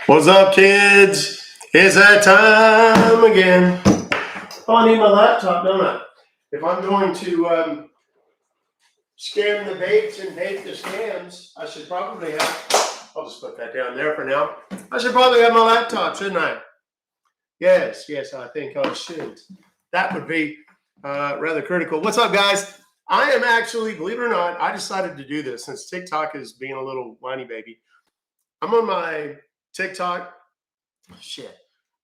What's up, kids? It's that time again. Oh, I need my laptop, don't I? If I'm going to scam the baits and bait the scams, I should probably have, I'll just put that down there for now. I should probably have my laptop, shouldn't I? Yes, I think I should. That would be rather critical. What's up, guys? I am actually, believe it or not, I decided to do this since TikTok is being a little whiny baby. I'm on my TikTok.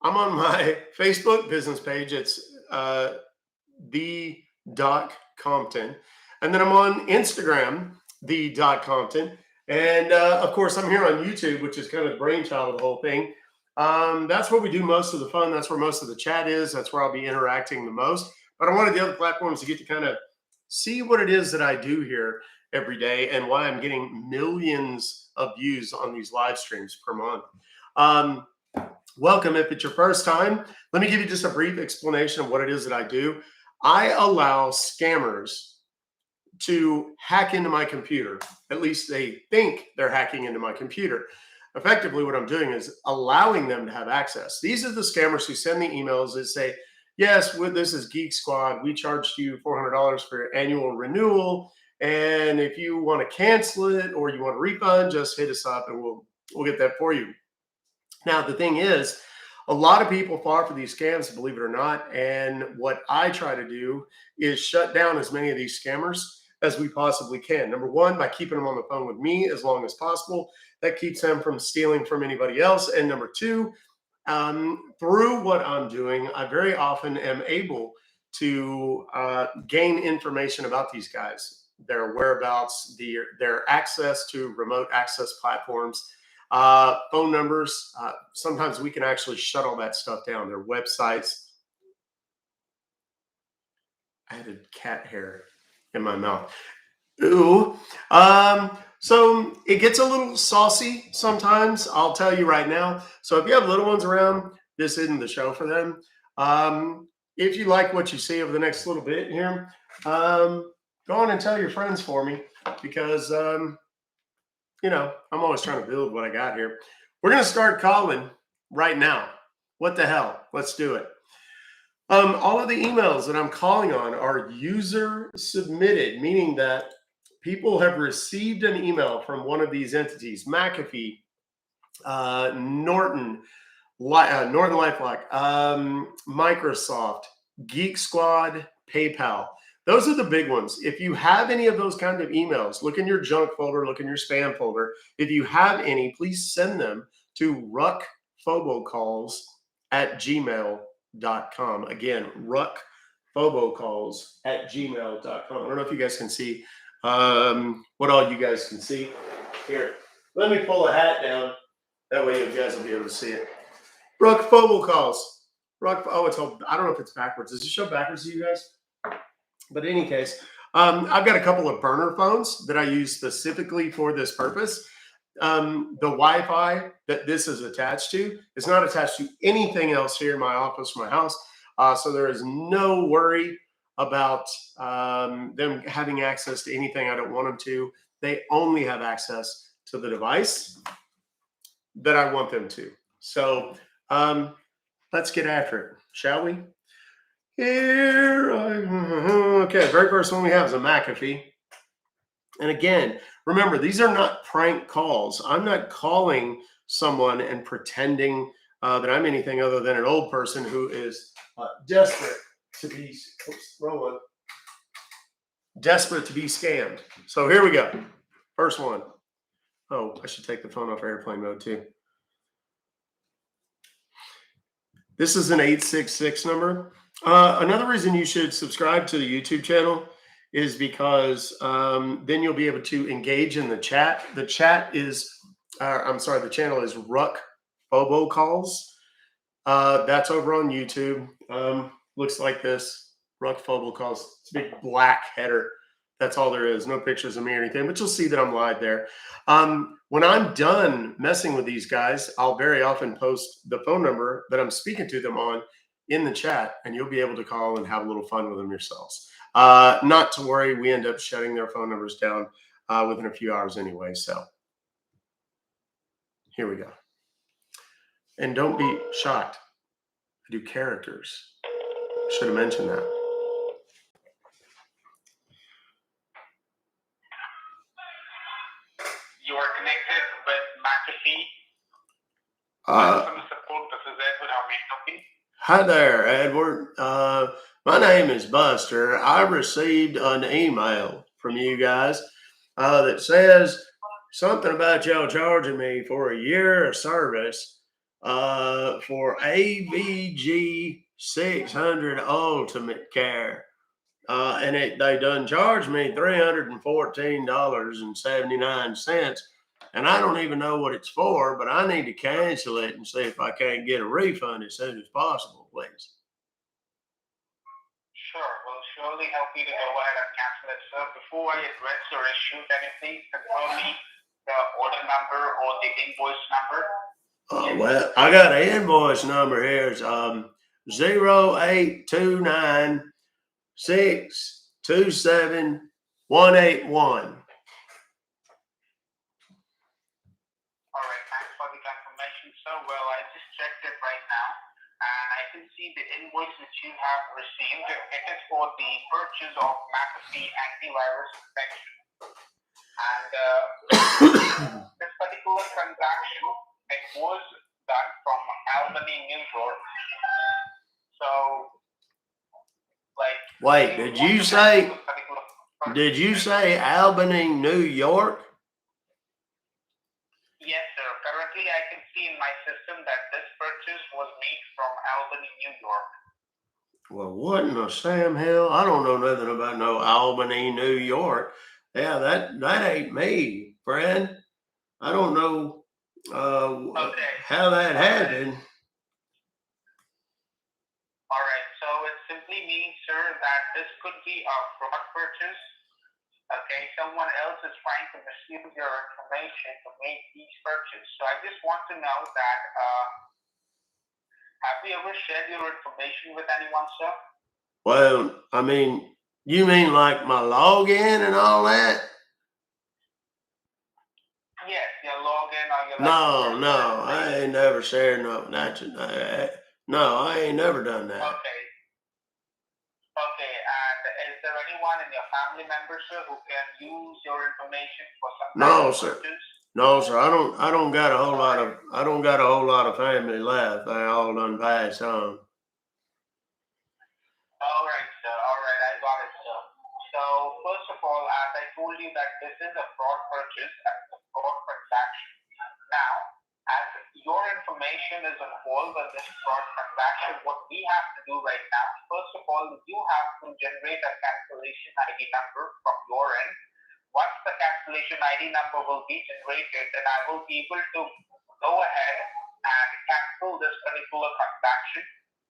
I'm on my Facebook business page. It's the Doc Compton. And then I'm on Instagram, the Doc Compton. And of course, I'm here on YouTube, which is kind of the brainchild of the whole thing. That's where we do most of the fun. That's where most of the chat is. That's where I'll be interacting the most. But I wanted the other platforms to get to kind of see what it is that I do here every day and why I'm getting millions of views on these live streams per month. Welcome. If it's your first time, let me give you just a brief explanation of what it is that I do. I allow scammers to hack into my computer. At least they think they're hacking into my computer. Effectively, what I'm doing is allowing them to have access. These are the scammers who send me emails that say, yes, this is Geek Squad. We charged you $400 for your annual renewal. And if you want to cancel it or you want a refund, just hit us up and we'll get that for you. Now, the thing is, a lot of people fall for these scams, believe it or not. And what I try to do is shut down as many of these scammers as we possibly can. Number one, by keeping them on the phone with me as long as possible. That keeps them from stealing from anybody else. And number two, through what I'm doing, I very often am able to gain information about these guys, their whereabouts, their access to remote access platforms, phone numbers. Sometimes we can actually shut all that stuff down. Their websites. I had a cat hair in my mouth. Ooh. So it gets a little saucy sometimes. I'll tell you right now. So if you have little ones around, this isn't the show for them. If you like what you see over the next little bit here, go on and tell your friends for me because I'm always trying to build what I got here. We're going to start calling right now. What the hell? Let's do it. All of the emails that I'm calling on are user submitted, meaning that people have received an email from one of these entities, McAfee, Norton LifeLock, Microsoft, Geek Squad, PayPal. Those are the big ones. If you have any of those kind of emails, look in your junk folder, look in your spam folder. If you have any, please send them to Ruck Fobocalls at gmail.com. Again, Ruck Fobocalls at gmail.com. I don't know if you guys can see what all you guys can see. Here, let me pull a hat down. That way you guys will be able to see it. Ruck Fobocalls. Ruck, I don't know if it's backwards. Does it show backwards to you guys? But in any case, I've got a couple of burner phones that I use specifically for this purpose. The Wi-Fi that this is attached to is not attached to anything else here in my office, my house. So there is no worry about them having access to anything I don't want them to. They only have access to the device that I want them to. So let's get after it, shall we? Okay, very first one we have is a McAfee. And again, remember, these are not prank calls. I'm not calling someone and pretending that I'm anything other than an old person who is desperate to be, desperate to be scammed. So here we go. First one. Oh, I should take the phone off airplane mode too. This is an 866 number. Another reason you should subscribe to the YouTube channel is because then you'll be able to engage in the chat. The chat is, the channel is Ruck Fobocalls. That's over on YouTube. Looks like this, Ruck Fobocalls. It's a big black header. That's all there is. No pictures of me or anything, but you'll see that I'm live there. When I'm done messing with these guys, I'll very often post the phone number that I'm speaking to them on in the chat, and you'll be able to call and have a little fun with them yourselves. Not to worry, we end up shutting their phone numbers down within a few hours anyway. So here we go. And don't be shocked. I do characters. Should have mentioned that. You are connected with McAfee. Customer support. This is Edward. How may I help you? Hi there, Edward. My name is Buster. I received an email from you guys that says something about y'all charging me for a year of service for AVG 600 Ultimate Care. And they done charged me $314.79. And I don't even know what it's for, but I need to cancel it and see if I can't get a refund as soon as possible, please. Sure, we'll surely help you to go ahead and cancel it, sir. Before I address your issue, can you please confirm me the order number or the invoice number? Well, I got an invoice number here. It's 0829627 All right, thanks for the confirmation, sir. Well, I just checked it right now, and I can see the invoice that you have received. It is for the purchase of McAfee antivirus protection. And this particular transaction, it was done from Albany, New York. So, like, wait, did you say Albany, New York? Yes, sir. Currently, I can see in my system that this purchase was made from Albany, New York. Well, what in the Sam hell? I don't know nothing about no Albany, New York. Yeah, that ain't me, friend. I don't know how that happened. All right, so it simply means, sir, that this could be a fraud purchase. Okay, someone else is trying to misuse your information to make these purchases. So I just want to know that, have you ever shared your information with anyone, sir? Well, I mean, you mean like my login and all that? Yes, your login or your... No, I ain't never shared no. No, I ain't never done that. Okay. Okay, and is there anyone in your family member, sir, who can use your information for some kind of purchase? No, sir. I don't got a whole lot of family left. They all done passed on. All right, sir. All right, I got it, sir. So first of all, as I told you that this is a fraud purchase and a fraud transaction. Now, as your information is involved in this fraud transaction, what we have to do right now, first of all, you have to generate a cancellation ID number from your end. Once the cancellation ID number will be generated, then I will be able to go ahead and cancel this particular transaction.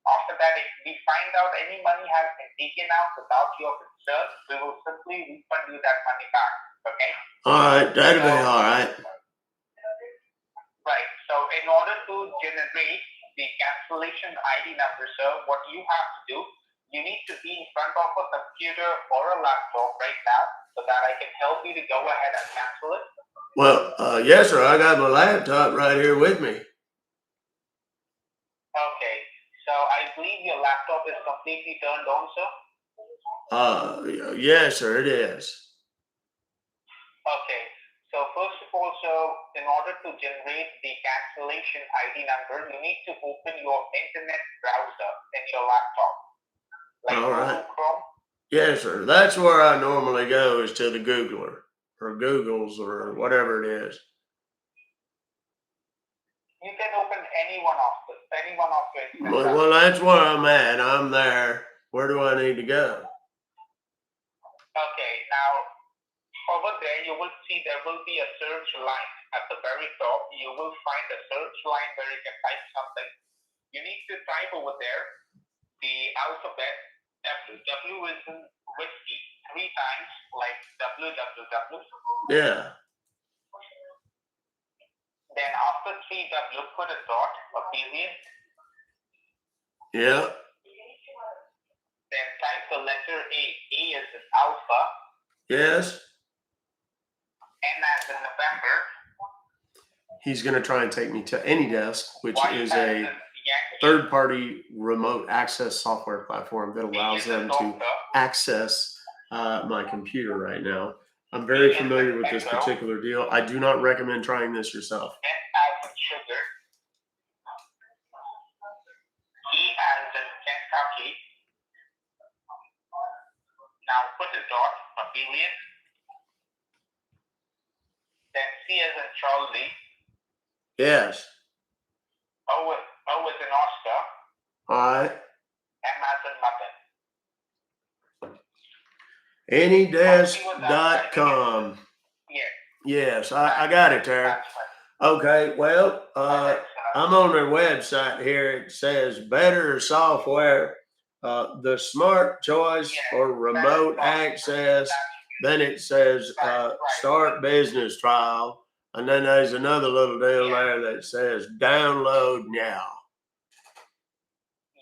After that, if we find out any money has been taken out without your consent, we will simply refund you that money back. Okay? All right, that'll be all right. Right. So in order to generate the cancellation ID number, sir, what you have to do, you need to be in front of a computer or a laptop right now so that I can help you to go ahead and cancel it. Well, yes, sir. I got my laptop right here with me. Okay. So I believe your laptop is completely turned on, sir? Yes, sir, it is. Okay. So first of all, so in order to generate the cancellation ID number, you need to open your internet browser in your laptop. Like all right. Google Chrome. Yes, sir. That's where I normally go, is to the Googler or Googles or whatever it is. You can open any one of your. Well, that's where I'm at. I'm there. Where do I need to go? Okay. Now, over there, you will see there will be a search line at the very top. You will find a search line where you can type something. You need to type over there the alphabet W. W is in whiskey 3 times, like www. Yeah. Then after 3W, put a dot or period. Yeah. Then type the letter A. A is in alpha. Yes. N as in November. he's going to try and take me to AnyDesk, which Y is as a in Yankee. third-party remote access software platform that D allows as in them to doctor. access my computer right now. I'm very familiar with this particular deal. I do not recommend trying this yourself. N as in sugar. E as in Kentucky. Now put a dot, a period. Then C as in Charlie. Yes. O as in Oscar. All right. M as in mutton. AnyDesk.com. Yes. Yes, I got it there. That's right. Okay, well, I'm on their website here. It says better software, the smart choice for remote access. Then it says start business trial. And then there's another little deal there that says download now.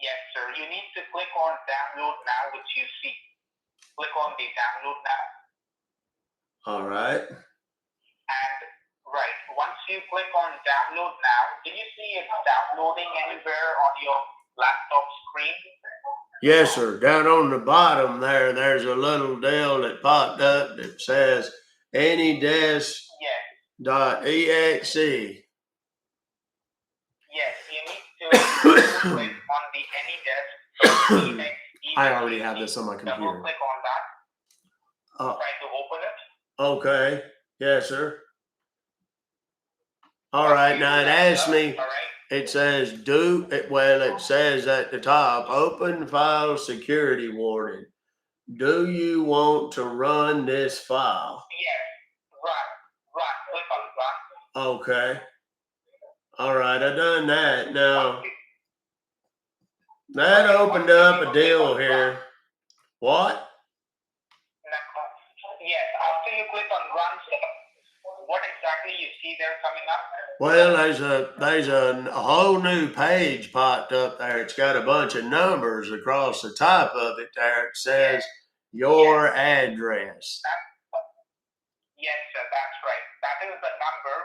Yes, sir. You need to click on download now, which you see. Click on the download now. All right. And right, once you click on download now, can you see it's downloading anywhere on your laptop screen? Yes, sir. Down on the bottom there's a little deal that popped up that says AnyDesk.exe. Yes, you need to click on the AnyDesk. I already have this on my computer. Double click on that. Try to open it. Okay. Yes, sir. All right. Now it asks me, it says it says at the top, open file security warning. Do you want to run this file? Yes. Run. Click on run. Okay. All right. I done that. Now, that opened up a deal here. What? Yes. After you click on run, what exactly you see there coming up? Well, there's a whole new page popped up there. It's got a bunch of numbers across the top of it there. It says your address. Yes, sir, that's right. That is the number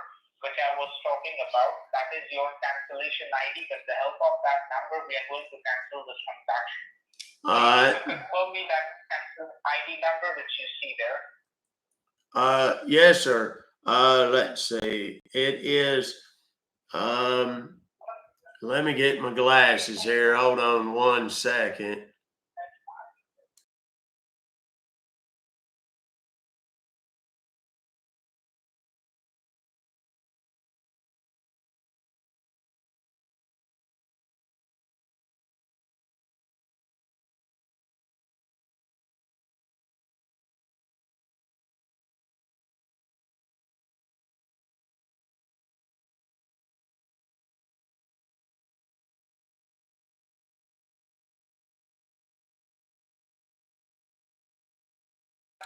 which I was talking about. That is your cancellation ID. With the help of that number, we are going to cancel this transaction. All right. Confirm me that cancel ID number which you see there. Yes, sir. Let's see. It is, let me get my glasses here. Hold on 1 second.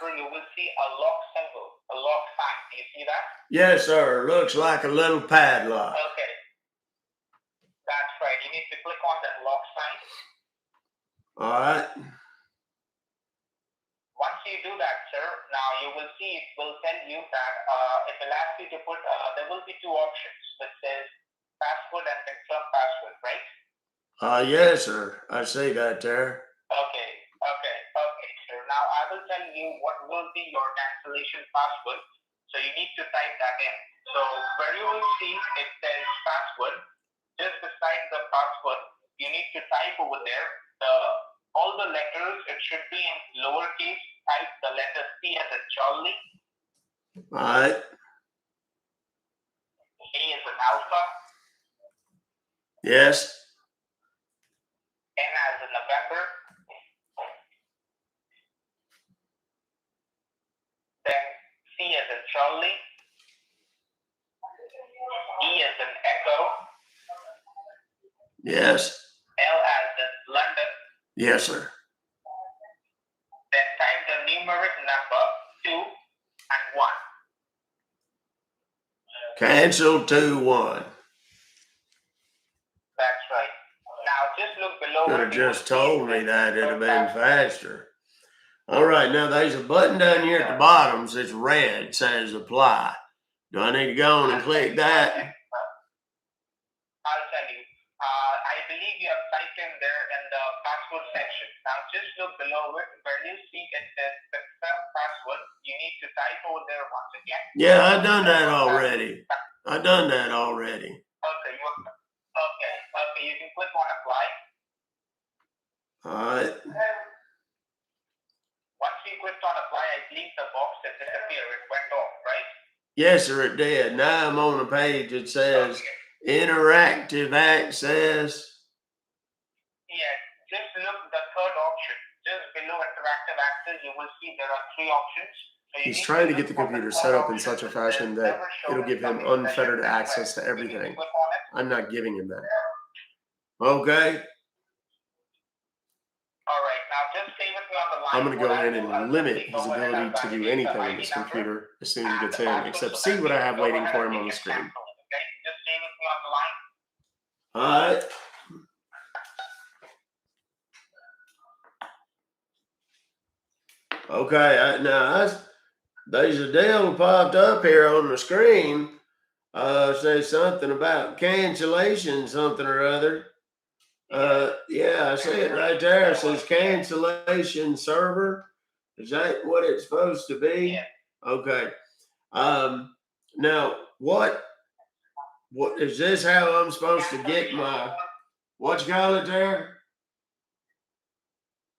You will see a lock symbol, a lock sign. Do you see that? Yes, sir. Looks like a little padlock. Okay. That's right. You need to click on that lock sign. All right. Once you do that, sir, now you will see it will tell you that it will ask you to put, there will be two options that says password and confirm password, right? Yes, sir. I see that there. Okay, sir. Now I will tell you what will be your cancellation password. So you need to type that in. So where you will see it says password, just beside the password, you need to type over there all the letters. It should be in lowercase. Type the letter C as in Charlie. All right. A as in Alpha. Yes. N as in November. Then C as in Charlie. E as in Echo. Yes. L as in London. Yes, sir. Then type the numeric number 2 and 1. Cancel 2-1. That's right. Now just look below. Could have just told me that. It'd have been faster. All right. Now there's a button down here at the bottom. It's red. It says apply. Do I need to go on and click that? typed in there in the password section. Now just look below it where you see it says success password. You need to type over there once again. Yeah, I've done that already. I've done that already. Okay, okay, you can click on apply. All right. Once you clicked on apply, I believe the box that disappeared. It went off, right? Yes, sir, it did. Now I'm on a page that says interactive access. Yeah, just look the third option. Just below interactive access, you will see there are 3 options. So He's trying to get the computer set up in such a fashion that it'll give him unfettered access to everything. I'm not giving him that. Okay. All right, now just stay with me on the line. I'm going to go ahead and limit his ability to do anything on this computer as soon as he gets in, except see what I have waiting for him on the screen. Okay, just stay with me on the line. All right. Okay, now there's a deal popped up here on the screen. Says something about cancellation, something or other. Yeah, I see it right there. It says cancellation server. Is that what it's supposed to be? Yeah. Okay. Now what is this? How I'm supposed to get my what you call it there?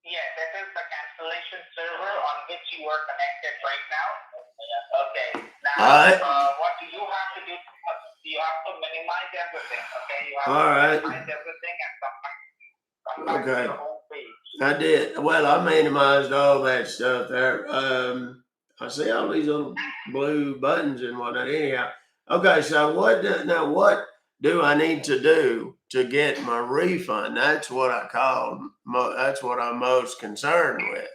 Yeah, that is the cancellation server on which you are connected right now. Okay. Now, all right. What do you have to do? You have to minimize everything. Okay. You have all to right. minimize everything and come back to your home page. I did. Well, I minimized all that stuff there. I see all these little blue buttons and whatnot. Anyhow, okay. So what do I need to do to get my refund? That's what I call. That's what I'm most concerned with.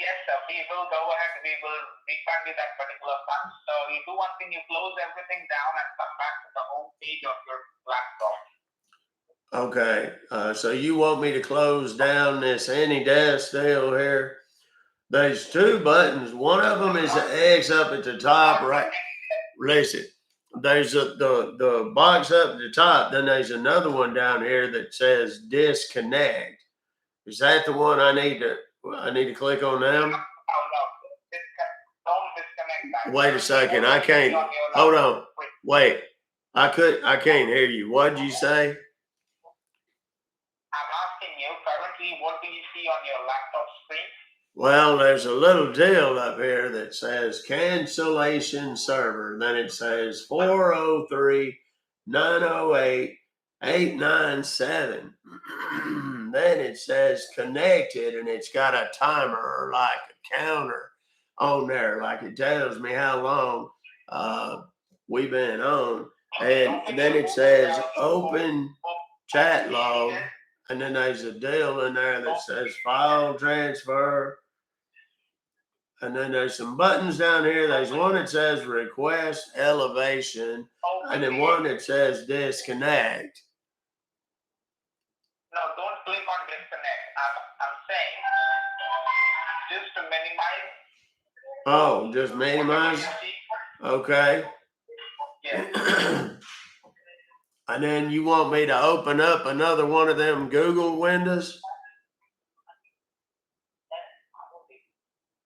Yes, sir. We will go ahead. We will refund you that particular fund. So you do one thing. You close everything down and come back to the home page of your laptop. Okay, so you want me to close down this AnyDesk deal here? There's 2 buttons. One of them is the X up at the top, right? Listen, there's the box up at the top. Then there's another one down here that says disconnect. Is that the one I need to click on now? No. Don't disconnect. Wait a second. I can't. Hold on. Wait. I can't hear you. What did you say? I'm asking you currently, what do you see on your laptop screen? Well, there's a little deal up here that says cancellation server. Then it says 403-908-897. Then it says connected, and it's got a timer or like a counter on there, like it tells me how long we've been on. And then it says open chat log. And then there's a deal in there that says file transfer. And then there's some buttons down here. There's one that says request elevation. And then one that says disconnect. No, don't click on disconnect. I'm saying just to minimize. Oh, just minimize? Okay. Yeah. And then you want me to open up another one of them Google windows?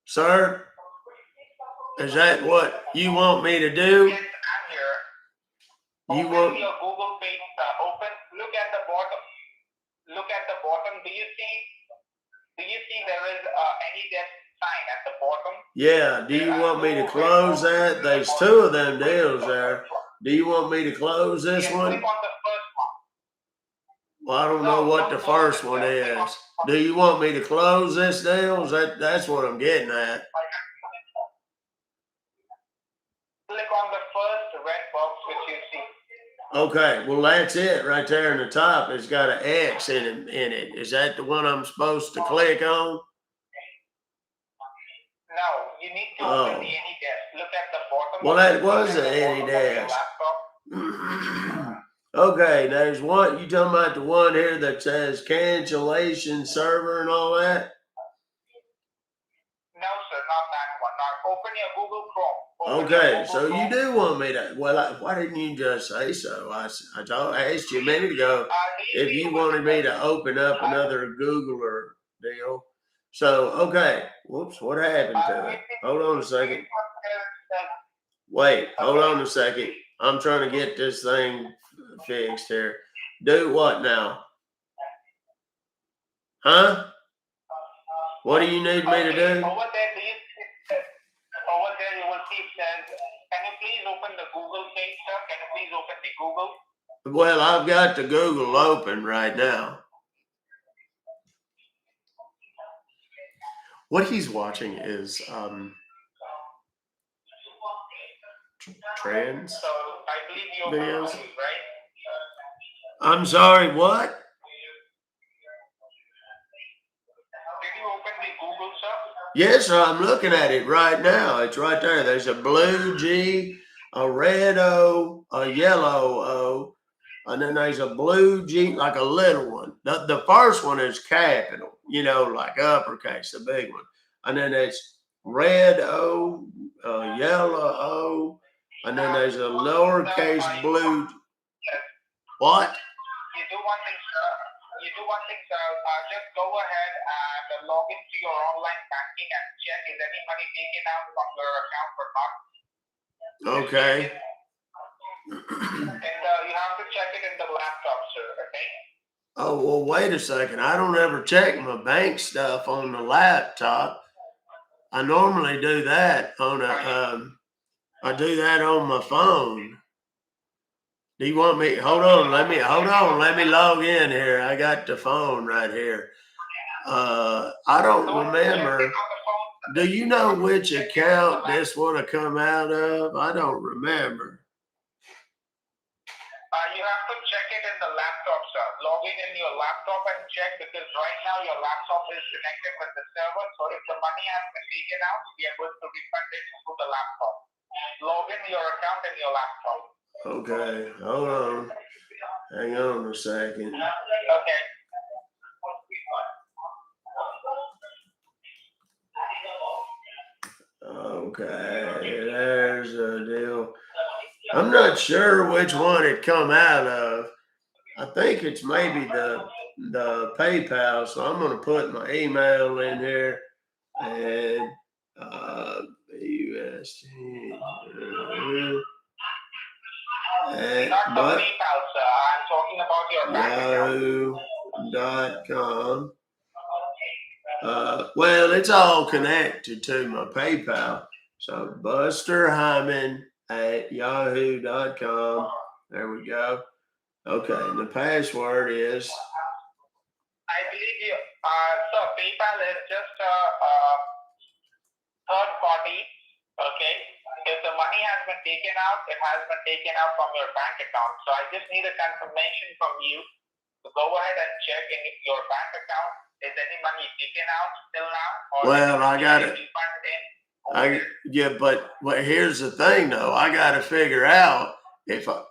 Sir? Is that what you want me to do? Yes, I'm here. You open want your Google page. Open. Look at the bottom. Look at the bottom. Do you see there is AnyDesk sign at the bottom? Yeah. Do you want me to close that? There's 2 of them deals there. Do you want me to close this one? Click on the first one. Well, I don't know what the first one is. Do you want me to close this deal? That's what I'm getting at. Click on the first red box which you see. Okay, well that's it right there in the top. It's got an X in it. Is that the one I'm supposed to click on? No, you need to open the AnyDesk. Look at the bottom. Well, that was the AnyDesk. Okay, there's one. You talking about the one here that says cancellation server and all that? No, sir, not that one. Now open your Google Chrome. Okay, so you do want me to? Well, why didn't you just say so? I asked you a minute ago. Do if you wanted me to open up another Googler deal. So, okay. Whoops, what happened to it? Hold on a second. Wait, hold on a second. I'm trying to get this thing fixed here. Do what now? Huh? What do you need me to do? Over there, you will see it says, can you please open the Google page, sir? Can you please open the Google? Well, I've got the Google open right now. What he's watching is trans So I believe you videos. Google, right? I'm sorry, what? Did you open the Google, sir? Yes, sir, I'm looking at it right now. It's right there. There's a blue G, a red O, a yellow O, and then there's a blue G, like a little one. The first one is capital, like uppercase, the big one. And then it's red O, yellow O, and then there's a lowercase blue. What? You do one thing, sir. Just go ahead and log into your online banking and check is any money taken out from your account or not. Okay. And you have to check it in the laptop, sir. Okay. Oh, well, wait a second. I don't ever check my bank stuff on the laptop. I normally do that on I do that on my phone. Do you want me? Hold on. Let me log in here. I got the phone right here. I don't remember. Do you know which account this would have come out of? I don't remember. You have to check it in the laptop, sir. Log in your laptop and check because right now your laptop is connected with the server. So if the money has been taken out, we are going to refund it to the laptop. Log in your account in your laptop. Okay, hold on. Hang on a second. Okay. Okay, there's a deal. I'm not sure which one it come out of. I think it's maybe the PayPal. So I'm gonna put my email in here and UST. Not the PayPal, sir. I'm talking about your bank Yahoo.com. Well, it's all connected to my PayPal. So Buster Hyman at yahoo.com. There we go. Okay, and the password is. I believe you. So PayPal is just a third party. Okay. If the money has been taken out, it has been taken out from your bank account. So I just need a confirmation from you to go ahead and check in your bank account. Is any money taken out till now? Or well, I got it. But here's the thing, though. I got to figure out if I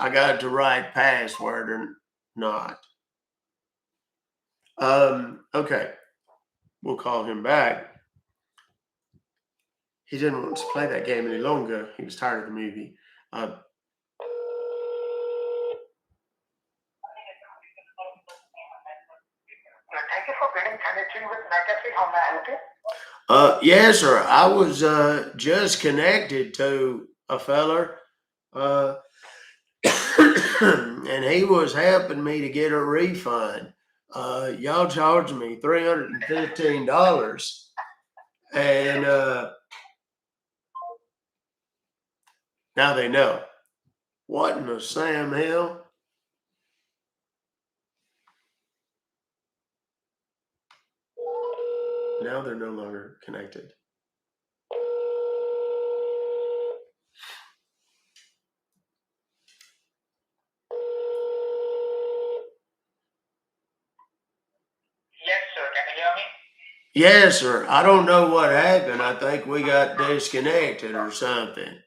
got the right password or not. Okay, we'll call him back. He didn't want to play that game any longer. He was tired of the movie. Thank you for getting connected with McAfee. How may I help you? Yes, sir. I was just connected to a feller, and he was helping me to get a refund. Y'all charged me $315, and now they know. What in the Sam Hill? Now they're no longer connected. Yes, sir. Can you hear me? Yes, sir. I don't know what happened. I think we got disconnected or something.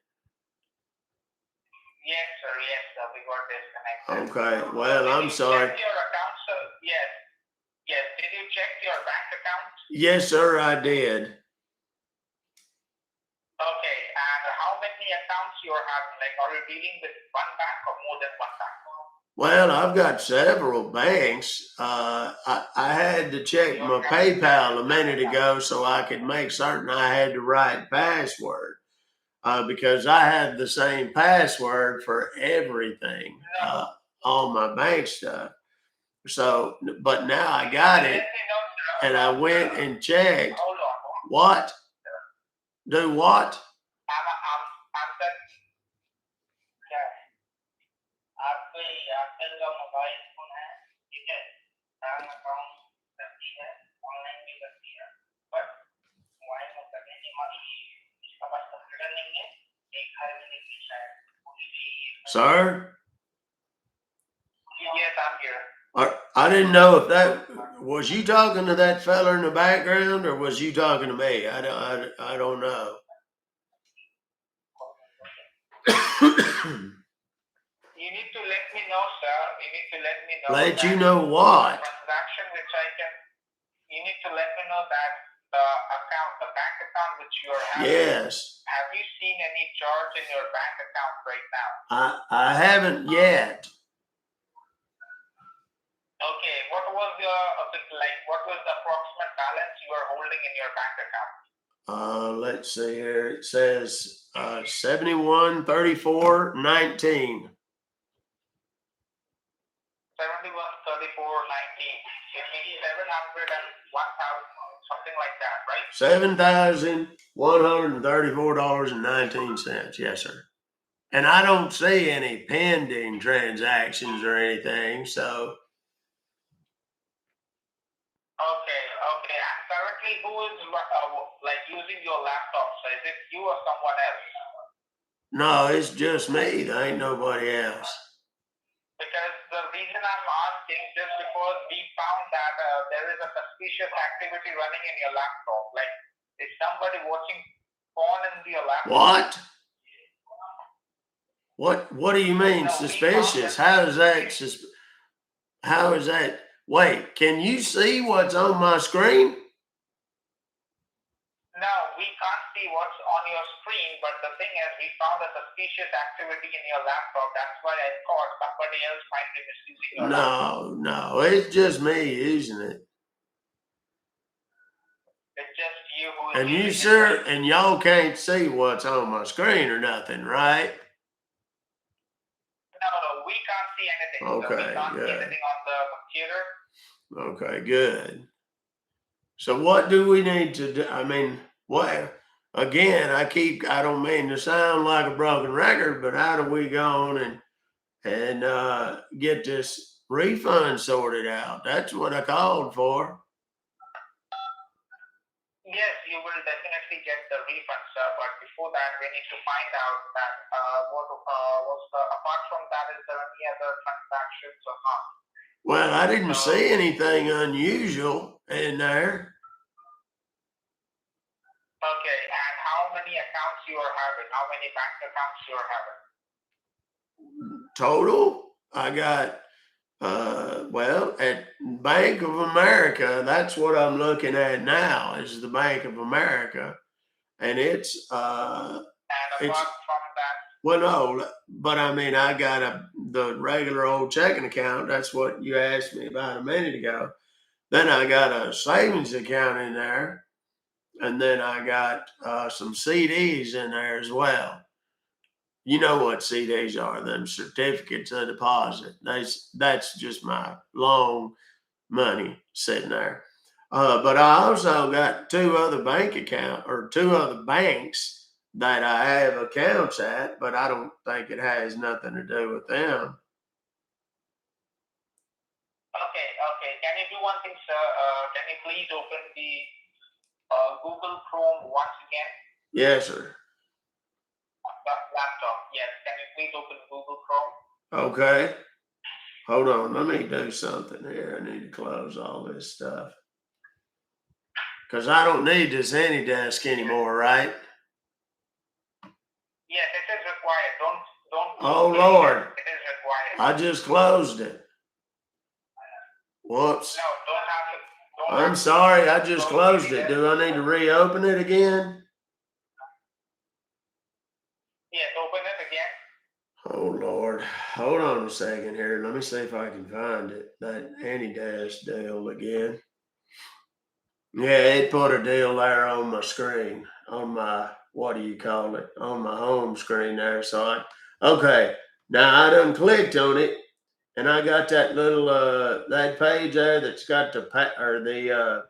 Yes, sir. Yes, sir. We got disconnected. Okay. Well, I'm sorry. Check your account, sir. Yes. Yes. Did you check your bank account? Yes, sir. I did. Okay. And how many accounts you are having? Like, are you dealing with one bank or more than one bank? Well, I've got several banks. I had to check my PayPal a minute ago so I could make certain I had the right password because I had the same password for everything, all my bank stuff. So, but now I got it, and I went and checked. Hold on. What? Do what? I'm आपका mobile phone है, ठीक है, bank account करती है, online भी करती है, but mobile में करने की हमारी इसका पास कंप्यूटर नहीं है, एक घर में नहीं है, Sir? Yes, I'm here. I didn't know if that was you talking to that fella in the background or was you talking to me. I don't know. You need to let me know, sir. You need to let me know. Let you know what? Transaction which I can. You need to let me know that the account, the bank account which you are having. Yes. Have you seen any charge in your bank account right now? I haven't yet. Okay. What was the approximate balance you are holding in your bank account? Let's see here. It says 71 34 19. 71 34 19. It means 700 and 1,000, something like that, right? $7,134.19. Yes, sir. And I don't see any pending transactions or anything, so. Okay. And currently, who is using your laptop? So is it you or someone else? No, it's just me. There ain't nobody else. Because the reason I'm asking just because we found that there is a suspicious activity running in your laptop. Like, is somebody watching porn in your laptop? What do you mean suspicious? How is that? Wait, can you see what's on my screen? No, we can't see what's on your screen, but the thing is, we found a suspicious activity in your laptop. That's why I thought somebody else might be misusing your laptop. No, it's just me using it. It's just you who is and you using sure, it, right? and y'all can't see what's on my screen or nothing, right? No, we can't see anything. Okay, we can't see good. anything on the computer. Okay, good. So what do we need to do? I mean, what? Again, I don't mean to sound like a broken record, but how do we go on and get this refund sorted out? That's what I called for. Yes, you will definitely get the refund, sir. But before that, we need to find out that apart from that, is there any other transactions or not? Well, I didn't see anything unusual in there. Okay, and how many accounts you are having? How many bank accounts you are having? Total, I got at Bank of America, that's what I'm looking at now is the Bank of America. And it's and apart from that, well, no, but I mean, I got the regular old checking account. That's what you asked me about a minute ago. Then I got a savings account in there, and then I got some CDs in there as well. You know what CDs are? Them certificates of deposit. That's just my long money sitting there. But I also got two other banks that I have accounts at, but I don't think it has nothing to do with them. Okay. Can you do one thing, sir? Can you please open the Google Chrome once again? Yes, sir. Laptop. Yes. Can you please open Google Chrome? Okay. Hold on. Let me do something here. I need to close all this stuff. Because I don't need this AnyDesk anymore, right? Yes, it is required. Don't. Oh, Lord. It is required. I just closed it. Whoops. No, don't have to. I'm sorry. I just closed it. Do I need to reopen it again? Yes, open it again. Oh Lord, hold on a second here. Let me see if I can find it. That AnyDesk deal again. Yeah, it put a deal there on my screen, on my what do you call it, on my home screen there. Okay, now I done clicked on it, and I got that little that page there that's got the or the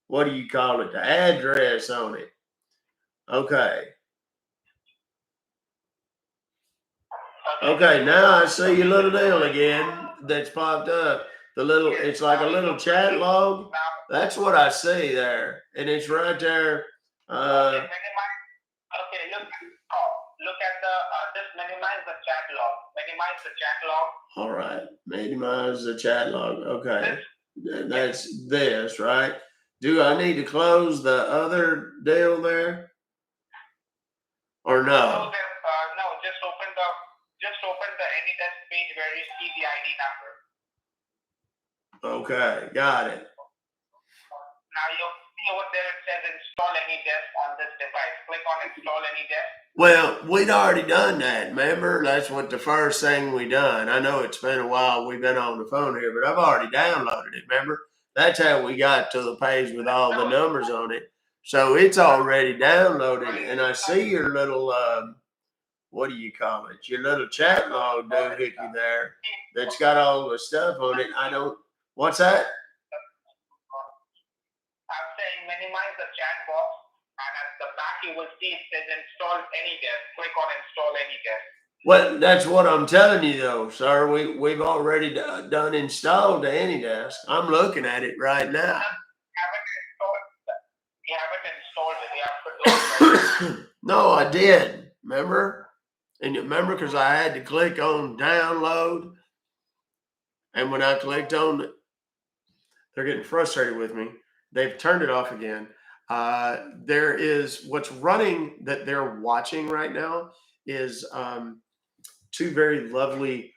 what do you call it, the address on it. Okay, okay, now I see your little deal again that's popped up. The little, it's like a little chat log. That's what I see there, and it's right there. Okay, look at the just minimize the chat log. Minimize the chat log. All right, minimize the chat log. Okay, that's this, right? Do I need to close the other deal there, or no? No, just open the AnyDesk page where you see the ID number. Okay, got it. Now you'll see over there it says install AnyDesk on this device. Click on install AnyDesk. Well, we'd already done that, remember? That's what the first thing we done. I know it's been a while we've been on the phone here, but I've already downloaded it, remember? That's how we got to the page with all the numbers on it. So it's already downloaded, and I see your little, what do you call it? Your little chat log doohickey there that's got all the stuff on it. What's that? I'm saying minimize the chat box, and at the back you will see it says install AnyDesk. Click on install AnyDesk. Well, that's what I'm telling you, though, sir. We've already done installed the AnyDesk. I'm looking at it right now. You haven't installed it. No, I did. Remember? And you remember because I had to click on download, and when I clicked on it, they're getting frustrated with me. They've turned it off again. There is what's running that they're watching right now is two very lovely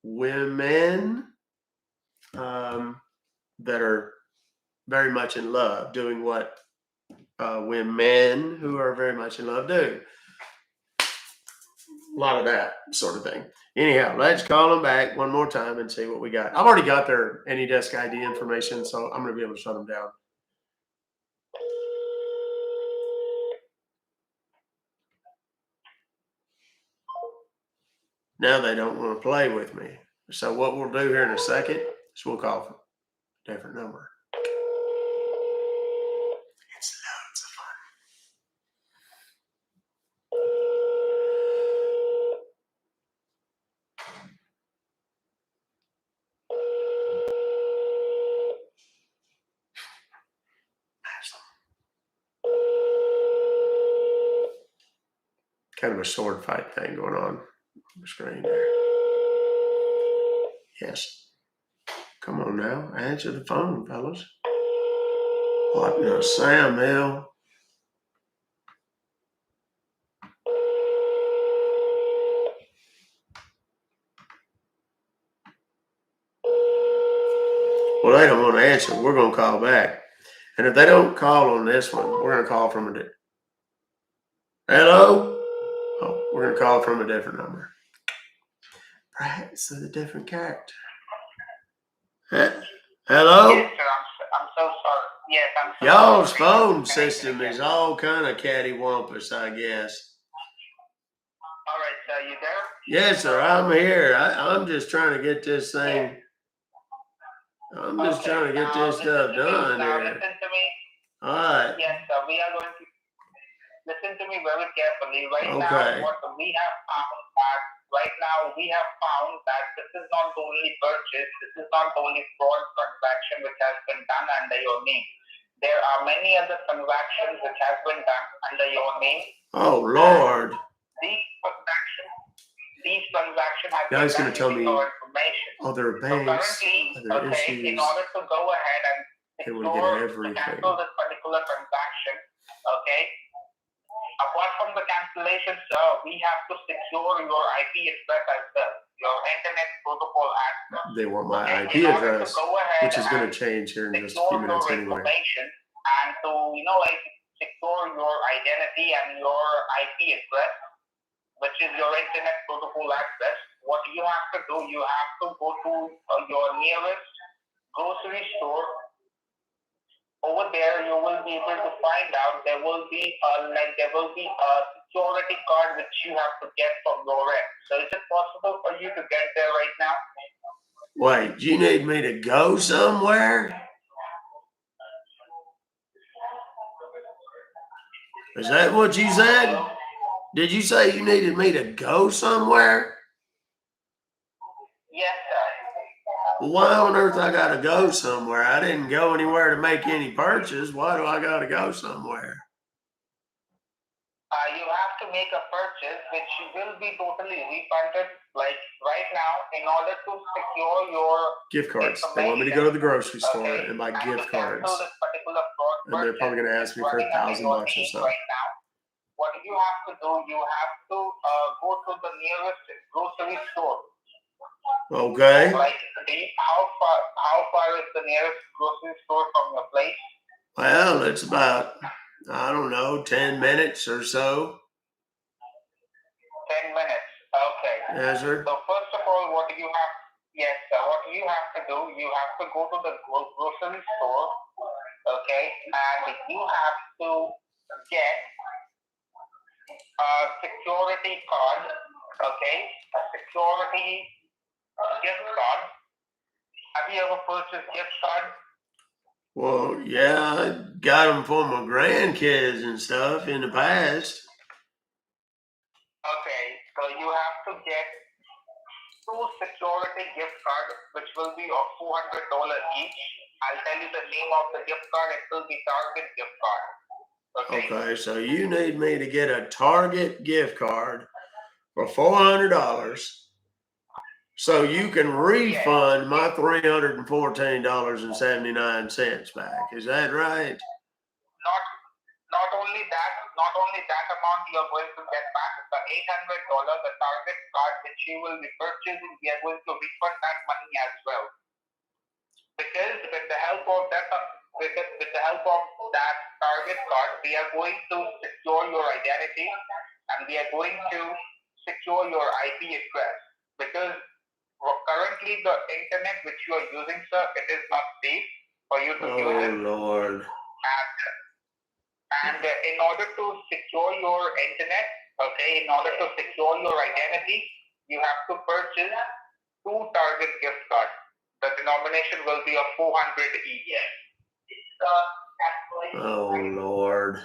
women that are very much in love, doing what women who are very much in love do. A lot of that sort of thing. Anyhow, let's call them back one more time and see what we got. I've already got their AnyDesk ID information, so I'm going to be able to shut them down. Now they don't want to play with me. So what we'll do here in a second is we'll call from a different number. It's loads of fun. Kind of a sword fight thing going on the screen there. Yes. Come on now. Answer the phone, fellas. What in the Sam Hill? Well, they don't want to answer. We're going to call back. And if they don't call on this one, we're going to call from a different. Hello? Oh, we're going to call from a different number. Perhaps with a different character. Hello? Yes, sir. I'm so sorry. Yes, I'm so Y'all's sorry. phone system is all kind of cattywampus, I guess. All right, sir. You there? Yes, sir. I'm here. I'm just trying to get this thing. I'm just trying to get this stuff done here. Listen to me. All right. Yes, sir. We are going to listen to me very carefully. Right Okay. now, what we have found that this is not the only purchase. This is not the only fraud transaction which has been done under your name. There are many other transactions which have been done under your name. Oh Lord. These transactions have Guys been gonna tell me your information. other banks, other issues. In order to go ahead and they want to get everything. cancel this particular transaction, okay? Apart from the cancellation, sir, we have to secure your IP address as well, your internet protocol access. They want my IP address, which is going to change here in just a few minutes anyway. And to, secure your identity and your IP address, which which is your internet protocol access, what you have to do, you have to go to your nearest grocery store. Over there, you will be able to find out there will be a security card which you have to get from your end. So is it possible for you to get there right now? Wait, you need me to go somewhere? Is that what you said? Did you say you needed me to go somewhere? Yes, sir. Why on earth I gotta go somewhere? I didn't go anywhere to make any purchase. Why do I gotta go somewhere? You have to make a purchase which will be totally refunded. Like right now, in order to secure your gift cards. They want me to go to the grocery store and buy gift cards. And they're probably gonna ask me for $1,000 or so. Right now, what you have to do, you have to go to the nearest grocery store. Okay. Like, how far is the nearest grocery store from your place? Well, it's about, I don't know, 10 minutes or so. 10 minutes. Okay. Yes, sir. So first of all, what you have to do, you have to go to the grocery store, okay, and you have to get a security card, okay, a security gift card. Have you ever purchased gift card? Well, yeah, I got them for my grandkids and stuff in the past. Okay, so you have to get 2 security gift cards, which will be of $400 each. I'll tell you the name of the gift card. It will be Target gift card. Okay, so you need me to get a Target gift card for $400 so you can refund my $314.79 back. Is that right? Not only that amount you are going to get back, the $800, the Target card which you will be purchasing, we are going to refund that money as well. Because with the help of that Target card, we are going to secure your identity and we are going to secure your IP address. Because currently the internet which you are using, sir, it is not safe for you to use it. Oh, Lord. And in order to secure your internet, okay, in order to secure your identity, you have to purchase 2 Target gift cards. The denomination will be of $400 each. Oh, Lord.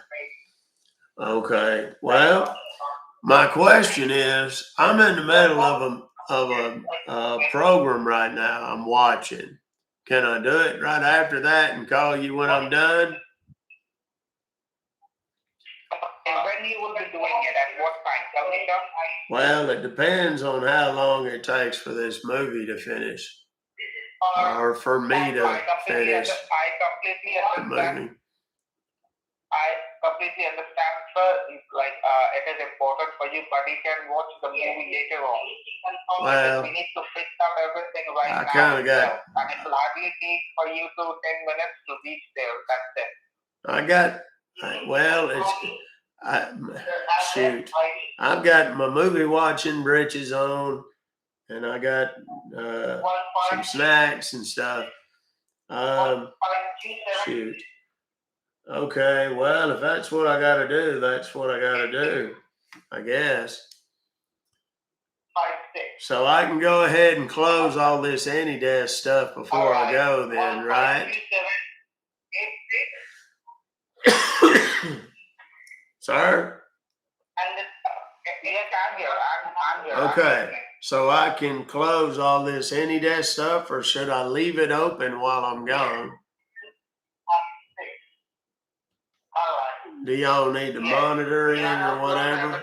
Okay. Well, my question is, I'm in the middle of a program right now I'm watching. Can I do it right after that and call you when I'm done? And when you will be doing it, at what time? Tell me, sir. Well, it depends on how long it takes for this movie to finish. Or for me to finish the movie. I completely understand, sir. Like, it is important for you, but you can watch the movie later on. Well, we need to fix up everything right now. I kind of got. And it will hardly take for you to 10 minutes to reach there. That's it. I got. Well, shoot. I've got my movie watching britches on, and I got some snacks and stuff. Shoot. Okay, well, if that's what I got to do, that's what I got to do, I guess. So I can go ahead and close all this AnyDesk stuff before I go then, right? Sir? Okay, so I can close all this AnyDesk stuff, or should I leave it open while I'm gone? Do y'all need to monitor it or whatever?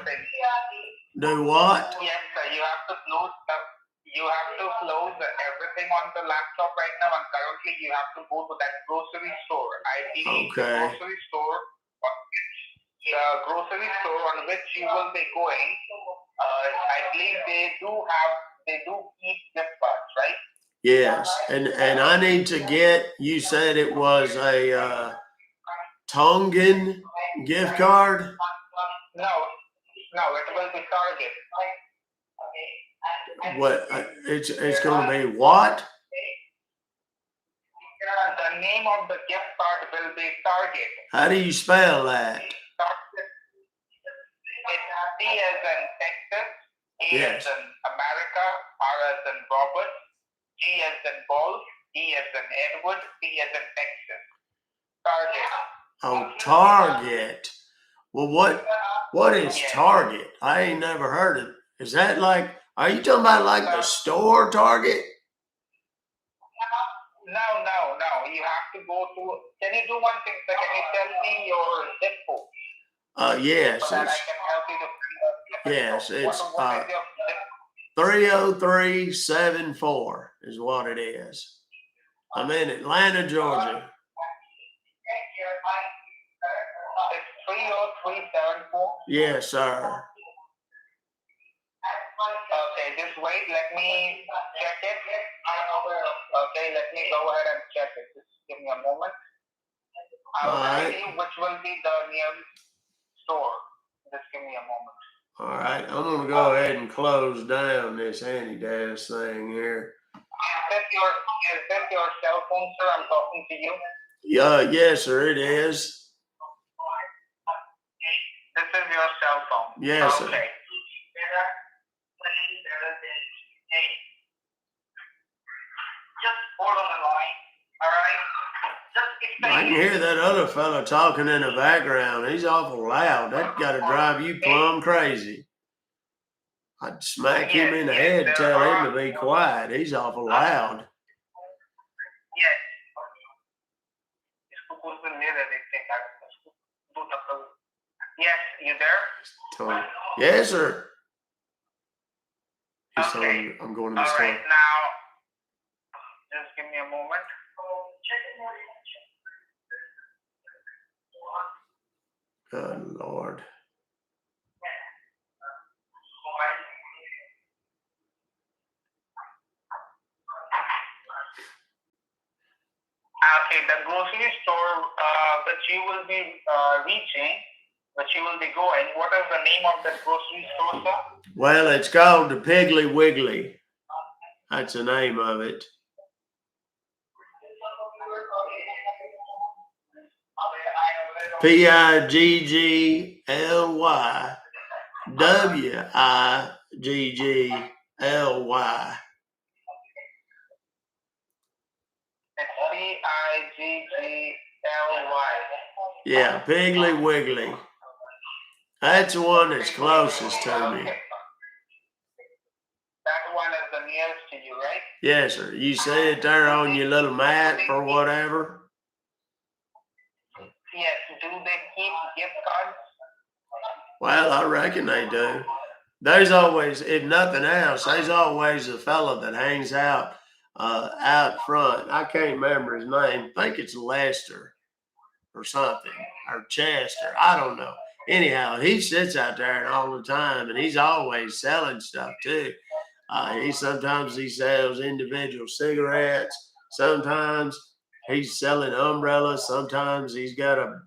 Do what? Yes, sir. You have to close everything on the laptop right now, and currently you have to go to that grocery store. The grocery store on which you will be going. I believe they do keep gift cards, right? Yes, and I need to get. You said it was a Tongan gift card? No, it will be Target. Target. What? It's going to be what? The name of the gift card will be Target. How do you spell that? Target. It's T as in Texas, A Yes. as in America, R as in Robert, G as in Golf, E as in Edward, T as in Texas. Target. Oh, Target. Well, what is Yes. Target? I ain't never heard of it. Is that like, are you talking about like the store Target? No. You have to go to. Can you do one thing, sir? Can you tell me your zip code? Yes. So that I can help you to. Yes, it's what is your zip? 30374 is what it is. I'm in Atlanta, Georgia. It's 30374. Yes, sir. Okay, just wait. Let me check it. Okay, let me go ahead and check it. Just give me a moment. I'll tell you which will be the nearest store. Just give me a moment. All right, I'm gonna go ahead and close down this anti-dash thing here. Is this your cell phone, sir? I'm talking to you. Yes, sir, it is. This is your cell phone. Yes, sir. Okay. Just hold on the line. All right. I can hear that other fella talking in the background. He's awful loud. That got to drive you plumb crazy. I'd smack him in the head and tell him to be quiet. He's awful loud. Yes. Yes, you there? Yes, sir. He's Okay. telling me I'm going to the All store. right, now, just give me a moment. Good Lord. Okay, the grocery store that you will be reaching, that you will be going, what is the name of that grocery store, sir? Well, it's called the Piggly Wiggly. That's the name of it. PIGGLY It's PIGGLY. Yeah, Piggly Wiggly. That's the one that's closest to me. That one is the nearest to you, right? Yes, sir. You see it there on your little map or whatever? Yes. Do they keep gift cards? Well, I reckon they do. There's always, if nothing else, there's always a fella that hangs out front. I can't remember his name. I think it's Lester or something, or Chester. I don't know. Anyhow, he sits out there all the time, and he's always selling stuff too. Sometimes he sells individual cigarettes. Sometimes he's selling umbrellas. Sometimes he's got a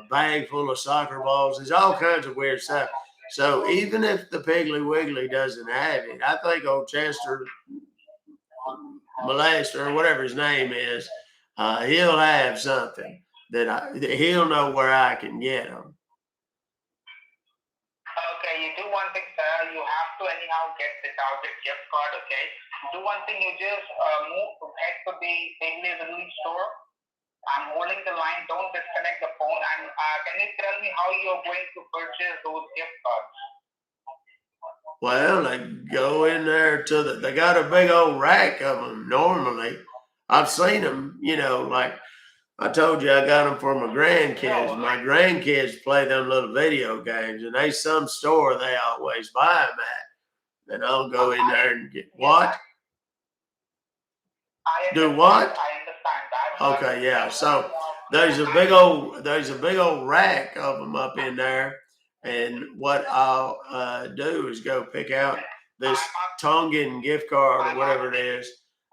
bag full of soccer balls. There's all kinds of weird stuff. So even if the Piggly Wiggly doesn't have it, I think old Chester Molester or whatever his name is, he'll have something that he'll know where I can get them. Okay, you do one thing, sir. You have to anyhow get the Target gift card, okay? Do one thing, you just head to the Piggly Wiggly store. I'm holding the line. Don't disconnect the phone. And can you tell me how you're going to purchase those gift cards? Well, they go in there they got a big old rack of them normally. I've seen them, like I told you, I got them for my grandkids. My grandkids play them little video games, and they some store they always buy them at. And I'll go in there and get what? Do what? I understand that. Okay, yeah. So there's a big old rack of them up in there, and what I'll do is go pick out this Tongan gift card or whatever it is,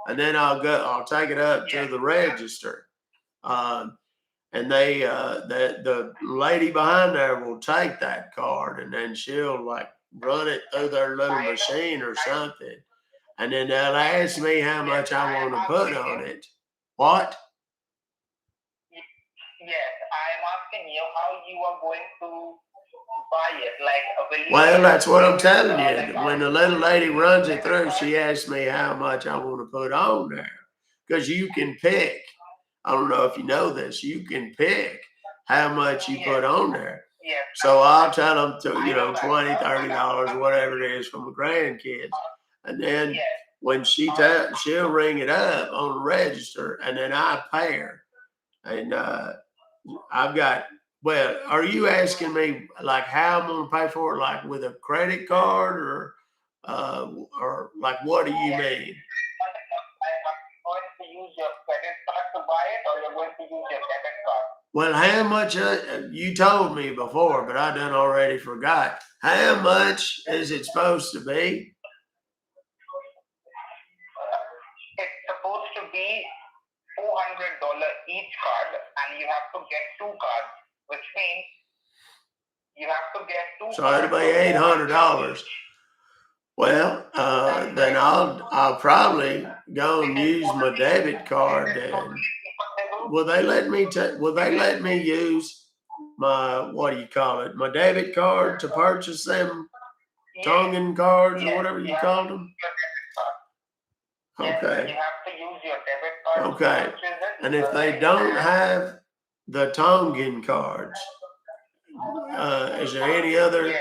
and then I'll take it up to the register, and the lady behind there will take that card, and then she'll like run it through their little machine or something. And then they'll ask me how much I want to put on it. What? Yes, I'm asking you how you are going to buy it. Like, well, that's what I'm telling you. When the little lady runs it through, she asks me how much I want to put on there. Because you can pick. I don't know if you know this. You can pick how much you put on there. Yes. So I'll tell them to, $20, $30, whatever it is for my grandkids. And then when she'll ring it up on the register, and then I pay her. And I've got, well, are you asking me like how I'm gonna pay for it, like with a credit card or like what do you mean? Going to use your credit card to buy it, or you're going to use your debit card? Well, how much you told me before, but I done already forgot. How much is it supposed to be? It's supposed to be $400 each card, and you have to get 2 cards, which means you have to get 2 so cards. So it'll be $800. Well, then I'll probably go and use my debit card. Then will they let me use my, what do you call it, my debit card to purchase them Tongan cards or whatever you called them? Okay. You have to use your debit card. Okay. And if they don't have the Tongan cards, is there any other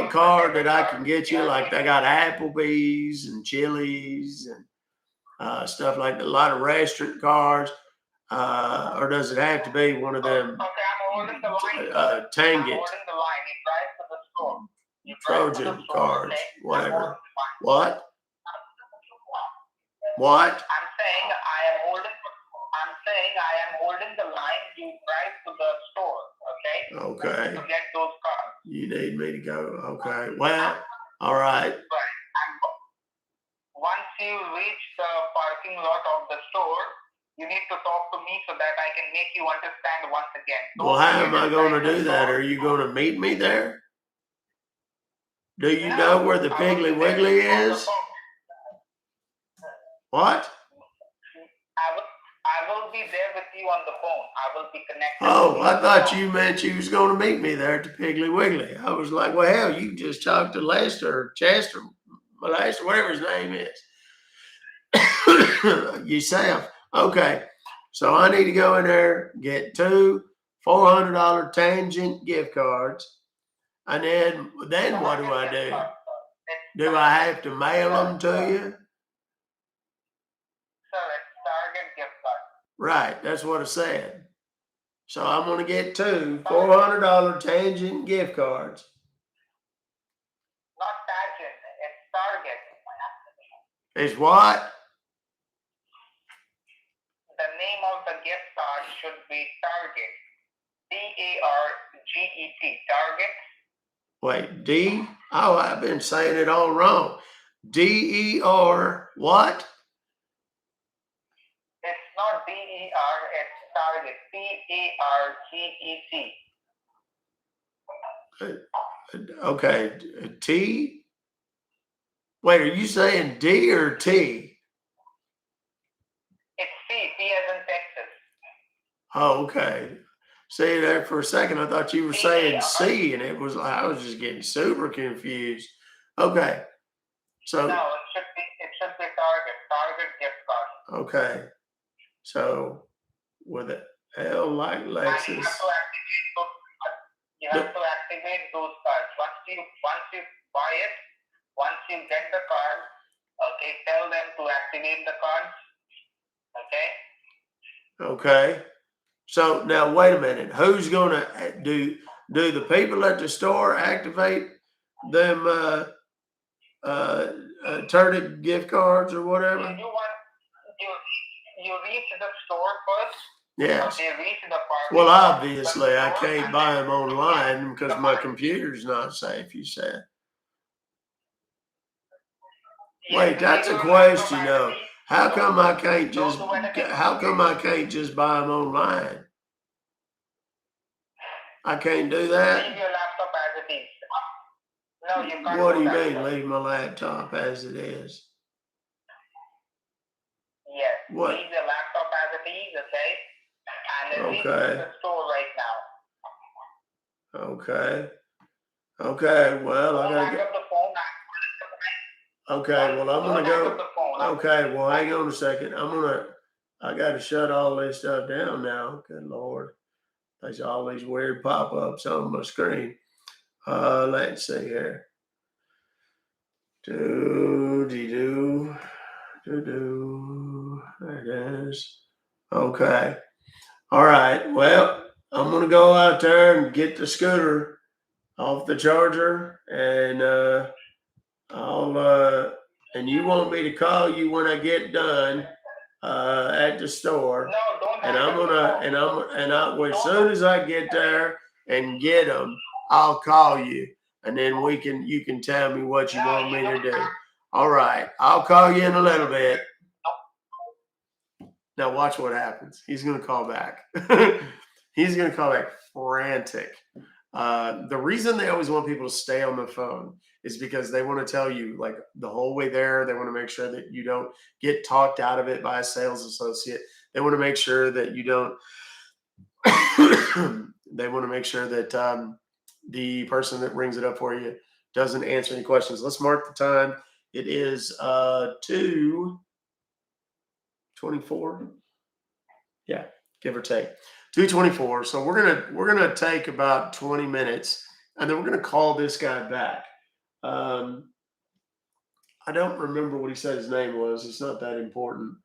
card that I can get you? Like they got Applebee's and Chili's and stuff like that, a lot of restaurant cards. Or does it have to be one of them Tanget, Trojan cards, whatever? What? What? I'm saying I am holding the line. You drive to the store, okay? Okay. To get those cards. You need me to go. Okay. Well, all right. Right. And once you reach the parking lot of the store, you need to talk to me so that I can make you understand once again. Well, how am I going to do that? Are you going to meet me there? Do you know where the Piggly Wiggly is? What? I will be there with you on the phone. I will be connected. Oh, I thought you meant you was going to meet me there at the Piggly Wiggly. I was like, well, hell, you just talked to Lester or Chester, Lester, whatever his name is. Yourself. Okay. So I need to go in there, get 2 $400 Tangent gift cards. And then what do I do? Do I have to mail them to you? Right, that's what I said. So I'm going to get 2 $400 Tangent gift cards. Not Tangent, it's Target. It's what? The name of the gift card should be Target. Target. Target. Wait, D? Oh, I've been saying it all wrong. DER what? It's not DER, it's Target. TARGET. Okay, T? Wait, are you saying D or T? It's T as in Texas. Oh, okay. See, there for a second, I thought you were saying C, and it was like I was just getting super confused. Okay, so no, it should be Target gift card. Okay, so with an L like Lexus. You have to activate those cards. Once you buy it, once you get the card, okay, tell them to activate the cards. Okay. Okay. So now wait a minute. Who's gonna do the people at the store activate them Turtle gift cards or whatever? You reach the store first. Yes. They reach the park. Well, obviously I can't buy them online because my computer's not safe, you said. Wait, that's a question though. How come I can't just buy them online? I can't do that. Leave your laptop as it is. No, you can't What do do you that, mean, sir. leave my laptop as it is? Yes. What? Leave the laptop as it is, okay? And leave it Okay. in the store right now. Okay. Okay. Well, I Don't gotta hang get. up the phone. Okay. Well, I'm gonna Don't hang up go. the phone. Okay. Well, hang on a second. I gotta shut all this stuff down now. Good Lord. There's all these weird pop-ups on my screen. Let's see here. Do. There it is. Okay. All right. Well, I'm gonna go out there and get the scooter off the charger, and and you want me to call you when I get done at the store, No, don't and hang I'm up the gonna phone. as soon as I get there and get them, I'll call you, and then you can tell me what you want me to do. All right, I'll call you in a little bit. Now watch what happens. He's gonna call back. He's gonna call back frantic. The reason they always want people to stay on the phone is because they want to tell you, like, the whole way there. They want to make sure that you don't get talked out of it by a sales associate. They want to make sure that you don't. They want to make sure that the person that rings it up for you doesn't answer any questions. Let's mark the time. It is 2:24. Yeah, give or take 2:24. So we're gonna take about 20 minutes, and then we're gonna call this guy back. Um, I don't remember what he said his name was. It's not that important.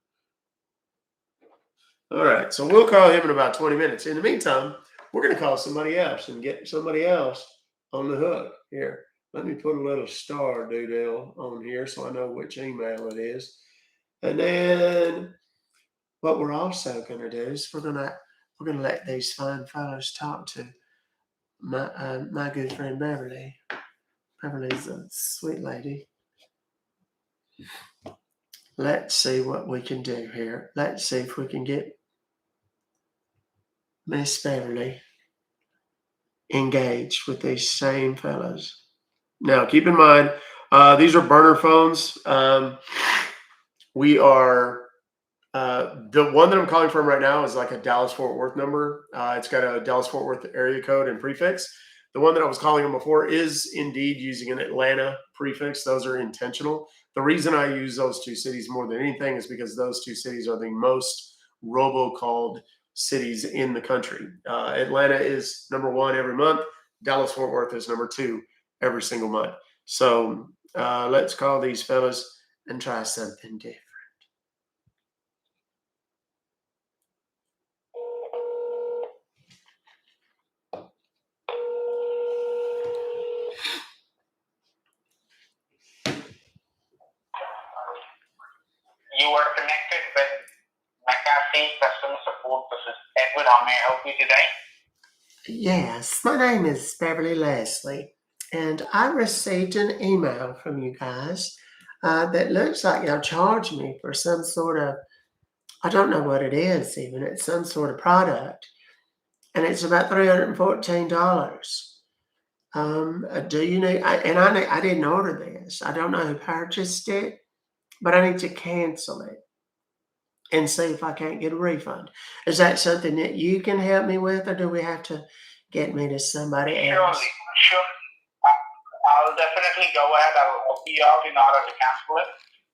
All right, so we'll call him in about 20 minutes. In the meantime, we're gonna call somebody else and get somebody else on the hook. Here, let me put a little star doodle on here so I know which email it is. And then what we're also gonna do is we're gonna let these fine fellows talk to my good friend Beverly. Beverly's a sweet lady. Let's see what we can do here. Let's see if we can get Miss Beverly engaged with these same fellows. Now, keep in mind, these are burner phones. We are the one that I'm calling from right now is like a Dallas Fort Worth number. It's got a Dallas Fort Worth area code and prefix. The one that I was calling them before is indeed using an Atlanta prefix. Those are intentional. The reason I use those two cities more than anything is because those two cities are the most robocalled cities in the country. Atlanta is number one every month. Dallas Fort Worth is number two every single month. So let's call these fellas and try something different. You are connected with McAfee Customer Support. This is Edward. How may I help you today? Yes, my name is Beverly Leslie, and I received an email from you guys that looks like y'all charged me for some sort of, I don't know what it is even, it's some sort of product, and it's about $314. Do you need, I didn't order this. I don't know who purchased it, but I need to cancel it and see if I can't get a refund. Is that something that you can help me with, or do we have to get me to somebody else? Surely, sure. I'll definitely go ahead. I'll help you out in order to cancel it.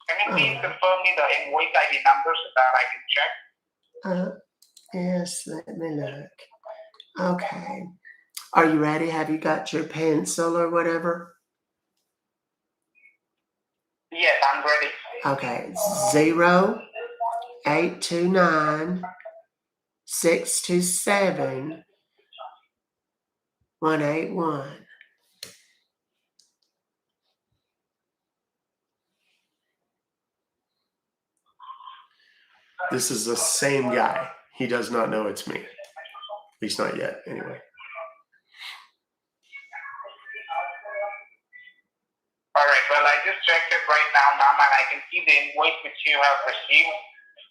Can you please confirm me the invoice ID number so that I can check? Yes, let me look. Okay. Are you ready? Have you got your pencil or whatever? Yes, I'm ready. Okay. 0829 627 181. This is the same guy. He does not know it's me. At least not yet, anyway. All right. Well, I just checked it right now, ma'am, and I can see the invoice which you have received.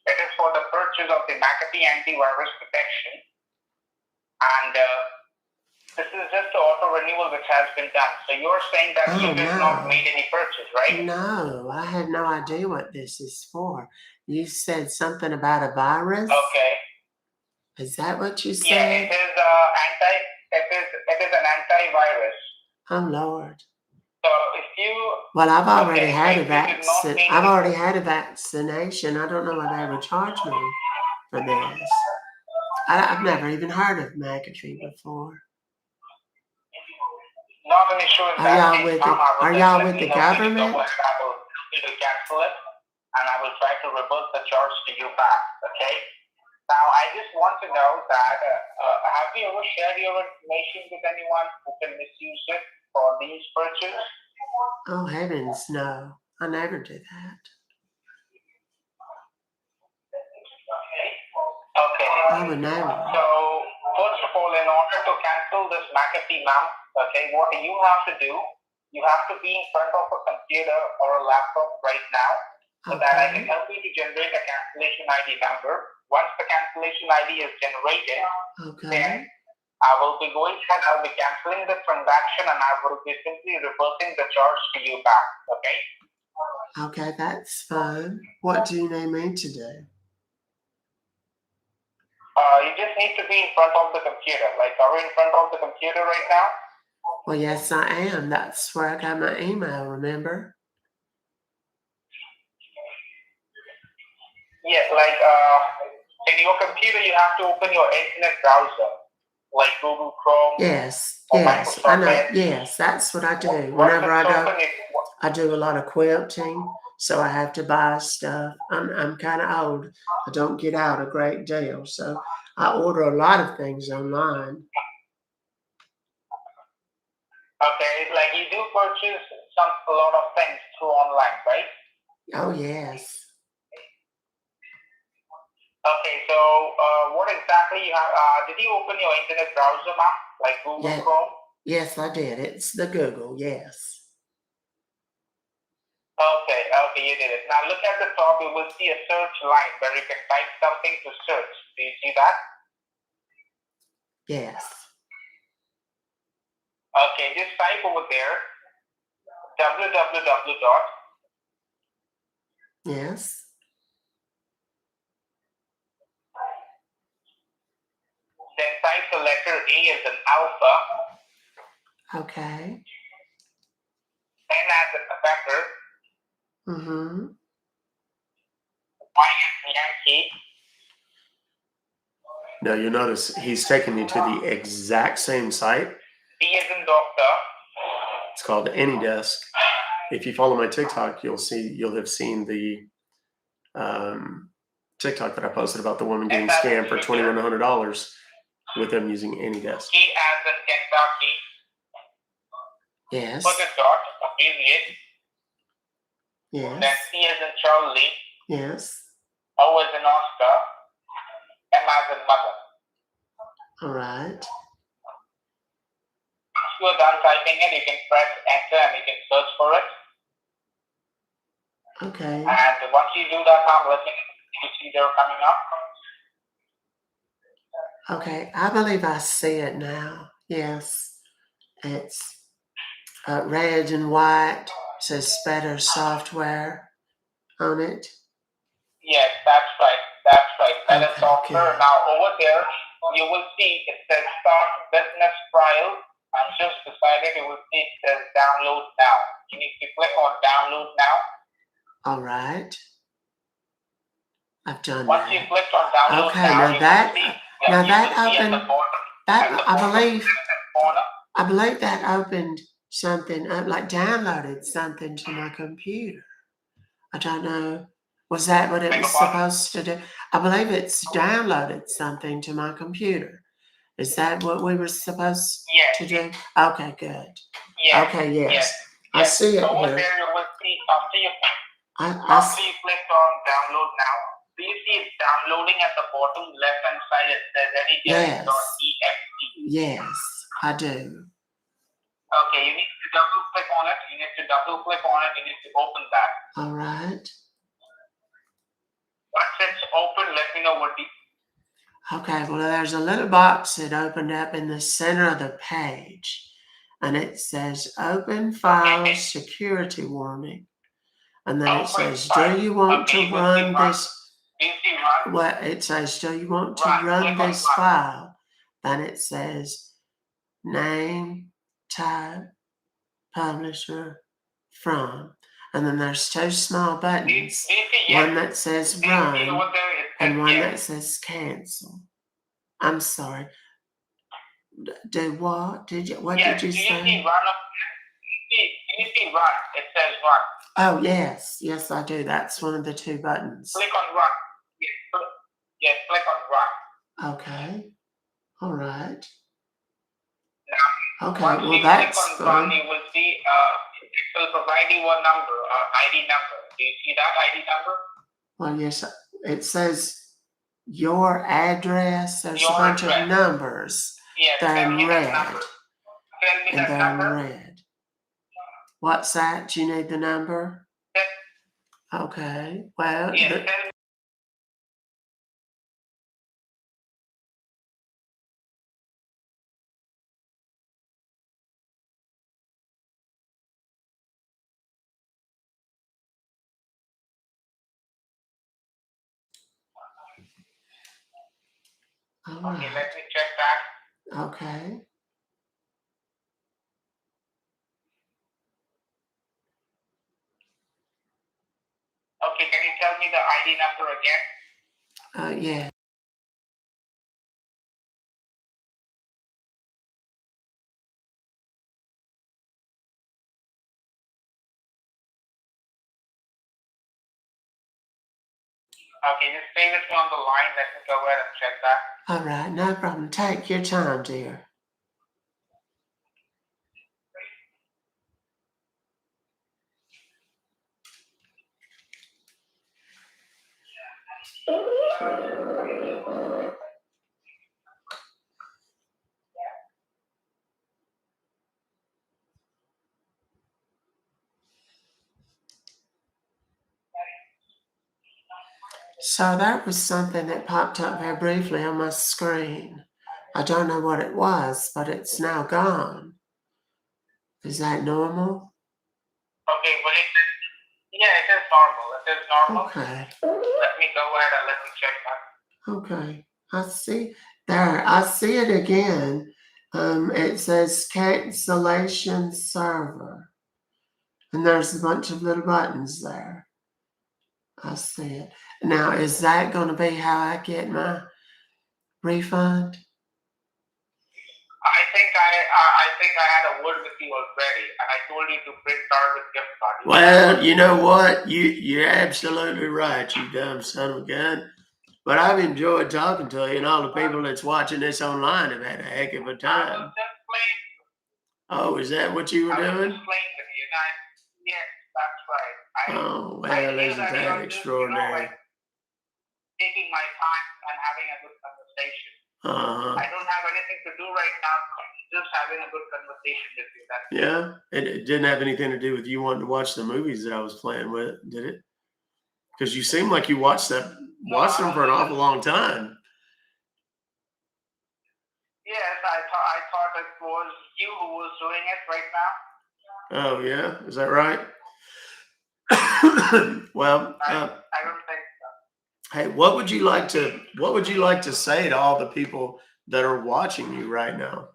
It is for the purchase of the McAfee antivirus protection. And This is just the auto renewal which has been done. So you're saying that you did not made any purchase, right? No, I had no idea what this is for. You said something about a virus? Okay. Is that what you said? Yeah, it is an antivirus. Oh Lord. So if you I've already had a vaccine. I've already had a vaccination. I don't know why they would charge me for this. I've never even heard of McAfee before. Not an issue in that case, are y'all with the government? I will cancel it, and I will try to reverse the charge to you back. Okay. Now, I just want to know that have you ever shared your information with anyone who can misuse it for these purchases? Oh heavens, no! I never do that. Okay. I would never. So, first of all, in order to cancel this McAfee, ma'am, okay, what you have to do, you have to be in front of a computer or a laptop right now, so that I can help you to generate a cancellation ID number. Once the cancellation ID is generated, then I will be going ahead, I'll be canceling the transaction, and I will be simply reversing the charge to you back, okay? Okay, that's fine. What do you need me to do? You just need to be in front of the computer. Like, are we in front of the computer right now? Well, yes, I am. That's where I got my email, remember? Yeah, like, in your computer, you have to open your internet browser, like Google Chrome. Yes, I know. Yes, that's what I do. Whenever I go, I do a lot of quilting, so I have to buy stuff. I'm kind of old. I don't get out a great deal, so I order a lot of things online. Okay, like you do purchase a lot of things through online, right? Oh yes. Okay, so what exactly you have? Did you open your internet browser, ma'am? Like Google Chrome? Yes, I did. It's the Google, yes. Okay, you did it. Now look at the top, you will see a search line where you can type something to search. Do you see that? Yes. Okay, just type over there www. Yes. Then type the letter A as an alpha. Okay. N as a November. Mm-hmm. Y as Yankee. Now you notice he's taking me to the exact same site. D as in doctor. It's called AnyDesk. If you follow my TikTok, you'll have seen the TikTok that I posted about the woman getting scammed for $2,100 with them using AnyDesk. K as in Kentucky. Yes. Put a dot, abbreviate. Yes. Then C as in Charlie. Yes. O as in Oscar. M as in mother. All right. Once you're done typing it, you can press enter and you can search for it. Okay. And once you do that, I'm letting you see they're coming up. Okay, I believe I see it now. Yes. It's red and white. It says Better Software on it. Yes, that's right. Better software. Good. Now over there, you will see it says start business trial. And just beside it, you will see it says download now. You need to click on download now. All right. I've done Once that. you click on download okay, I believe that opened something up, like downloaded something to my computer. I don't know. Was that what it was supposed to do? I believe it's downloaded something to my computer. Is that what we were supposed to do? Okay, good. Yes. Okay, yes. I see it over here. There you will see after you click on download now, do you see it's downloading at the bottom left hand side? It says anydesk.exe. Yes, I do. Okay, you need to double click on it. You need to open that. All right. Once it's open, let me know what Okay, well, there's a little box that opened up in the center of the page, and it says Open File Security Warning. And then it says, do you want to run this? Well, it says, do you want to run this file? Then it says, name, type, publisher, from. And then there's two small buttons, one that says run and one that says cancel. I'm sorry. Do what? What did you say? Do you see run? It says run. Oh, yes. Yes, I do. That's one of the two buttons. Click on run. Yes, click on run. Okay. All right. Now, okay, once well, you that's click on fun. run, you will see it will provide you a number, ID number. Do you see that ID number? Well, yes, it says your address. There's a bunch of numbers. Yes, they're in red. Tell me And that they're number. in red. What's that? Do you need the number? Yes. Okay. Well, Yes, all okay, right. let me check that. Okay. Okay, can you tell me the ID number again? Yeah. Okay, just stay with me on the line. Let me go ahead and check that. All right. No problem. Take your time, dear. So that was something that popped up very briefly on my screen. I don't know what it was, but it's now gone. Is that normal? Okay, well, yeah, it is normal. It is normal. Okay. Let me go ahead and let me check that. Okay. I see. There, I see it again. It says cancellation server. And there's a bunch of little buttons there. I see it. Now, is that going to be how I get my refund? I think I had a word with you already, and I told you to print Target gift card. Well, you know what? You're absolutely right, you dumb son of a gun. But I've enjoyed talking to you, and all the people that's watching this online have had a heck of a time. Oh, is that what you were doing? I was just playing with you. Yes, that's right. Oh, well, isn't that extraordinary? Taking my time and having a good conversation. I don't have anything to do right now. Just having a good conversation with you. Yeah, it didn't have anything to do with you wanting to watch the movies that I was playing with, did it? Because you seem like you watched them for an awful long time. Yes, I thought it was you who was doing it right now. Oh yeah, is that right? Well, I don't think so. Hey, what would you like to say to all the people that are watching you right now?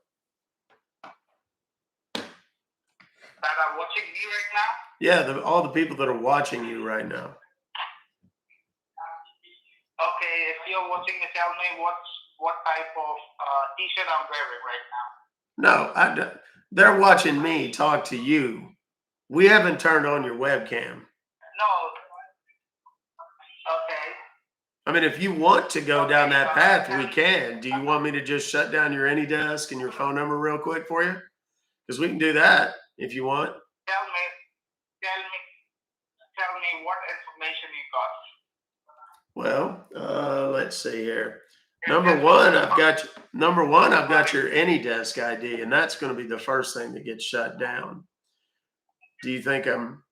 That are watching me right now? Yeah, all the people that are watching you right now. Okay, if you're watching me, tell me what type of t-shirt I'm wearing right No, now. they're watching me talk to you. We haven't turned on your webcam. No. Okay. I mean, if you want to go down that path, we can. Do you want me to just shut down your AnyDesk and your phone number real quick for you? Because we can do that if you want. Tell me what information you got. Well, let's see here. Number one, I've got your AnyDesk ID, and that's going to be the first thing that gets shut down. Do you think I'm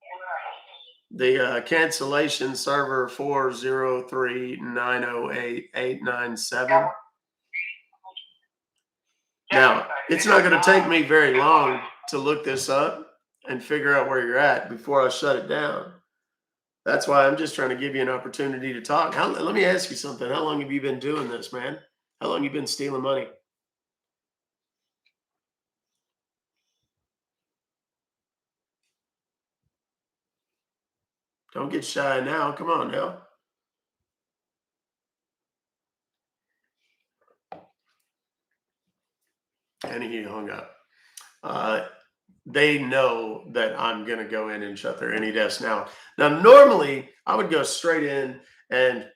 the cancellation server 403-908-897? Now, it's not going to take me very long to look this up and figure out where you're at before I shut it down. That's why I'm just trying to give you an opportunity to talk. Let me ask you something. How long have you been doing this, man? How long you been stealing money? Don't get shy now. Come on now. And he hung up. Uh, they know that I'm going to go in and shut their AnyDesk now. Now, normally I would go straight in and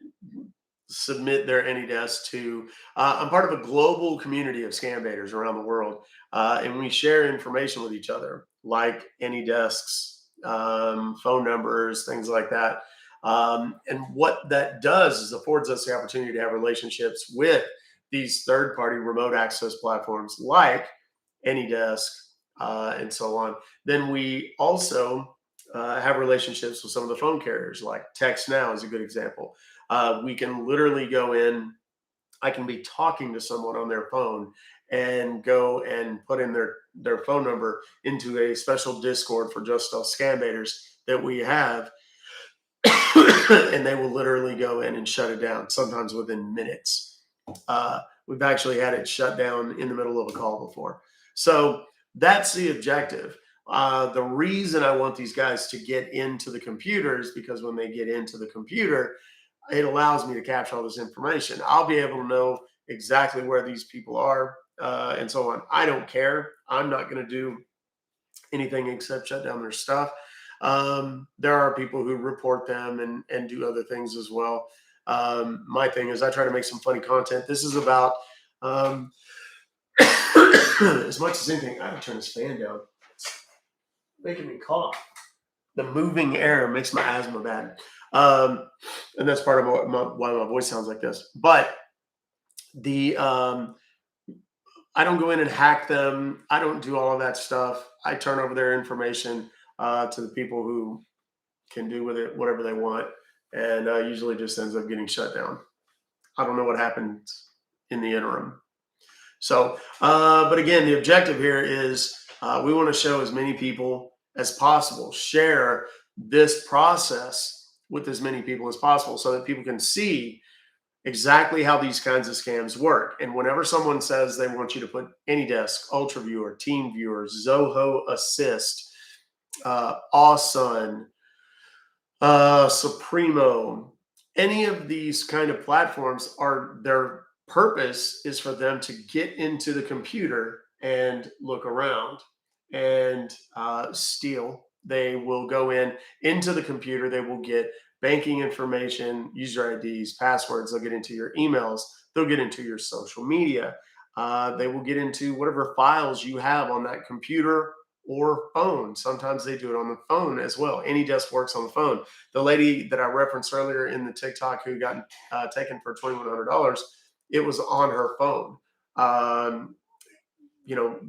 submit their AnyDesk to. I'm part of a global community of scam baiters around the world, and we share information with each other, like AnyDesks, phone numbers, things like that. And what that does is affords us the opportunity to have relationships with these third-party remote access platforms like AnyDesk and so on. Then we also have relationships with some of the phone carriers, like Text Now is a good example. We can literally go in. I can be talking to someone on their phone and go and put in their phone number into a special Discord for just us scam baiters that we have, and they will literally go in and shut it down, sometimes within minutes. We've actually had it shut down in the middle of a call before. So that's the objective. The reason I want these guys to get into the computer is because when they get into the computer, it allows me to capture all this information. I'll be able to know exactly where these people are and so on. I don't care. I'm not going to do anything except shut down their stuff. There are people who report them and do other things as well. My thing is I try to make some funny content. This is about as much as anything. I have to turn this fan down. It's making me cough. The moving air makes my asthma bad. And that's part of why my voice sounds like this. But the I don't go in and hack them. I don't do all of that stuff. I turn over their information to the people who can do with it whatever they want, and usually just ends up getting shut down. I don't know what happened in the interim. So, but again, the objective here is we want to show as many people as possible, share this process with as many people as possible so that people can see exactly how these kinds of scams work. And whenever someone says they want you to put AnyDesk, UltraViewer, TeamViewer, Zoho Assist, Awesome, Supremo, any of these kind of platforms are their purpose is for them to get into the computer and look around and steal. They will go into the computer. They will get banking information, user IDs, passwords. They'll get into your emails. They'll get into your social media. They will get into whatever files you have on that computer or phone. Sometimes they do it on the phone as well. AnyDesk works on the phone. The lady that I referenced earlier in the TikTok who got taken for $2,100, it was on her phone.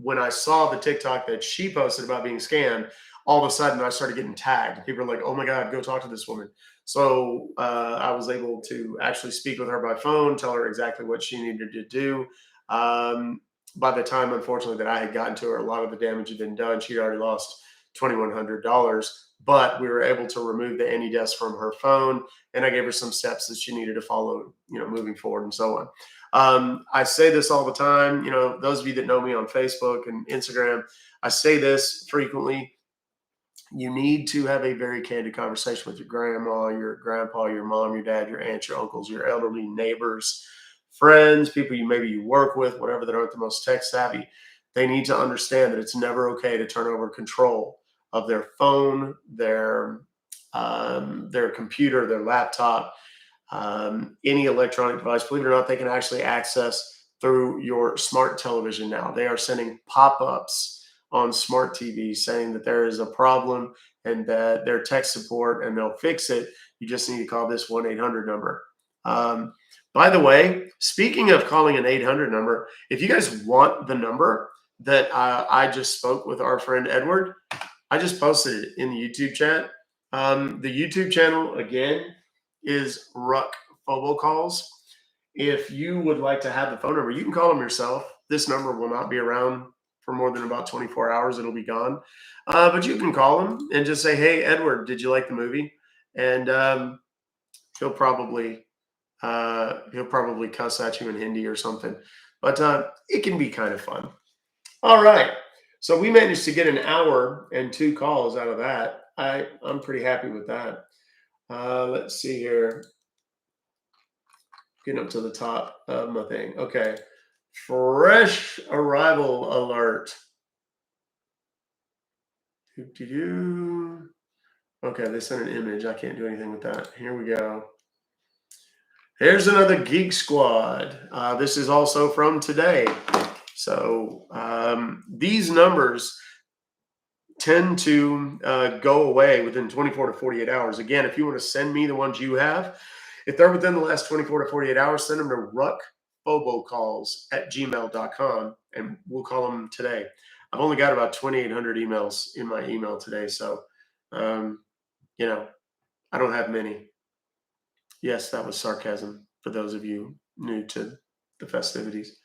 When I saw the TikTok that she posted about being scammed, all of a sudden I started getting tagged. People are like, "Oh my God, go talk to this woman." So I was able to actually speak with her by phone, tell her exactly what she needed to do. By the time, unfortunately, that I had gotten to her, a lot of the damage had been done. She'd already lost $2,100, but we were able to remove the AnyDesk from her phone, and I gave her some steps that she needed to follow, moving forward and so on. I say this all the time. Those of you that know me on Facebook and Instagram, I say this frequently. You need to have a very candid conversation with your grandma, your grandpa, your mom, your dad, your aunts, your uncles, your elderly neighbors, friends, people you work with, whatever, that aren't the most tech savvy. They need to understand that it's never okay to turn over control of their phone, their computer, their laptop, any electronic device. Believe it or not, they can actually access through your smart television now. They are sending pop-ups on smart TV saying that there is a problem and that they're tech support and they'll fix it. You just need to call this 1-800 number. By the way, speaking of calling an 800 number, if you guys want the number that I just spoke with our friend Edward, I just posted it in the YouTube chat. The YouTube channel, again, is Ruck Fobocalls. If you would like to have the phone number, you can call them yourself. this number will not be around for more than about 24 hours. It'll be gone. But you can call him and just say, "Hey, Edward, did you like the movie?" And he'll probably cuss at you in Hindi or something. But it can be kind of fun. All right. So we managed to get an hour and 2 calls out of that. I'm pretty happy with that. Let's see here. Getting up to the top of my thing. Okay. Fresh arrival alert. Okay, they sent an image. I can't do anything with that. Here we go. Here's another Geek Squad. This is also from today. So these numbers tend to go away within 24 to 48 hours. Again, if you want to send me the ones you have, if they're within the last 24 to 48 hours, send them to Ruck Fobocalls at gmail.com and we'll call them today. I've only got about 2,800 emails in my email today. So, I don't have many. Yes, that was sarcasm for those of you new to the festivities.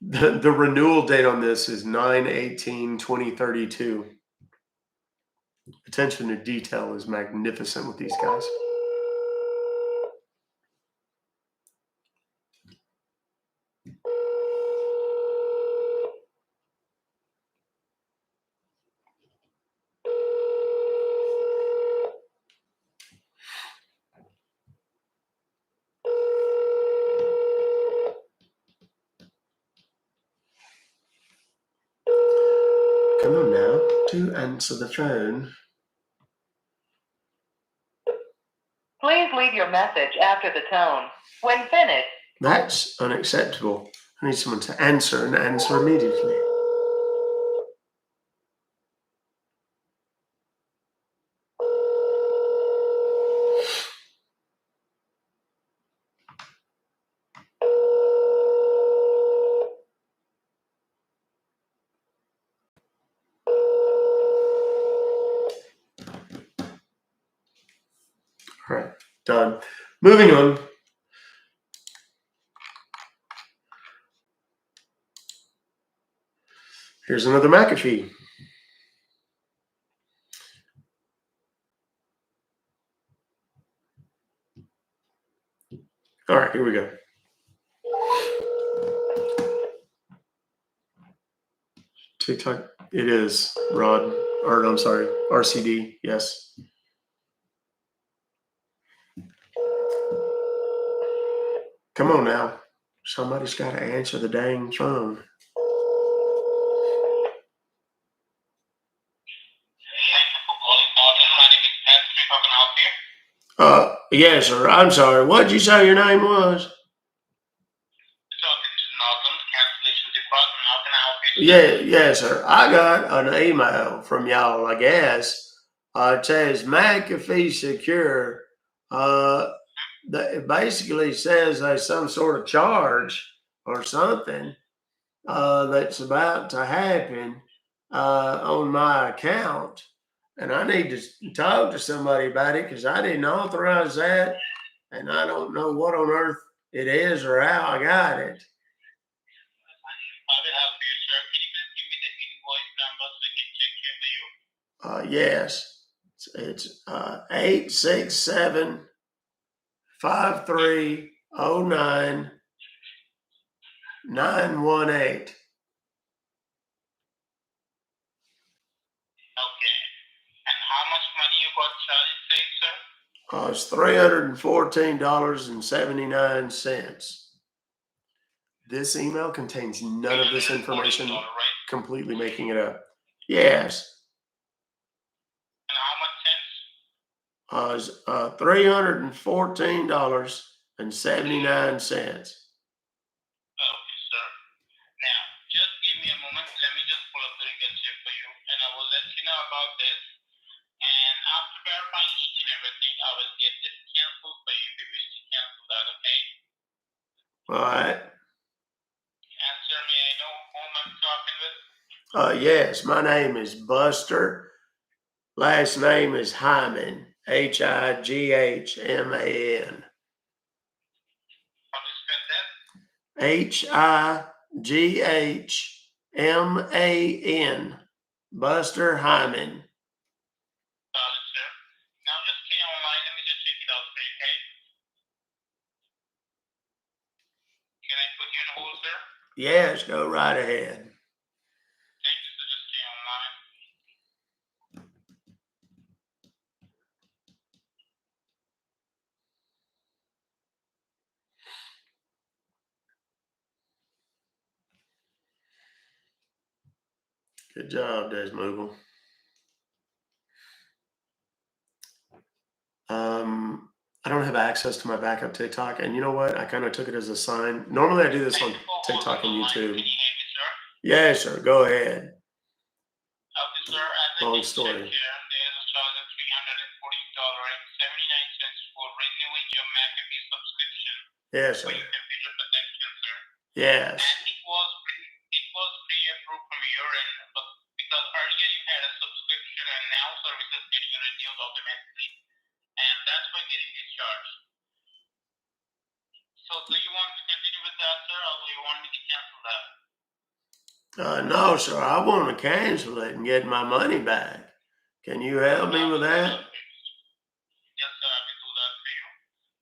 The renewal date on this is 9/18/2032. Attention to detail is magnificent with these guys. Come on now, to answer the phone. Please leave your message after the tone. When finished. That's unacceptable. I need someone to answer and answer immediately. All right, done. Moving on. Here's another McAfee. All right, here we go. TikTok. It is Rod, or I'm sorry, RCD. Yes. Come on now. Somebody's got to answer the dang phone. Yes, sir. I'm sorry. What did you say your name was? Talking to Norton, cancellation department. How can I help you? Yes, sir. I got an email from y'all, I guess. It says McAfee Secure. It basically says there's some sort of charge or something that's about to happen on my account. And I need to talk to somebody about it because I didn't authorize that. And I don't know what on earth it is or how I got it. I will help you, sir. Can you please give me the invoice number so we can check here for you? Yes. It's 867 5309 918. Okay. And how much money you got charged, sir? It's $314.79. This email contains none of this information, Right? completely making it up. Yes. And how much cents? $314.79. Okay, sir. Now, just give me a moment. Let me just pull up the record check for you, and I will let you know about this. And after verifying each and everything, I will get this canceled for you if you wish to cancel that, okay? All right. And sir, may I know whom I'm talking with? Yes, my name is Buster. Last name is Hyman. Highman. How to spell that? Highman. Buster Hyman. Solid, sir. Now just stay online. Let me just check it out for you, okay? Can I put you in hold, sir? Yes, go right ahead. Thank you, sir. Just stay online. Good job, Desmogul. I don't have access to my backup TikTok, and you know what? I kind of took it as a sign. Normally, I do this on TikTok and YouTube. Can you hear me, sir? Yeah, sure. Go ahead. Okay, sir. As I Long just story. checked here, there's a charge of $314.79 for renewing your McAfee subscription Yes, for sir. your computer protection, sir. Yes. And it was pre-approved from your end, but because earlier you had a subscription and now service is getting renewed automatically, and that's why getting discharged. So do you want to continue with that, sir, or do you want me to cancel that? No, sir. I want to cancel it and get my money back. Can you help me with that? Yes, sir, I will do that for you.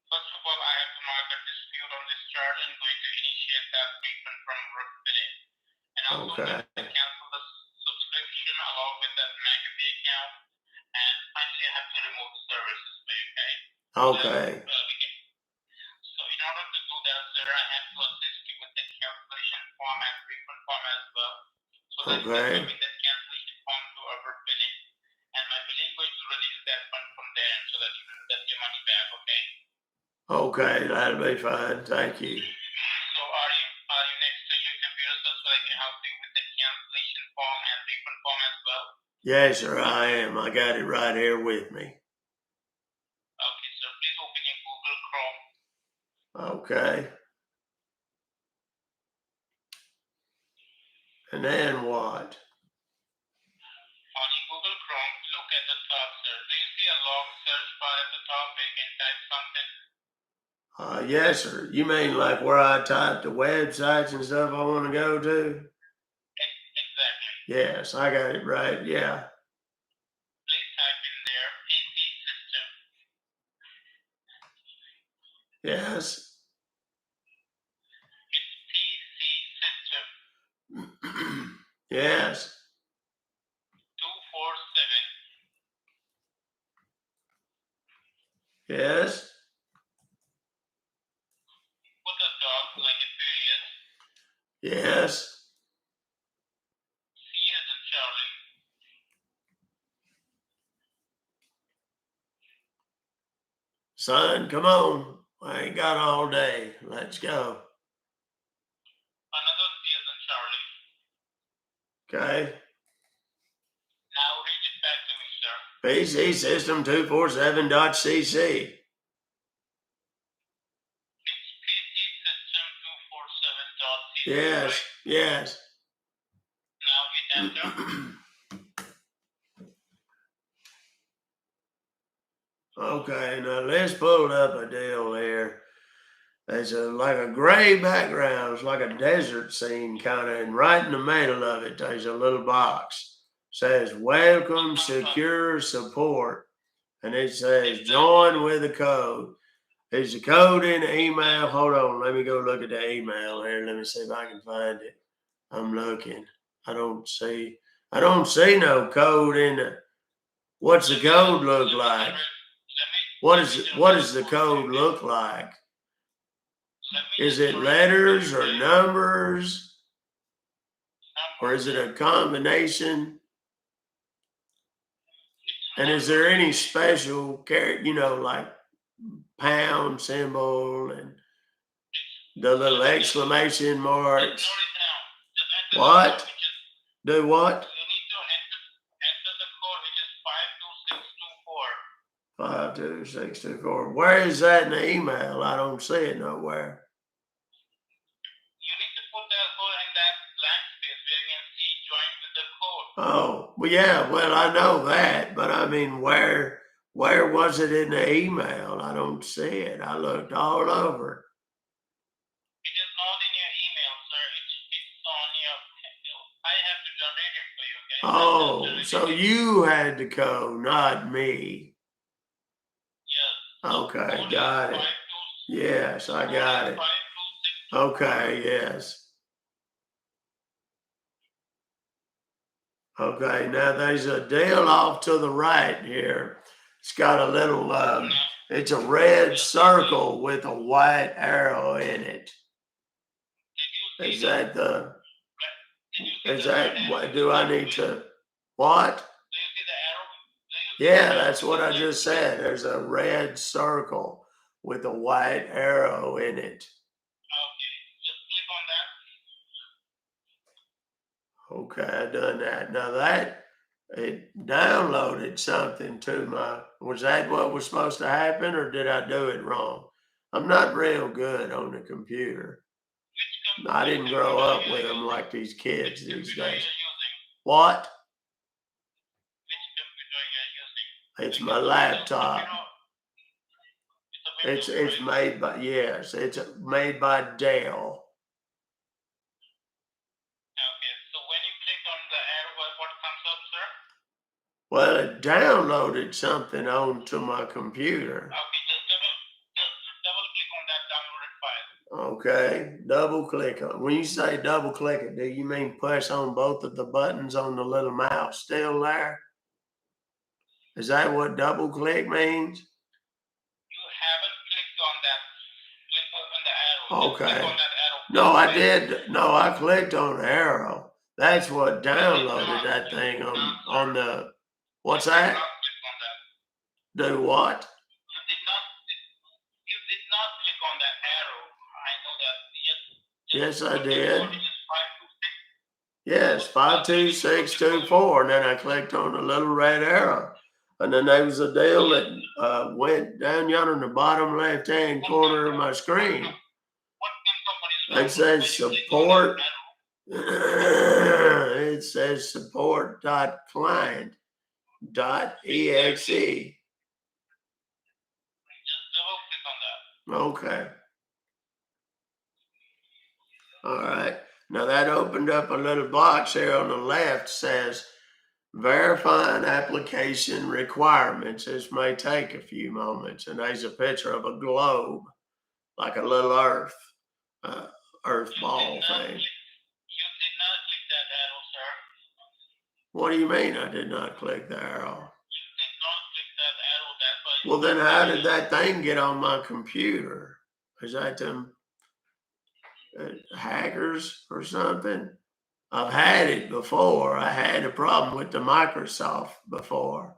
First of all, I have to mark a dispute on this charge and going to initiate that refund from Ruck today. And also Okay. I'm going to cancel the subscription along with that McAfee account. And finally, I have to remove the services for you, okay? Okay. So in order to do that, sir, I have to assist you with the cancellation form and refund form as well. So that you Okay. can submit that cancellation form to our billing. And my billing going to release that fund from there so that you can get your money back, okay? Okay, that'll be fine. Thank you. So are you next to your computer, sir, so I can help you with the cancellation form and refund form as well? Yes, sir, I am. I got it right here with me. Okay, sir. Please open your Google Chrome. Okay. And then what? On your Google Chrome, look at the top, sir. Do you see a long search bar at the top where you can type something? Yes, sir. You mean like where I type the websites and stuff I want to go to? Exactly. Yes, I got it right. Yeah. Please type in there PC system. Yes. It's PC system Yes. 247. Yes. Put a dot like a period. Yes. C as in Charlie. Son, come on. I ain't got all day. Let's go. Another C as in Charlie. Okay. Now read it back to me, sir. PC system 247.cc. It's PC system 247.cc. Yes. Right? Yes. Now hit enter. Okay, now let's pull up a deal here. There's like a gray background. It's like a desert scene kind of, and right in the middle of it, there's a little box. Says welcome secure support. And it says join with a code. There's a code in the email. Hold on, let me go look at the email here. Let me see if I can find it. I'm looking. I don't see no code in the. What's the code look like? What does the code look like? Is it letters or numbers? Or is it a combination? And is there any special like pound symbol and the little exclamation marks? What? Do what? You need to enter the code, which is 52624. 52624. Where is that in the email? I don't see it nowhere. You need to put that code in that blank space where you can see join with the code. Oh, well, yeah, well, I know that, but I mean, where was it in the email? I don't see it. I looked all over. It is not in your Oh, so you had the code, not me. Yes. Okay, got it. Yes, I got it. Okay, yes. Okay, now there's a deal off to the right here. It's got a little, it's a red circle with a white arrow in it. Is that the, is that, what, do I need to, what? Do you see the arrow? Yeah, that's what I just said. There's a red circle with a white arrow in it. Okay, just click on that. Okay, I done that. Now that it downloaded something to my, was that what was supposed to happen or did I do it wrong? I'm not real good on the computer. I didn't grow up with them like these kids these days. What? Which computer you're using? It's my laptop. It's a It's made by, yes, it's made by Dell. Okay, so when you click on the arrow, what comes up, sir? Well, it downloaded something onto my computer. Okay, just double click on that downloaded file. Okay, double click on. When you say double click it, do you mean push on both of the buttons on the little mouse still there? Is that what double click means? You haven't clicked on that. Click on the arrow. Just Okay. click on that arrow. No, I did. No, I clicked on arrow. That's what downloaded that thing on the. What's You did that? not click on that. Do what? You did not click on that arrow. I know that. Yes, I What did. is 526? Yes, 52624. And then I clicked on the little red arrow. And then there was a deal that went down yonder in the bottom left hand corner of my screen. What It says support. It says support.client.exe. Just double click on that. Okay. All right. Now that opened up a little box here on the left, says verifying application requirements. This may take a few moments. And there's a picture of a globe, like a little earth ball thing. You did not click that arrow, sir. What do you mean I did not click the arrow? You did not click that arrow. That's why. Well, then how did that thing get on my computer? Is that them hackers or something? I've had it before. I had a problem with the Microsoft before.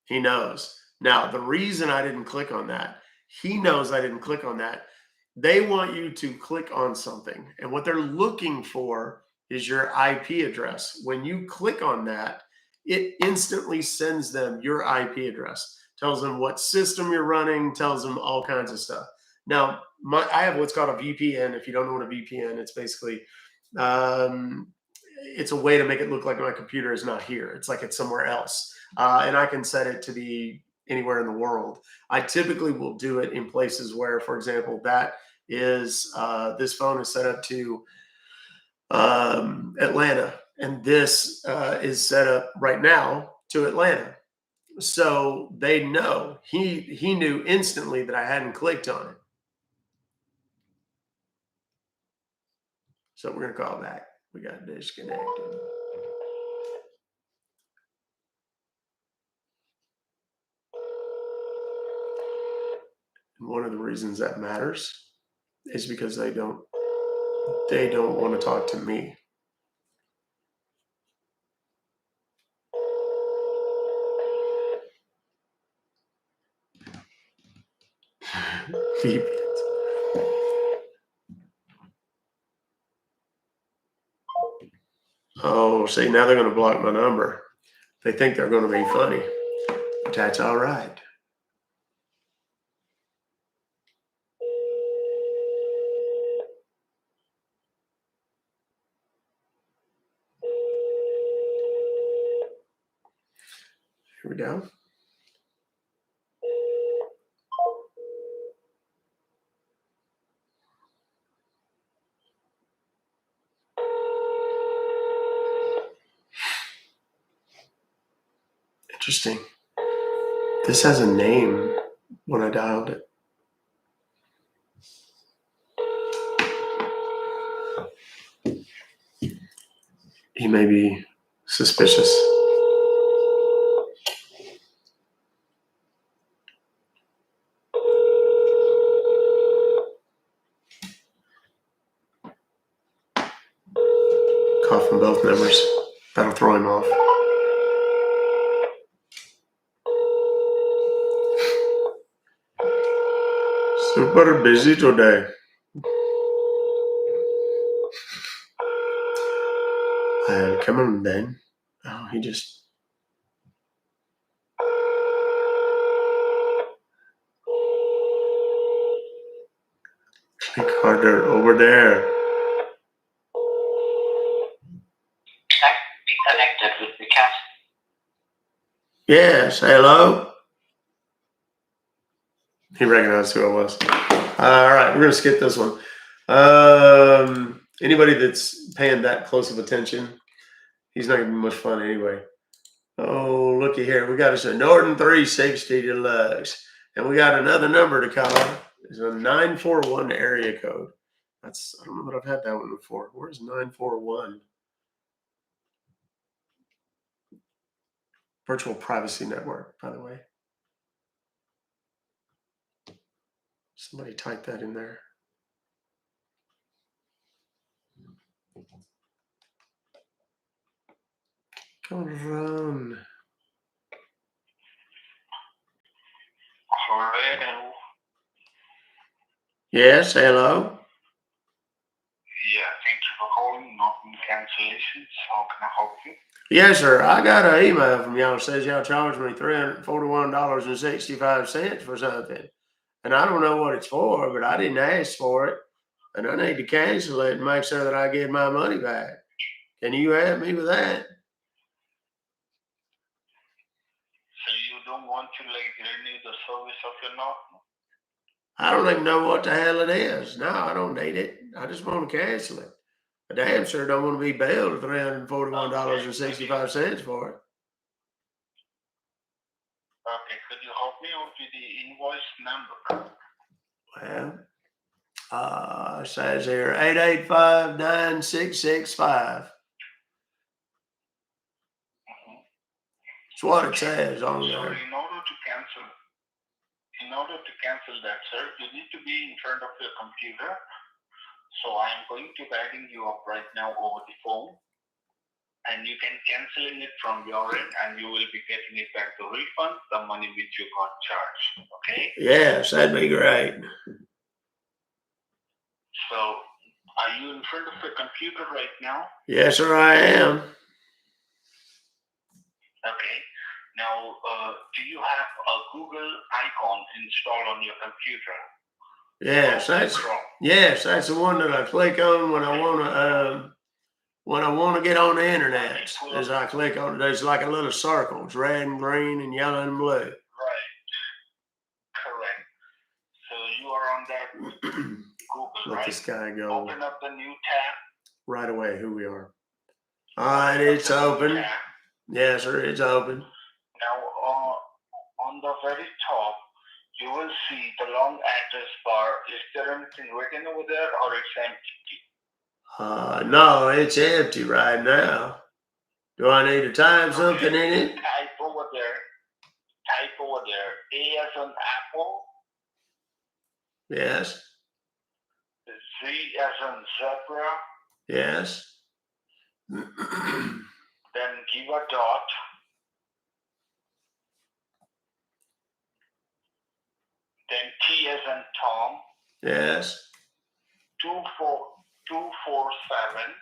He knows. Now, the reason I didn't click on that, he knows I didn't click on that. They want you to click on something. And what they're looking for is your IP address. When you click on that, it instantly sends them your IP address, tells them what system you're running, tells them all kinds of stuff. Now, I have what's called a VPN. If you don't know what a VPN, it's basically it's a way to make it look like my computer is not here. It's like it's somewhere else. And I can set it to be anywhere in the world. I typically will do it in places where, for example, that is this phone is set up to Atlanta, and this is set up right now to Atlanta. So they know he knew instantly that I hadn't clicked on it. So we're gonna call back. We got disconnected. And one of the reasons that matters is because they don't want to talk to me. Oh, see, now they're going to block my number. They think they're going to be funny, but that's all right. Here we go. Interesting. This has a name when I dialed it. He may be suspicious. Call from both numbers. That'll throw him off. Super busy today. Come on, Ben. Oh, he just... Click harder over there. Be connected with McAfee. Yes, hello? He recognized who I was. All right, we're going to skip this one. Anybody that's paying that close of attention, he's not going to be much fun anyway. Oh, looky here. We got us a Norton 360 Deluxe. And we got another number to call. It's a 941 area code. I don't know that I've had that one before. Where's 941? Virtual privacy network, by the way. Somebody type that in there. Come on. Hello. Yes, hello. Yeah, thank you for calling. Norton cancellations. How can I help you? Yes, sir. I got an email from y'all that says y'all charged me $341.65 for something. And I don't know what it's for, but I didn't ask for it. And I need to cancel it and make sure that I get my money back. Can you help me with that? So you don't want to renew the service of your Norton? I don't even know what the hell it is. No, I don't need it. I just want to cancel it. I damn sure don't want to be billed $341.65 for it. Okay, could you help me out with the invoice number? Well, it says here 8859665. That's what it says on So there. in order to cancel that, sir, you need to be in front of your computer. So I'm going to guiding you up right now over the phone. And you can cancel it from your end, and you will be getting it back the refund, the money which you got charged. Okay? Yes, that'd be great. So, are you in front of your computer right now? Yes, sir, I am. Okay. Now, do you have a Google icon installed on your computer? Yes, that's the one that I click on when I want to get on the internet. As I click on it, there's like a little circle. It's red and green and yellow and blue. Right. Correct. So you are on that Google, Let right? this guy go. Open up the new tab. Right away, who we are. All right, it's open. Yes, sir, it's open. Now, on the very top, you will see the long address bar. Is there anything written over there, or it's empty? No, it's empty right now. Do I need to type something in it? Type over there. A as an apple. Yes. Z as in zebra. Yes. Then give a dot. Then T as in Tom. Yes. 247.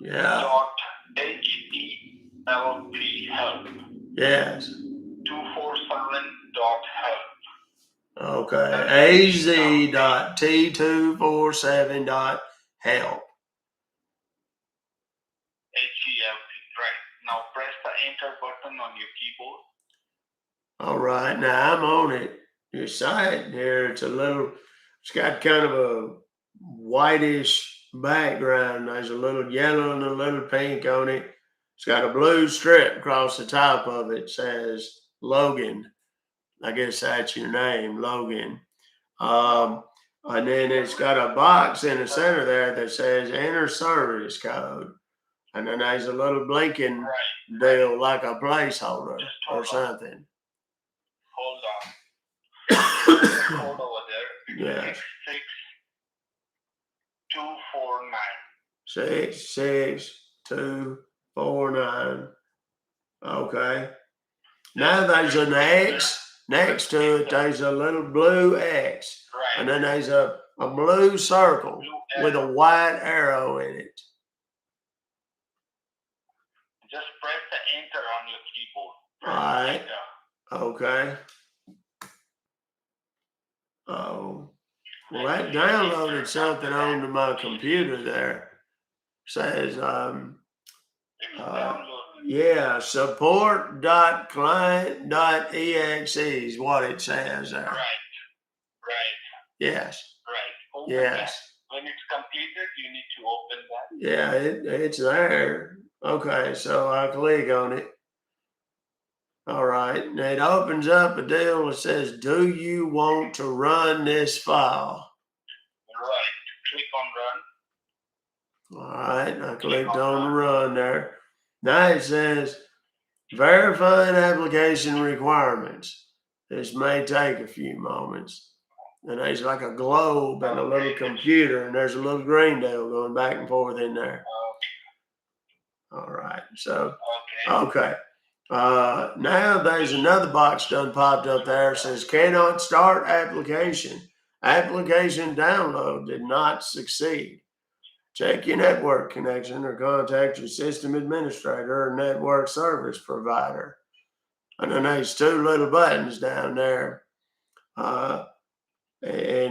Yeah. Dot HELP help. Yes. 247 dot help. Okay. AZ.T247.help. HELP. Right. Now press the enter button on your keyboard. All right. Now I'm on it. You see it here. It's got kind of a whitish background. There's a little yellow and a little pink on it. It's got a blue strip across the top of it. Says Logan. I guess that's your name, Logan. And then it's got a box in the center there that says enter service code. And then there's a little blinking deal like a placeholder or something. Hold on. Code over there. Yes. 66249. 66249. Okay. Now there's an X next to it. There's a little blue X. Right. And then there's a blue circle with a white arrow in it. Just press the enter on your keyboard. All right. Okay. Oh. Well, that downloaded something onto my computer there. Says, yeah, support.client.exe is what it says there. Right. Yes. Right. Open Yes. that. When it's completed, you need to open that. Yeah, it's there. Okay, so I click on it. All right, and it opens up a deal that says, do you want to run this file? Right. Click on run. All right, I clicked on run there. Now it says, verifying application requirements. This may take a few moments. And there's like a globe and a little computer, and there's a little green deal going back and forth in there. All right, so, okay. Now there's another box done popped up there. It says, cannot start application. Application download did not succeed. Check your network connection or contact your system administrator or network service provider. And then there's two little buttons down there. And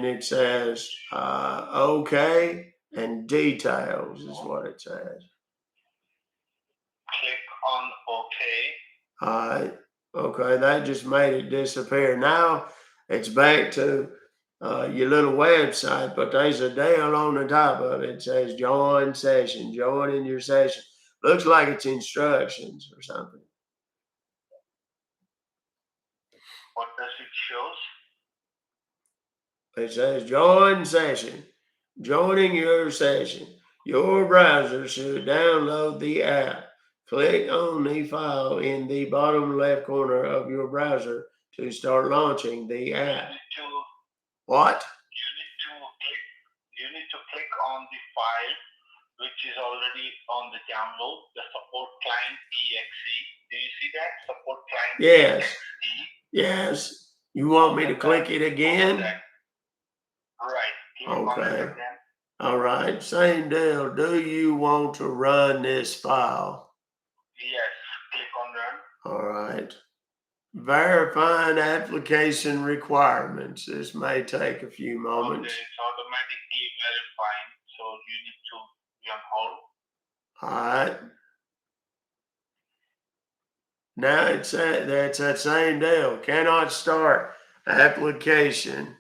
it says, okay, and details is what it says. Click on OK. All right. Okay, that just made it disappear. Now it's back to your little website, but there's a deal on the top of it. It says join session, join in your session. Looks like it's instructions or something. What does it show? It says join session, joining your session. Your browser should download the app. Click on the file in the bottom left corner of your browser to start launching the app. What? You need to click on the file which is already on the download, the support client exe. Do you see that? Support client Yes. exe. Yes. You want me to click it again? Right. Okay. All right. Same deal. Do you want to run this file? Yes. Click on run. All right. Verifying application requirements. This may take a few moments. Okay, it's automatically verifying, so you need to be on hold. All right. Now that's that same deal. Cannot start application.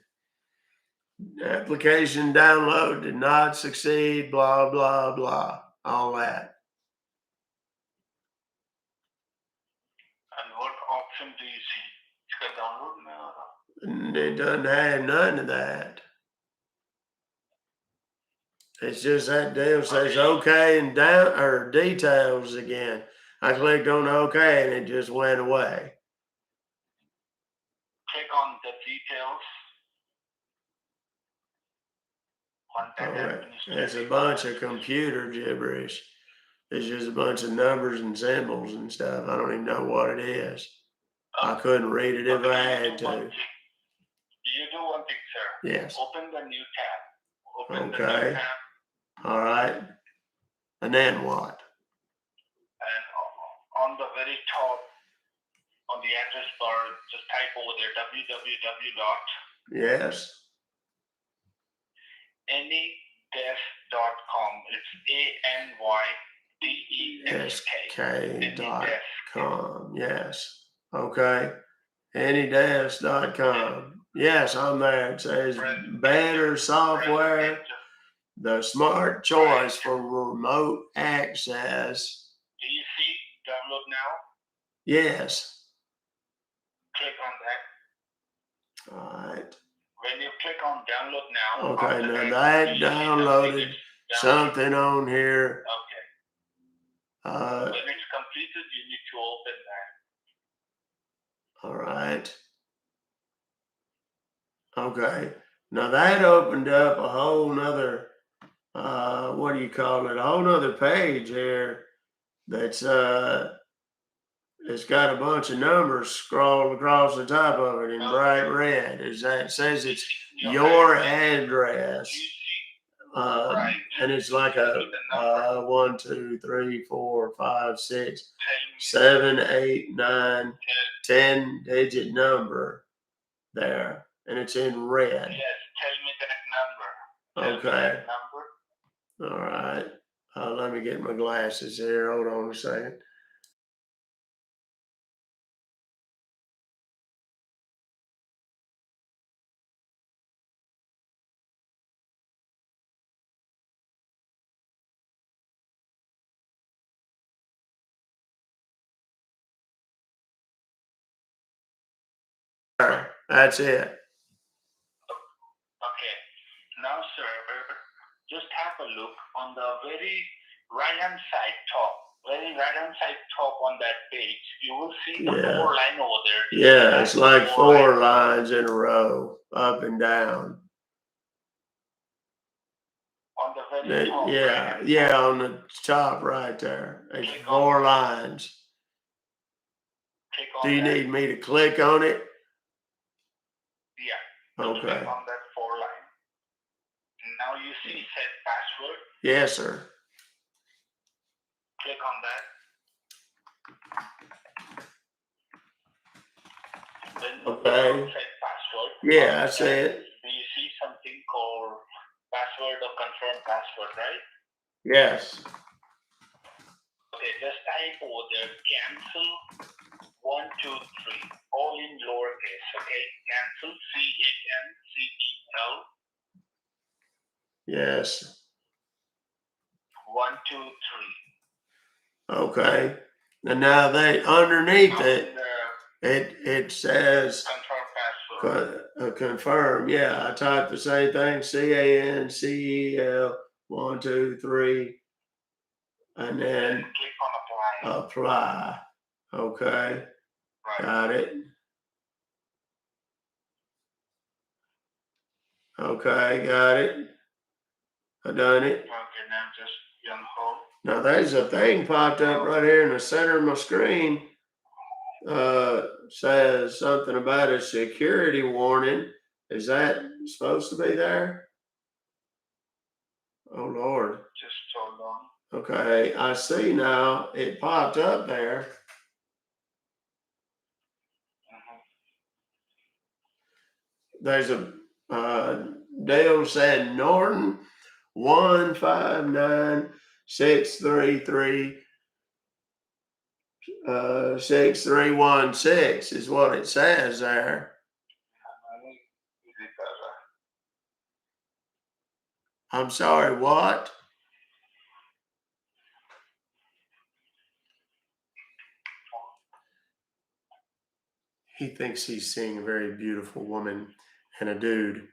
Application download did not succeed, blah, blah, blah. All that. And what option do you see? It's got download now. It doesn't have none of that. It's just that deal says okay and down or details again. I clicked on okay and it just went away. Click on the details. All right. It's a bunch of computer gibberish. It's just a bunch of numbers and symbols and stuff. I don't even know what it is. I couldn't read it if I had to. You do one thing, sir. Yes. Open the new tab. Open the Okay. new tab. All right. And then what? And on the very top, on the address bar, just type over there www.anydesk.com. Yes. It's anydesk.com. Yes. Okay. Anydesk.com. Yes, I'm there. It says better software, the smart choice for remote access. Do you see download now? Yes. Click on that. All right. When you click on download now, Okay, now that downloaded something on here. Okay. When it's completed, you need to open that. All right. Okay. Now that opened up a whole nother, what do you call it? A whole nother page here that's, it's got a bunch of numbers scrolled across the top of it in bright red. Is that says it's your address. And it's like a 1, 2, 3, 4, 5, 6, 7, 8, 9, 10-digit number there, and it's in red. Yes, tell me that number. Okay. All right. Let me get my glasses here. Hold on a second. That's it. Okay. Now, sir, just have a look on the very right-hand side top on that page. You will see the 4 line over there. Yeah, it's like 4 lines in a row, up and down. On the very top. Yeah, on the top right there. It's 4 lines. Do you need me to click on it? Yeah. Okay. Click on that 4 line. Now you see set password. Yes, sir. Click on that. Then okay. Set password. Yeah, I see it. Do you see something called password or confirm password, right? Yes. Okay, just type over there cancel 1, 2, 3, all in lowercase. Okay, cancel CANCEL. Yes. 1, 2, 3. Okay. And now they underneath it says confirm password. Confirm. Yeah, I typed the same thing. CANCEL 1, 2, 3, and then click on apply. Apply. Okay. Right. Got it. Okay, got it. I done it. Okay, now just be on hold. Now there's a thing popped up right here in the center of my screen. Says something about a security warning. Is that supposed to be there? Oh Lord. Just hold on. Okay, I see now. It popped up there. There's a Dale said Norton 159-633 6316 is what it says there. I'm sorry, what? He thinks he's seeing a very beautiful woman and a dude.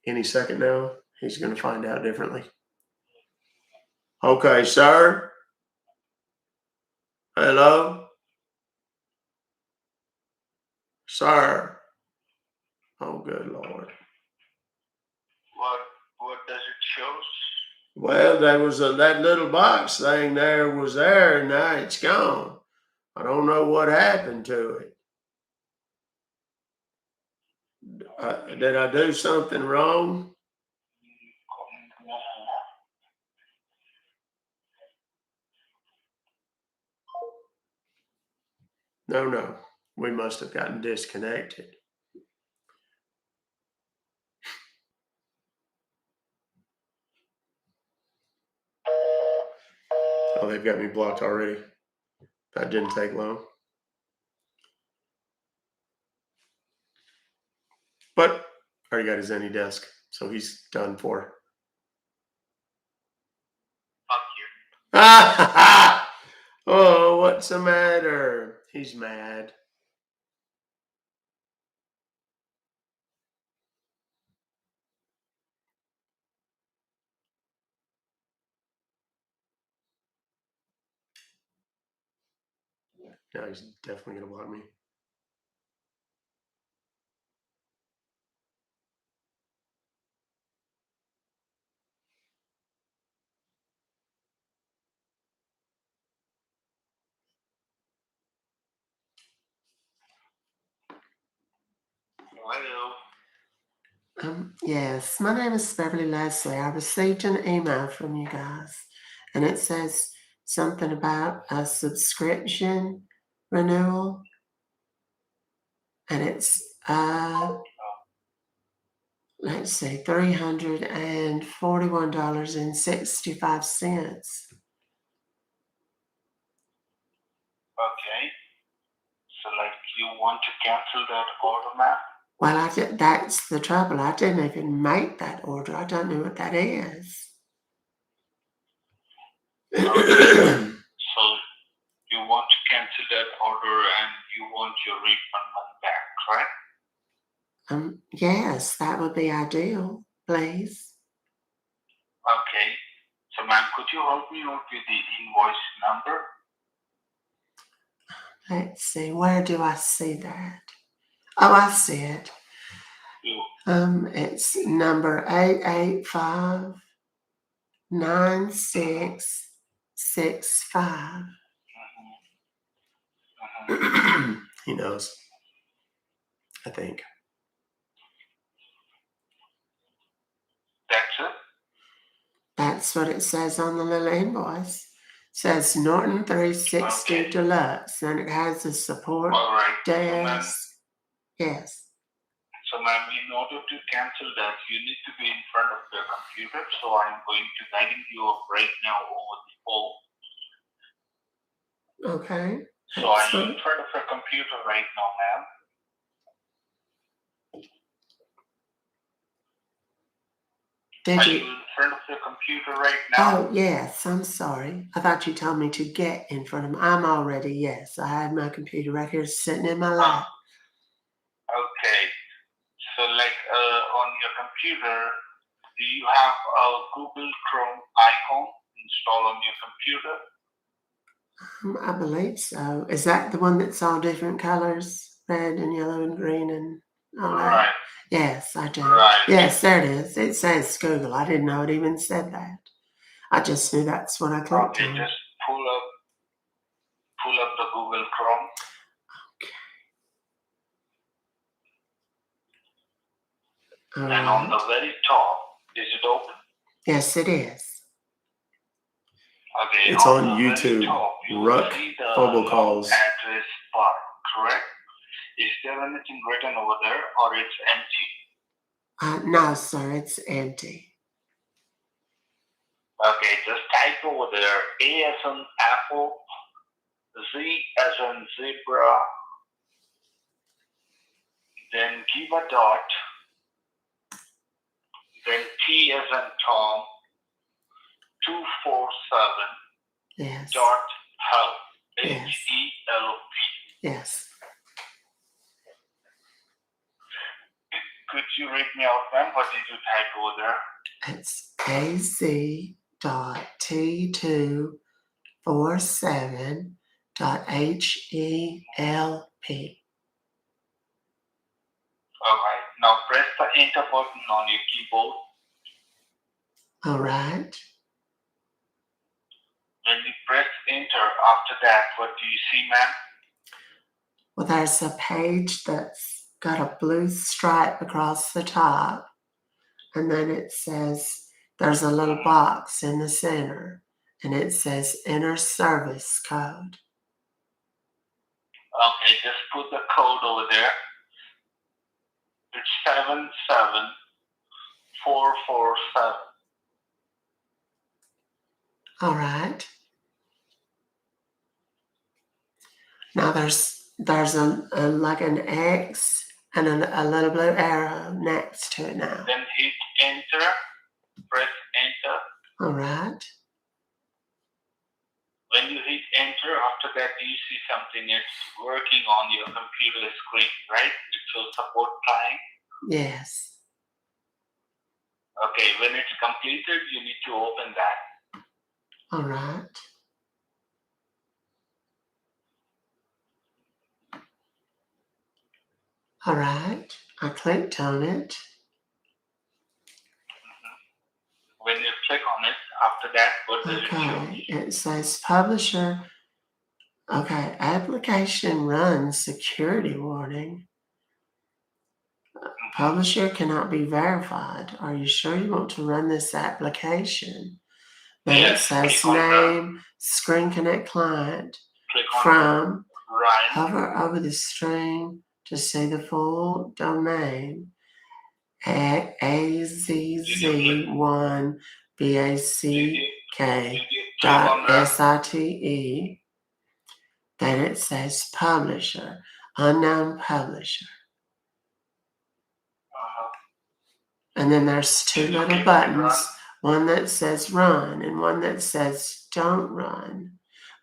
Any second now, he's going to find out differently. Okay, sir. Hello? Sir. Oh, good Lord. What does it show? Well, there was that little box thing there was there, and now it's gone. I don't know what happened to it. Did I do something wrong? No. We must have gotten disconnected. Oh, they've got me blocked already. That didn't take long. But I already got his AnyDesk, so he's done for. Fuck you. What's the matter? He's mad. No, he's definitely gonna block me. Hello. Yes, my name is Beverly Leslie. I received an email from you guys, and it says something about a subscription renewal, and it's let's see, $341.65. Okay. So like you want to cancel that order, ma'am? Well, that's the trouble. I didn't even make that order. I don't know what that is. Okay. So you want to cancel that order and you want your refund money back, right? Yes, that would be ideal, please. Okay. So ma'am, could you help me out with the invoice number? Let's see, where do I see that? Oh, I see it. It's number 885-9665. He knows. I think. That's it? That's what it says on the little invoice. It says Norton 360 Okay. Deluxe, and it has a support All right. desk. Yes. So ma'am, in order to cancel that, you need to be in front of the computer. So I'm going to guide you up right now over the phone. Okay. So are you in front of your computer right now, ma'am? Are you in front of your computer right now? Oh, yes. I'm sorry. I thought you told me to get in front of me. I'm already, yes. I have my computer right here sitting in my lap. Okay. So like on your computer, do you have a Google Chrome icon installed on your computer? I believe so. Is that the one that's all different colors? Red and yellow and green and all that? Right. Yes, I do. Right. Yes, there it is. It says Google. I didn't know it even said that. I just knew that's what I clicked Okay, on. just pull up the Google Chrome. Okay. And on the very top, is it open? Yes, it is. Okay. It's on the YouTube. very top, you Ruck, see the Fobocalls. address bar, correct? Is there anything written over there, or it's empty? No, sir, it's empty. Okay, just type over there A as in apple, Z as in zebra, then give a dot, then T as in Tom, 247 Yes. dot help, Yes. HELP. Yes. Could you read me out, ma'am? What did you type over there? It's AZ.T247.HELP. Alright, now press the enter button on your keyboard. All right. When you press enter, after that, what do you see, ma'am? Well, there's a page that's got a blue stripe across the top, and then it says there's a little box in the center, and it says enter service code. Okay, just put the code over there. It's 77447. All right. Now there's a like an X and a little blue arrow next to it now. Then hit enter. Press enter. All right. When you hit enter, after that you see something. It's working on your computer screen, right? It shows support client. Yes. Okay, when it's completed, you need to open that. All right. All right. I clicked on it. When you click on it, after that, what does it show? Okay. It says publisher. Okay. Application runs security warning. Publisher cannot be verified. Are you sure you want to run this application? Then Yes, it says click on name, Screen Connect client, Click on from, run. hover over the string to see the full domain at azz1 back.site. Then it says publisher, unknown publisher. And then there's two little buttons, one that says run and one that says don't run.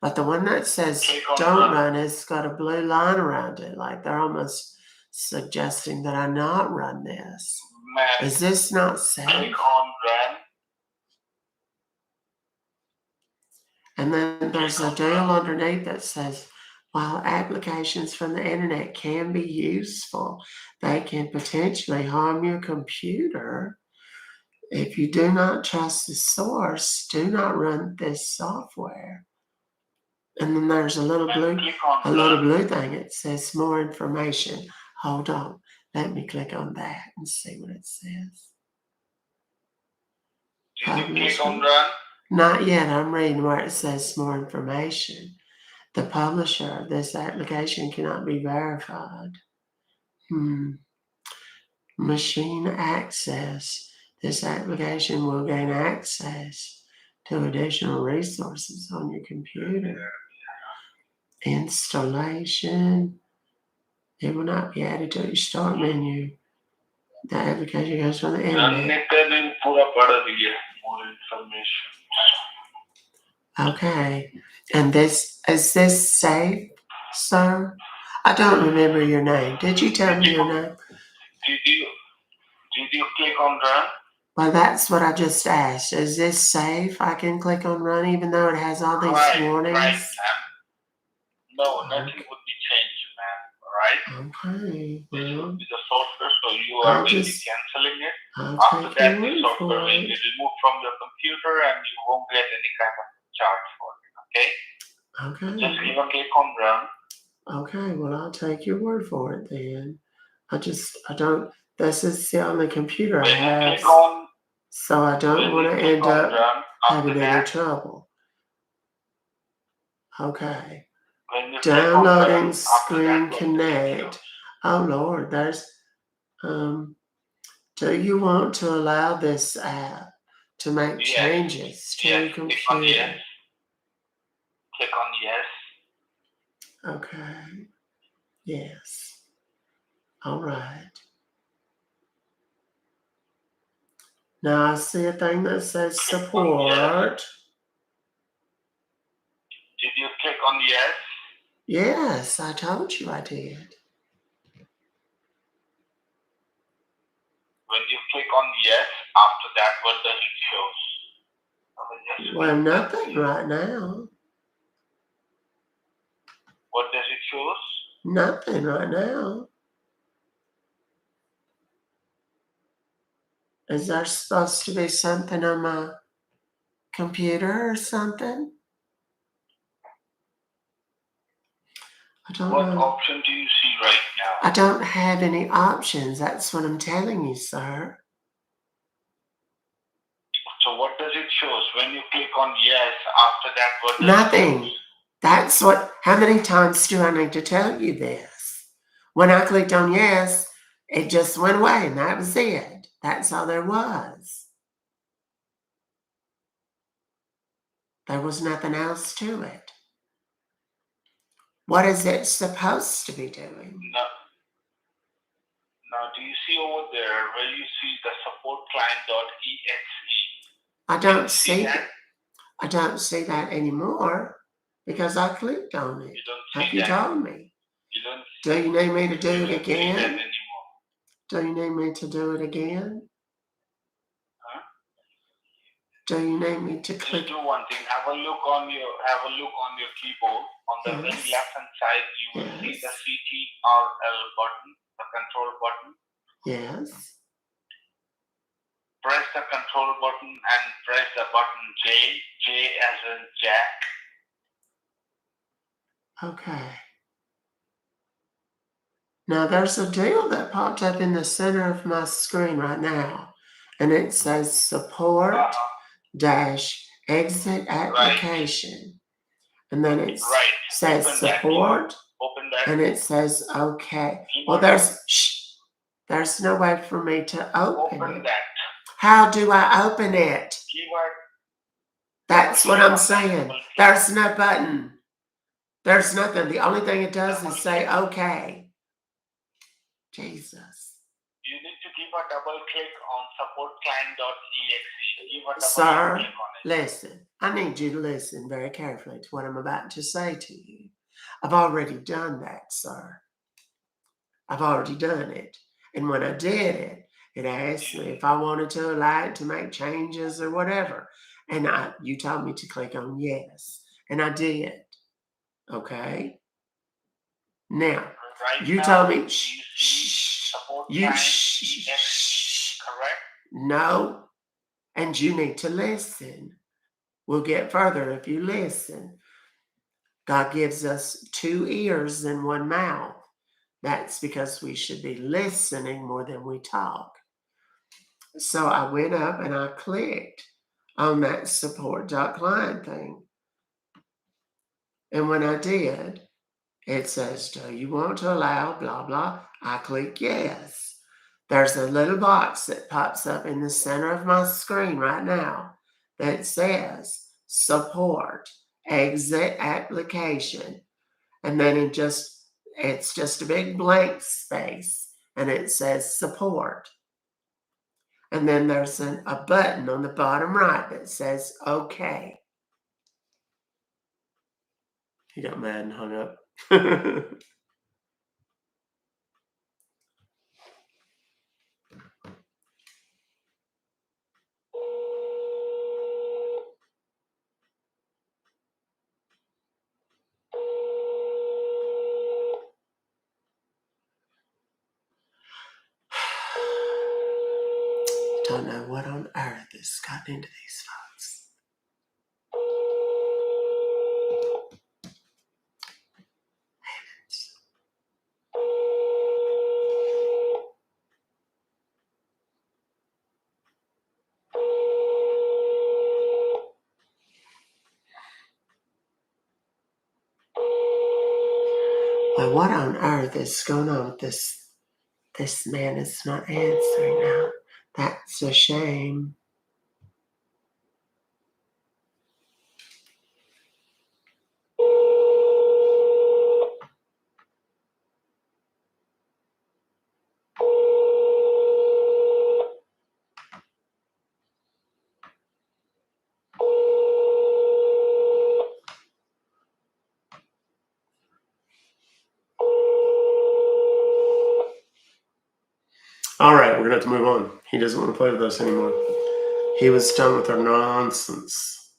But the one that says don't run has got a blue line around it, like they're almost suggesting that I not run this. Is this not safe? Click on run. And then there's a deal underneath that says, while applications from the internet can be useful, they can potentially harm your computer. If you do not trust the source, do not run this software. And then there's a little blue thing. It says more information. Hold on. Let me click on that and see what it says. Did you click on run? Not yet. I'm reading where it says more information. The publisher of this application cannot be verified. Machine access. This application will gain access to additional resources on your computer. Installation. It will not be added to your start menu. The application goes from the internet. More information. Okay. And is this safe, sir? I don't remember your name. Did you tell me your name? Did you click on run? Well, that's what I just asked. Is this safe? I can click on run even though it has all these warnings? Right, ma'am. No, nothing would be changed, ma'am. Right? Okay. This Well, would be the software, so you are really canceling it. After that, the software will be removed from your computer and you won't get any kind of charge for it. Okay? Okay. Just give a click on run. Okay, well, I'll take your word for it then. I don't, this is the only computer I have, so I don't want to end up having any trouble. Okay. Downloading Screen Connect. Oh, Lord, there's, do you want to allow this app to make changes to your computer? Click on yes. Click on yes. Okay. Yes. All right. Now I see a thing that says support. Did you click on yes? Yes, I told you I did. When you click on yes, after that, what does it show? Well, nothing right now. What does it show? Nothing right now. Is there supposed to be something on my computer or something? I don't know. What option do you see right now? I don't have any options. That's what I'm telling you, sir. So what does it show? When you click on yes, after that, what does Nothing. It show? That's what, how many times do I need to tell you this? When I clicked on yes, it just went away and that was it. That's all there was. There was nothing else to it. What is it supposed to be doing? Now, do you see over there where you see the support client.exe? I don't see that. I don't see that anymore. Because I clicked on it. You don't Have see you that. told me? You don't Do you need me to do you it don't see that again? anymore. Do you need me to do it again? Huh? Do you need me to Just click? do one thing. Have a look on your keyboard. On the very Yes. left hand side, you will see the Yes. CTRL button, the control button. Yes. Press the control button and press the button J as in Jack. Okay. Now there's a deal that popped up in the center of my screen right now, and it says support dash exit application. And then it Right. says Open that. support, Open that. and it says okay. Well, Keyboard. there's no way for me to open Open it. that. How do I open it? Keyboard. That's what I'm saying. There's no button. There's nothing. The only thing it does is say okay. Jesus. You need to give a double click on supportclient.exe. Give a double Sir, click on it. listen. I need you to listen very carefully to what I'm about to say to you. I've already done that, sir. I've already done it. And when I did it, it asked me if I wanted to allow it to make changes or whatever. And you told me to click on yes. And I did. Okay? Now, Right you now, told me, you see supportclient.exe, correct? No. And you need to listen. We'll get further if you listen. God gives us 2 ears and 1 mouth. That's because we should be listening more than we talk. So I went up and I clicked on that support.client thing. And when I did, it says, do you want to allow blah, blah? I click yes. There's a little box that pops up in the center of my screen right now that says support, exit application. And then it's just a big blank space and it says support. And then there's a button on the bottom right that says okay. He got mad and hung up. Don't know what on earth has gotten into these folks. Heavens. Well, what on earth is going on with this man is not answering now. That's a shame. All right, we're going to have to move on. He doesn't want to play with us anymore. He was done with our nonsense.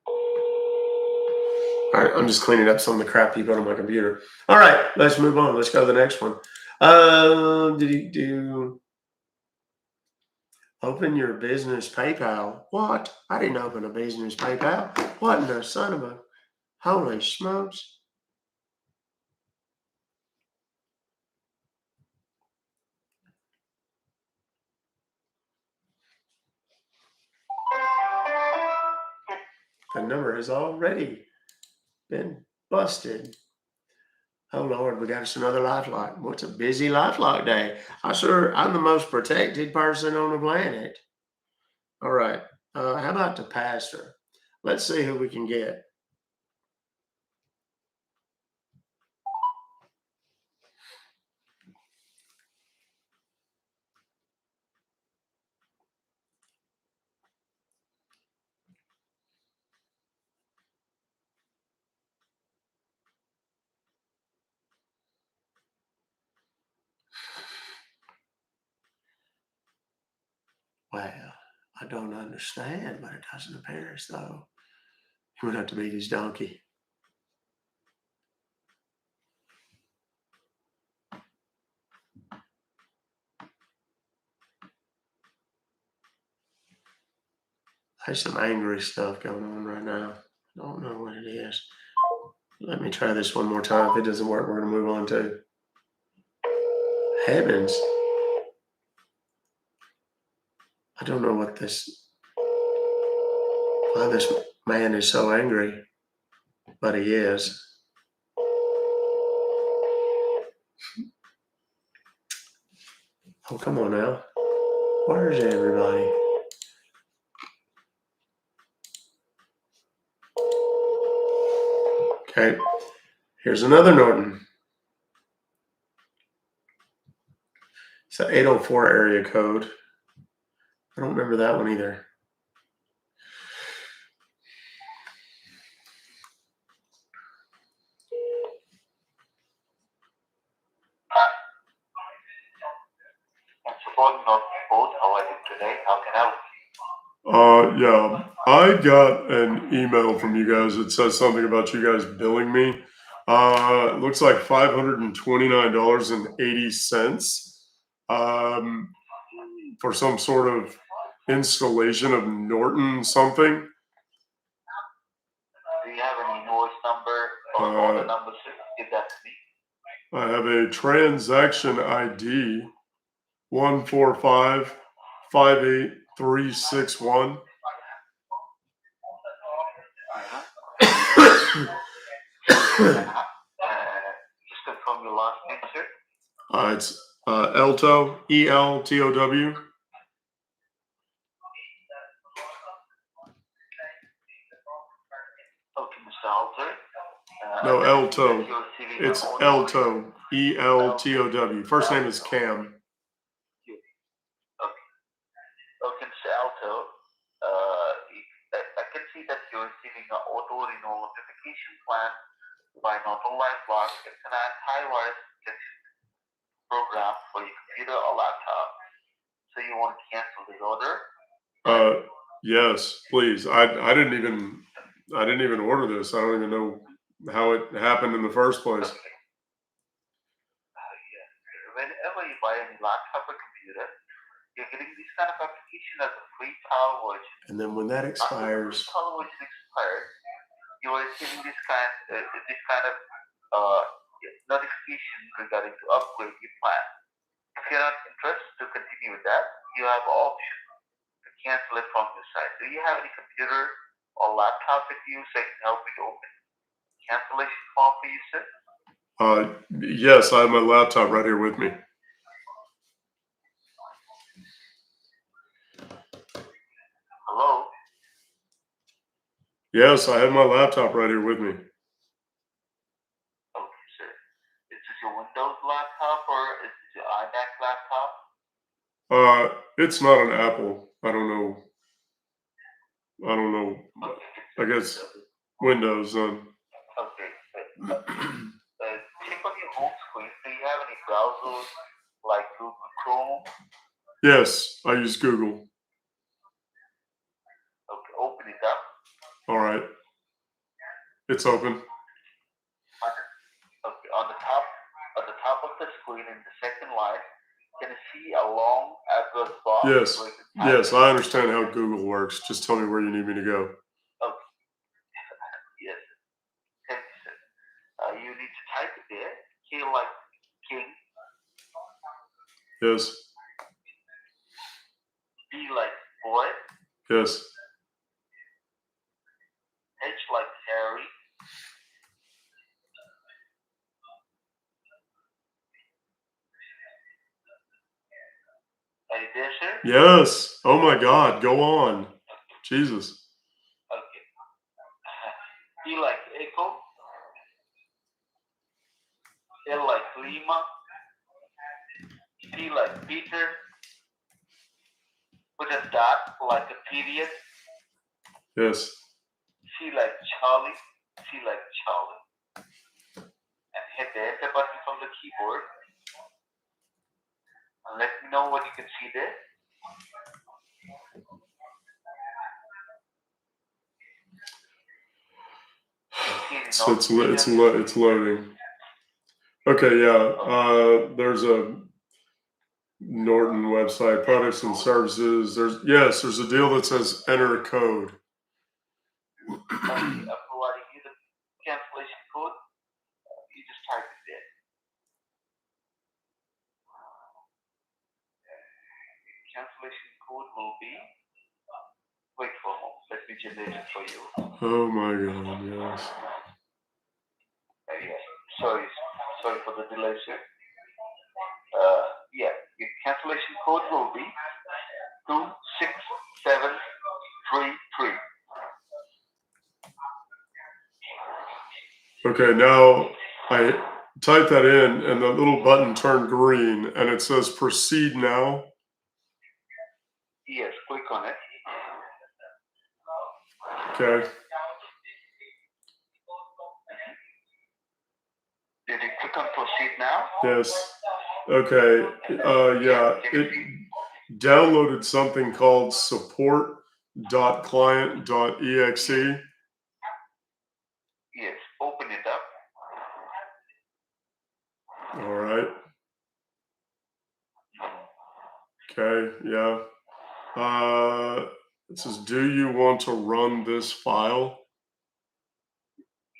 All right, I'm just cleaning up some of the crap he put on my computer. All right, let's move on. Let's go to the next one. Did he do open your business PayPal? What? I didn't open a business PayPal. What in the son of a holy smokes? The number has already been busted. Oh Lord, we got us another LifeLock. What's a busy LifeLock day? I'm the most protected person on the planet. All right. How about the pastor? Let's see who we can get. Well, I don't understand, but it doesn't appear as though he would have to beat his donkey. There's some angry stuff going on right now. I don't know what it is. Let me try this one more time. If it doesn't work, we're going to move on to heavens. I don't know what why this man is so angry, but he is. Oh, come on now. Where's everybody? Okay, here's another Norton. It's an 804 area code. I don't remember that one either. How are you today? How can I help? Yeah, I got an email from you guys that says something about you guys billing me. It looks like $529.80 for some sort of installation of Norton something. Do you have an invoice number or order number? Give that to me. I have a transaction ID 145-58361. Just confirm your last name, sir. It's Eltow, ELTOW. Okay, Mr. Alter. No, Eltow. It's Eltow, ELTOW. First name is Cam. Okay, Mr. Alto. I can see that you're receiving an auto renewal notification plan by Norton Call. It's an antivirus program for your computer or laptop. So you want to cancel this order? Yes, please. I didn't even order this. I don't even know how it happened in the first place. Okay. Yes. Whenever you buy any laptop or computer, you're getting this kind of application as a free trial version. And then when that expires, After the free trial version expires, you are receiving this kind of notification regarding to upgrade your plan. If you're not interested to continue with that, you have an option to cancel it from your side. Do you have any computer or laptop with you so I can help you to open cancellation form for you, sir? yes, I have my laptop right here with me. Hello? Yes, I have my laptop right here with me. Okay, sir. Is this your Windows laptop or is this your iMac laptop? It's not an Apple. I don't know. Okay. I guess Windows. Okay. Check on your home screen. Do you have any browsers like Google Chrome? Yes, I use Google. Okay, open it up. All right. It's open. Okay, on the top of the screen in the second line, can you see a long address box? Yes, I understand how Google works. Just tell me where you need me to go. Okay. Yes. Thank you, sir. You need to type it there. K like king. Yes. B like boy. Yes. H like Harry. Are you there, sir? Yes. Oh my God. Go on. Jesus. Okay. E like echo. L like Lima. P like Peter. Put a dot like a period. Yes. C like Charlie. C like Charlie. And hit the enter button from the keyboard. And let me know what you can see there. It's loading. Okay, yeah. There's a Norton website, products and services. There's a deal that says enter code. I'm providing you the cancellation code. You just type it there. Cancellation code will be. Wait for a moment. Let me generate it for you. Oh my God! Yes. Yes. Sorry for the delay, sir. Yeah, your cancellation code will be 26733. Okay, now I type that in, and the little button turned green, and it says proceed now. Yes, click on it. Okay. Did you click on proceed now? Yes. Okay. Yeah. It downloaded something called support.client.exe. Yes, open it up. All right. Okay. Yeah. It says, do you want to run this file?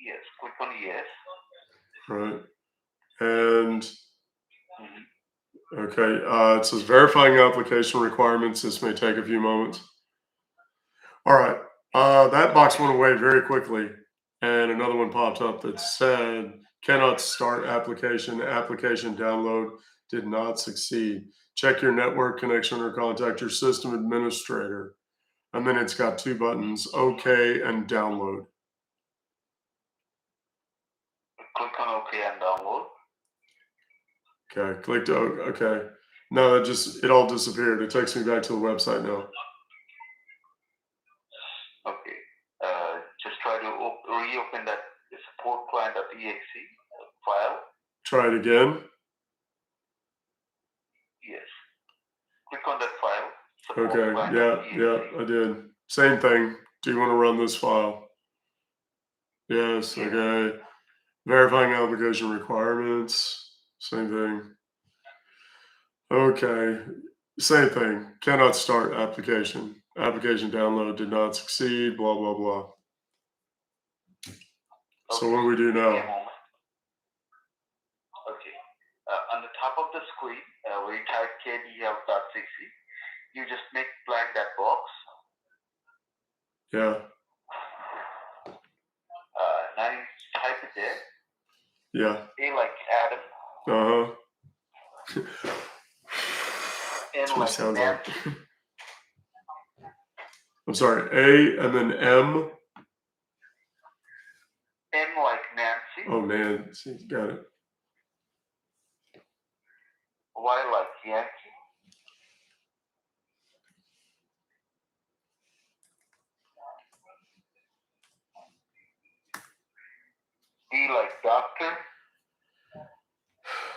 Yes, click on yes. Right. And okay, it says verifying application requirements. This may take a few moments. All right. That box went away very quickly, and another one popped up that said cannot start application. Application download did not succeed. Check your network connection or contact your system administrator. And then it's got two buttons, OK and download. Click on OK and download. Okay, clicked OK. No, it all disappeared. It takes me back to the website now. Okay. Just try to reopen that support client.exe file. Try it again. Yes. Click on that file. Okay, yeah, I did. Same thing. Do you want to run this file? Yes, okay. Verifying application requirements. Same thing. Okay, same thing. Cannot start application. Application download did not succeed, blah, blah, blah. So what do we do now? Okay. On the top of the screen, where you type kdf.cc, you just make blank that box. Yeah. Now you type it there. Yeah. A like Adam. That's what it sounds like. like. I'm sorry. A and then M. N like Nancy. Oh, Nancy. Got it. Y like Yankee. D like doctor.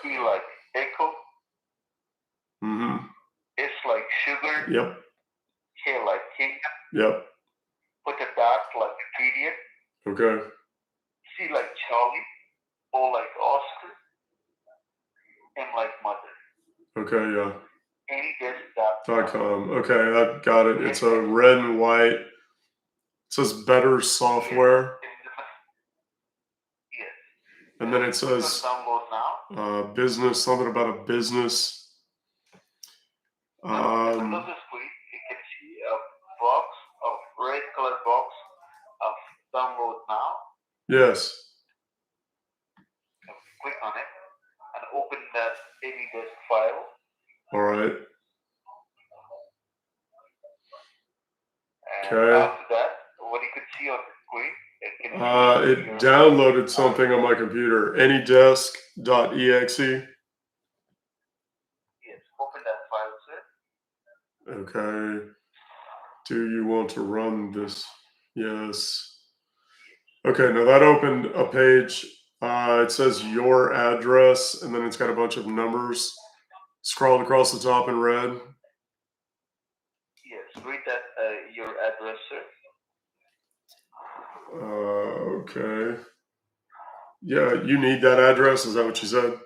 E like echo. Mm-hmm. S like sugar. Yep. K like king. Yep. Put a dot like idiot. Okay. C like Charlie. O like Oscar. M like mother. Okay, yeah. AnyDesk.com. Okay, I got it. It's a red and white. It says better software. Yes. And then it says download now. Business, something about a business. Now, in the screen, you can see a box of red colored box of download now. Yes. Click on it and open that AnyDesk file. All right. And okay. After that, what you could see on the screen, it downloaded something on my computer. Anydesk.exe. Yes, open that file, sir. Okay. Do you want to run this? Yes. Okay, now that opened a page. It says your address, and then it's got a bunch of numbers scrolled across the top in red. Yes, read that, your address, sir. Okay. Yeah, you need that address? Is that what you said?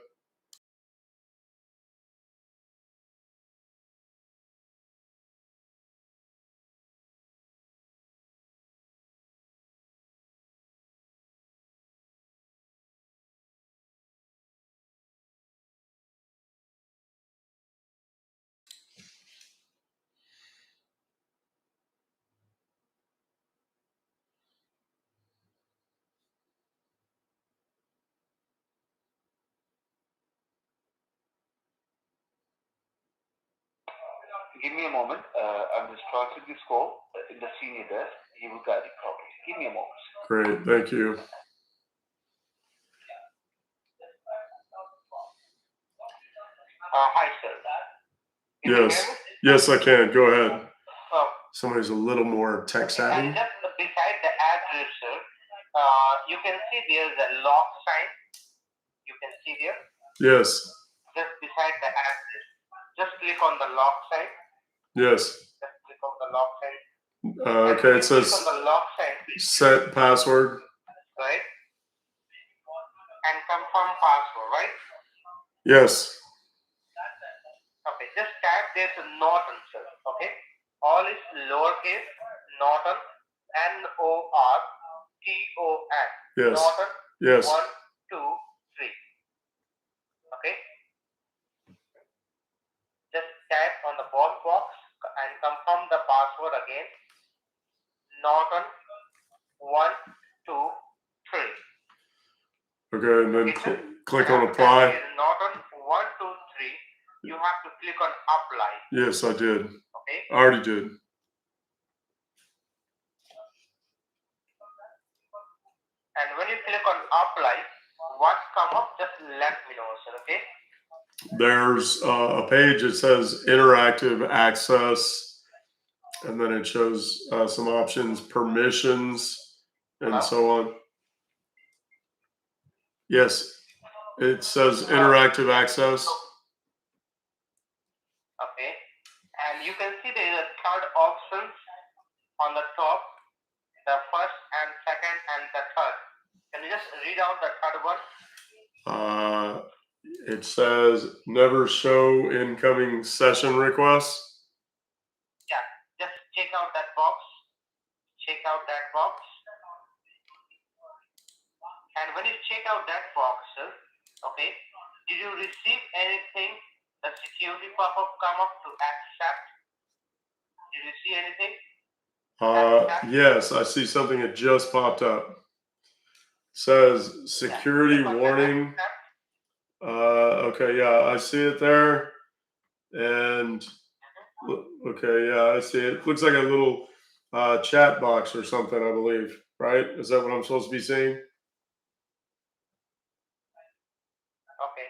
Give me a moment. I'm just transferring this call in the senior desk. He will guide it properly. Give me a moment. Great, thank you. Hi, sir. Can you Yes, hear me? yes, I can. Go ahead. Oh, Somebody's a little more tech savvy. and just beside the address, sir, you can see there's a lock sign. You can see there. Yes, Just beside the address. Just click on the lock sign. yes. Just click on the lock sign. Okay, it says Click on the lock sign, set password. right? And confirm password, right? Yes. Okay, just type there's a Norton, sir. Okay, all is lowercase, Norton, Norton. Yes. Norton. Yes. 1, 2, 3. Okay. Just type on the box and confirm the password again. Norton 1, 2, 3. Okay, and then Okay, click and on after apply. that is Norton 1, 2, 3. You have to click on apply. Yes, I did. Okay. I already did. And when you click on apply, what come up, just let me know, sir. Okay. There's a page that says interactive access, and then it shows some options, permissions, and so on. Yes, it says interactive access. Okay. And you can see there is a third option on the top, the first and second and the third. Can you just read out the third one? It says never show incoming session requests. Yeah, just check out that box. Check out that box. And when you check out that box, okay, did you receive anything? The security pop-up come up to accept? Did you see anything? Yes, I see something that just popped up. It says security warning. Okay, yeah, I see it there. And okay, yeah, I see it. Looks like a little chat box or something, I believe. Right? Is that what I'm supposed to be seeing? Okay.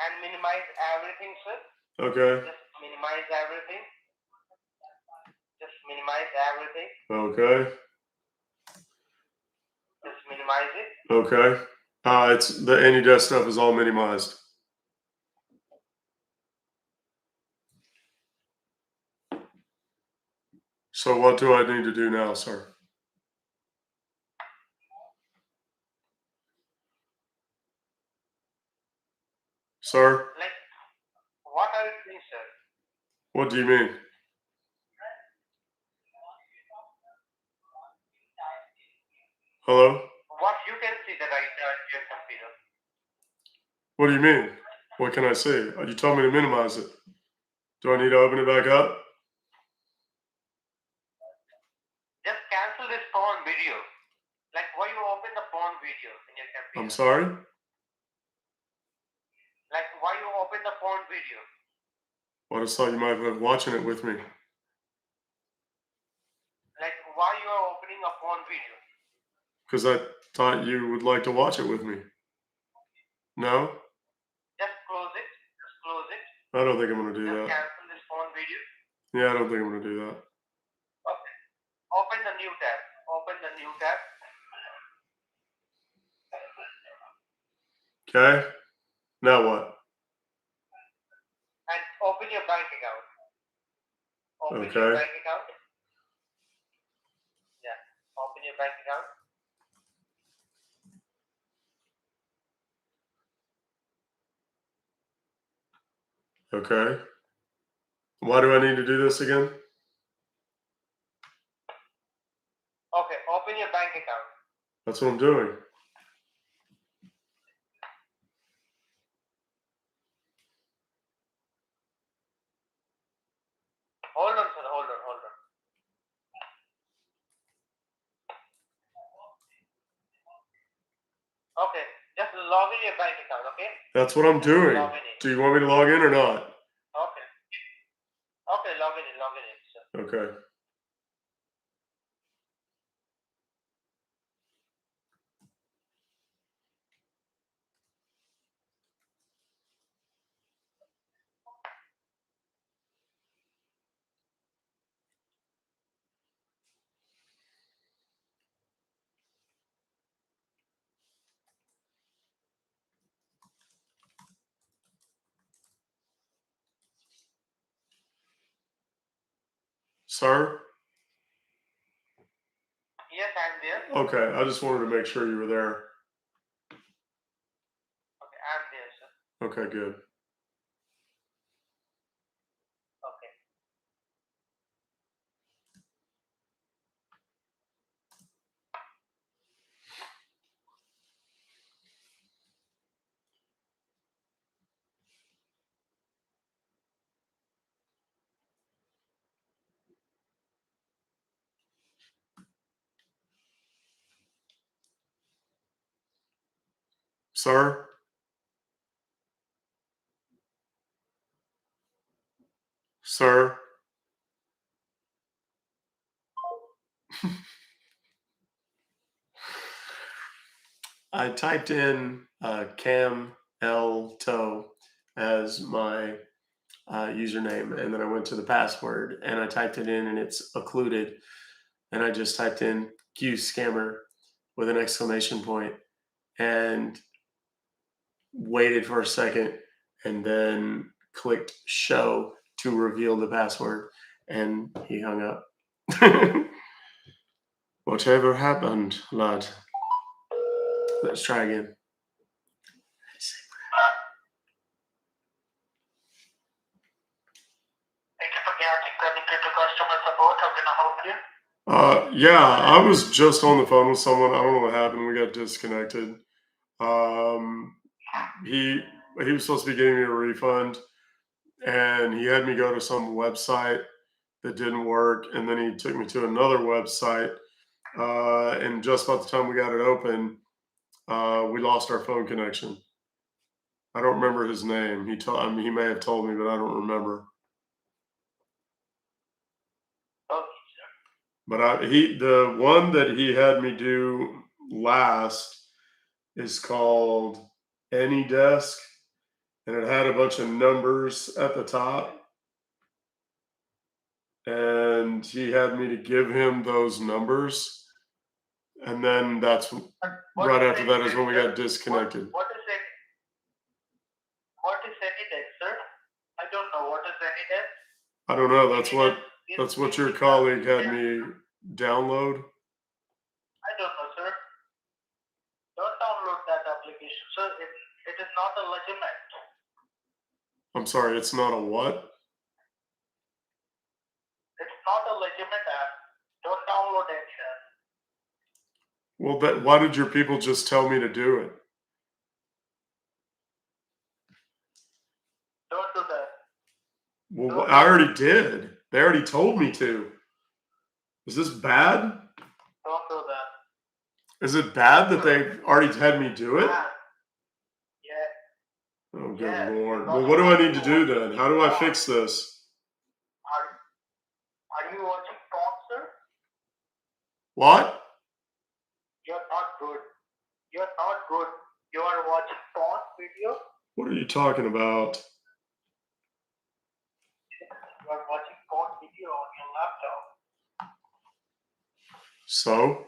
And minimize everything, sir. Okay. Just minimize everything. Just minimize everything. Okay. Just minimize it. Okay. It's the AnyDesk stuff is all minimized. So what do I need to do now, sir? Sir? Like, what are you doing, sir? What do you mean? Hello? What you can see that I your computer. What do you mean? What can I see? You told me to minimize it. Do I need to open it back up? Just cancel this phone video. Like why you open the phone video in your computer? I'm sorry? Like why you open the phone video? Well, I just thought you might have been watching it with me. Like why you are opening a phone video? Because I thought you would like to watch it with me. No? Just close it. Just close it. I don't think I'm going to do Just that. cancel this phone video. Yeah, I don't think I'm going to do that. Okay. Open the new tab. Open the new tab. Okay? Now what? And open your bank account. Open Okay. your bank account. Yeah. Open your bank account. Okay. Why do I need to do this again? Okay, open your bank account. That's what I'm doing. Hold on, sir. Hold on. Okay, just log in your bank account, okay? That's what I'm doing. Log in. Do you want me to log in or not? Okay. Okay, log in, sir. Okay. Sir? Yes, I'm there. Okay, I just wanted to make sure you were there. Okay, I'm there, sir. Okay, good. Okay. Sir? Sir? I typed in Cam L Toe as my username, and then I went to the password and I typed it in, and it's occluded. And I just typed in Q scammer with an exclamation point and waited for a second, and then clicked show to reveal the password, and he hung up. Whatever happened, lad? Let's try again. Thank you for connecting to customer support. How can I help you? Yeah, I was just on the phone with someone. I don't know what happened. We got disconnected. He was supposed to be getting me a refund, and he had me go to some website that didn't work, and then he took me to another website. And just about the time we got it open, we lost our phone connection. I don't remember his name. I mean, he may have told me, but I don't remember. But the one that he had me do last is called AnyDesk, and it had a bunch of numbers at the top. And he had me to give him those numbers, and then that's right after that is when we got disconnected. What is AnyDesk, sir? I don't know. What is AnyDesk? I don't know. That's what your colleague had me download. I don't know, sir. Don't download that application, sir. It is not a legitimate. I'm sorry, it's not a what? It's not a legitimate app. Don't download any app. Well, why did your people just tell me to do it? Don't do that. Well, I already did. They already told me to. Is this bad? Don't do that. Is it bad that they already had me do it? Yeah. Oh, good Lord. Well, what do I need to do then? How do I fix this? Are you watching porn, sir? What? You're not good. You're not good. You are watching porn video? What are you talking about? You are watching porn video on your laptop. So?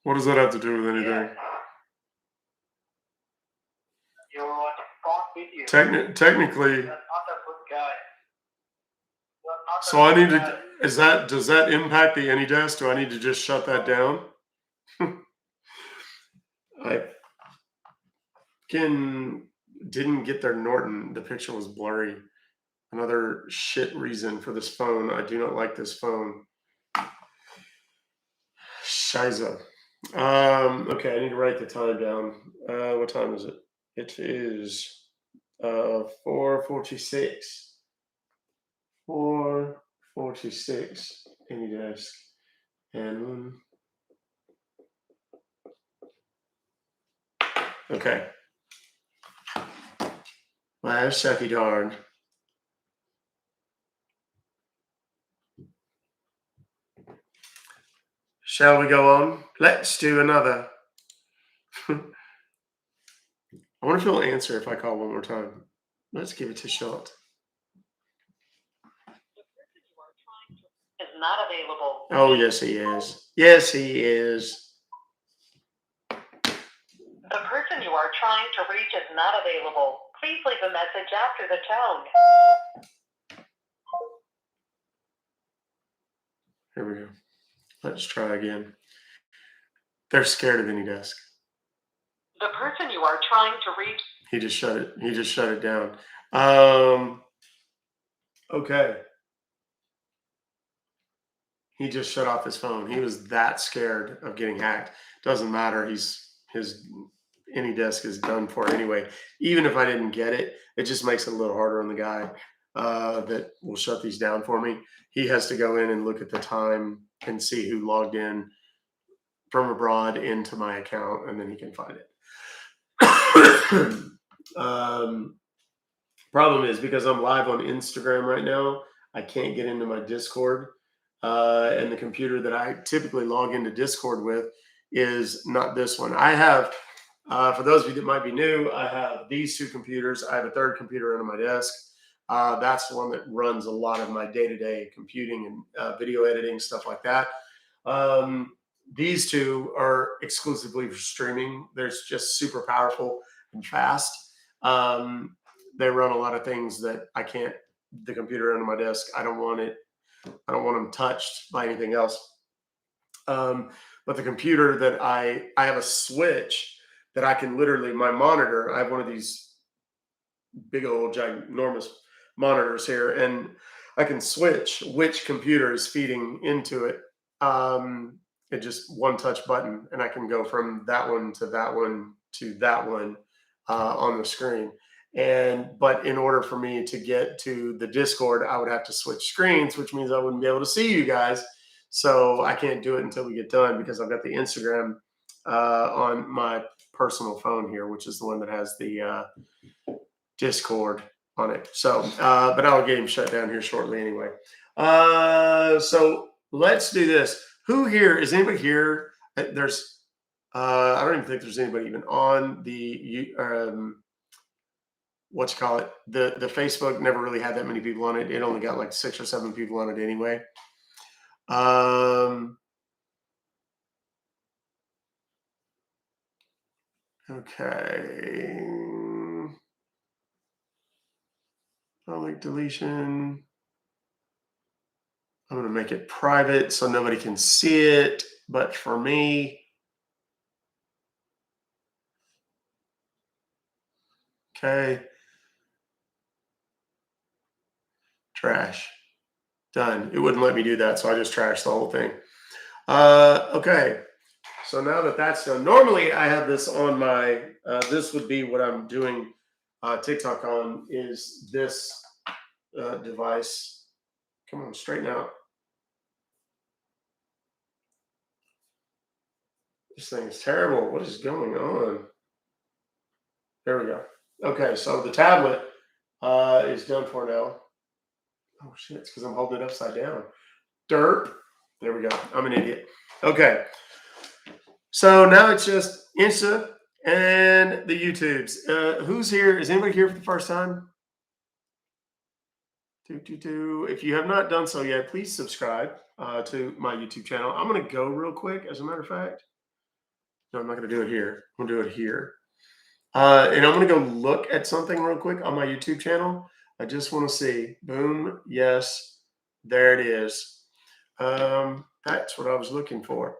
What does that have to do with anything? Yeah. You're watching porn video. Technically. You're not a good guy. So I need to. Does that impact the AnyDesk? Do I need to just shut that down? I can didn't get their Norton. The picture was blurry. Another shit reason for this phone. I do not like this phone. Shiza. Okay, I need to write the time down. What time is it? It is 4:46. 4:46. Any desk. And okay. Well, sucky darn. Shall we go on? Let's do another. I wonder if he'll answer if I call one more time. Let's give it a shot. Is not available. Oh, yes, he is. Yes, he is. The person you are trying to reach is not available. Please leave a message after the tone. Here we go. Let's try again. They're scared of any desk. The person you are trying to reach. He just shut it. He just shut it down. Okay. He just shut off his phone. He was that scared of getting hacked. Doesn't matter. His any desk is done for anyway. Even if I didn't get it, it just makes it a little harder on the guy that will shut these down for me. He has to go in and look at the time and see who logged in from abroad into my account, and then he can find it. Problem is, because I'm live on Instagram right now, I can't get into my Discord. And the computer that I typically log into Discord with is not this one. I have, for those of you that might be new, I have these two computers. I have a third computer under my desk. That's the one that runs a lot of my day-to-day computing and video editing, stuff like that. These two are exclusively for streaming. They're just super powerful and fast. They run a lot of things that I can't, the computer under my desk, I don't want them touched by anything else. But the computer that I have a switch that I can literally, my monitor, I have one of these big old ginormous monitors here, and I can switch which computer is feeding into it. It just one touch button, and I can go from that one to that one to that one on the screen. But in order for me to get to the Discord, I would have to switch screens, which means I wouldn't be able to see you guys. So I can't do it until we get done, because I've got the Instagram on my personal phone here, which is the one that has the Discord on it. So, but I'll get him shut down here shortly anyway. So let's do this. Who here is anybody here? There's, I don't even think there's anybody even on the what you call it. The Facebook never really had that many people on it. It only got like 6 or 7 people on it anyway. Okay. Public deletion. I'm going to make it private so nobody can see it, but for me. Okay. Trash. Done. It wouldn't let me do that, so I just trashed the whole thing. Okay. So now that that's done, normally I have this on my, this would be what I'm doing TikTok on, is this device. Come on, straighten out. This thing is terrible. What is going on? There we go. Okay, so the tablet is done for now. Oh shit, it's because I'm holding it upside down. Derp. There we go. I'm an idiot. Okay. So now it's just Insta and the YouTubes. Who's here? Is anybody here for the first time? If you have not done so yet, please subscribe to my YouTube channel. I'm going to go real quick, as a matter of fact. No, I'm not going to do it here. I'm going to do it here. And I'm going to go look at something real quick on my YouTube channel. I just want to see. Boom. Yes. There it is. That's what I was looking for.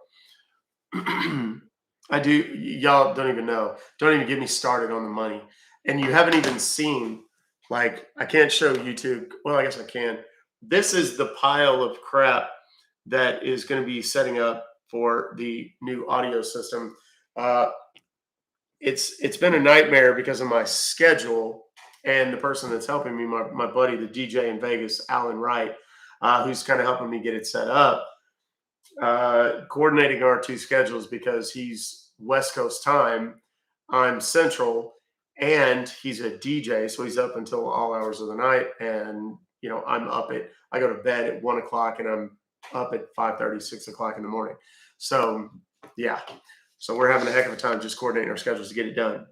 I do. Y'all don't even know. Don't even get me started on the money. and you haven't even seen, like, I can't show YouTube. Well, I guess I can. This is the pile of crap that is going to be setting up for the new audio system. It's been a nightmare because of my schedule and the person that's helping me, my buddy, the DJ in Vegas, Alan Wright, who's kind of helping me get it set up, coordinating our two schedules because he's West Coast time, I'm Central, and he's a DJ, so he's up until all hours of the night. And I go to bed at 1 o'clock and I'm up at 5:30, 6 o'clock in the morning. So yeah. So we're having a heck of a time just coordinating our schedules to get it done.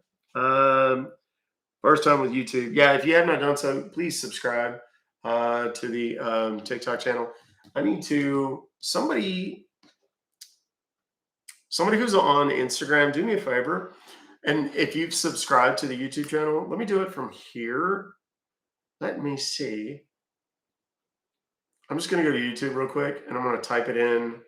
First time with YouTube. Yeah, if you have not done so, please subscribe to the TikTok channel. I need to somebody who's on Instagram, do me a favor. And if you've subscribed to the YouTube channel, let me do it from here. Let me see. I'm just going to go to YouTube real quick and I'm going to type it in.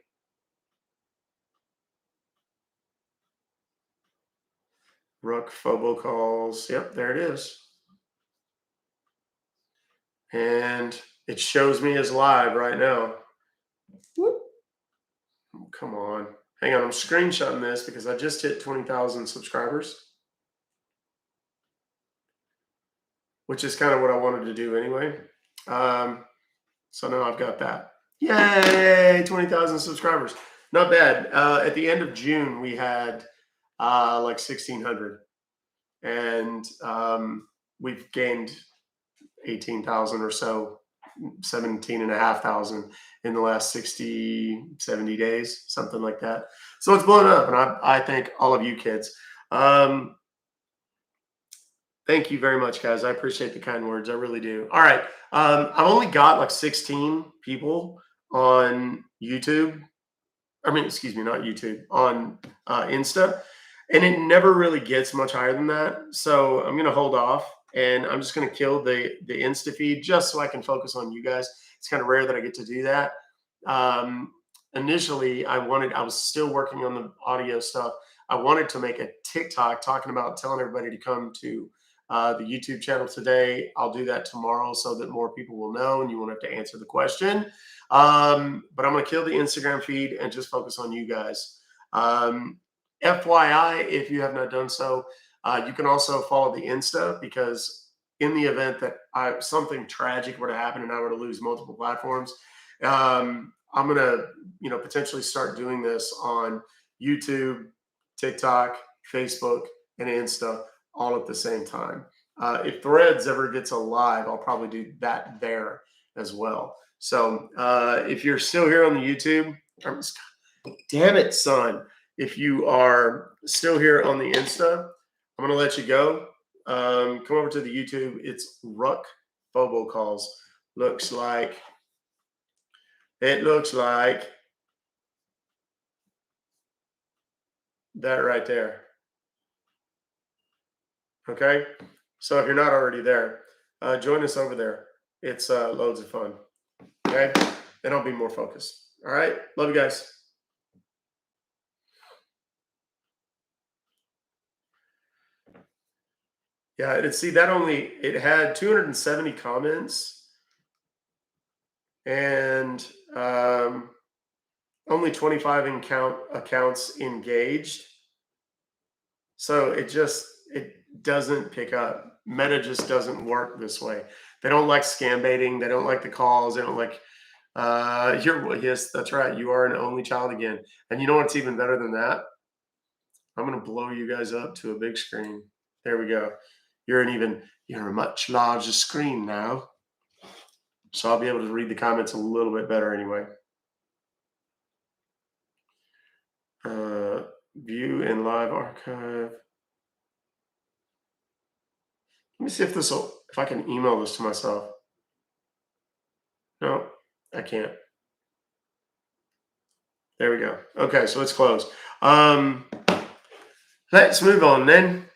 Ruck Fobocalls. Yep, there it is. And it shows me as live right now. Whoop. Oh, come on. Hang on, I'm screenshotting this because I just hit 20,000 subscribers, which is kind of what I wanted to do anyway. So now I've got that. Yay, 20,000 subscribers. Not bad. At the end of June, we had like 1,600. And we've gained 18,000 or so, 17,500 in the last 60, 70 days, something like that. So it's blown up. And I thank all of you kids. Thank you very much, guys. I appreciate the kind words. I really do. All right. I've only got like 16 people on YouTube. I mean, excuse me, not YouTube, on Insta. And it never really gets much higher than that. So I'm going to hold off and I'm just going to kill the Insta feed just so I can focus on you guys. It's kind of rare that I get to do that. Initially, I was still working on the audio stuff. I wanted to make a TikTok talking about telling everybody to come to the YouTube channel today. I'll do that tomorrow so that more people will know and you won't have to answer the question. But I'm going to kill the Instagram feed and just focus on you guys. FYI, if you have not done so, you can also follow the Insta, because in the event that something tragic were to happen and I were to lose multiple platforms, I'm going to potentially start doing this on YouTube, TikTok, Facebook, and Insta all at the same time. If Threads ever gets alive, I'll probably do that there as well. So if you're still here on the YouTube, damn it, son. If you are still here on the Insta, I'm going to let you go. Come over to the YouTube. It's Ruck Fobocalls. It looks like that right there. Okay. So if you're not already there, join us over there. It's loads of fun. Okay. Then I'll be more focused. All right. Love you guys. Yeah, it had 270 comments and only 25 accounts engaged. So it doesn't pick up. Meta just doesn't work this way. They don't like Scambaiting. They don't like the calls. They don't like yes, that's right. You are an only child again. And you know what's even better than that? I'm going to blow you guys up to a big screen. There we go. You're a much larger screen now. So I'll be able to read the comments a little bit better anyway. View in live archive. Let me see if I can email this to myself. No, I can't. There we go. Okay, so it's closed. Let's move on then.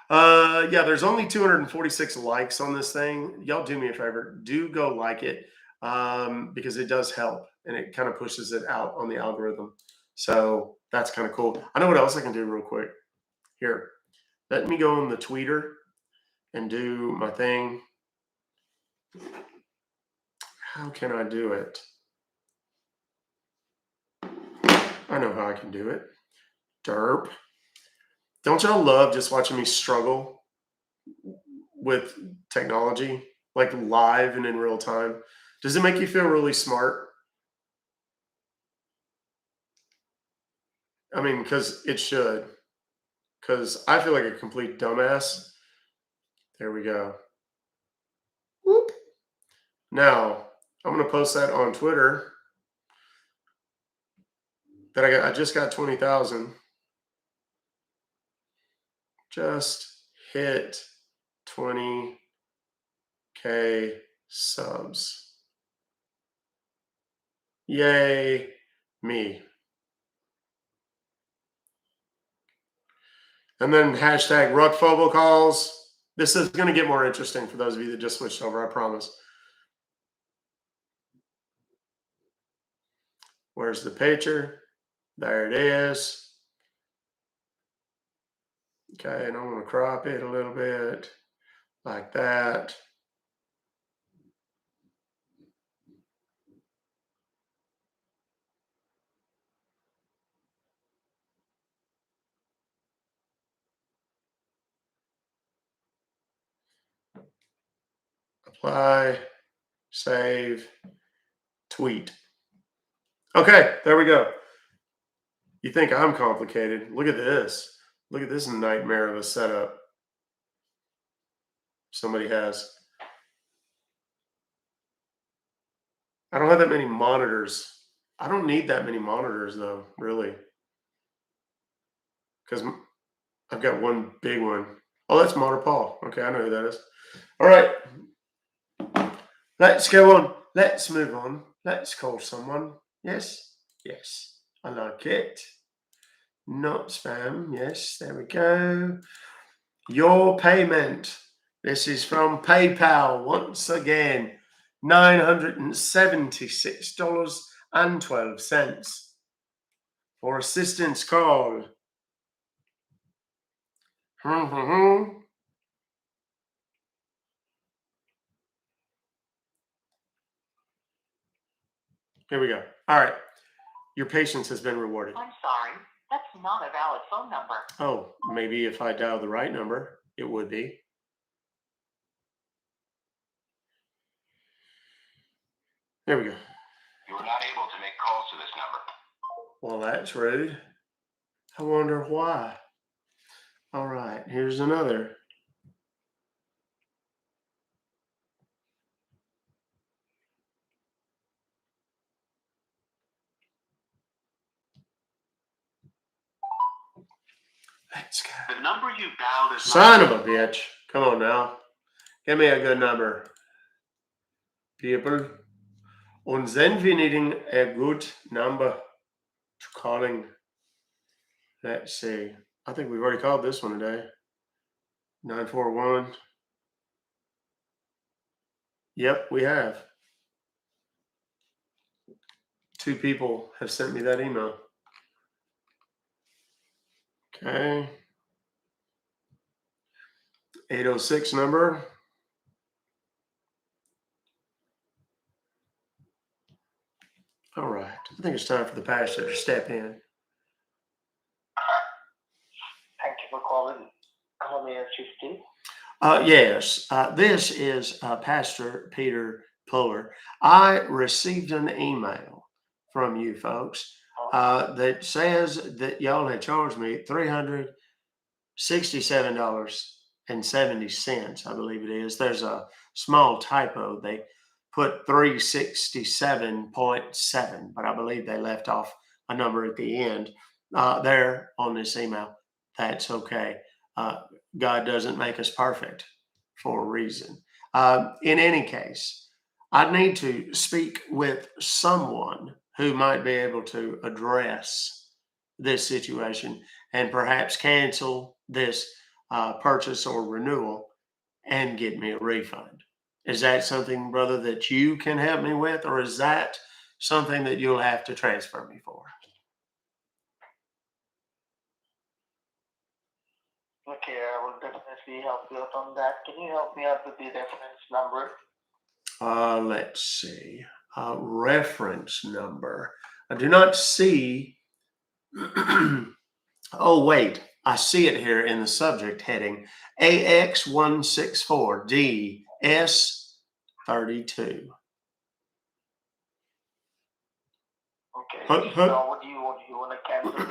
Yeah, there's only 246 likes on this thing. Y'all do me a favor. Do go like it because it does help and it kind of pushes it out on the algorithm. So that's kind of cool. I know what else I can do real quick. Here. Let me go on the tweeter and do my thing. How can I do it? I know how I can do it. Derp. Don't y'all love just watching me struggle with technology, like live and in real time? Does it make you feel really smart? I mean, because it should. Because I feel like a complete dumbass. There we go. Whoop. Now, I'm going to post that on Twitter. That I just got 20,000. Just hit 20K subs. Yay, me. And then hashtag Ruck Fobocalls. This is going to get more interesting for those of you that just switched over, I promise. Where's the picture? There it is. Okay, and I'm going to crop it a little bit like that. Apply, save, tweet. Okay, there we go. You think I'm complicated? Look at this. Look at this nightmare of a setup somebody has. I don't have that many monitors. I don't need that many monitors though, really. Because I've got one big one. Oh, that's Motor Paul. Okay, I know who that is. All right. Let's go on. Let's move on. Let's call someone. Yes. Yes. I like it. Not spam. Yes. There we go. Your payment. This is from PayPal once again. $976.12 for assistance call. Here we go. All right. Your patience has been rewarded. I'm sorry. That's not a valid phone number. Oh, maybe if I dial the right number, it would be. There we go. You are not able to make calls to this number. Well, that's rude. I wonder why. All right. Here's another. Let's go. The number you dialed is Son of a bitch. Come on now. Give me a good number. People. Und then we needing a good number to calling. Let's see. I think we've already called this one today. 941. Yep, we have. 2 people have sent me that email. Okay. 806 number. All right. I think it's time for the pastor to step in. Thank you for calling. How may I assist you? Yes, this is Pastor Peter Puller. I received an email from you folks that says that y'all had charged me $367.70, I believe it is. There's a small typo. They put 367.7, but I believe they left off a number at the end there on this email. That's okay. God doesn't make us perfect for a reason. In any case, I need to speak with someone who might be able to address this situation and perhaps cancel this purchase or renewal and get me a refund. Is that something, brother, that you can help me with, or is that something that you'll have to transfer me for? Okay, I actually help you out on that. Can you help me out with the reference number? Let's see. Reference number. I do not see. Oh, wait. I see it here in the subject heading. AX164DS32. Okay. Huh? Now, what do you want? You want to cancel this?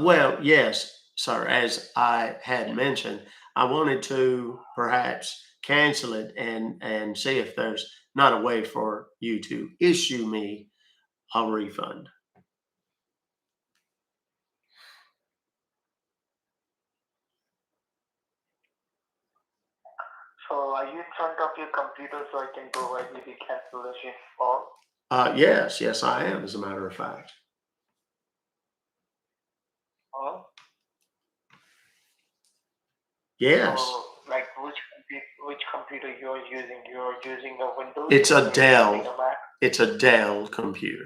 Well, yes, sir. As I had mentioned, I wanted to perhaps cancel it and see if there's not a way for you to issue me a refund. So, are you in front of your computer so I can provide you the cancellation form? Yes, I am, as a matter of fact. Huh? Yes. So, like which computer you're using? You're using a Windows? It's a You're Dell. using a Mac? It's a Dell computer.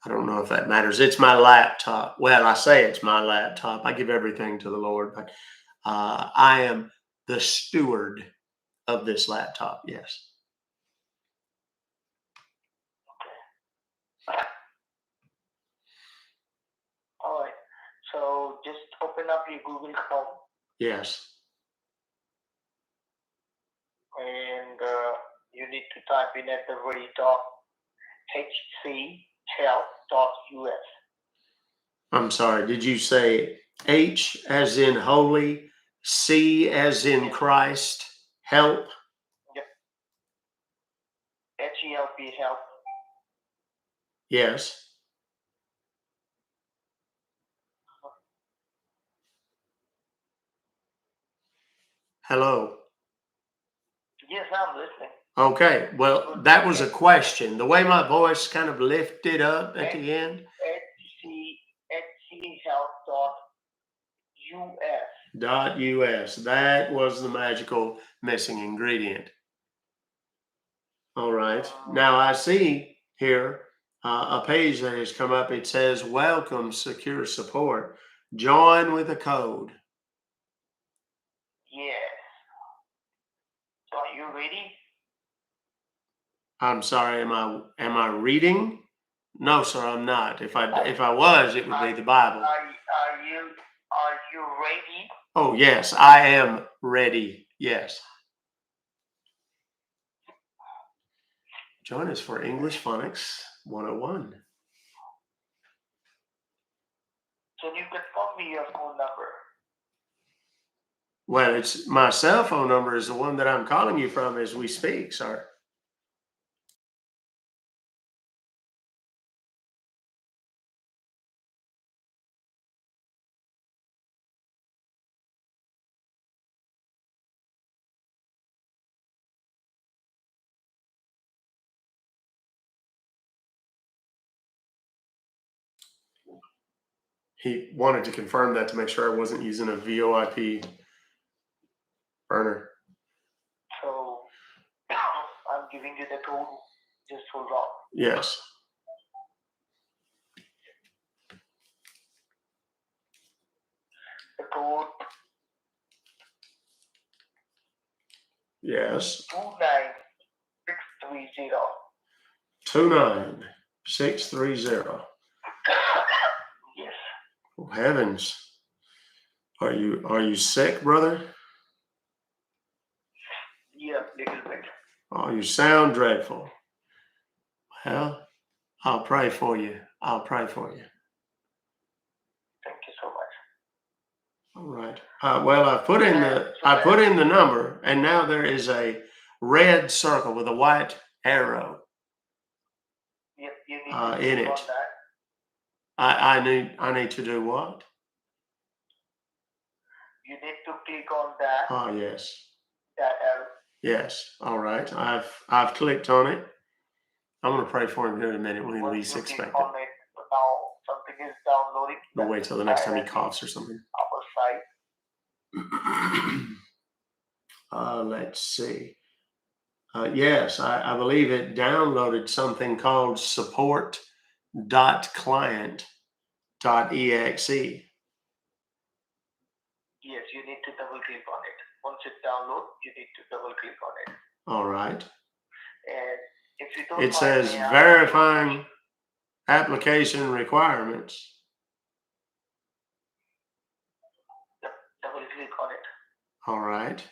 I don't know if that matters. It's my laptop. Well, I say it's my laptop. I give everything to the Lord, but I am the steward of this laptop. Yes. All right. So just open up your Google Chrome Yes. and you need to type in at the very top hchealth.us. I'm sorry. Did you say H as in holy, C as in Christ, help? HELP help. Yes. Hello. Yes, I'm listening. Okay. Well, that was a question. The way my voice kind of lifted up at the end. HChealth.us. .us. That was the magical missing ingredient. All right. Now I see here a page that has come up. It says, welcome secure support. Join with a code. Yes. So are you ready? I'm sorry, am I reading? No, sir, I'm not. If I was, it would be the Bible. Are you ready? Oh, yes, I am ready. Yes. Join us for English Phonics 101. Can you confirm me your phone number? Well, it's my cell phone number is the one that I'm calling you from as we speak, sir. He wanted to confirm that to make sure I wasn't using a VoIP burner. So I'm giving you the code. Just hold on. Yes. The code Yes. 29630. 29630. Yes. Oh, heavens. Are you sick, brother? Yeah, little bit. Oh, you sound dreadful. Well, I'll pray for you. I'll pray for you. Thank you so much. All right. Well, I put in the number, and now there is a red circle with a white arrow. Yep, you need in to click it. on that. I need to do what? You need to click on that. Oh, yes. That arrow. Yes. All right. I've clicked on it. I'm going to pray for him here in a minute when he Once least you expect click it. on it, now something is downloading. We'll wait till the next time he coughs or something. Our site. Let's see. Yes, I believe it downloaded something called support.client.exe. Yes, you need to double click on it. Once it downloads, you need to double click on it. All right. And if you don't It mind, says may I ask verifying application requirements. double click on it. All right.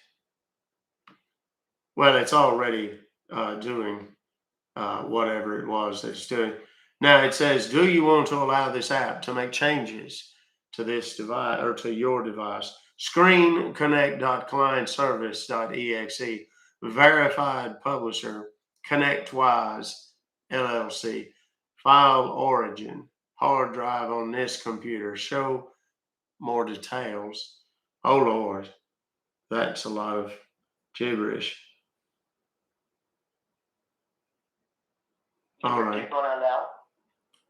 Well, it's already doing whatever it was that it's doing. Now it says, do you want to allow this app to make changes to this device or to your device? Screen connect.clientservice.exe, verified publisher, ConnectWise LLC, file origin, hard drive on this computer, show more details. Oh Lord, that's a lot of gibberish. You All can right. click on allow.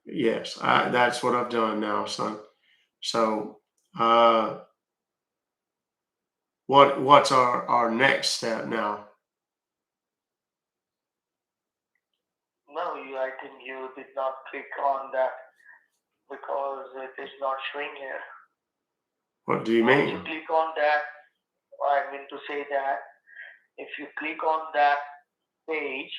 Yes, that's what I've done now, son. So, what's our next step now? No, I think you did not click on that because it is not showing here. What do you Once mean? you click on that, I mean to say that if you click on that page,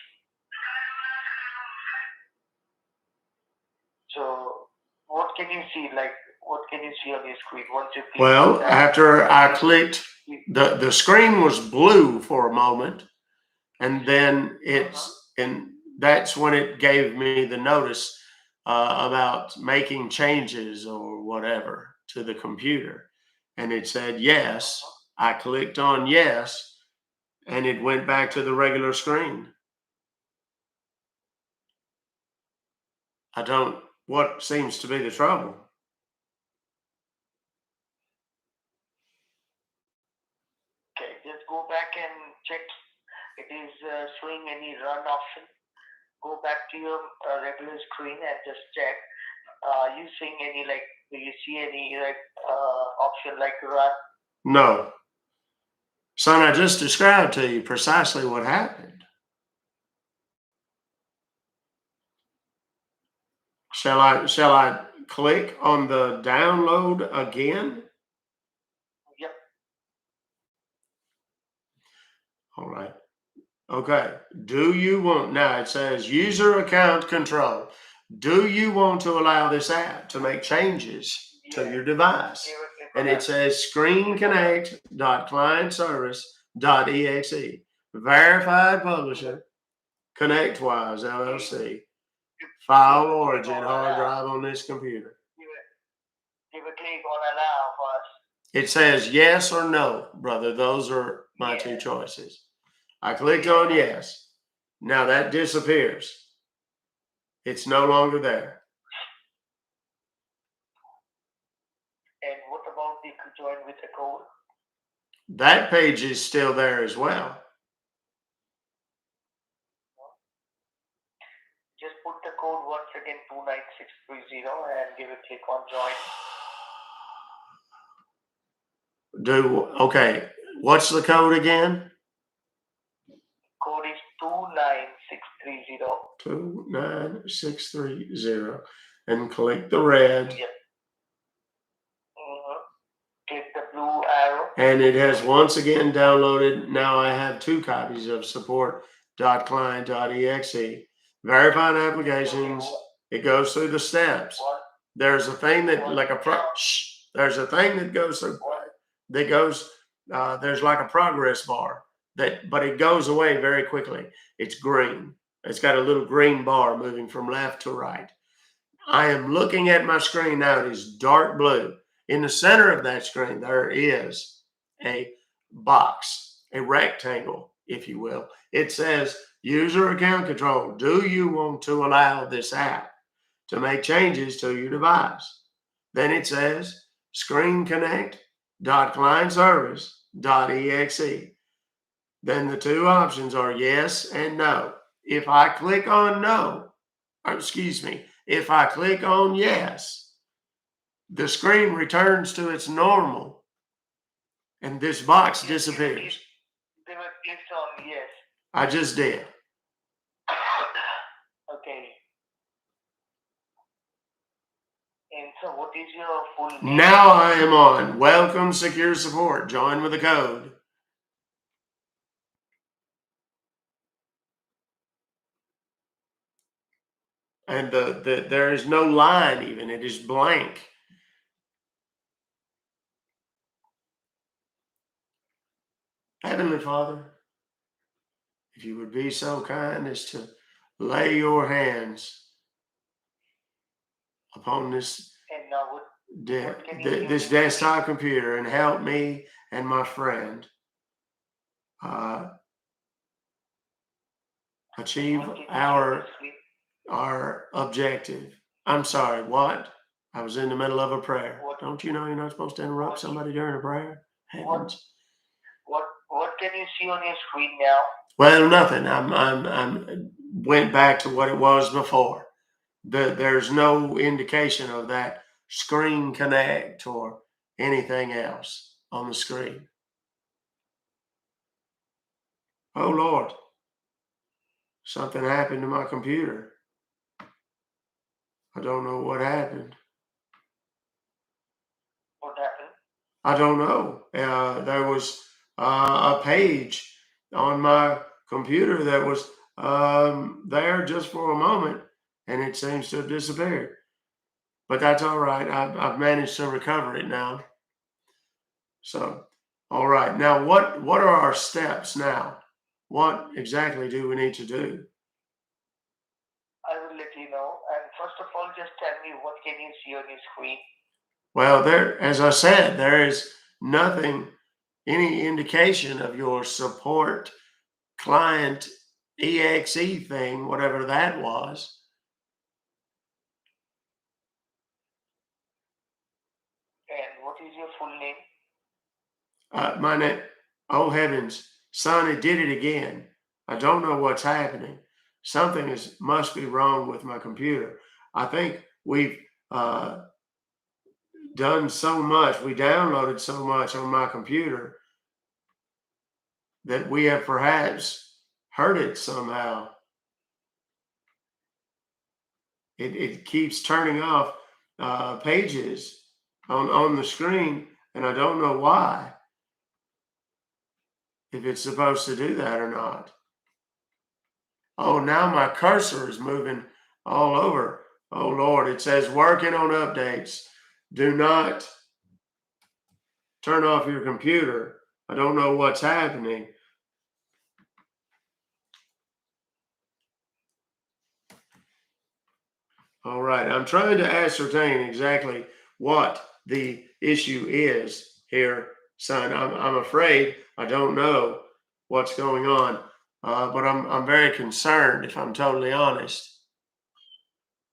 so what can you see? Like, what can you see on your screen once you click Well, on that? after I clicked, the screen was blue for a moment, and then and that's when it gave me the notice about making changes or whatever to the computer, and it said yes. I clicked on yes, and it went back to the regular screen. What seems to be the trouble? Okay, just go back and check. It is showing any run option. Go back to your regular screen and just check. You seeing any like? Do you see any like option like run? No. Son, I just described to you precisely what happened. Shall I click on the download again? Yep. All right. Okay. Do you want, now it says user account control. Do you want to allow this app to make changes to your device? And it says screenconnect.clientservice.exe, verified publisher, ConnectWise LLC, file origin, hard drive on this computer. Give a click on allow first. It says yes or no, brother. Those are my two choices. I clicked on yes. Now that disappears. It's no longer there. And what about the join with the code? That page is still there as well. Just put the code once again 29630 and give a click on join. Okay. What's the code again? Code is 29630. 29630. And click the red. Yep. Click the blue arrow. And it has once again downloaded. Now I have 2 copies of support.client.exe. Verified applications. It goes through the steps. There's a thing that there's a thing that goes through there's like a progress bar but it goes away very quickly. It's green. It's got a little green bar moving from left to right. I am looking at my screen now. It is dark blue. In the center of that screen, there is a box, a rectangle, if you will. It says user account control. Do you want to allow this app to make changes to your device? Then it says screenconnect.clientservice.exe. Then the 2 options are yes and no. If I click on no, if I click on yes, the screen returns to its normal and this box disappears. They were clicked on yes. I just did. Okay. sir, what is your full name? Now I am on. Welcome, secure support. Join with the code. And there is no line even. It is blank. Heavenly Father, if you would be so kind as to lay your hands upon this And now what can you give this me? desktop computer and help me and my friend achieve What can you see on the screen? our objective. I'm sorry, what? I was in the middle of a prayer. What? Don't you know you're not supposed to interrupt What? somebody during a prayer? Heavens. What can you see on your screen now? Well, nothing. I'm went back to what it was before. There's no indication of that screen connect or anything else on the screen. Oh Lord, something happened to my computer. I don't know what happened. What happened? I don't know. There was a page on my computer that was there just for a moment, and it seems to have disappeared. But that's all right. I've managed to recover it now. So, all right. Now, what are our steps now? What exactly do we need to do? I will let you know. And first of all, just tell me what can you see on your screen? Well, there, as I said, there is nothing, any indication of your support client exe thing, whatever that was. And what is your full name? My name, oh heavens, son, it did it again. I don't know what's happening. Something must be wrong with my computer. I think we've done so much. We downloaded so much on my computer that we have perhaps hurt it somehow. It keeps turning off pages on the screen, and I don't know why. If it's supposed to do that or not. Oh, now my cursor is moving all over. Oh Lord, it says working on updates. Do not turn off your computer. I don't know what's happening. All right, I'm trying to ascertain exactly what the issue is here, son. I'm afraid I don't know what's going on, but I'm very concerned, if I'm totally honest.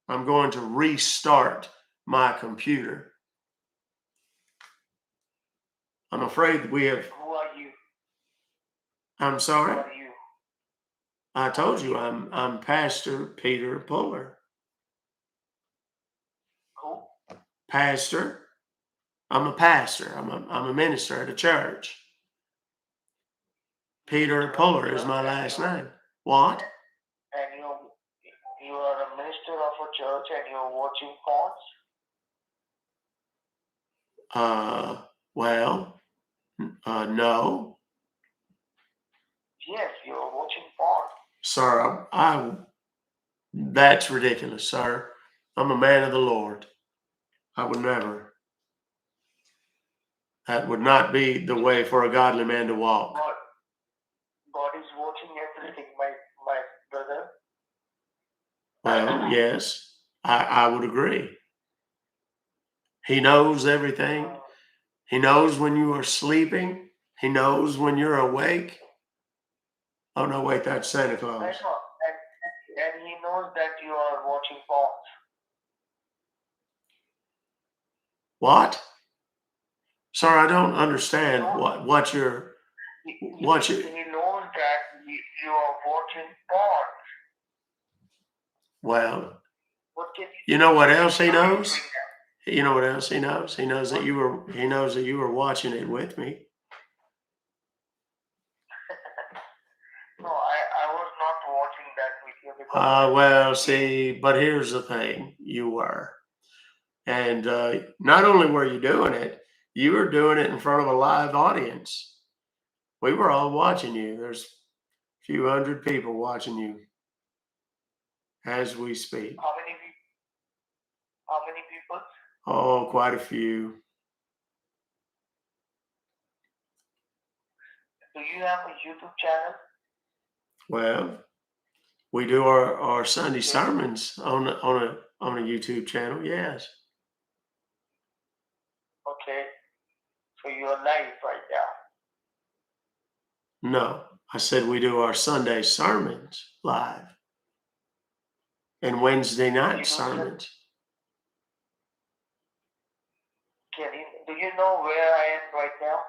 I'm going to restart my computer. I'm afraid we have. Who are you? I'm Who sorry. are you? I told you I'm Pastor Peter Puller. Who? Pastor. I'm a pastor. I'm a minister at a church. Peter Puller is my last name. What? And you are a minister of a church and you're watching porns? Well, no, Yes, you're watching porn. sir. That's ridiculous, sir. I'm a man of the Lord. I would never. That would not be the way for a godly man to walk. God is watching everything, my brother. Well, yes, I would agree. He knows everything. He knows when you are sleeping. He knows when you're awake. Oh, no, wait, that's Santa I Claus. know. And he knows that you are watching porn. What? Sir, I don't understand what you're. He knows that you are watching porn. Well, What can you know what else he knows? You know what else he knows? He knows that you were watching it with me. No, I was not watching that with you because Well, see, but here's the thing. You were. And not only were you doing it, you were doing it in front of a live audience. We were all watching you. There's a few hundred people watching you as we speak. How many people? How many people? Oh, quite a few. Do you have a YouTube channel? Well, we do our Sunday sermons on a YouTube channel. Yes. Okay. So you're live right now. No, I said we do our Sunday sermons live and Wednesday night sermons. Do you know where I am right now?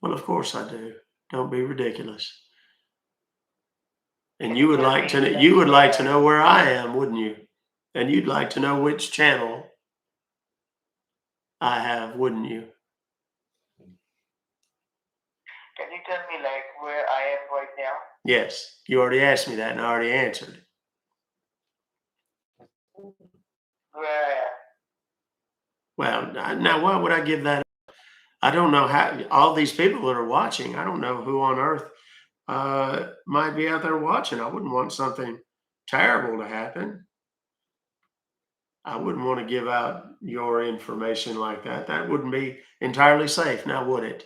Well, of course I do. Don't be ridiculous. And you would like to know where I am, wouldn't you? And you'd like to know which channel I have, wouldn't you? Can you tell me like where I am right now? Yes, you already asked me that and I already answered. Where I am. Well, now why would I give that up? I don't know how all these people that are watching, I don't know who on earth might be out there watching. I wouldn't want something terrible to happen. I wouldn't want to give out your information like that. That wouldn't be entirely safe, now would it?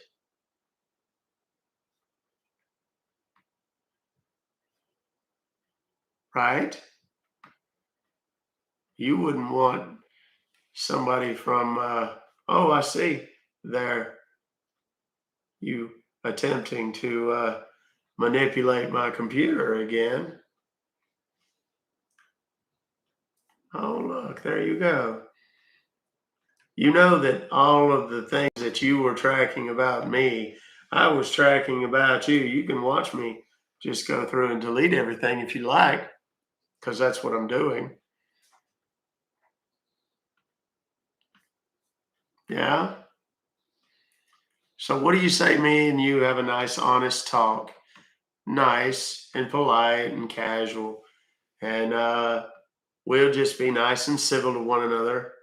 Right? You wouldn't want somebody from, oh, I see, there, you attempting to manipulate my computer again. Oh, look, there you go. You know that all of the things that you were tracking about me, I was tracking about you. You can watch me just go through and delete everything if you like, because that's what I'm doing. Yeah? So what do you say me and you have a nice, honest talk? Nice and polite and casual. And we'll just be nice and civil to one another.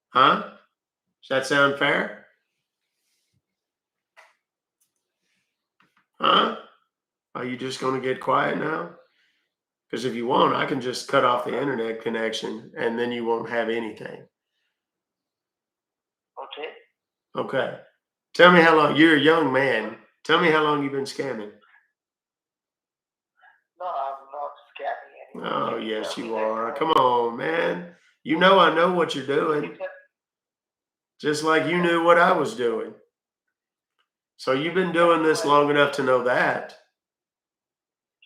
Huh? Does that sound fair? Huh? Are you just going to get quiet now? Because if you want, I can just cut off the internet connection and then you won't have anything. Okay. Okay. Tell me how long, you're a young man. Tell me how long you've been scamming. No, I'm not scamming anyone. Oh, yes, you are. Come on, man. You know I know what you're doing. Just like you knew what I was doing. So you've been doing this long enough to know that.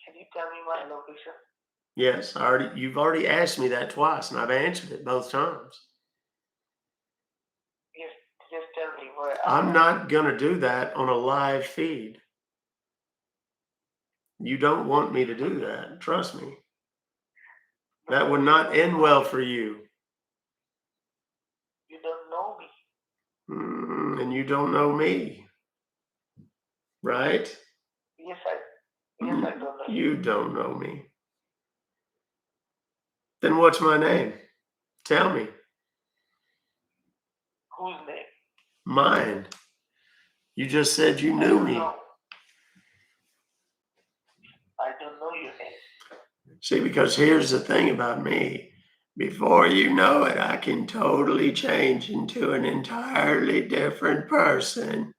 Can you tell me my location? Yes, you've already asked me that twice, and I've answered it both times. Yes, just tell me where I'm not gonna do that on a live feed. You don't want me to do that. Trust me. That would not end well for you. You don't know me. And you don't know me. Right? Yes, I don't know you. You don't know me. Then what's my name? Tell me. Whose name? Mine. You just said you knew me. I don't know your name. See, because here's the thing about me. Before you know it, I can totally change into an entirely different person.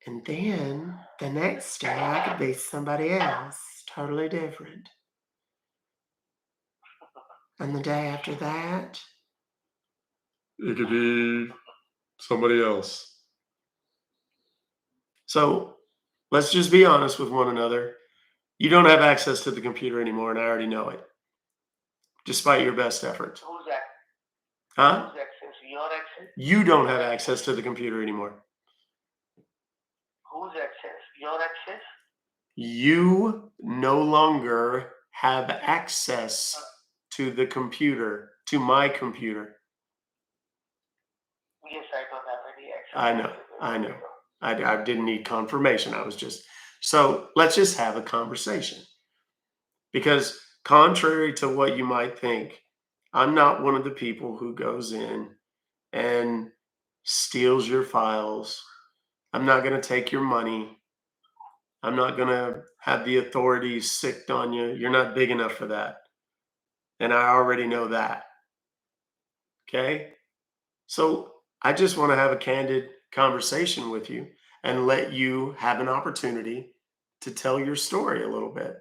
And then the next day, I could be somebody else, totally different. And the day after that, it could be somebody else. So let's just be honest with one another. You don't have access to the computer anymore, and I already know it, despite your best efforts. Who's that? Huh? Who's access? Your access? You don't have access to the computer anymore. Whose access? Your access? You no longer have access to the computer, to my computer. Yes, I don't have any access. I know. I didn't need confirmation. So let's just have a conversation. Because contrary to what you might think, I'm not one of the people who goes in and steals your files. I'm not going to take your money. I'm not going to have the authorities sicked on you. You're not big enough for that. And I already know that. Okay. So I just want to have a candid conversation with you and let you have an opportunity to tell your story a little bit.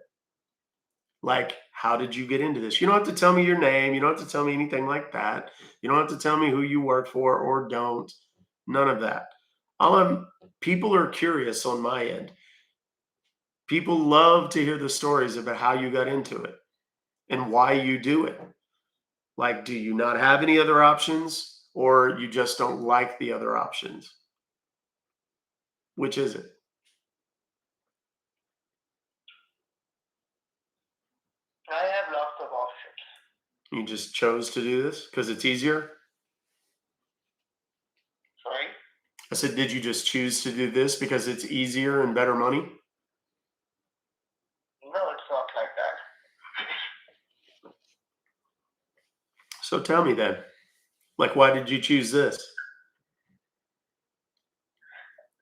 Like, how did you get into this? You don't have to tell me your name. You don't have to tell me anything like that. You don't have to tell me who you work for or don't. None of that. People are curious on my end. People love to hear the stories about how you got into it and why you do it. Like, do you not have any other options or you just don't like the other options? Which is it? I have lots of options. You just chose to do this because it's easier? Sorry? I said, did you just choose to do this because it's easier and better money? No, it's not like that. So tell me then, like, why did you choose this?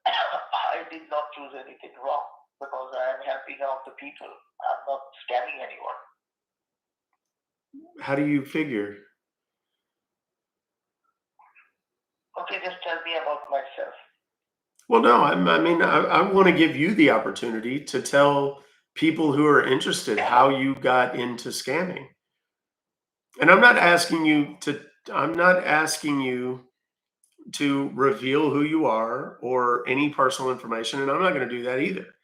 I did not choose anything wrong because I am helping out the people. I'm not scamming anyone. How do you figure? Okay, just tell me about myself. Well, no, I want to give you the opportunity to tell people who are interested how you got into scamming. And I'm not asking you to reveal who you are or any personal information, and I'm not going to do that either.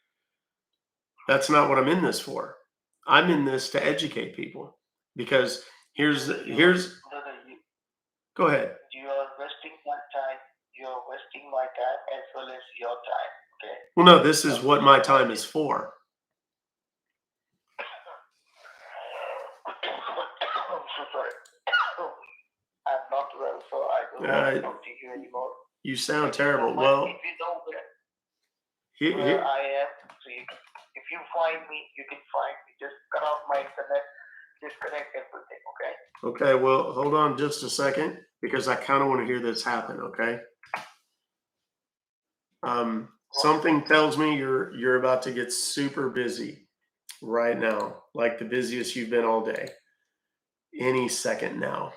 That's not what I'm in this for. I'm in this to educate people because here's Brother, go ahead. you are wasting my time. You are wasting my time as well as your time. Okay. Well, no, this is what my time is for. I'm so sorry. I'm not well, so I don't want to talk to you anymore. You sound terrible. Well, if you know where here, I am, so if you find me, you can find me. Just cut off my internet, disconnect everything, okay? okay, well, hold on just a second because I kind of want to hear this happen, okay? Something tells me you're about to get super busy right now, like the busiest you've been all day. Any second now.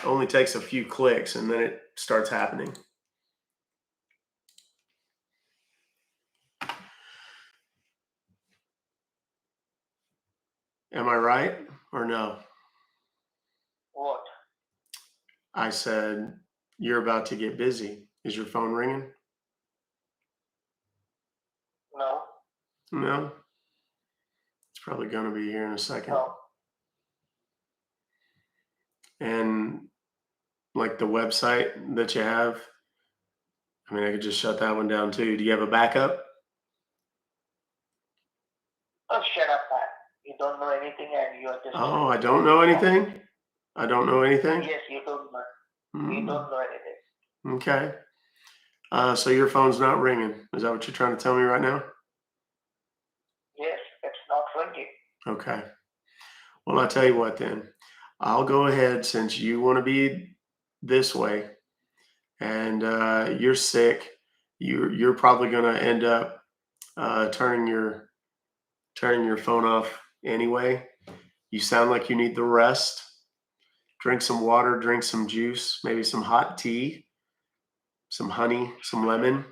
Only takes a few clicks and then it starts happening. Am I right or no? What? I said, you're about to get busy. Is your phone ringing? No. No? It's probably going to be here in a second. No. And like the website that you have, I mean, I could just shut that one down too. Do you have a backup? Oh, shut up, man. You don't know anything and you are just... Oh, I don't know anything? I don't know anything? Yes, you don't know. You don't know anything. Okay. So your phone's not ringing. Is that what you're trying to tell me right now? Yes, it's not ringing. Okay. Well, I'll tell you what then. I'll go ahead since you want to be this way and you're sick. You're probably going to end up turning your phone off anyway. You sound like you need the rest. Drink some water, drink some juice, maybe some hot tea, some honey, some lemon,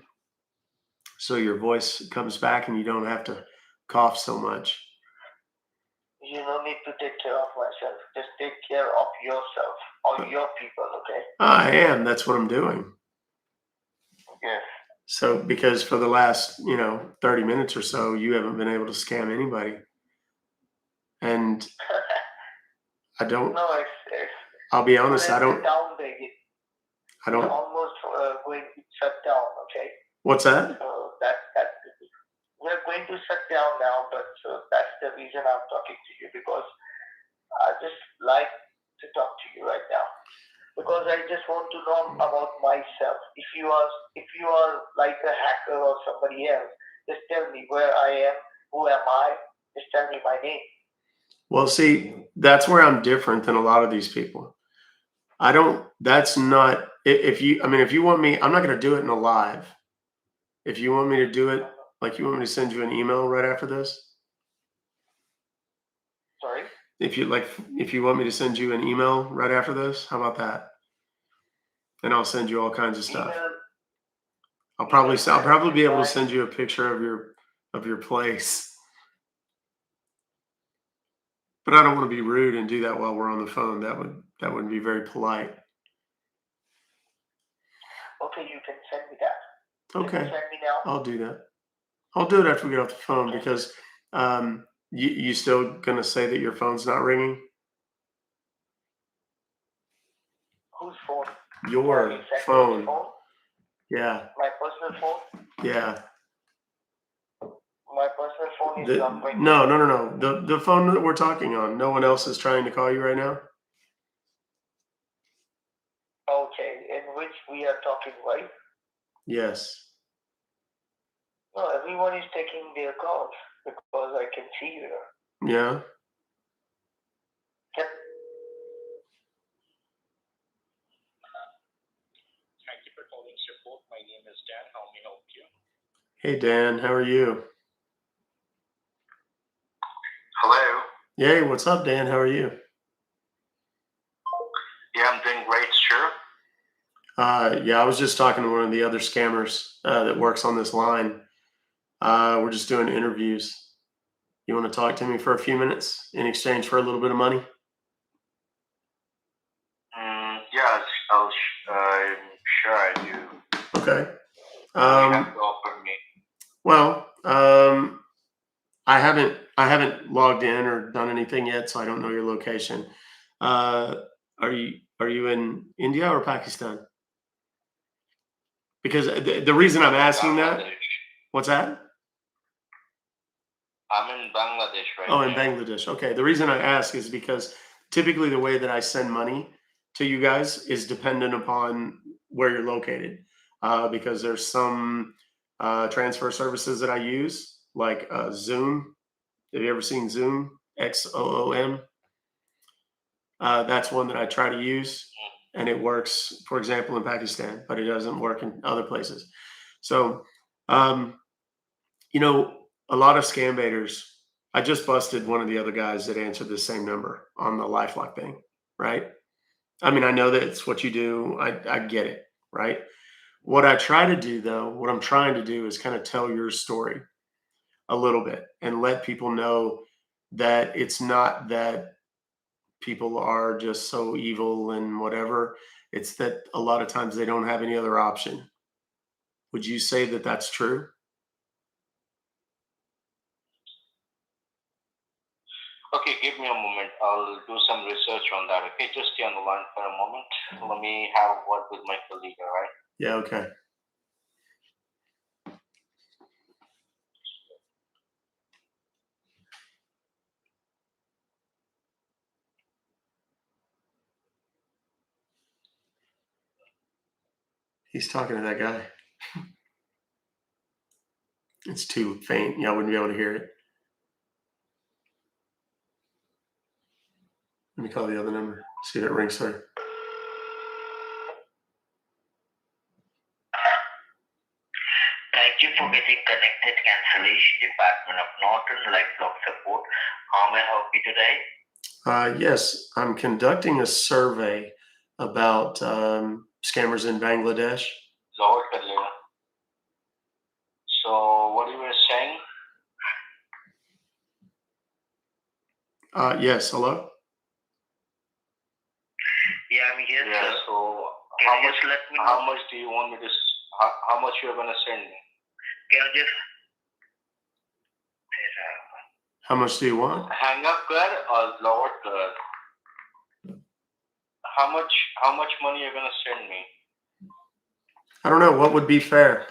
so your voice comes back and you don't have to cough so much. You don't need to take care of myself. Just take care of yourself or your people, okay? I am. That's what I'm doing. Yes. So, because for the last, 30 minutes or so, you haven't been able to scam anybody. And I don't. No, I'll be honest. I don't. It's almost going to shut down. Okay. What's that? So that's we're going to shut down now, but that's the reason I'm talking to you because I just like to talk to you right now because I just want to know about myself. If you are like a hacker or somebody else, just tell me where I am, who am I? Just tell me my name. Well, see, that's where I'm different than a lot of these people. I don't. That's not. If you, I mean, if you want me, I'm not going to do it in a live. If you want me to do it, like you want me to send you an email right after this. Sorry? If you like, if you want me to send you an email right after this, how about that? And I'll send you all kinds of stuff. Email. I'll probably be able to send you a picture of your place. But I don't want to be rude and do that while we're on the phone. That wouldn't be very polite. Okay, you can send me that. Can you Okay, send me now? I'll do that. I'll do it after we get off the phone because you still gonna say that your phone's not ringing? Whose phone? Your You sent me phone. the phone? Yeah, My personal phone? yeah. My personal phone is not ringing. No. The phone that we're talking on. No one else is trying to call you right now. Okay, in which we are talking, right? Yes. No, everyone is taking their calls because I can see you here. Yeah. Yep. Thank you for calling support. My name is Dan. How may I help you? Hey Dan, how are you? Hello. Yay, what's up, Dan? How are you? Yeah, I'm doing great, sure. Yeah, I was just talking to one of the other scammers that works on this line. We're just doing interviews. You want to talk to me for a few minutes in exchange for a little bit of money? Yes, I'm sure I do. Okay. You have to offer me. Well, I haven't logged in or done anything yet, so I don't know your location. Are you in India or Pakistan? Because the reason I'm asking that, Bangladesh. what's that? I'm in Bangladesh right Oh, now. in Bangladesh. Okay. The reason I ask is because typically the way that I send money to you guys is dependent upon where you're located. Because there's some transfer services that I use, like Zoom. Have you ever seen Zoom? XOOM. That's one that I try to use, and it works, for example, in Pakistan, but it doesn't work in other places. So, um, a lot of scam baiters. I just busted one of the other guys that answered the same number on the LifeLock thing, right? I mean, I know that it's what you do. I get it, right? What I try to do, though, what I'm trying to do is kind of tell your story a little bit and let people know that it's not that people are just so evil and whatever. It's that a lot of times they don't have any other option. Would you say that that's true? Okay, give me a moment. I'll do some research on that. Okay, just stay on the line for a moment. Let me have a word with my colleague, all right? Yeah, okay. He's talking to that guy. It's too faint. Yeah, I wouldn't be able to hear it. Let me call the other number. See if it rings through. Thank you for getting connected. Cancellation Department of Norton Lifelock Support. How may I help you today? Yes, I'm conducting a survey about scammers in Bangladesh. Lord Kalila. So, what you were saying? Yes, hello? Yeah, I'm here. Yeah, so how much do you want me to? How much you're gonna send me? Can you just? How much do you want? Hang up good or lower good? How much money you're gonna send me? I don't know. What would be fair?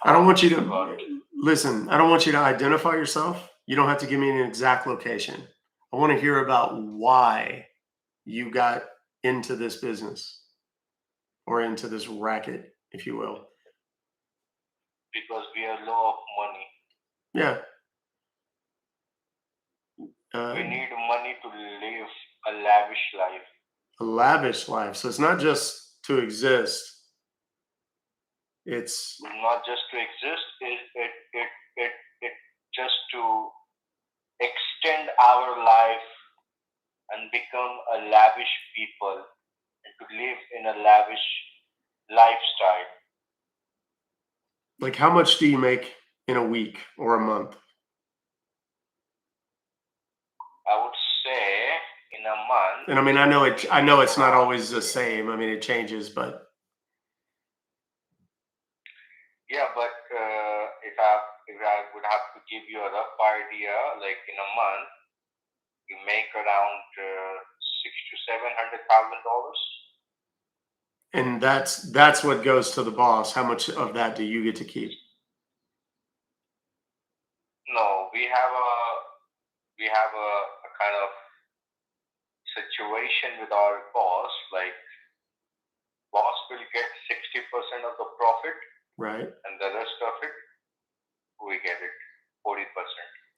I don't want you to listen. I don't want you to identify yourself. You don't have to give me an exact location. I want to hear about why you got into this business or into this racket, if you will. Because we are low of money. Yeah. We need money to live a lavish life. A lavish life. So it's not just to exist. It's Not just to exist, it just to extend our life and become a lavish people and to live in a lavish lifestyle. like, how much do you make in a week or a month? I would say in a month. And I mean, I know it's not always the same. I mean, it changes, but Yeah, but if I would have to give you a rough idea, like in a month, you make around $600,000 to $700,000. and that's what goes to the boss. How much of that do you get to keep? No, we have a kind of situation with our boss. Like, boss will get 60% of the profit, Right. and the rest of it, we get it 40%.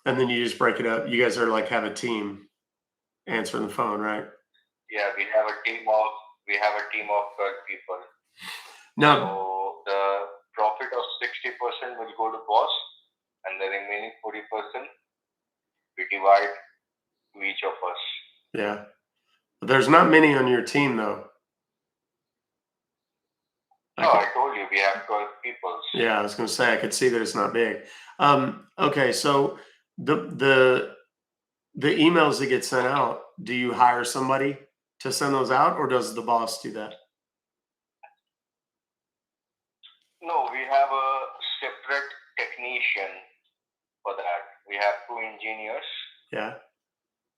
And then you just break it up. You guys are like have a team answering the phone, right? Yeah, we have a team of 12 people. Now, So the profit of 60% will go to boss, and the remaining 40% we divide to each of us. yeah. There's not many on your team though. No, I told you we have 12 people. Yeah, I was going to say I could see that it's not big. Okay, so the emails that get sent out, do you hire somebody to send those out, or does the boss do that? No, we have a separate technician for that. We have 2 engineers Yeah.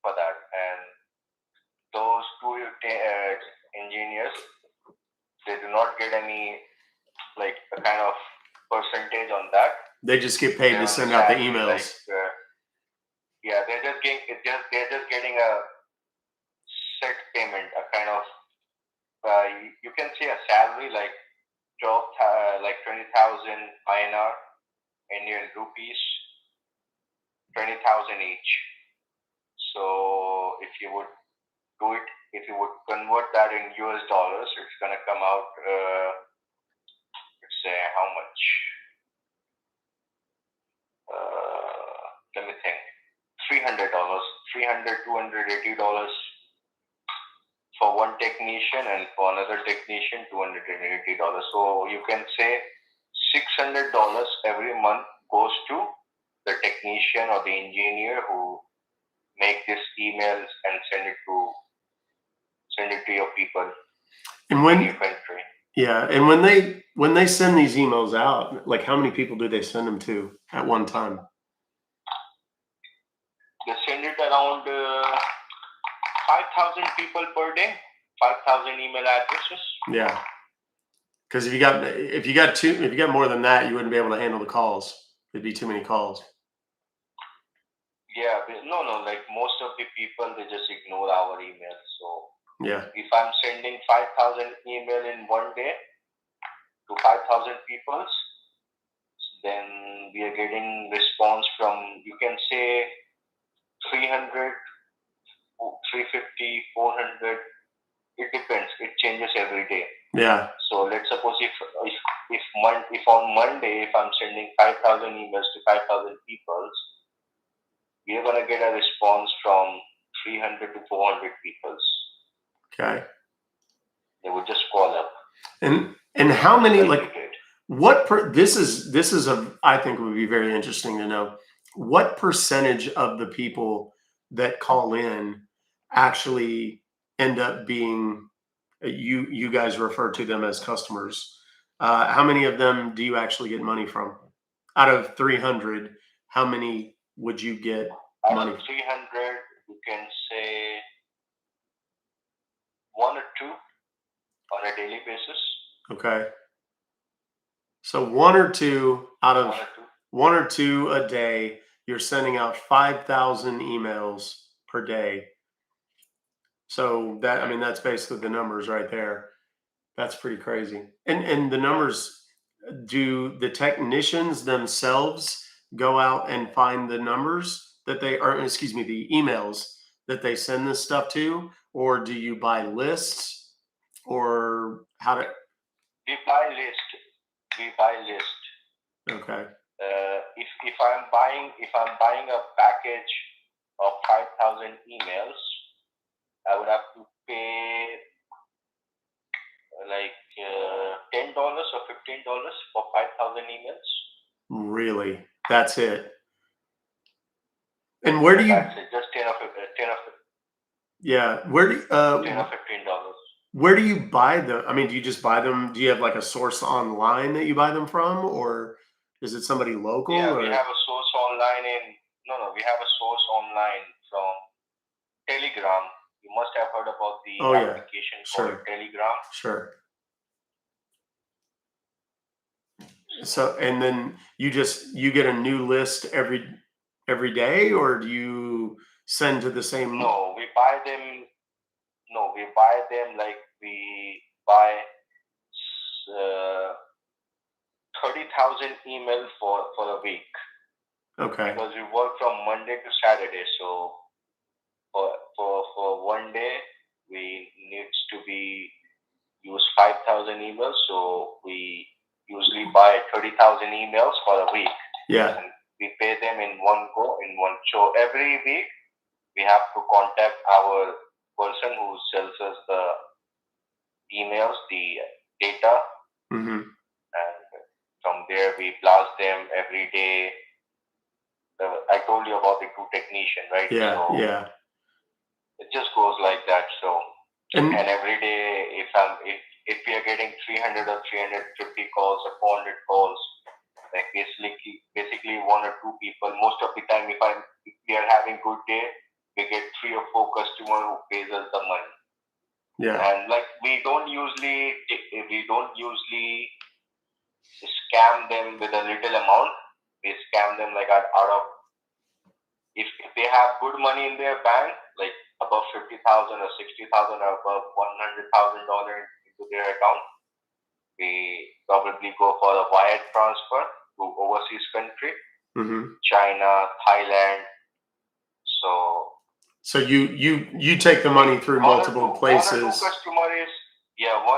for that, and those 2 engineers, they do not get any like a kind of percentage on that. They just get paid to send out the emails. Yeah, they're just getting a set payment, a kind of you can say a salary like 20,000 INR, Indian rupees, 20,000 each. So if you would convert that in US dollars, it's gonna come out. Let's say how much? Let me think. $300, $280 for one technician, and for another technician, $280. So you can say $600 every month goes to the technician or the engineer who make these emails and send it to your people And in when your country. yeah, and when they send these emails out, like how many people do they send them to at one time? They send it around 5,000 people per day, 5,000 email addresses. Yeah. Because if you got more than that, you wouldn't be able to handle the calls. It'd be too many calls. Yeah, no, like most of the people, they just ignore our emails. So Yeah. if I'm sending 5,000 email in one day to 5,000 people, then we are getting response from, you can say, 300, 350, 400. It depends. It changes every day. Yeah. So let's suppose if on Monday, if I'm sending 5,000 emails to 5,000 people, we are gonna get a response from 300 to 400 people. Okay. They would just call up. And how many, like, this is I think would be very interesting to know what percentage of the people that call in actually end up being you guys refer to them as customers. How many of them do you actually get money from? Out of 300, how many would you get money? Out of 300, you can say 1 or 2 on a daily basis. Okay. So 1 or 2 out of 1 or 2 a day, you're sending out 5,000 emails per day. So that's basically the numbers right there. That's pretty crazy. And the numbers, do the technicians themselves go out and find the numbers, that they are, excuse me, the emails that they send this stuff to, or do you buy lists, or how to? We buy list. We buy list. Okay. If I'm buying a package of 5,000 emails, I would have to pay like $10 or $15 for 5,000 emails. Really? That's it? And where do you? That's it. Just 10 or 15. Yeah. Where do? $10 or $15. Where do you buy them? I mean, do you just buy them? Do you have like a source online that you buy them from, or is it somebody local? Yeah, or? we have a source online we have a source online from Telegram. You must have heard about the application called Telegram. Sure. So, and then you get a new list every day, or do you send to the same? No, we buy them. No, we buy them like we buy 30,000 emails for a week. Okay. Because we work from Monday to Saturday, so for one day we needs to be use 5,000 emails. So we usually buy 30,000 emails for a week. Yeah. And we pay them in one go, in one show. Every week we have to contact our person who sells us the emails, the data, Mm-hmm. and from there we blast them every day. I told you about the 2 technicians, right? Yeah. So yeah. it just goes like that. So And every day, if we are getting 300 or 350 calls or 400 calls, like basically 1 or 2 people. Most of the time, if we are having good day, we get 3 or 4 customers who pays us the money. yeah. And like we don't usually scam them with a little amount. We scam them like out of, if they have good money in their bank, like above 50,000 or 60,000 or above $100,000 into their account, we probably go for a wire transfer to overseas country, Mm-hmm. China, Thailand. So you take the money through multiple places. 1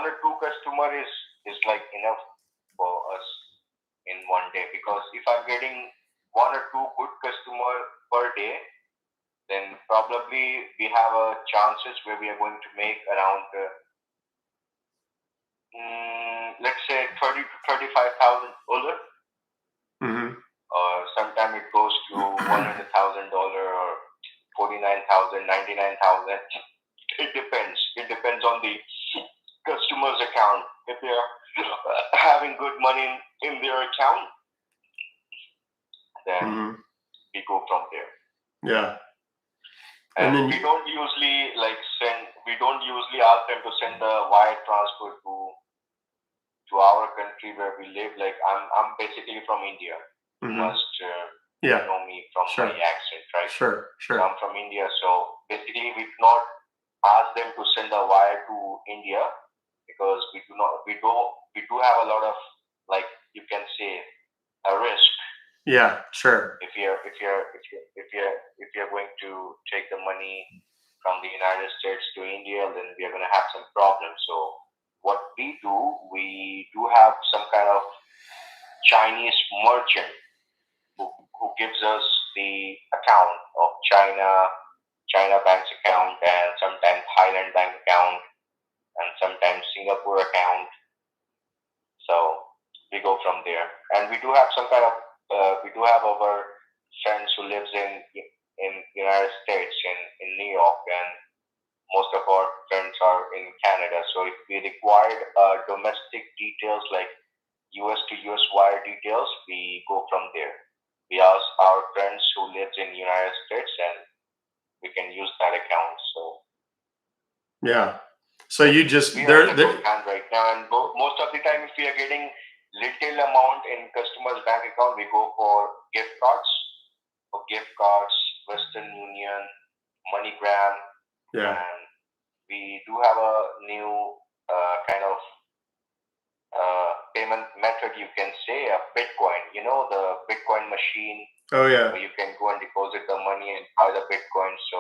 or 2 customers is like enough for us in one day, because if I'm getting 1 or 2 good customers per day, then probably we have a chances where we are going to make around let's say $30,000 to $35,000. Mm-hmm. Or sometimes it goes to $100,000 or 49,000, 99,000. It depends. It depends on the customer's account. If they are having good money in their account, then we go from there. Yeah. And then we don't usually ask them to send the wire transfer to our country where we live. Like I'm basically from India. You must know me from my accent, right? Sure. So I'm from India, so basically we do not ask them to send a wire to India, because we do have a lot of, like you can say, a risk. Yeah, sure. If you're going to take the money from the United States to India, then we are going to have some problems. So what we do have some kind of Chinese merchant who gives us the account of China bank's account, and sometimes Thailand bank account, and sometimes Singapore account. So we go from there, and we do have some kind of we do have our friends who lives in United States, in New York, and most of our friends are in Canada. So if we required domestic details like US to US wire details, we go from there. We ask our friends who lives in United States, and we can use that account. So yeah. So you just they're hand right now, and most of the time, if we are getting little amount in customer's bank account, we go for gift cards. Western Union, MoneyGram, and we do have a new kind of payment method, you can say, a Bitcoin. You know, the Bitcoin machine Oh yeah. where you can go and deposit the money and buy the Bitcoin. So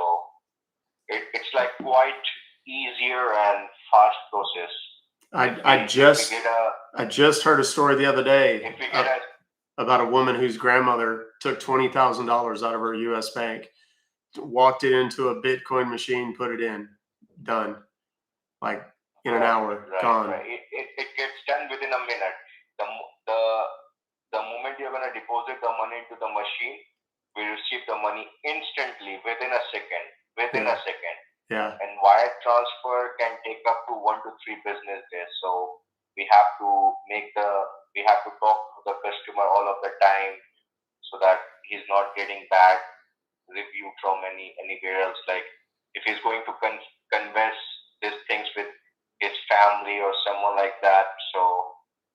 it's like quite easier and fast process. I just heard a story the other day If we get a about a woman whose grandmother took $20,000 out of her U.S. bank, walked it into a Bitcoin machine, put it in, done, like in an hour, gone. Right. It gets done within a minute. The moment you're gonna deposit the money into the machine, we receive the money instantly within a second. Yeah. And wire transfer can take up to 1 to 3 business days. So we have to talk to the customer all of the time so that he's not getting bad review from anywhere else. Like if he's going to converse these things with his family or someone like that. So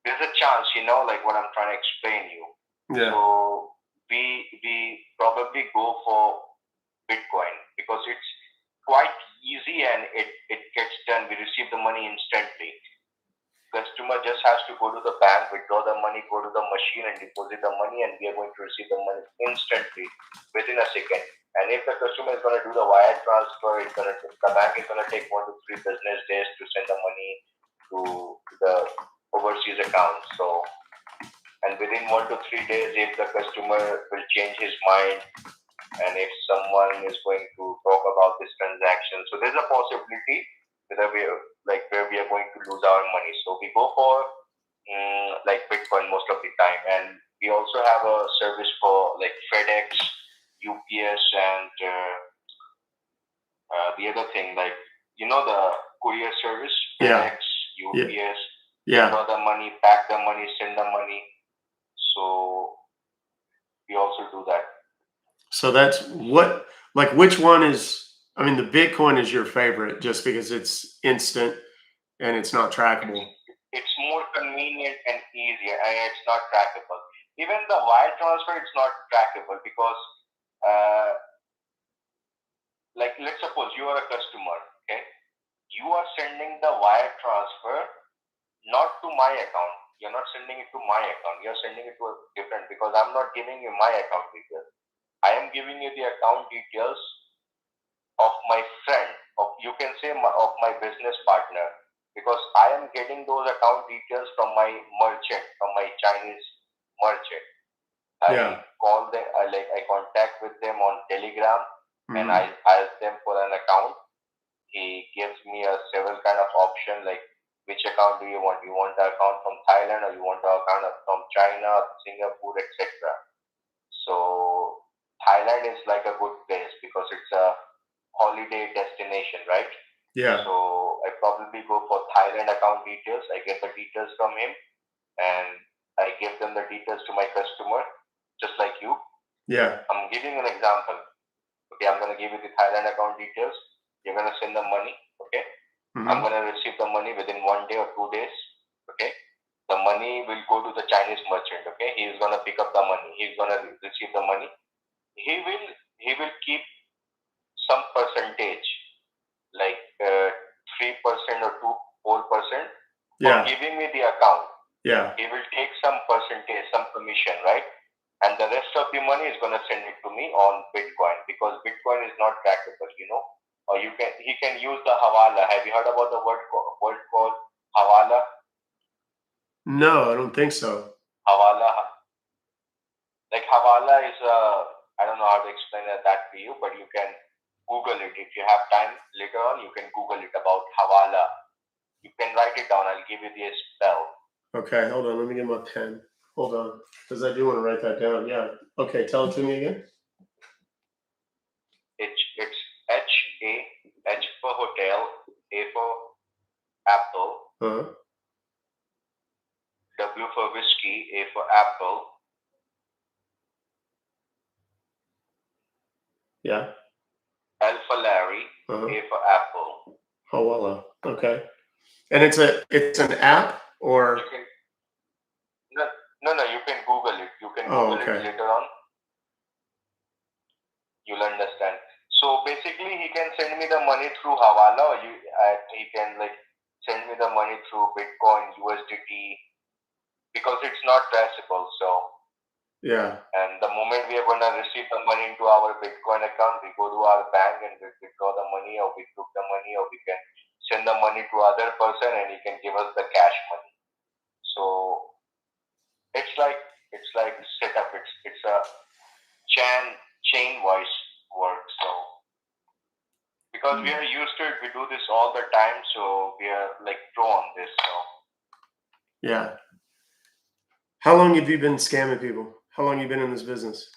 there's a chance, like what I'm trying to explain you. Yeah. So we probably go for Bitcoin because it's quite easy and it gets done. We receive the money instantly. Customer just has to go to the bank, withdraw the money, go to the machine and deposit the money, and we are going to receive the money instantly within a second. And if the customer is going to do the wire transfer, the bank is going to take 1 to 3 business days to send the money to the overseas account. So, and within 1 to 3 days, if the customer will change his mind, and if someone is going to talk about this transaction, so there's a possibility where we are going to lose our money. So we go for like Bitcoin most of the time, and we also have a service for like FedEx, UPS, and the other thing, like the courier service, FedEx, UPS. Yeah. Draw the money, pack the money, send the money. So we also do that. So that's which one is, I mean, the Bitcoin is your favorite just because it's instant and it's not trackable. It's more convenient and easier, and it's not trackable. Even the wire transfer, it's not trackable because, like, let's suppose you are a customer, okay? You are sending the wire transfer not to my account. You're not sending it to my account. You're sending it to a different, because I'm not giving you my account details. I am giving you the account details of my friend, of my business partner, because I am getting those account details from my merchant, from my Chinese merchant. I call them, I contact with them on Telegram, and I ask them for an account. He gives me a several kind of option, like which account do you want? You want the account from Thailand, or you want the account from China, Singapore, etc. So Thailand is like a good place because it's a holiday destination, right? Yeah. So I probably go for Thailand account details. I get the details from him, and I give them the details to my customer, just like you. Yeah. I'm giving an example. Okay, I'm going to give you the Thailand account details. You're going to send the money. Okay. I'm going to receive the money within 1 day or 2 days. Okay. The money will go to the Chinese merchant. Okay. He is going to pick up the money. He's going to receive the money. He will keep some percentage, like 3% or 4%, for giving me the account. Yeah. He will take some percentage, some commission, right? And the rest of the money is going to send it to me on Bitcoin, because Bitcoin is not trackable, Or he can use the Hawala. Have you heard about the word called Hawala? No, I don't think so. Hawala. Like Hawala is I don't know how to explain that to you, but you can Google it. If you have time later on, you can Google it about Hawala. You can write it down. I'll give you the spell. Okay, hold on. Let me get my pen. Hold on, because I do want to write that down. Yeah. Okay, tell it to me again. It's H for hotel, A for apple, W for whiskey, A for apple. Yeah. L for Larry, A for apple. Hawala. Okay. And it's an app, or? No, you can Google it. You can Google it later on. You'll understand. So basically, he can send me the money through Hawala, or he can send me the money through Bitcoin, USDT, because it's not traceable. So Yeah. And the moment we are going to receive the money into our Bitcoin account, we go to our bank and we withdraw the money, or we took the money, or we can send the money to other person and he can give us the cash money. So it's like setup. It's a chain wise work. So because we are used to it, we do this all the time. So we are like pro on this. So Yeah. How long have you been scamming people? How long have you been in this business?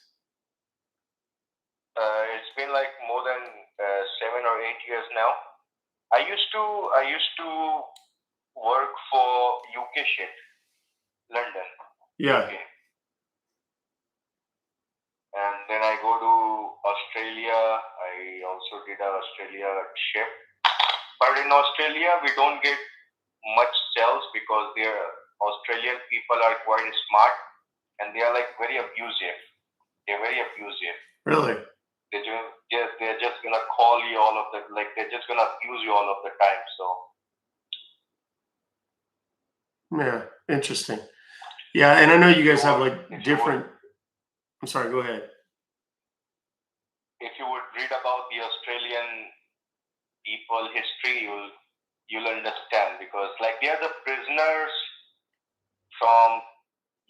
it's been like more than 7 or 8 years now. I used to work for UK shit, London. Yeah. UK. And then I go to Australia. I also did a Australia ship. But in Australia, we don't get much sales because their Australian people are quite smart and they are like very abusive. They're very abusive. Really? They're just gonna call you all of the they're just gonna abuse you all of the time. So Yeah. Interesting. Yeah, and I know you guys have like if different. I'm sorry. Go ahead. If you would read about the Australian people history, you'll understand because like they are the prisoners from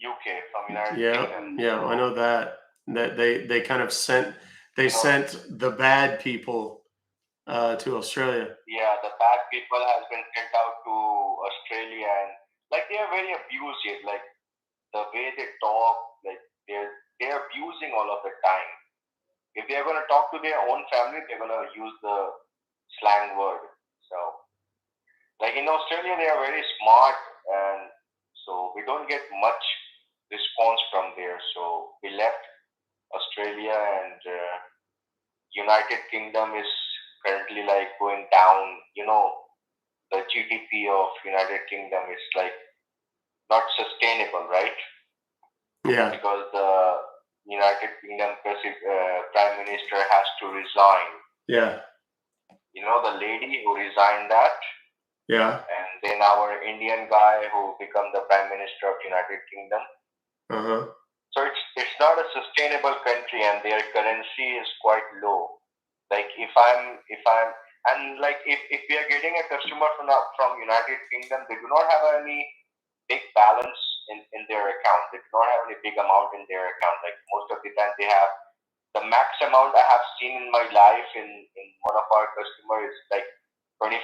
UK, from United Kingdom. Yeah, I know that they kind of sent the bad people to Australia. Yeah, the bad people has been sent out to Australia, and like they are very abusive. Like the way they talk, like they're abusing all of the time. If they're gonna talk to their own family, they're gonna use the slang word. So, like in Australia, they are very smart, and so we don't get much response from there. So we left Australia, and United Kingdom is currently like going down. You know, the GDP of United Kingdom is like not sustainable, right? Yeah. Because the United Kingdom Prime Minister has to resign. Yeah. You know, the lady who resigned that. Yeah. And then our Indian guy who become the Prime Minister of United Kingdom. Uh-huh. So it's not a sustainable country, and their currency is quite low. Like if we are getting a customer from United Kingdom, they do not have any big balance in their account. They do not have any big amount in their account. Like most of the time they have the max amount I have seen in my life in one of our customers is like £25,000.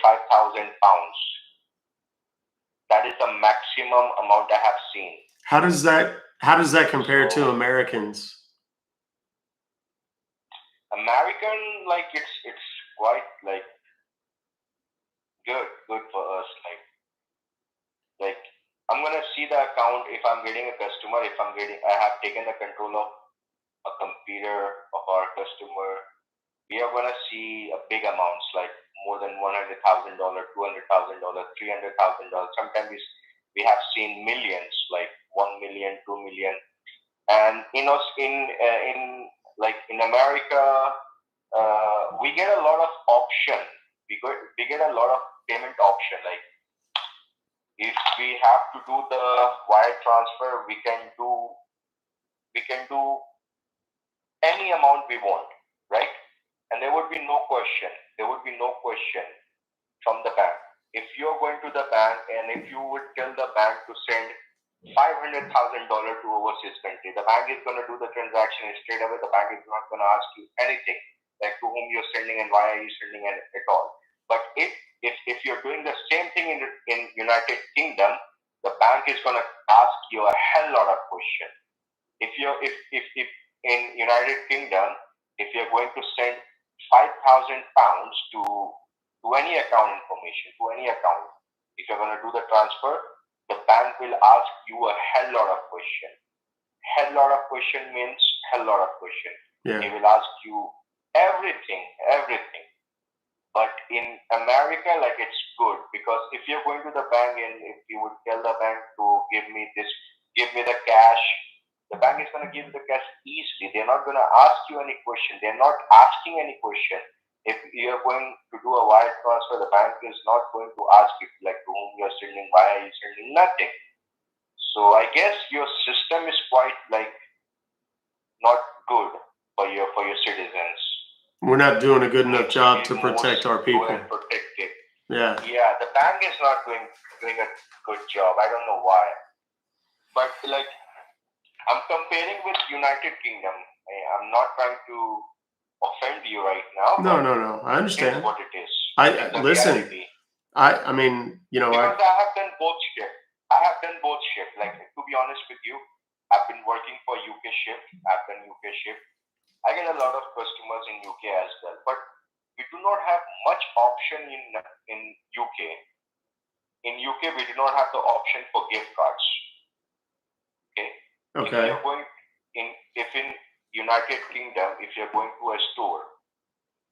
That is the maximum amount I have seen. How does that compare to Americans? American, like it's quite like good for us. Like I'm gonna see the account if I'm getting a customer. I have taken the control of a computer of our customer. We are gonna see a big amounts like more than $100,000, $200,000, $300,000. Sometimes we have seen millions, like 1 million, 2 million. And in America, we get a lot of option. We get a lot of payment option. Like if we have to do the wire transfer, we can do any amount we want, right? And there would be no question. There would be no question from the bank. If you're going to the bank and if you would tell the bank to send $500,000 to overseas country, the bank is going to do the transaction straight away. The bank is not going to ask you anything like to whom you're sending and why are you sending it at all. But if you're doing the same thing in United Kingdom, the bank is going to ask you a hell lot of questions. If in United Kingdom, if you're going to send £5,000 to any account information, to any account, if you're going to do the transfer, the bank will ask you a hell lot of questions. Hell lot of question means hell lot of question. Yeah. They will ask you everything. But in America, like it's good because if you're going to the bank and if you would tell the bank to give me the cash, the bank is going to give the cash easily. They're not going to ask you any question. They're not asking any question. If you're going to do a wire transfer, the bank is not going to ask you like to whom you're sending, why are you sending, nothing. So I guess your system is quite like not good for your citizens. We're not doing a good enough job to Be protect more our people. secure and protected. Yeah. Yeah, the bank is not doing a good job. I don't know why. But like, I'm comparing with United Kingdom. I'm not trying to offend you right now. No. I It understand. is what it is. I listen. Reality. I mean, Because I have done both shift. Like, to be honest with you, I've been working for UK shift. I've done UK shift. I get a lot of customers in UK as well, but we do not have much option in UK. In UK, we do not have the option for gift cards. Okay. If you're going in United Kingdom, if you're going to a store,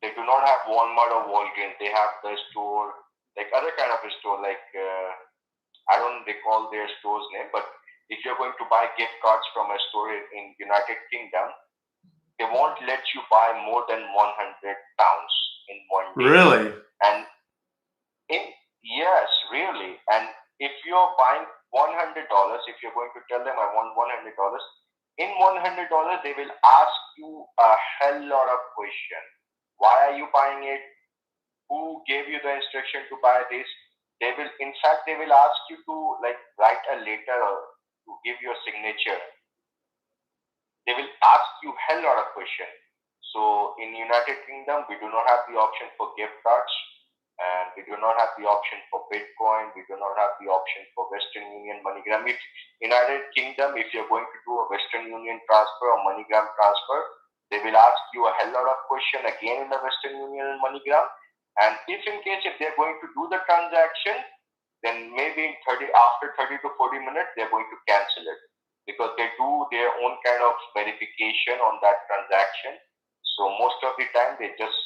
they do not have Walmart or Walgreens. They have the store, like other kind of a store, like I don't recall their store's name, but if you're going to buy gift cards from a store in United Kingdom, they won't let you buy more than £100 in one day. Really? And yes, really. And if you're buying $100, if you're going to tell them I want $100, in $100 they will ask you a hell lot of questions. Why are you buying it? Who gave you the instruction to buy this? They will ask you to like write a letter or to give your signature. They will ask you hell lot of questions. So in United Kingdom, we do not have the option for gift cards, and we do not have the option for Bitcoin. We do not have the option for Western Union, MoneyGram. If United Kingdom, if you're going to do a Western Union transfer or MoneyGram transfer, they will ask you a hell lot of questions again in the Western Union and MoneyGram. And if in case if they're going to do the transaction, then maybe after 30 to 40 minutes, they're going to cancel it because they do their own kind of verification on that transaction. So most of the time, they just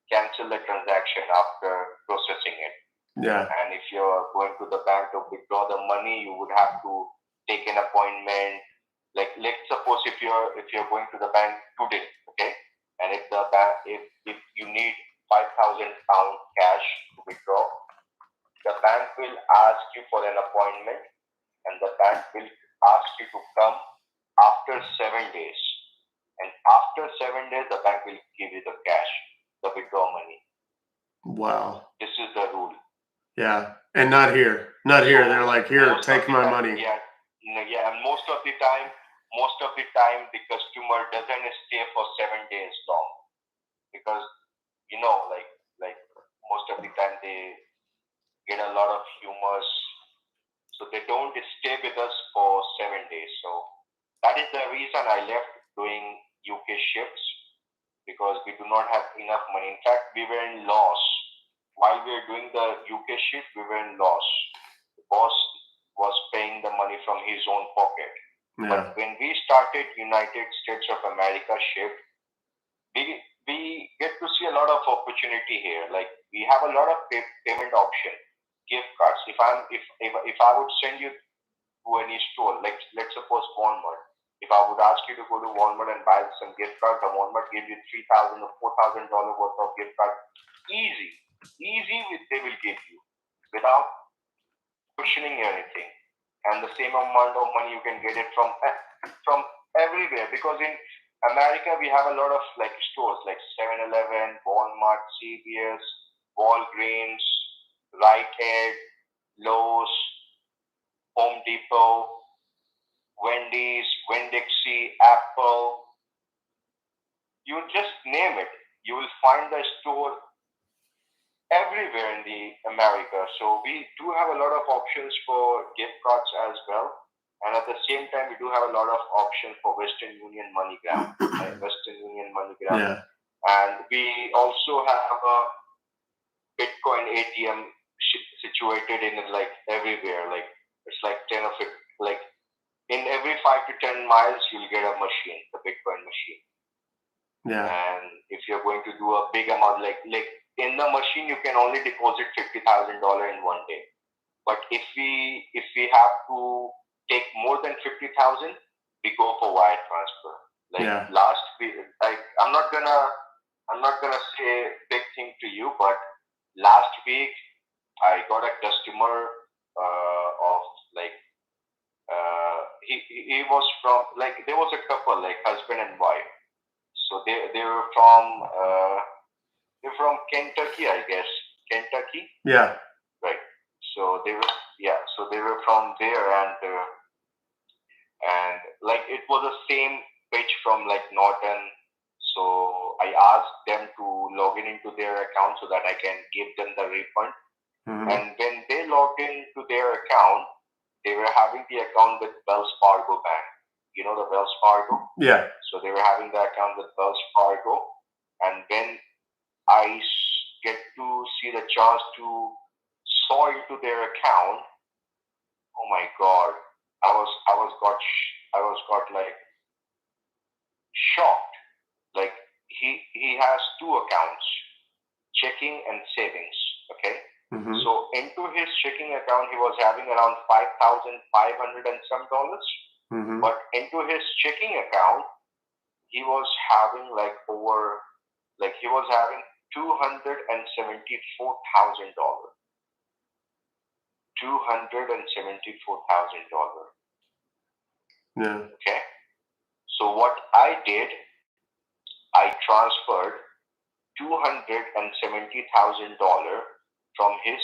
cancel the transaction after processing it. Yeah. And if you're going to the bank to withdraw the money, you would have to take an appointment. Like let's suppose if you're going to the bank today, okay, and if the bank if you need £5,000 cash to withdraw, the bank will ask you for an appointment, and the bank will ask you to come after 7 days. And after 7 days, the bank will give you the cash, the withdraw money. Wow. This is the rule. Yeah. And not here. They're like, here, take my money. Yeah. And most of the time, the customer doesn't stay for 7 days long because, like most of the time they get a lot of humors. So they don't stay with us for 7 days. So that is the reason I left doing UK shifts, because we do not have enough money. In fact, we were in loss. While we were doing the UK shift, we were in loss. The boss was paying the money from his own pocket. Yeah. But when we started United States of America shift, we get to see a lot of opportunity here. Like we have a lot of payment options, gift cards. If I would send you to any store, like let's suppose Walmart. If I would ask you to go to Walmart and buy some gift cards, the Walmart give you $3,000 or $4,000 worth of gift cards. Easy, they will give you without questioning anything. And the same amount of money you can get it from everywhere, because in America we have a lot of like stores like 7-Eleven, Walmart, CVS, Walgreens, Rite Aid, Lowe's, Home Depot, Wendy's, Winn-Dixie, Apple. You just name it. You will find the store everywhere in the America. So we do have a lot of options for gift cards as well. And at the same time, we do have a lot of options for Western Union MoneyGram. Yeah. And we also have a Bitcoin ATM situated in like everywhere. Like it's like 10 of it. Like in every 5 to 10 miles, you'll get a machine, the Bitcoin machine. Yeah. And if you're going to do a big amount, like in the machine, you can only deposit $50,000 in one day. But if we have to take more than 50,000, we go for wire transfer. Like last week, like I'm not gonna say big thing to you, but last week I got a customer of like he he was from, like, there was a couple, like husband and wife. So they were from they're from Kentucky, I guess. Kentucky, Yeah. right? So they were, yeah. So they were from there, and like it was the same pitch from like Norton. So I asked them to log in into their account so that I can give them the refund. Mhm. And when they logged into their account, they were having the account with Wells Fargo Bank. You know the Wells Fargo? Yeah. So they were having the account with Wells Fargo. And when I get to see the chance to saw into their account, oh my God, I was got like shocked. Like he has two accounts, checking and savings. Okay. Mhm. So into his checking account, he was having around $5,500 and some dollars. Mhm. But into his checking account, he was having like over, like he was having $274,000. $274,000. Yeah. Okay. So what I did, I transferred $270,000 from his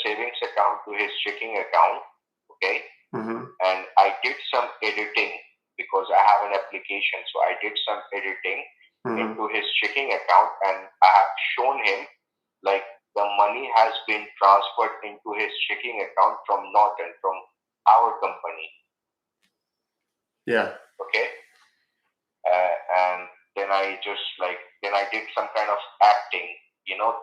savings account to his checking account. Okay. Mhm. And I did some editing because I have an application. So I did some editing Mhm. into his checking account, and I have shown him like the money has been transferred into his checking account from Norton, from our company. Yeah. Okay. And then I just like, then I did some kind of acting, you know,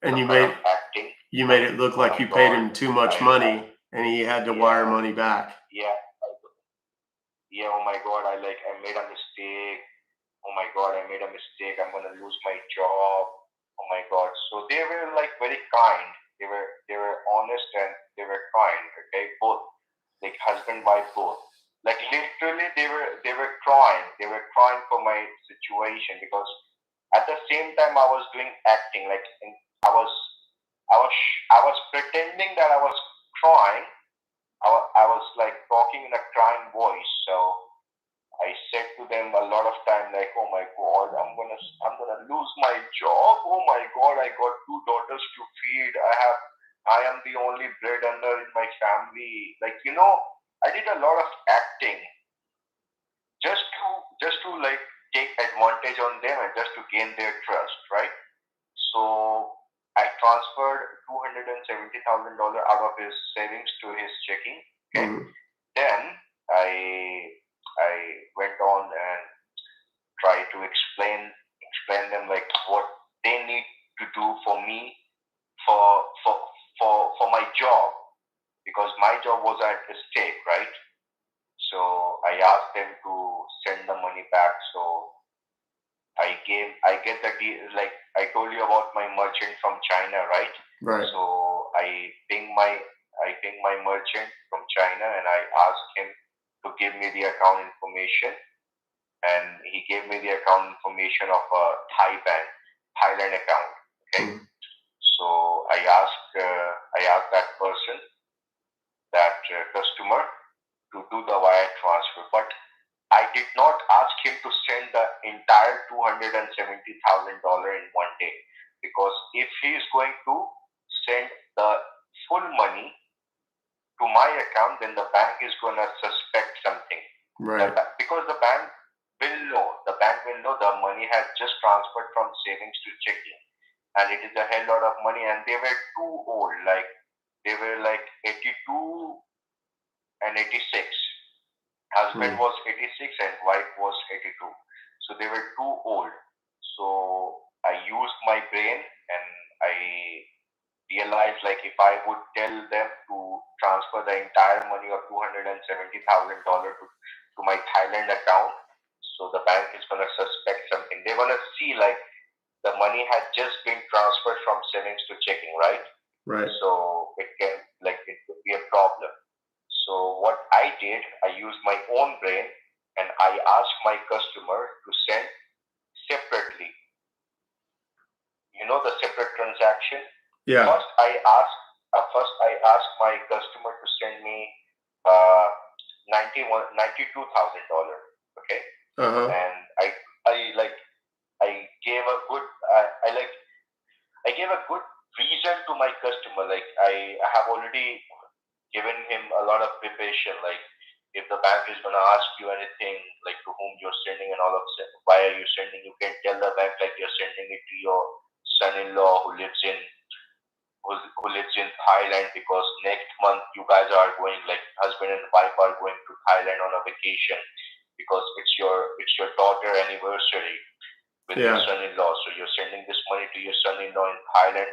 And you some kind made of acting. you made it look Oh like my you paid God, him too much I- money, and he had to wire Yeah. money back. Yeah. Yeah. Oh my God, I made a mistake. Oh my God, I made a mistake. I'm gonna lose my job. Oh my God. So they were like very kind. They were honest and they were kind. Okay, both, like husband wife both. Like literally, they were crying. They were crying for my situation because at the same time I was doing acting. Like I was I was pretending that I was crying. I was like talking in a crying voice. So I said to them a lot of time, like, oh my God, I'm gonna lose my job. Oh my God, I got two daughters to feed. I am the only breadwinner in my family. Like, you know, I did a lot of acting just to like take advantage on them and just to gain their trust, right? So I transferred $270,000 out of his savings to his checking. Okay. Mhm. Then I went on and tried to explain them like what they need to do for me for my job, because my job was at stake, right? So I asked them to send the money back. So I get the deal, like I told you about my merchant from China, right? Right. So I ping my merchant from China and I asked him to give me the account information, and he gave me the account information of a Thailand account. Okay. Mhm. So I asked that person, that customer, to do the wire transfer, but I did not ask him to send the entire $270,000 in one day, because if he is going to send the full money to my account, then the bank is going to suspect something. Right. Because the bank will know the money has just transferred from savings to checking, and it is a hell lot of money, and they were too old, like they were like 82 and 86. Husband was 86 and wife was 82. So they were too old. So I used my brain and I realized, like, if I would tell them to transfer the entire money of $270,000 to my Thailand account, so the bank is gonna suspect something. They're gonna see like the money had just been transferred from savings to checking, right? Right. So it could be a problem. So what I did, I used my own brain and I asked my customer to send separately. You know, the separate transaction. Yeah. First, I asked my customer to send me $90 $92,000. Okay, Uh-huh. and I gave a good I gave a good reason to my customer. Like I have already given him a lot of preparation. Like if the bank is gonna ask you anything, like to whom you're sending and all of that, why are you sending? You can tell the bank like you're sending it to your son-in-law who lives in Thailand, because next month you guys are going, like husband and wife are going to Thailand on a vacation, because it's your daughter anniversary with your Yeah. son-in-law. So you're sending this money to your son-in-law in Thailand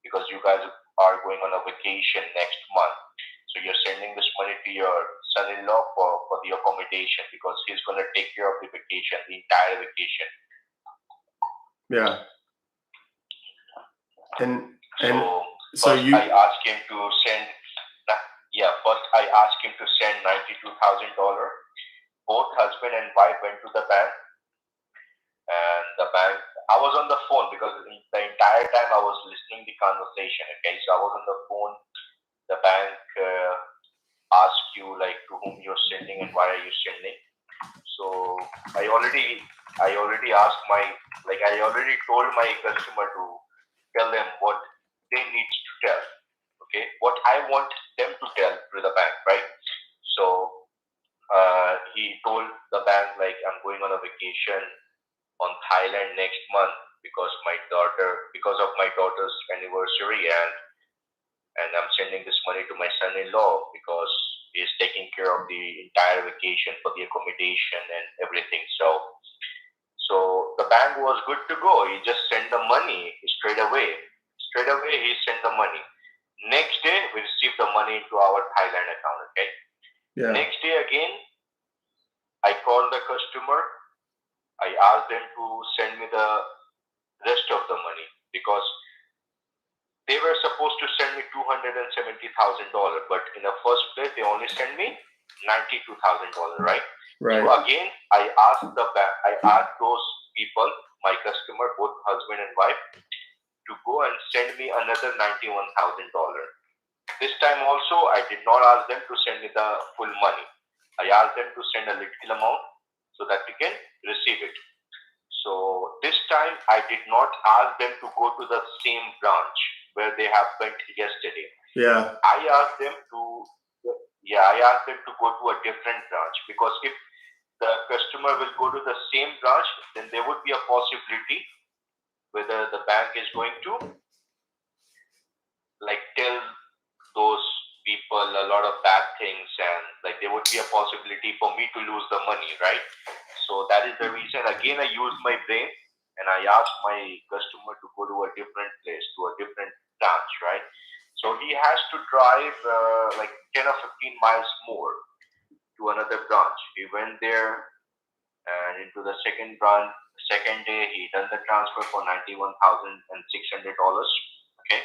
because you guys are going on a vacation next month. So you're sending this money to your son-in-law for the accommodation, because he's going to take care of the vacation, the entire vacation. Yeah. And So first I asked him to send $92,000. Both husband and wife went to the bank, and the bank, I was on the phone because the entire time I was listening the conversation. Okay, so I was on the phone. The bank asked you like to whom you're sending and why are you sending. So I already asked I already told my customer to tell them what they need to tell. Okay, what I want them to tell to the bank, right? So he told the bank like, I'm going on a vacation on Thailand next month because of my daughter's anniversary, and I'm sending this money to my son-in-law because he's taking care of the entire vacation for the accommodation and everything. So the bank was good to go. He just sent the money straight away. Straight away he sent the money. Next day we received the money into our Thailand account. Okay. Yeah. Next day again, I called the customer. I asked them to send me the rest of the money, because they were supposed to send me $270,000, but in the first place they only sent me $92,000, right? Right. So again, I asked those people, my customer, both husband and wife, to go and send me another $91,000. This time also, I did not ask them to send me the full money. I asked them to send a little amount so that we can receive it. So this time, I did not ask them to go to the same branch where they have went yesterday. Yeah. I asked them to go to a different branch, because if the customer will go to the same branch, then there would be a possibility whether the bank is going to like tell those people a lot of bad things, and like there would be a possibility for me to lose the money, right? So that is the reason again I used my brain and I asked my customer to go to a different place, to a different branch, right? So he has to drive like 10 or 15 miles more to another branch. He went there and into the second branch. Second day he done the transfer for $91,600. Okay.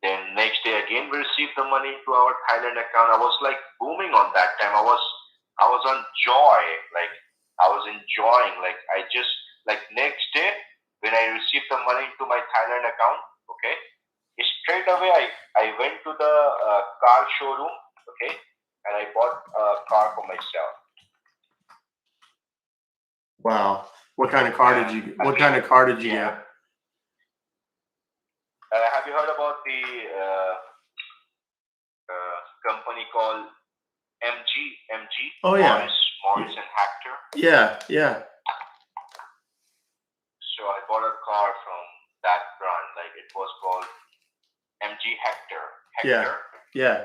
Then next day again we received the money to our Thailand account. I was like booming on that time. I was on joy. Like I was enjoying. Like I just like next day when I received the money to my Thailand account, okay, straight away I went to the car showroom, okay, and I bought a car for myself. Wow. What kind of car did you get? What kind of car did you get? Have you heard about the company called MG? Oh yeah. Morris and Hector. Yeah, yeah. So I bought a car from that brand. Like it was called MG Hector. Yeah.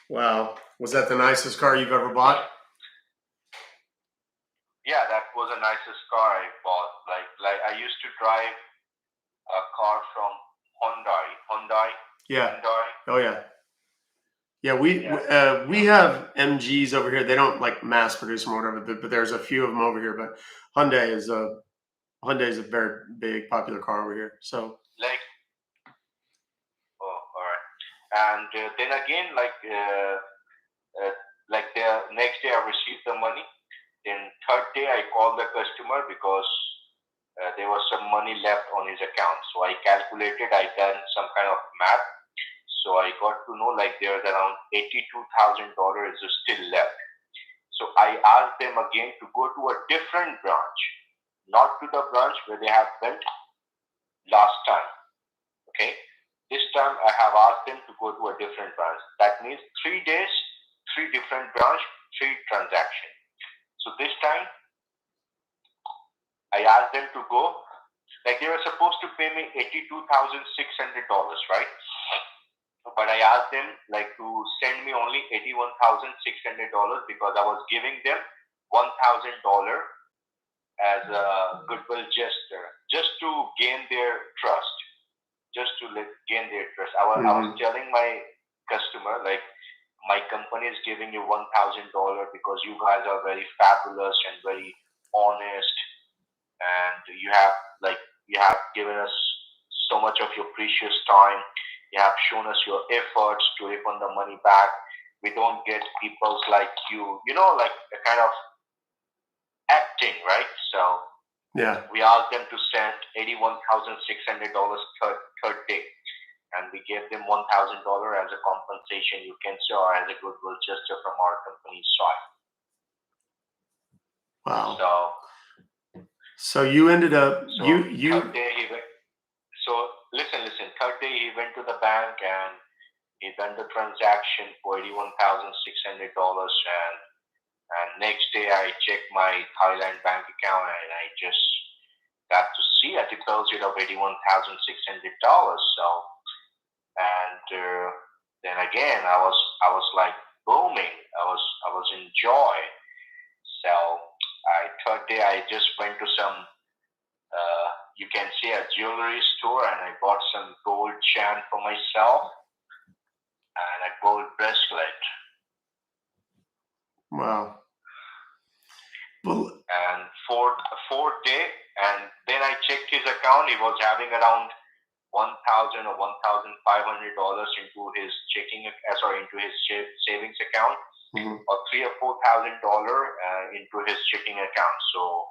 Wow. Was that the nicest car you've ever bought? Yeah, that was the nicest car I bought. Like I used to drive a car from Hyundai. Yeah. Hyundai. Oh yeah. Yeah, we have MGs over here. They don't like mass produce them or whatever, but there's a few of them over here. But Hyundai is a very big popular car over here. So all right. And then again, like the next day I received the money. Then third day I called the customer because there was some money left on his account. So I calculated, I done some kind of math. So I got to know like there's around $82,000 is still left. So I asked them again to go to a different branch, not to the branch where they have went last time. Okay. This time I have asked them to go to a different branch. That means 3 days, 3 different branch, 3 transactions. So this time I asked them to go, like they were supposed to pay me $82,600, right? But I asked them like to send me only $81,600 because I was giving them $1,000 as a goodwill gesture, just to gain their trust. Gain their trust. I was telling my customer like my company is giving you $1,000 because you guys are very fabulous and very honest, and you have given us so much of your precious time. You have shown us your efforts to refund the money back. We don't get people like you, like a kind of acting, right? So Yeah. we asked them to send $81,600 third day, and we gave them $1,000 as a compensation, you can say, or as a goodwill gesture from our company's side. Wow. So you ended up Third day he went. So listen. Third day he went to the bank and he done the transaction for $81,600, and next day I checked my Thailand bank account and I just got to see a deposit of $81,600. So, and then again I was like booming. I was in joy. So third day I just went to some you can say a jewelry store, and I bought some gold chain for myself and a gold bracelet. Wow. Well, and fourth day, and then I checked his account. He was having around $1,000 or $1,500 into his into his savings account, or $3,000 or $4,000 into his checking account. So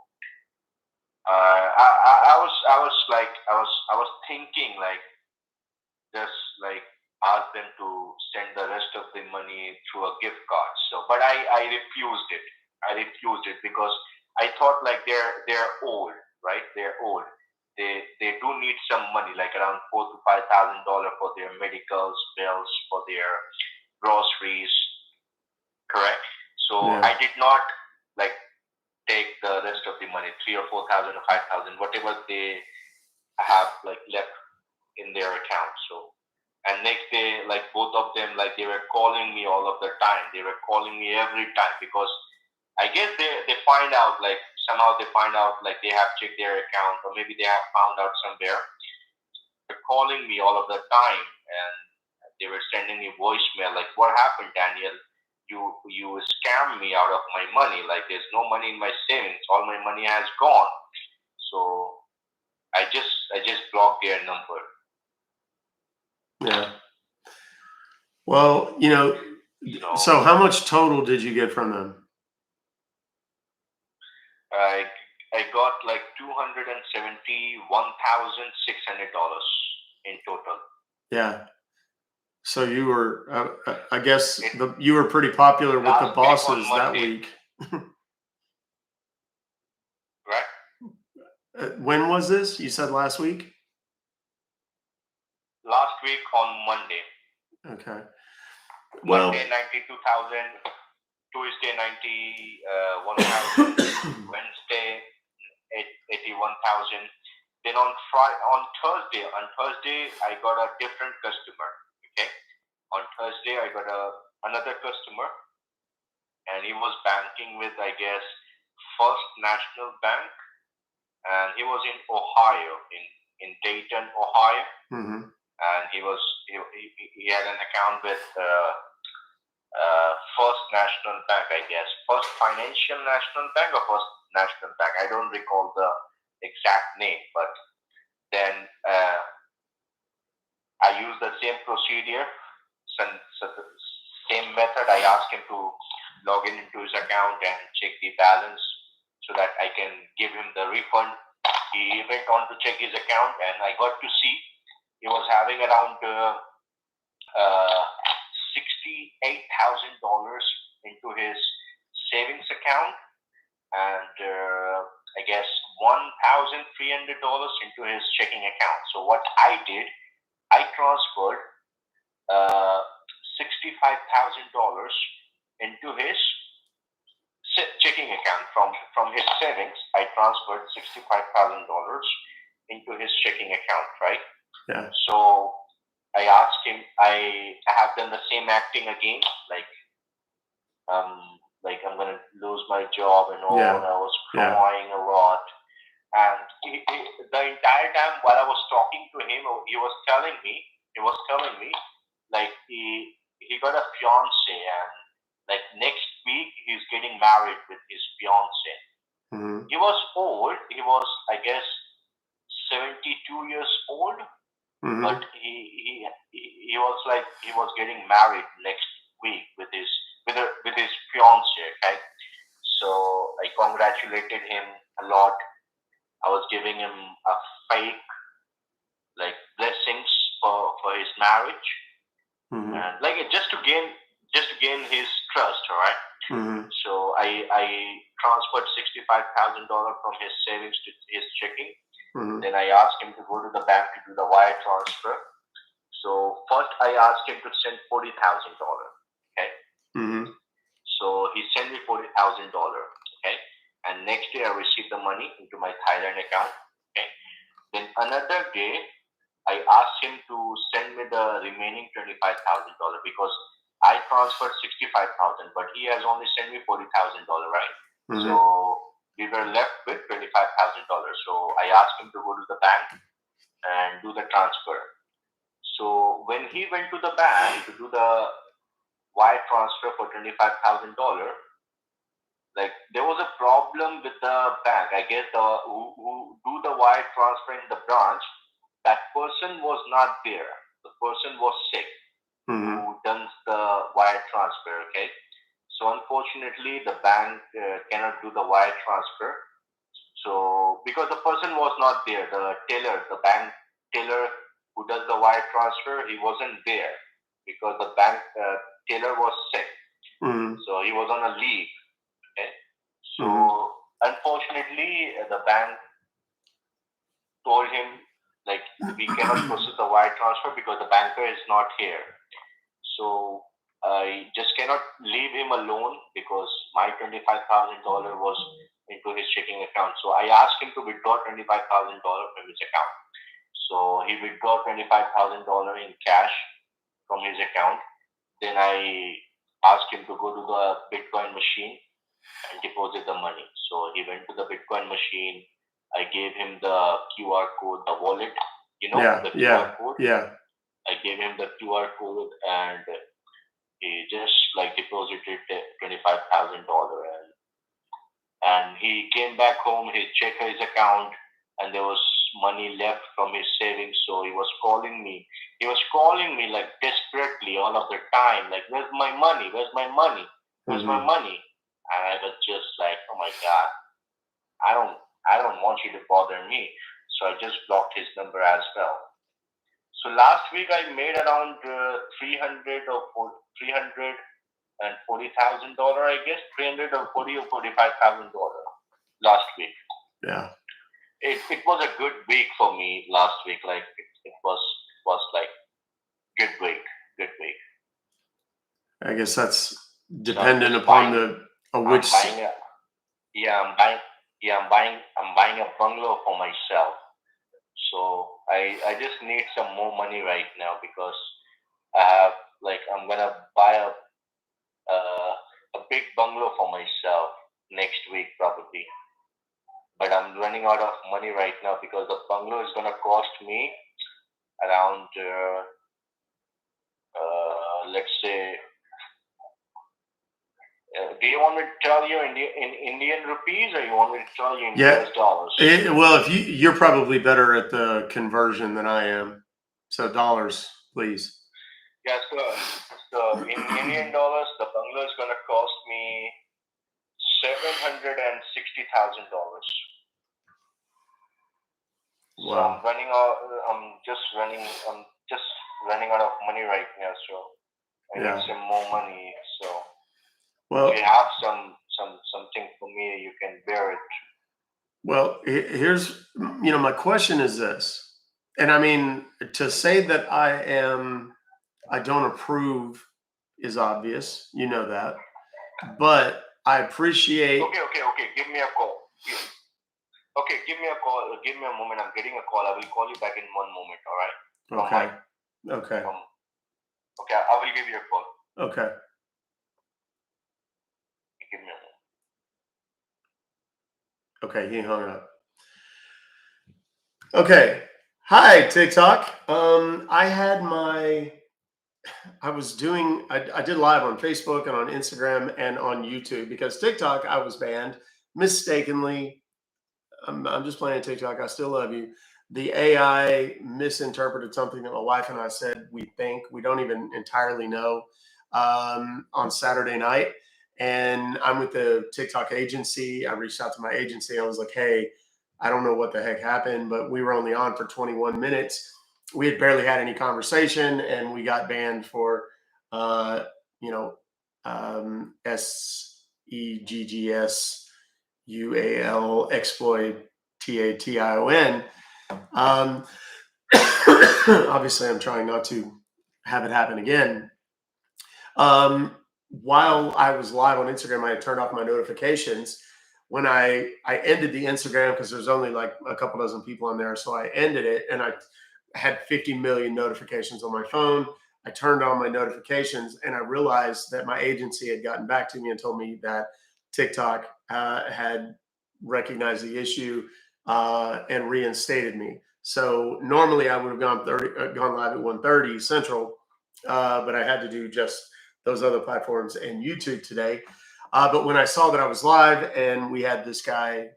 I was thinking like just like ask them to send the rest of the money through a gift card. So, but I refused it. I refused it because I thought like they're old, right? They're old. They do need some money, like around $4,000 to $5,000 for their medicals, bills, for their groceries. Correct. So Yeah. I did not like take the rest of the money, $3,000 or $4,000 or $5,000, whatever they have like left in their account. So, and next day, like both of them, like they were calling me all of the time. They were calling me every time because I guess they find out like somehow they find out like they have checked their account, or maybe they have found out somewhere. They're calling me all of the time, and they were sending me voicemail like, "What happened, Daniel? You scammed me out of my money. Like there's no money in my savings. All my money has gone." So I just blocked their number. Yeah. Well, so how much total did you get from them? I got like $271,600 in total. Yeah. So you were, I guess, you were pretty popular with the bosses that week. Right. When was this? You said last week? Last week on Monday. Okay. Well, Monday 92,000, Tuesday 91,000, Wednesday 81,000. Then on Thursday I got a different customer. Okay. On Thursday I got another customer, and he was banking with, I guess, First National Bank, and he was in Ohio, in Dayton, Ohio. And he had an account with First National Bank, I guess, First Financial National Bank or First National Bank. I don't recall the exact name, but then I used the same procedure, same method. I asked him to log into his account and check the balance so that I can give him the refund. He went on to check his account, and I got to see he was having around $68,000 into his savings account, and I guess $1,300 into his checking account. So what I did, I transferred $65,000 into his checking account from his savings. I transferred $65,000 into his checking account, right? Yeah. So I asked him. I have done the same acting again, like I'm gonna lose my job and all. Yeah. And I was crying a lot. And the entire time while I was talking to him, he was telling me, like he got a fiance, and like next week he's getting married with his fiance. Mm-hmm. He was old. He was, I guess, 72 years old. Mm-hmm. But he was like he was getting married next week with his fiance. Okay, so I congratulated him a lot. I was giving him a fake like blessings for his marriage, Mm-hmm. and like just to gain his trust. All right. Mm-hmm. So I transferred $65,000 from his savings to his checking. Mm-hmm. Then I asked him to go to the bank to do the wire transfer. So first I asked him to send $40,000. Okay. Mm-hmm. So he sent me $40,000. Okay. And next day I received the money into my Thailand account. Okay. Then another day I asked him to send me the remaining $25,000 because I transferred $65,000, but he has only sent me $40,000, right? Mm-hmm. So we were left with $25,000. So I asked him to go to the bank and do the transfer. So when he went to the bank to do the wire transfer for $25,000, like there was a problem with the bank. I guess who do the wire transfer in the branch, that person was not there. The person was sick. Mm-hmm. Who does the wire transfer? Okay. So unfortunately, the bank cannot do the wire transfer. So because the person was not there, the bank teller who does the wire transfer, he wasn't there because the bank teller was sick. Mm-hmm. So he was on a leave. Okay. So unfortunately, the bank told him like we cannot process the wire transfer because the banker is not here. So I just cannot leave him alone because my $25,000 was into his checking account. So I asked him to withdraw $25,000 from his account. So he withdrew $25,000 in cash from his account. Then I asked him to go to the Bitcoin machine and deposit the money. So he went to the Bitcoin machine. I gave him the QR code, the wallet, the QR code. Yeah. I gave him the QR code and he just like deposited $25,000 and he came back home. He checked his account and there was money left from his savings. So he was calling me. He was calling me like desperately all of the time, like, "Where's my money? Where's my money? Where's my money?" And I was just like, "Oh my God, I don't want you to bother me." So I just blocked his number as well. So last week I made around $340,000, I guess, $340,000 or $45,000 last week. Yeah. It was a good week for me last week. Like it was like good week. I guess that's dependent upon which. I'm buying a bungalow for myself. So I just need some more money right now because I have I'm gonna buy a big bungalow for myself next week probably. But I'm running out of money right now because the bungalow is gonna cost me around let's say. Do you want me to tell you in Indian rupees, or you want me to tell you in US dollars? Well, if you're probably better at the conversion than I am, so dollars, please. Yes, sir. So in Indian dollars, the bungalow is gonna cost me $760,000. Wow. So I'm just running out of money right now, so I Yeah. need some more money. So Well, if you have something for me, you can bear it. well, here's, my question is this. And I mean, to say that I don't approve is obvious. You know that. But I appreciate. Okay. Give me a call. Okay, give me a call. Give me a moment. I'm getting a call. I will call you back in one moment. All right. Okay. Okay. Okay. I will give you a call. Okay. Give me a moment. Okay. He hung up. Okay. Hi, TikTok. I did live on Facebook and on Instagram and on YouTube because TikTok I was banned mistakenly. I'm just playing TikTok. I still love you. The AI misinterpreted something that my wife and I said we don't even entirely know on Saturday night. And I'm with the TikTok agency. I reached out to my agency. I was like, hey, I don't know what the heck happened, but we were only on for 21 minutes. We had barely had any conversation, and we got banned for, uh, SEGGSUAL exploitation. Obviously, I'm trying not to have it happen again. While I was live on Instagram, I had turned off my notifications. When I ended the Instagram, because there's only like a couple dozen people on there, so I ended it, and I had 50 million notifications on my phone. I turned on my notifications, and I realized that my agency had gotten back to me and told me that TikTok had recognized the issue and reinstated me. So normally I would have gone live at 1:30 Central, but I had to do just those other platforms and YouTube today. But when I saw that I was live and we had this guy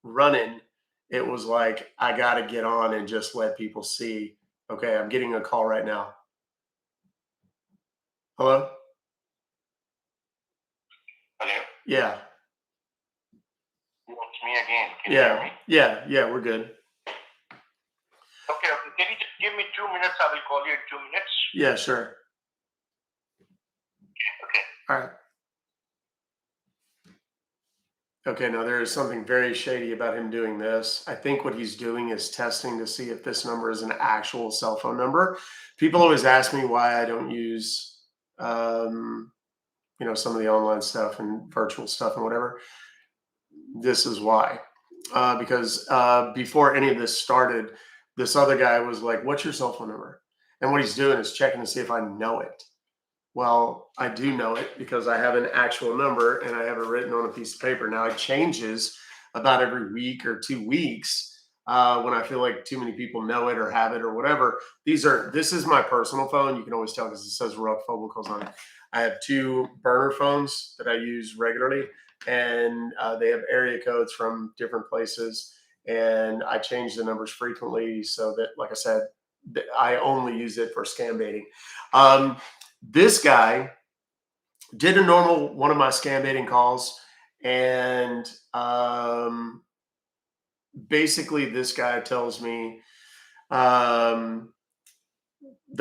running, it was like, I got to get on and just let people see. Okay, I'm getting a call right now. Hello? Hello? Yeah. It's me again. Can you hear me? Yeah, we're good. Okay. Can you just give me 2 minutes? I will call you in 2 minutes. Yeah, sure. Okay. All right. Okay, now there is something very shady about him doing this. I think what he's doing is testing to see if this number is an actual cell phone number. People always ask me why I don't use, some of the online stuff and virtual stuff and whatever. This is why. Because before any of this started, this other guy was like, what's your cell phone number? And what he's doing is checking to see if I know it. Well, I do know it because I have an actual number and I have it written on a piece of paper. Now it changes about every week or 2 weeks when I feel like too many people know it or have it or whatever. This is my personal phone. You can always tell because it says Ruck Fobocalls on it. I have 2 burner phones that I use regularly, and they have area codes from different places. And I change the numbers frequently so that, like I said, I only use it for Scambaiting. This guy did a normal one of my Scambaiting calls, and basically this guy tells me there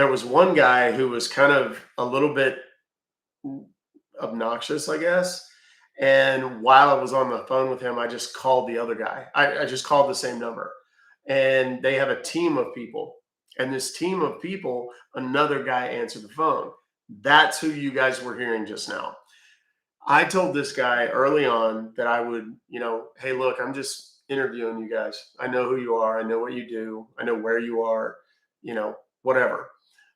was one guy who was kind of a little bit obnoxious, I guess. And while I was on the phone with him, I just called the other guy. I just called the same number. And they have a team of people. And this team of people, another guy answered the phone. That's who you guys were hearing just now. I told this guy early on that I would, hey, look, I'm just interviewing you guys. I know who you are. I know what you do. I know where you are, whatever.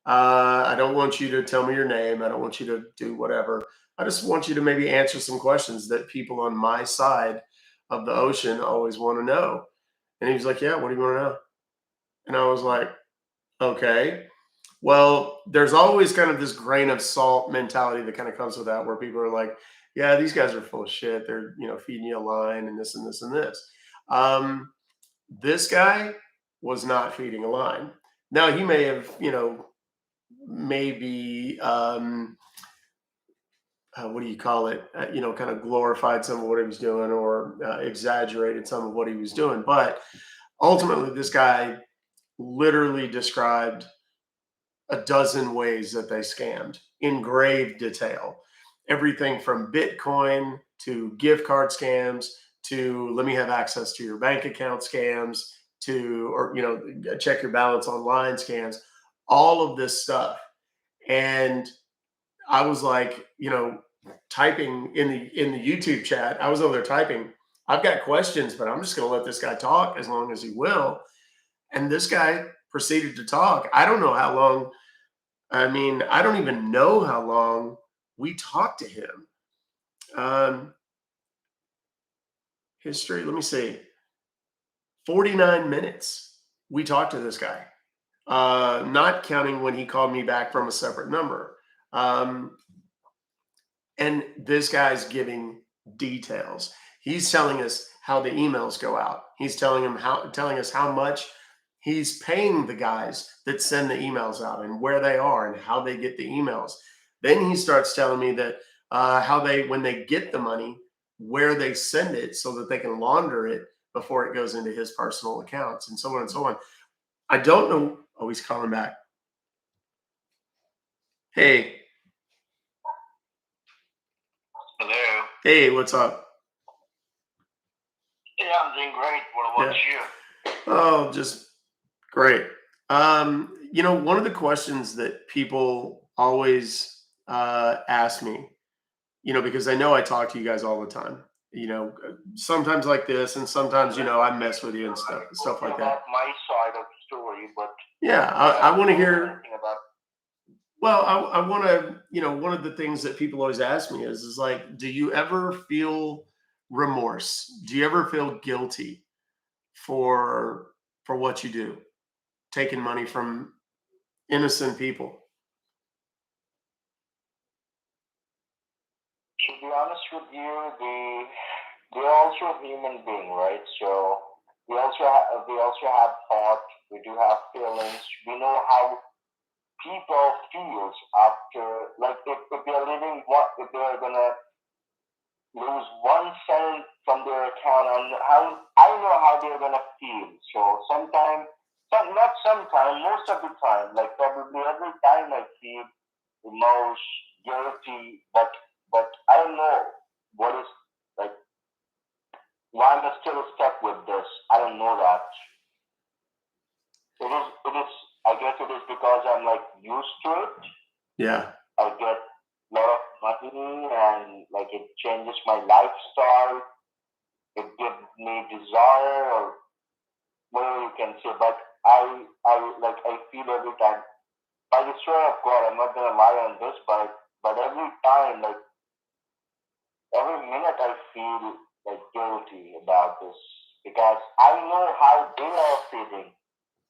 I don't want you to tell me your name. I don't want you to do whatever. I just want you to maybe answer some questions that people on my side of the ocean always want to know. And he was like, yeah, what do you want to know? And I was like, okay. Well, there's always kind of this grain of salt mentality that kind of comes with that, where people are like, yeah, these guys are full of shit. They're, feeding you a line and this and this and this. This guy was not feeding a line. Now he may have, maybe, what do you call it? Kind of glorified some of what he was doing or exaggerated some of what he was doing. But ultimately, this guy literally described a dozen ways that they scammed in grave detail. Everything from Bitcoin to gift card scams to let me have access to your bank account scams to, or, check your balance online scams, all of this stuff. And I was like, typing in the YouTube chat. I was over there typing. I've got questions, but I'm just going to let this guy talk as long as he will. And this guy proceeded to talk. I don't know how long. I mean, I don't even know how long we talked to him. History. Let me see. 49 minutes. We talked to this guy. Not counting when he called me back from a separate number. And this guy's giving details. He's telling us how the emails go out. He's telling us how much he's paying the guys that send the emails out and where they are and how they get the emails. Then he starts telling me that when they get the money, where they send it so that they can launder it before it goes into his personal accounts and so on and so on. I don't know. Oh, he's calling back. Hey. Hello. Hey, what's up? Yeah, I'm doing great. What about you? Oh, just great. One of the questions that people always ask me, because I know I talk to you guys all the time, sometimes like this, and sometimes, I mess with you and stuff like that. About my side of the story, but yeah, I want to hear. Well, I want to, one of the things that people always ask me is like, do you ever feel remorse? Do you ever feel guilty for what you do, taking money from innocent people? To be honest with you, they're also a human being, right? So we also have thought. We do have feelings. We know how people feels after, like if they're living, if they're gonna lose 1 cent from their account, and how I know how they're gonna feel. So not sometimes, most of the time, like probably every time I feel remorse, guilty, but I don't know what is, like, why am I still stuck with this? I don't know that. It is. I guess it is because I'm like used to it. Yeah. I get a lot of money and like it changes my lifestyle. It gives me desire or whatever you can say. But I feel every time. By the swear of God, I'm not gonna lie on this, but every time, like every minute, I feel like guilty about this because I know how they are feeling.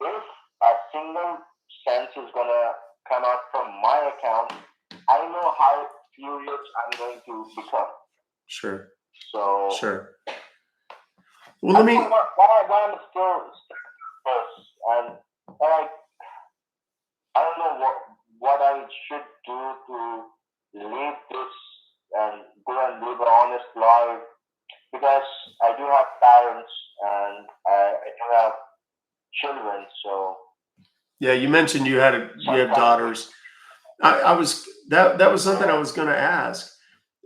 If a single cent is gonna come out from my account, I know how furious I'm going to become. Sure. So sure. Well, let me. Why I'm still this, and I don't know what I should do to leave this and go and live an honest life because I do have parents and I do have children. So yeah, you mentioned you have daughters. I was that was something I was going to ask.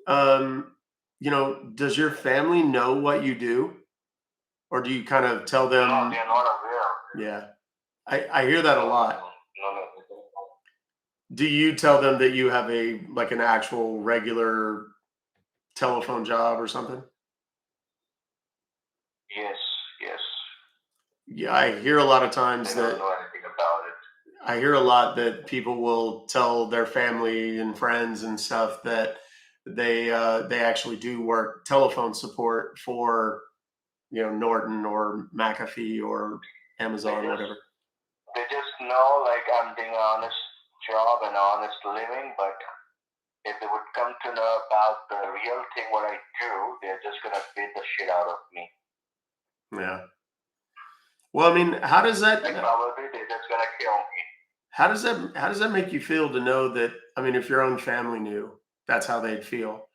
Does your family know what you do, or do you kind of tell them? No, they're not aware. Yeah, I hear that a lot. No. Do you tell them that you have an actual regular telephone job or something? Yes. Yeah, I hear a lot of times They that don't know anything about it. I hear a lot that people will tell their family and friends and stuff that they actually do work telephone support for Norton or McAfee or Amazon, whatever. They just know like I'm doing an honest job and honest living, but if they would come to know about the real thing what I do, they're just gonna beat the shit out of me. Yeah. Well, I mean, how does that? Like probably they're just gonna kill me. How does that make you feel to know that? I mean, if your own family knew, that's how they'd feel.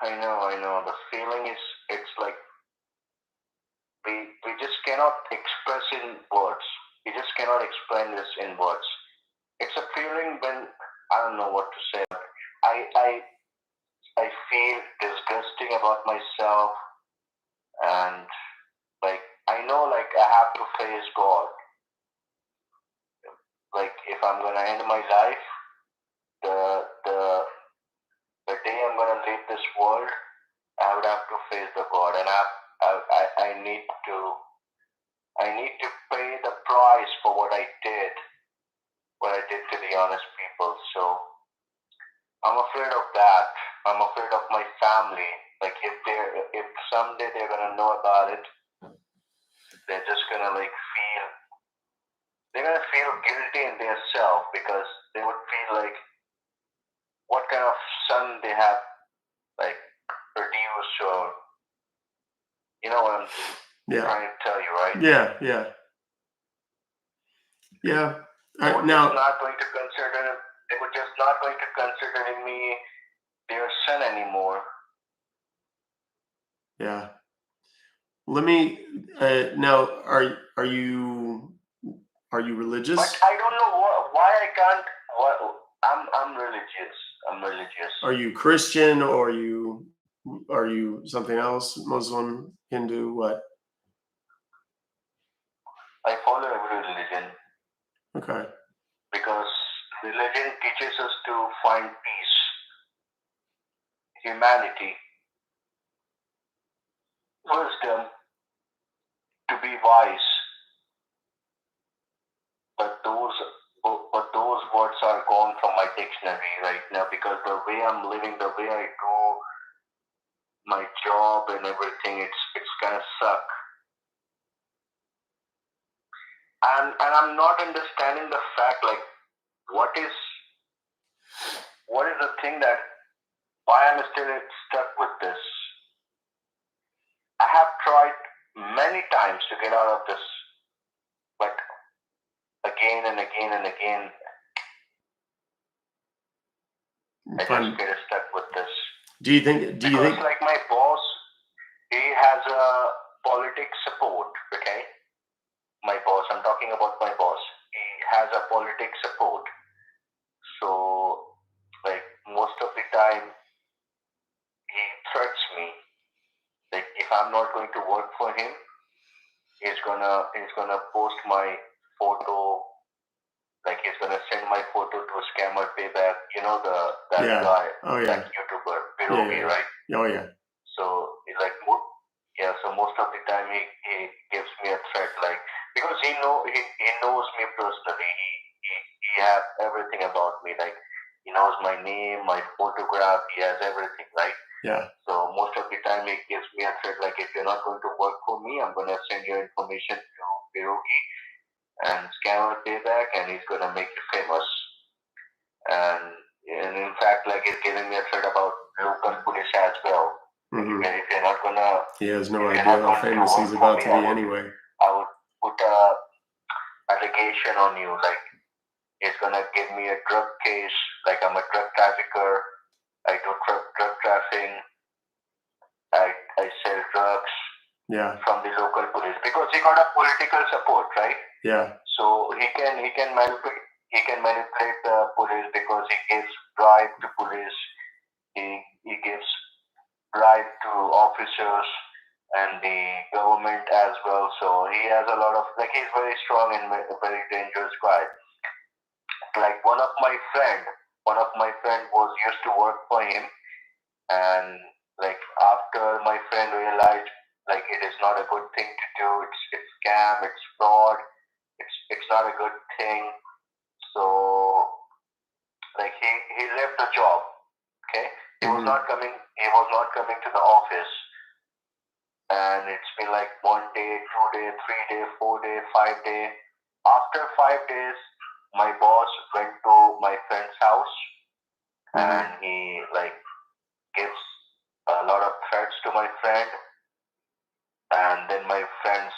I know. The feeling is, it's like we just cannot express in words. We just cannot explain this in words. It's a feeling when I don't know what to say. I feel disgusting about myself, and like I know like I have to face God. Like if I'm gonna end my life, the day I'm gonna leave this world, I would have to face the God, and I need to pay the price for what I did to the honest people. So I'm afraid of that. I'm afraid of my family. Like if someday they're gonna know about it, they're just gonna they're gonna feel guilty in their self, because they would feel like what kind of son they have like produced, or you know what I'm trying to tell you, right? Yeah. They were just not going to consider. They were just not going to consider me their son anymore. Yeah. Let me now. Are you religious? But I don't know why I can't. I'm religious. I'm religious. Are you Christian, or are you something else? Muslim, Hindu, what? I follow every religion. Okay. Because religion teaches us to find peace, humanity, wisdom, to be wise. But those words are gone from my dictionary right now, because the way I'm living, the way I do my job and everything, it's gonna suck. And I'm not understanding the fact, like, what is the thing that why I'm still stuck with this. I have tried many times to get out of this, but again and again and again, I just get stuck with this. Do you think like my boss, he has a politics support, okay? My boss, I'm talking about my boss. He has a politics support. So, like, most of the time, he threats me. Like, if I'm not going to work for him, he's gonna post my photo. Like, he's gonna send my photo to Scammer Payback. You know that guy, that YouTuber, Pirogi, right? Oh yeah. So so most of the time he gives me a threat, like, because he knows me personally. He has everything about me. Like, he knows my name, my photograph. He has everything, right? Yeah. So most of the time he gives me a threat, like, if you're not going to work for me, I'm gonna send your information to Pirogi and Scammer Payback, and he's gonna make you famous. And in fact, like, he's giving me a threat about local police as well. Mm-hmm. And if you're not gonna, he has no idea how famous he's about to be anyway. I would put a allegation on you, like, he's gonna give me a drug case, like I'm a drug trafficker, I do drug trafficking, I sell drugs from the local police, because he got a political support, right? Yeah. So he can manipulate the police, because he gives bribe to police, he gives bribe to officers and the government as well. So he has a lot of, like, he's very strong and a very dangerous guy. Like, one of my friend was used to work for him, and like, after my friend realized, like, it is not a good thing to do, it's scam, it's fraud, it's not a good thing. So, like, he left the job. Okay, he was not coming to the office, and it's been like 1 day, 2 day, 3 day, 4 day, 5 day. After 5 days, my boss went to my friend's house, and he, like, gives a lot of threats to my friend, and then my friend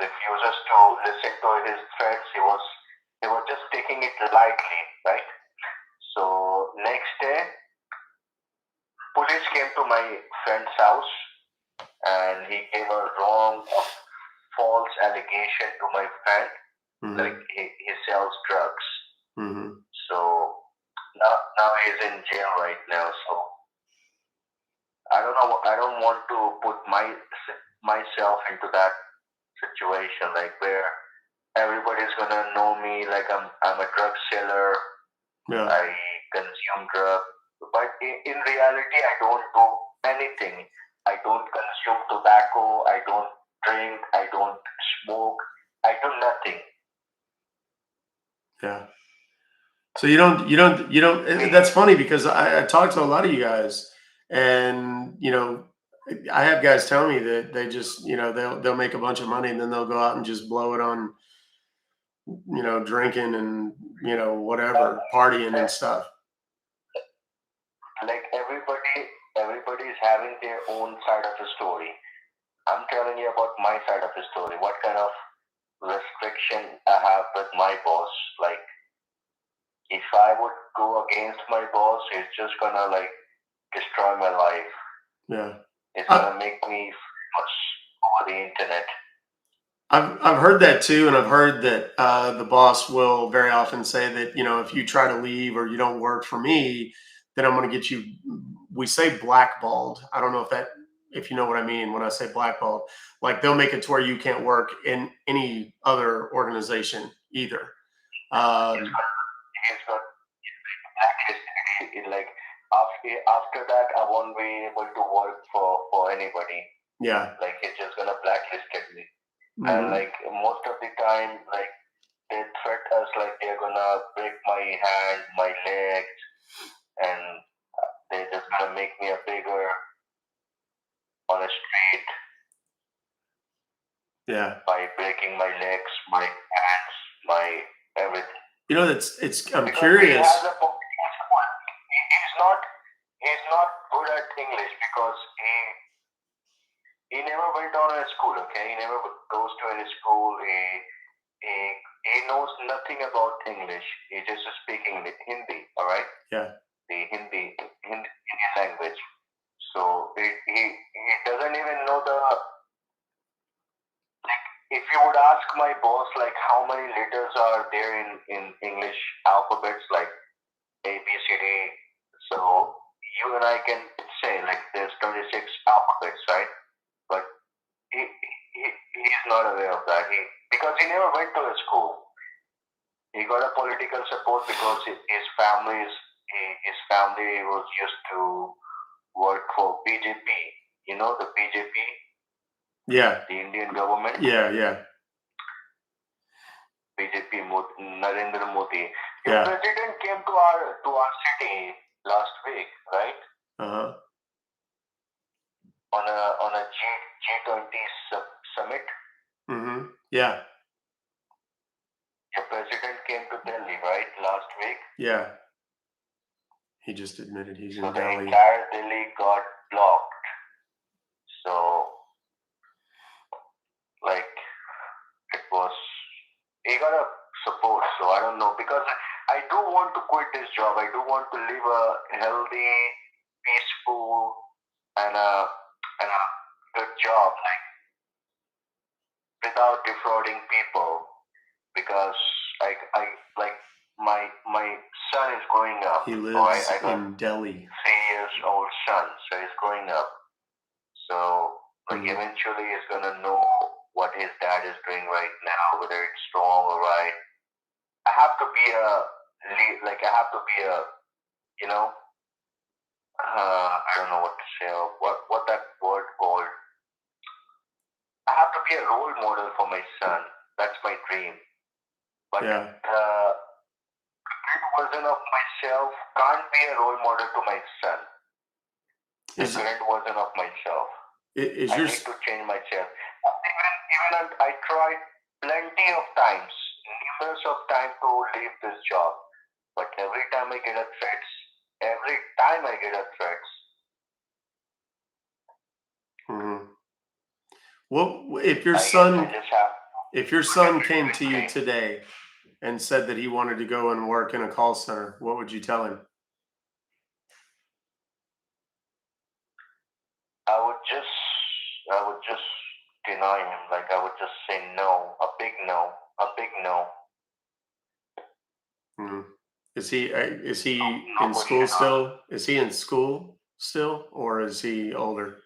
refuses to listen to his threats. He was just taking it lightly, right? So next day, police came to my friend's house, and he gave a wrong false allegation to my friend, Mhm. like he sells drugs. Mhm. So now he's in jail right now. So I don't know. I don't want to put myself into that situation, like where everybody's gonna know me, like I'm a drug seller. Yeah. I consume drugs, but in reality, I don't do anything. I don't consume tobacco. I don't drink. I don't smoke. I do nothing. Yeah. So you don't. That's funny because I talked to a lot of you guys, and I have guys tell me that they just they'll make a bunch of money and then they'll go out and just blow it on drinking and whatever, partying and stuff. Like everybody's having their own side of the story. I'm telling you about my side of the story. What kind of restriction I have with my boss. Like, if I would go against my boss, it's just gonna like destroy my life. Yeah. It's gonna make me famous over the internet. I've heard that too, and I've heard that the boss will very often say that if you try to leave or you don't work for me, then I'm going to get you. We say blackballed. I don't know if you know what I mean when I say blackballed. Like they'll make it to where you can't work in any other organization either. He's got blacklisted. Like after that, I won't be able to work for anybody. Yeah. Like he's just gonna blacklist me. Mm-hmm. And like most of the time, like they threat us like they're gonna break my hand, my legs, and they're just gonna make me a beggar on the street. Yeah. By breaking my legs, my hands, my everything. I'm because curious. He's not good at English because he never went on a school. Okay, he never goes to any school. He knows nothing about English. He's just speaking Hindi. All right. Yeah. The Hindi language. So he doesn't even know the. If you would ask my boss, like how many letters are there in English alphabets, like A, B, C, D, so you and I can say like there's 26 alphabets, right? But he's not aware of that. Because he never went to a school. He got a political support because his family was used to work for BJP. You know the BJP. Yeah. The Indian government. Yeah. BJP Narendra Modi. The Yeah. president came to our city last week, right? Uh-huh. On a G20 summit. Mm-hmm. Yeah. The president came to Delhi, right, last week? Yeah. He just admitted he's in So the Delhi. entire Delhi got blocked. So, like, he got a support. So I don't know, because I do want to quit this job. I do want to live a healthy, peaceful, and a good job, like without defrauding people. Because my son is growing up. He lives I got in Delhi. 3 years old son, so he's growing up. So eventually he's gonna know what his dad is doing right now, whether it's wrong or right. I have to be I don't know what to say, or what that word called. I have to be a role model for my son. That's my dream. But Yeah. the version of myself can't be a role model to my son. The current version of myself. I need to change myself. Even I tried plenty of times, numerous of times to leave this job. But every time I get a threats, Mm-hmm. Well, if your son came to you today and said that he wanted to go and work in a call center, what would you tell him? I would just deny him. Like I would just say no, a big no, a big no. Mm. Is he in Nobody school should still? Is he in school still, or is he older?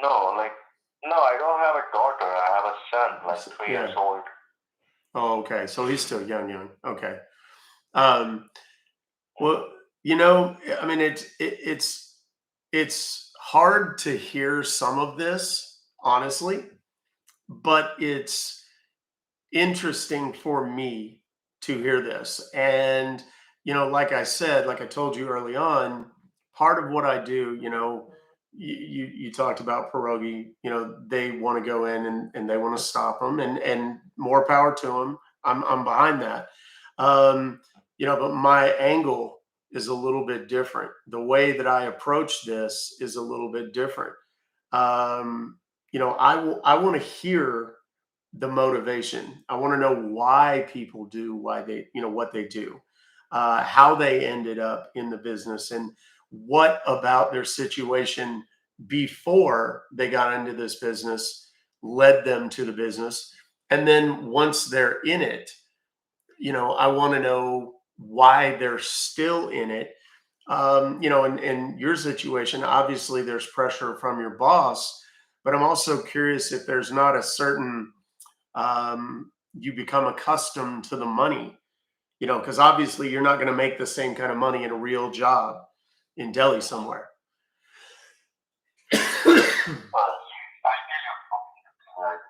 No, like no, I don't have a daughter. I have a son, like 3 years Yeah. old. Oh, okay. So he's still young. Okay. Um, well, you know, I mean, it's hard to hear some of this, honestly, but it's interesting for me to hear this. And, you know, like I said, like I told you early on, part of what I do, you know, you talked about pierogi, you know, they want to go in and they want to stop them, and more power to them. I'm behind that. Um, you know, but my angle is a little bit different. The way that I approach this is a little bit different. You know, I want to hear the motivation. I want to know why people do why they, you know, what they do, how they ended up in the business, and what about their situation before they got into this business led them to the business. And then once they're in it, you know, I want to know why they're still in it. You know, in your situation, obviously there's pressure from your boss, but I'm also curious if there's not a certain you become accustomed to the money, you know, because obviously you're not going to make the same kind of money in a real job in Delhi somewhere. Well, I tell you, like,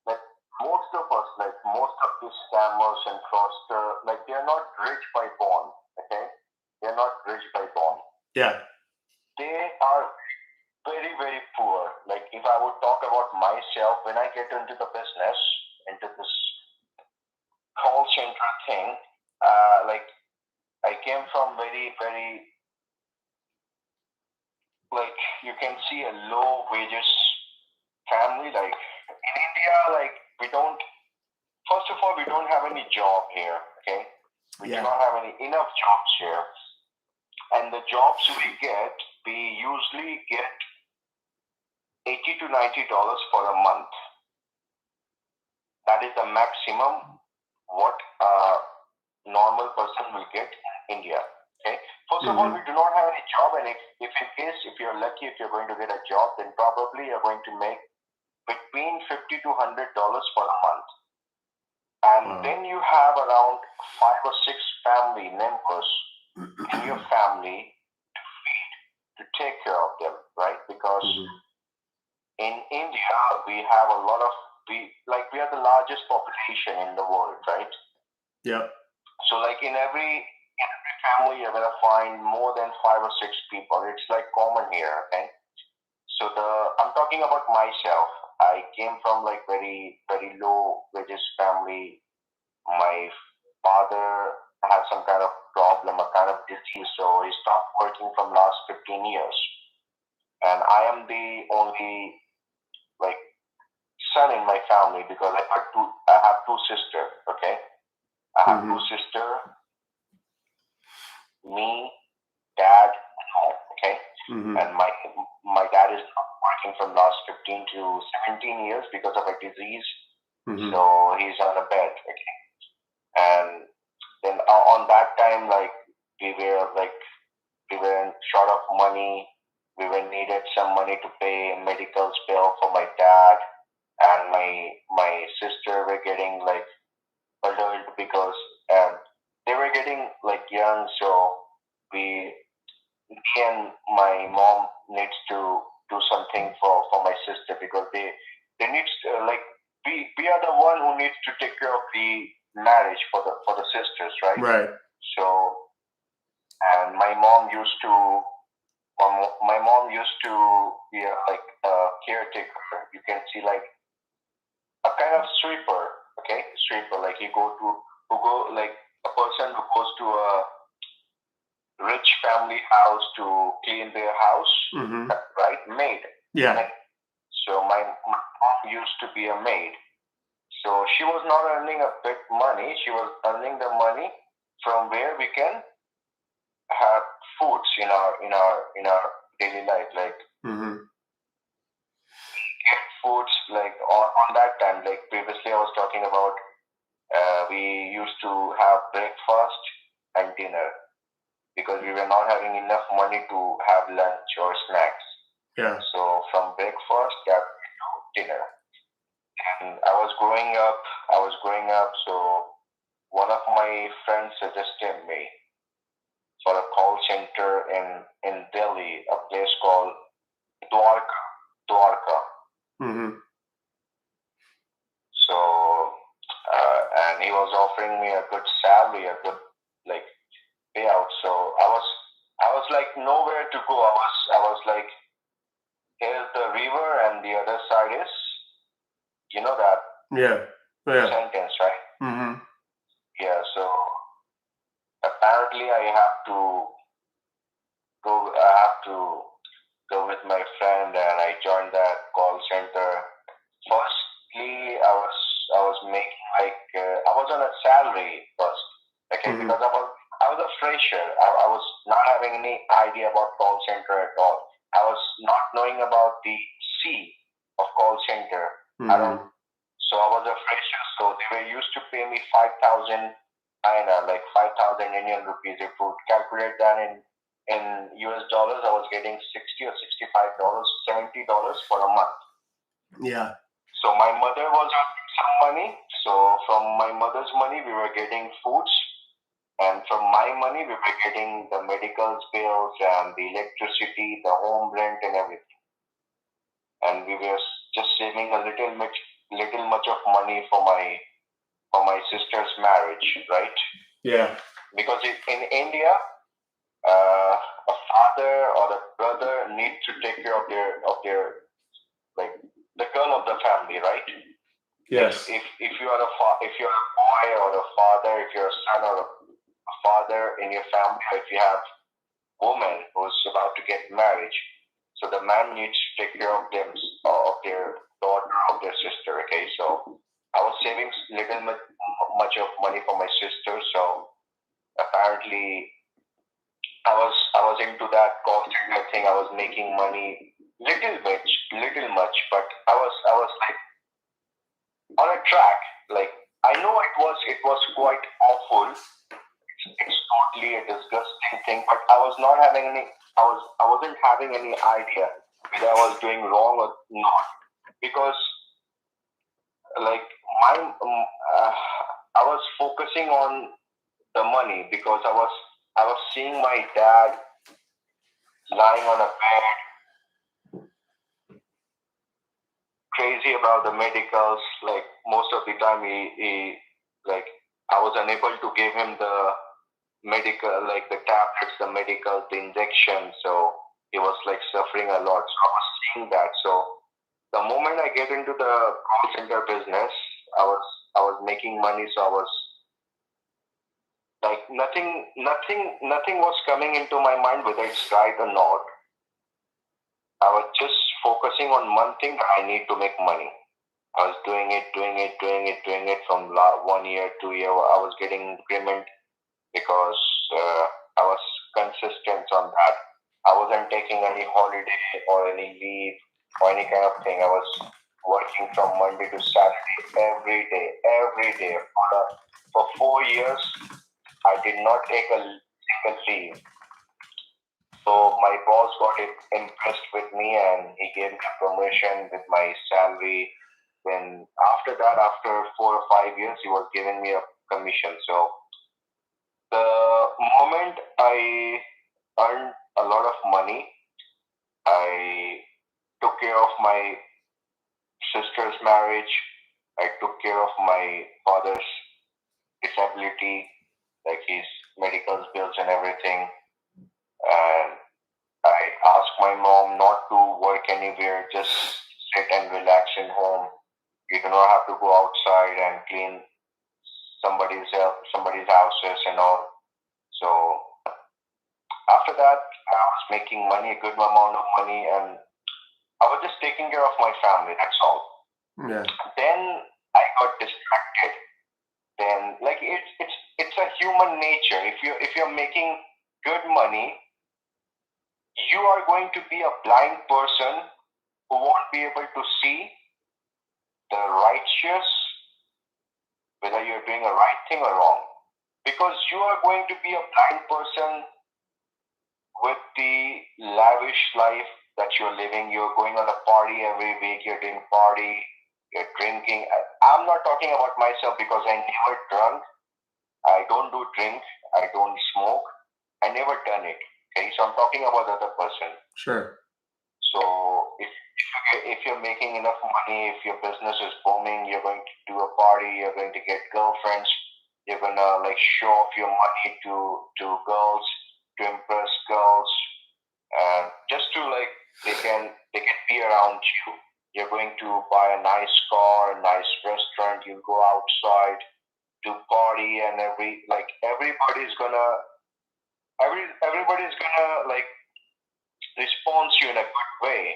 like most of us, like most of these scammers and fraudsters, like they're not rich by born. Okay, they're not rich by born. Yeah. They are very, very poor. Like if I would talk about myself, when I get into the business, into this call center thing, like I came from very, very, like you can see a low wages family. Like in India, like we don't. First of all, we don't have any job here. Okay, we do Yeah. not have any enough jobs here, and the jobs we usually get $80 to $90 for a month. That is the maximum what a normal person will get in India. Okay. First of all, we do not have any job, and if in case if you're lucky, if you're going to get a job, then probably you're going to make between $50 to $100 for a month. And Wow. then you have around 5 or 6 family members in your family to feed, to take care of them, right? Because in India, we have a lot of, we are the largest population in the world, right? Yep. So like in every family, you're gonna find more than 5 or 6 people. It's like common here, okay? So I'm talking about myself. I came from like very, very low wages family. My father had some kind of problem, a kind of disease, so he stopped working from last 15 years. And I am the only like son in my family because I have two sisters, okay? I have two sisters, me, dad, mom, okay? And my dad is not working from last 15 to 17 years because of a disease. So he's on a bed, okay? And then on that time, like we were short of money. We were needed some money to pay medical bill for my dad, and my sister were getting like adult because they were getting like young. So me and my mom needs to do something for my sister because they need like we are the one who needs to take care of the marriage for the sisters, right? Right. So, and my mom used to be like a caretaker. You can see like a kind of sweeper, okay? Sweeper, like like a person who goes to a rich family house to clean their house, right? Maid. Yeah. Maid. So my mom used to be a maid. So she was not earning a big money. She was earning the money from where we can have foods in our daily life. Like get foods like on that time. Like previously, I was talking about. We used to have breakfast and dinner because we were not having enough money to have lunch or snacks. Yeah. So from breakfast that to dinner. And I was growing up. So one of my friends suggested me for a call center in Delhi, a place called Dwarka. Mm-hmm. So, and he was offering me a good salary, a good like payout. So I was like nowhere to go. I was like, here's the river, and the other side is, you know that Yeah. Yeah. sentence, right? Mm-hmm. Yeah. So apparently, I have to go with my friend, and I joined that call center. Firstly, I was making like I was on a salary first, okay, Mhm. because I was a fresher. I was not having any idea about call center at all. I was not knowing about the C of call center. I don't. Mhm. So I was a fresher. So they were used to pay me 5,000 INR, like 5,000 Indian rupees. If you calculate that in US dollars, I was getting $60 or $65, $70 for a month. Yeah. So my mother was earning some money. So from my mother's money, we were getting foods, and from my money, we were getting the medical bills and the electricity, the home rent, and everything. And we were just saving a little much of money for my sister's marriage, right? Yeah. Because in India, a father or a brother needs to take care of their like the girl of the family, right? Yes. If you are if you're a boy or a father, if you're a son or a father in your family, or if you have a woman who's about to get married, so the man needs to take care of them, of their daughter, of their sister. Okay, so I was saving much of money for my sister. So apparently, I was into that call center thing. I was making money, little much, but I was like on a track. Like I know it was quite awful. It's totally a disgusting thing, but I was not having any. I wasn't having any idea whether I was doing wrong or not, because like I was focusing on the money, because I was seeing my dad lying on a bed, crazy about the medicals. Like most of the time, he like I was unable to give him the medical, like the tablets, the medical, the injection. So he was like suffering a lot. So I was seeing that. So the moment I get into the call center business, I was making money. So I was like nothing was coming into my mind whether it's right or not. I was just focusing on one thing, that I need to make money. I was doing it from 1 year, 2 year. I was getting increment because I was consistent on that. I wasn't taking any holiday or any leave or any kind of thing. I was working from Monday to Saturday every day. For 4 years, I did not take a single leave. So my boss got impressed with me, and he gave me a promotion with my salary. Then after that, after 4 or 5 years, he was giving me a commission. So the moment I earned a lot of money, I took care of my sister's marriage. I took care of my father's disability, like his medical bills and everything. And I asked my mom not to work anywhere, just sit and relax in home. You do not have to go outside and clean somebody's houses and all. So after that, I was making money, a good amount of money, and I was just taking care of my family. That's all. Yeah. Then I got distracted. Then, like it's a human nature. If you're making good money, you are going to be a blind person who won't be able to see the righteous, whether you're doing a right thing or wrong. Because you are going to be a blind person with the lavish life that you're living. You're going on a party every week, you're doing party, you're drinking. I'm not talking about myself because I never drunk. I don't do drink. I don't smoke. I never done it. Okay, so I'm talking about the other person. Sure. So if you're making enough money, if your business is booming, you're going to do a party, you're going to get girlfriends, you're gonna like show off your money to girls, to impress girls, just to like they can be around you. You're going to buy a nice car, a nice restaurant. You go outside to party, and everybody's gonna like respond to you in a good way.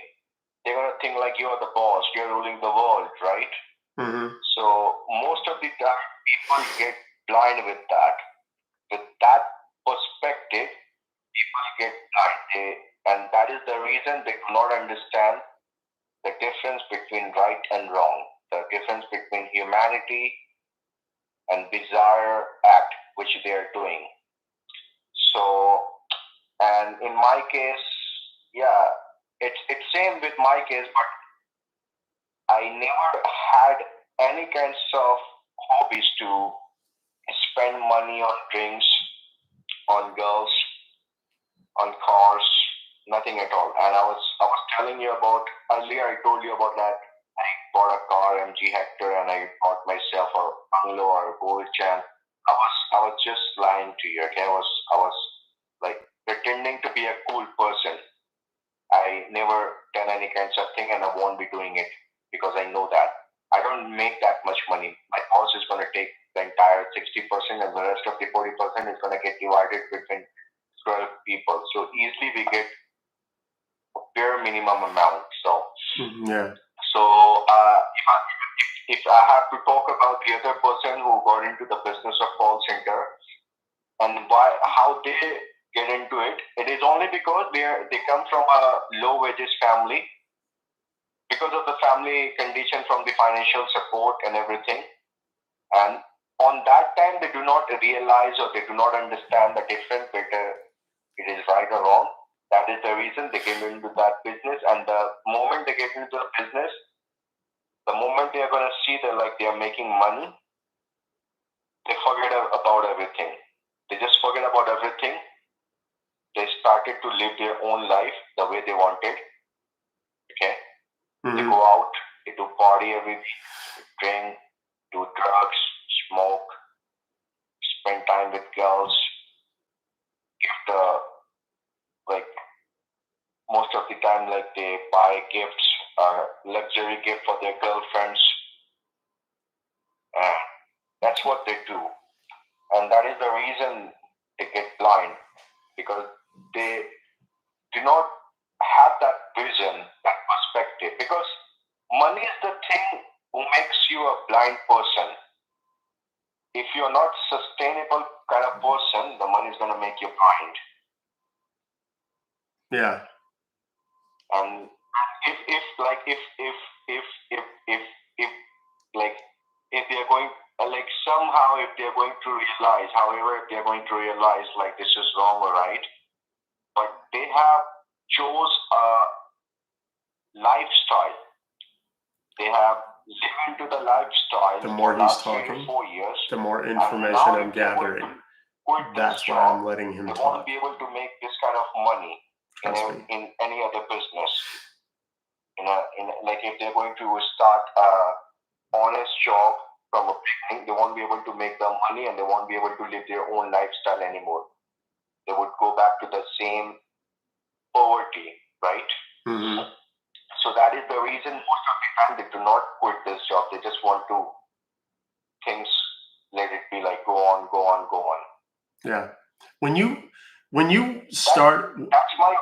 They're gonna think like you're the boss, you're ruling the world, right? Mm-hmm. So most of the time, people get blind with that. With that perspective, people get blind, and that is the reason they do not understand the difference between right and wrong, the difference between humanity and bizarre act which they are doing. So, and in my case, yeah, it's same with my case, but I never had any kinds of hobbies to spend money on drinks, on girls, on cars, nothing at all. And I was telling you about earlier. I told you about that. I bought a car, MG Hector, and I bought myself a bungalow or a gold chain. I was just lying to you. Okay, I was like pretending to be a cool person. I never done any kinds of thing, and I won't be doing it because I know that I don't make that much money. My boss is going to take the entire 60%, and the rest of the 40% is going to get divided between 12 people. So easily we get a bare minimum amount. So Yeah. So if I have to talk about the other person who got into the business of call center and how they get into it, it is only because they come from a low wages family, because of the family condition, from the financial support and everything. And on that time, they do not realize or they do not understand the difference whether it is right or wrong. That is the reason they get into that business. And the moment they get into the business, the moment they are going to see that like they are making money, they forget about everything. They just forget about everything. They started to live their own life the way they wanted. Okay? Mm-hmm. They go out, they do party every week, they drink, do drugs, smoke, spend time with girls, give like most of the time, like they buy gifts, luxury gift for their girlfriends. That's what they do. And that is the reason they get blind, because they do not have that vision, that perspective. Because money is the thing who makes you a blind person. If you're not sustainable kind of person, the money is going to make you blind. Yeah. If they're going like somehow if they're going to realize, however, if they're going to realize like this is wrong or right, but they have chose a lifestyle. They have lived into the lifestyle. The more for he's last 3 to talking, 4 years, the more and information now I'm if they're going gathering. to quit this That's why job, I'm letting him they talk. won't be able to make this kind of money Trust me. in any other business. Like if they're going to start a honest job from a beginning, they won't be able to make the money and they won't be able to live their own lifestyle anymore. They would go back to the same poverty, right? Mm-hmm. So that is the reason most of the time they do not quit this job. They just want to things let it be like go on. Yeah. When you start That's my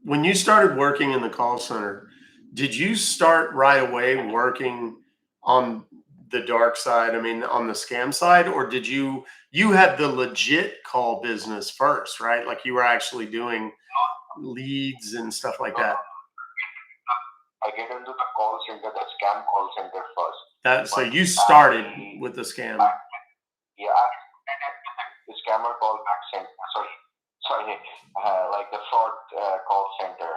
when you started working in the call center, did you start right away working on the dark side? I mean, on the scam side, or did you had the legit call business first, right? Like you were actually doing leads and stuff like that. I get into the call center, the scam call center first. So But you started I- with the scam. Yeah, I the scammer call back center. Sorry, like the fraud call center.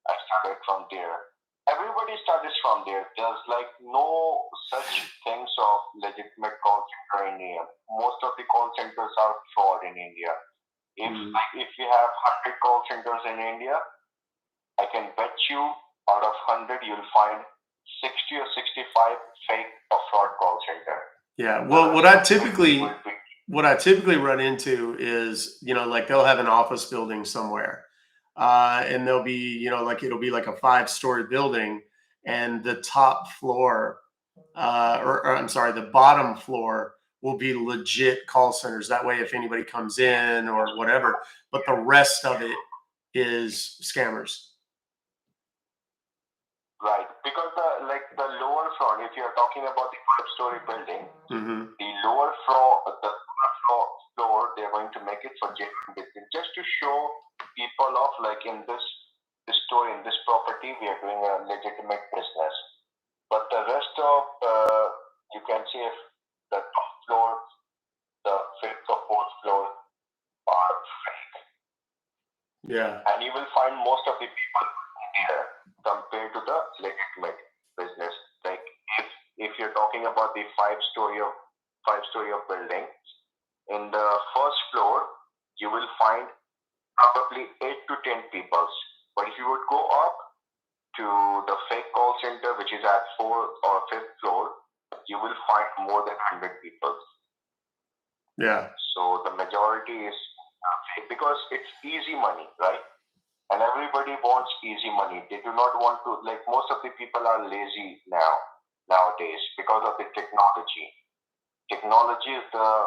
I started from there. Everybody started from there. There's like no such things of legitimate call center in India. Most of the call centers are fraud in India. If you have 100 call centers in India, I can bet you out of 100 you'll find 60 or 65 fake or fraud call center. Yeah. Well, what I typically run into is, like they'll have an office building somewhere, and they'll be, like it'll be like a 5-story building, and the top floor, or I'm sorry, the bottom floor will be legit call centers. That way, if anybody comes in or whatever, but the rest of it is scammers. Right, because the lower floor, if you're talking about the 5-story building, the lower floor, they're going to make it for genuine business, just to show people off, like in this store, in this property, we are doing a legitimate business. But the rest of, you can see if the top floor, the 5th or 4th floor are fake. Yeah. And you will find most of the people here compared to the legitimate business. Like if you're talking about the 5-story of building, in the first floor you will find probably 8 to 10 people. But if you would go up to the fake call center, which is at 4th or 5th floor, you will find more than 100 people. Yeah. So the majority is fake because it's easy money, right? And everybody wants easy money. They do not want to, like most of the people are lazy nowadays because of the technology. Technology is the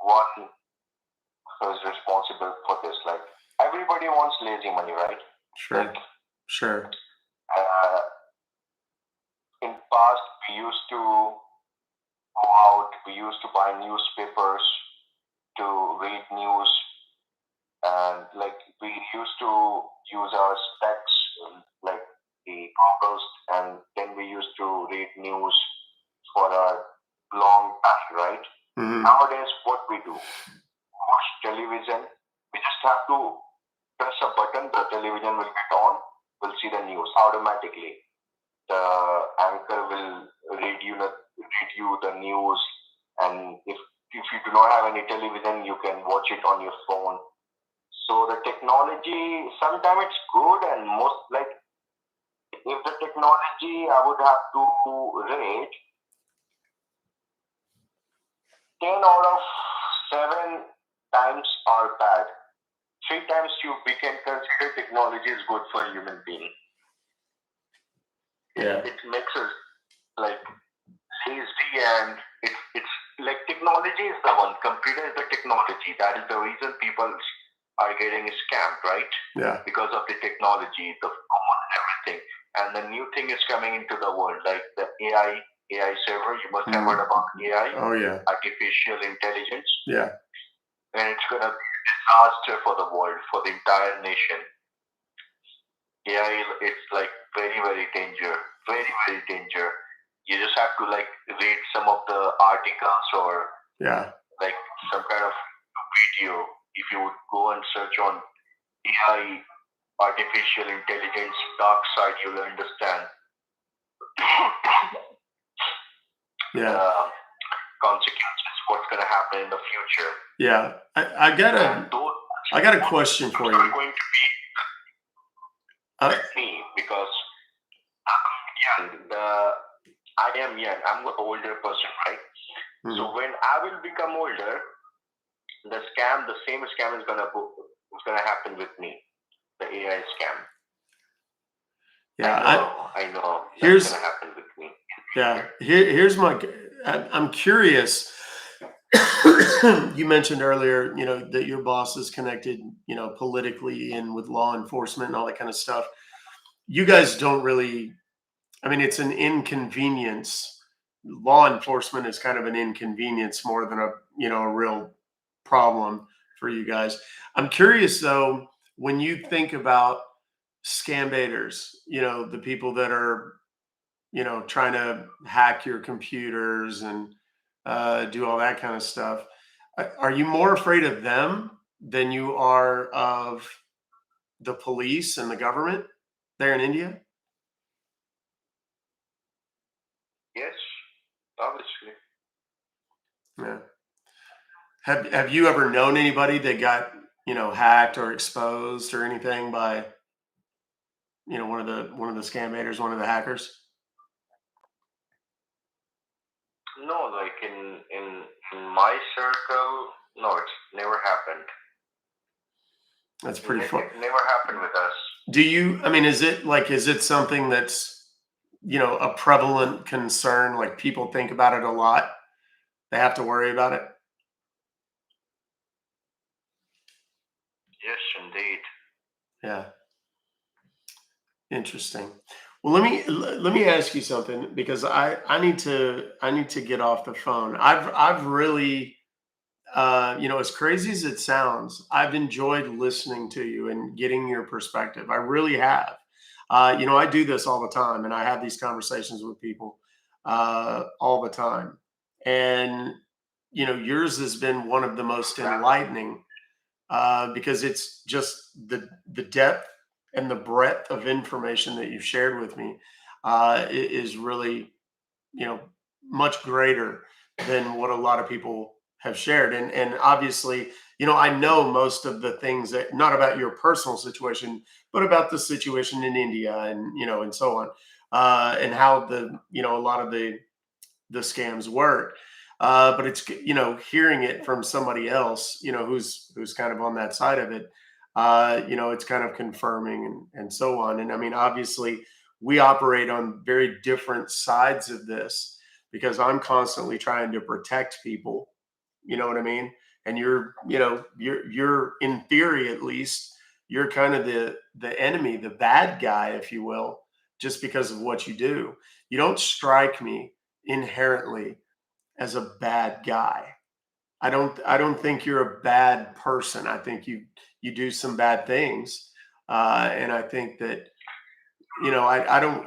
one who is responsible for this. Like everybody wants lazy money, right? Sure. Like, sure. In past, we used to go out, we used to buy newspapers to read news, and like we used to use our specs, like the goggles, and then we used to read news for a long time, right? Nowadays, what we do, watch television, we just have to press a button, the television will get on, we'll see the news automatically. The anchor will read you the news, and if you do not have any television, you can watch it on your phone. So the technology, sometimes it's good, and most, like if the technology I would have to rate 10 out of 7 times are bad. 3 times we can consider technology is good for a human being. Yeah. It makes us like lazy, and it's like technology is the one. Computer is the technology. That is the reason people are getting scammed, right? Yeah. Because of the technology, the phone, and everything. And the new thing is coming into the world, like the AI server. You must have heard about AI. Oh yeah. Artificial intelligence. Yeah. And it's gonna be a disaster for the world, for the entire nation. AI, it's like very, very danger. Very, very danger. You just have to like read some of the articles or like some kind of video. If you would go and search on AI, artificial intelligence, dark side, you'll understand the consequences, what's going to happen in the future. Yeah, I got a question for you. Going to be me because I'm young. I am young. I'm an older person, right? So when I will become older, the same scam is gonna happen with me. The AI scam. Yeah, I know. Here's gonna happen with me. Yeah, here's I'm curious. You mentioned earlier, that your boss is connected, politically and with law enforcement and all that kind of stuff. You guys don't really, it's an inconvenience. Law enforcement is kind of an inconvenience more than a real problem for you guys. I'm curious though, when you think about Scambaiters, the people that are, trying to hack your computers and do all that kind of stuff. Are you more afraid of them than you are of the police and the government there in India? Yes, obviously. Yeah. Have you ever known anybody that got, hacked or exposed or anything by, one of the scambaiters, one of the hackers? No, like in my circle, no, it's never happened. That's pretty fun. It never happened with us. Is it something that's, a prevalent concern? Like people think about it a lot. They have to worry about it. Yes, indeed. Yeah. Interesting. Well, let me ask you something because I need to get off the phone. I've really as crazy as it sounds, I've enjoyed listening to you and getting your perspective. I really have. I do this all the time, and I have these conversations with people all the time. And yours has been one of the most enlightening because it's just the depth and the breadth of information that you've shared with me is really you know much greater than what a lot of people have shared. And obviously, I know most of the things that, not about your personal situation, but about the situation in India and and so on, and how a lot of the scams work. But it's hearing it from somebody else who's kind of on that side of it. It's kind of confirming and so on. And I mean, obviously, we operate on very different sides of this because I'm constantly trying to protect people. You know what I mean? And you're in theory, at least, you're kind of the enemy, the bad guy, if you will, just because of what you do. You don't strike me inherently as a bad guy. I don't think you're a bad person. I think you do some bad things. And I think that, I don't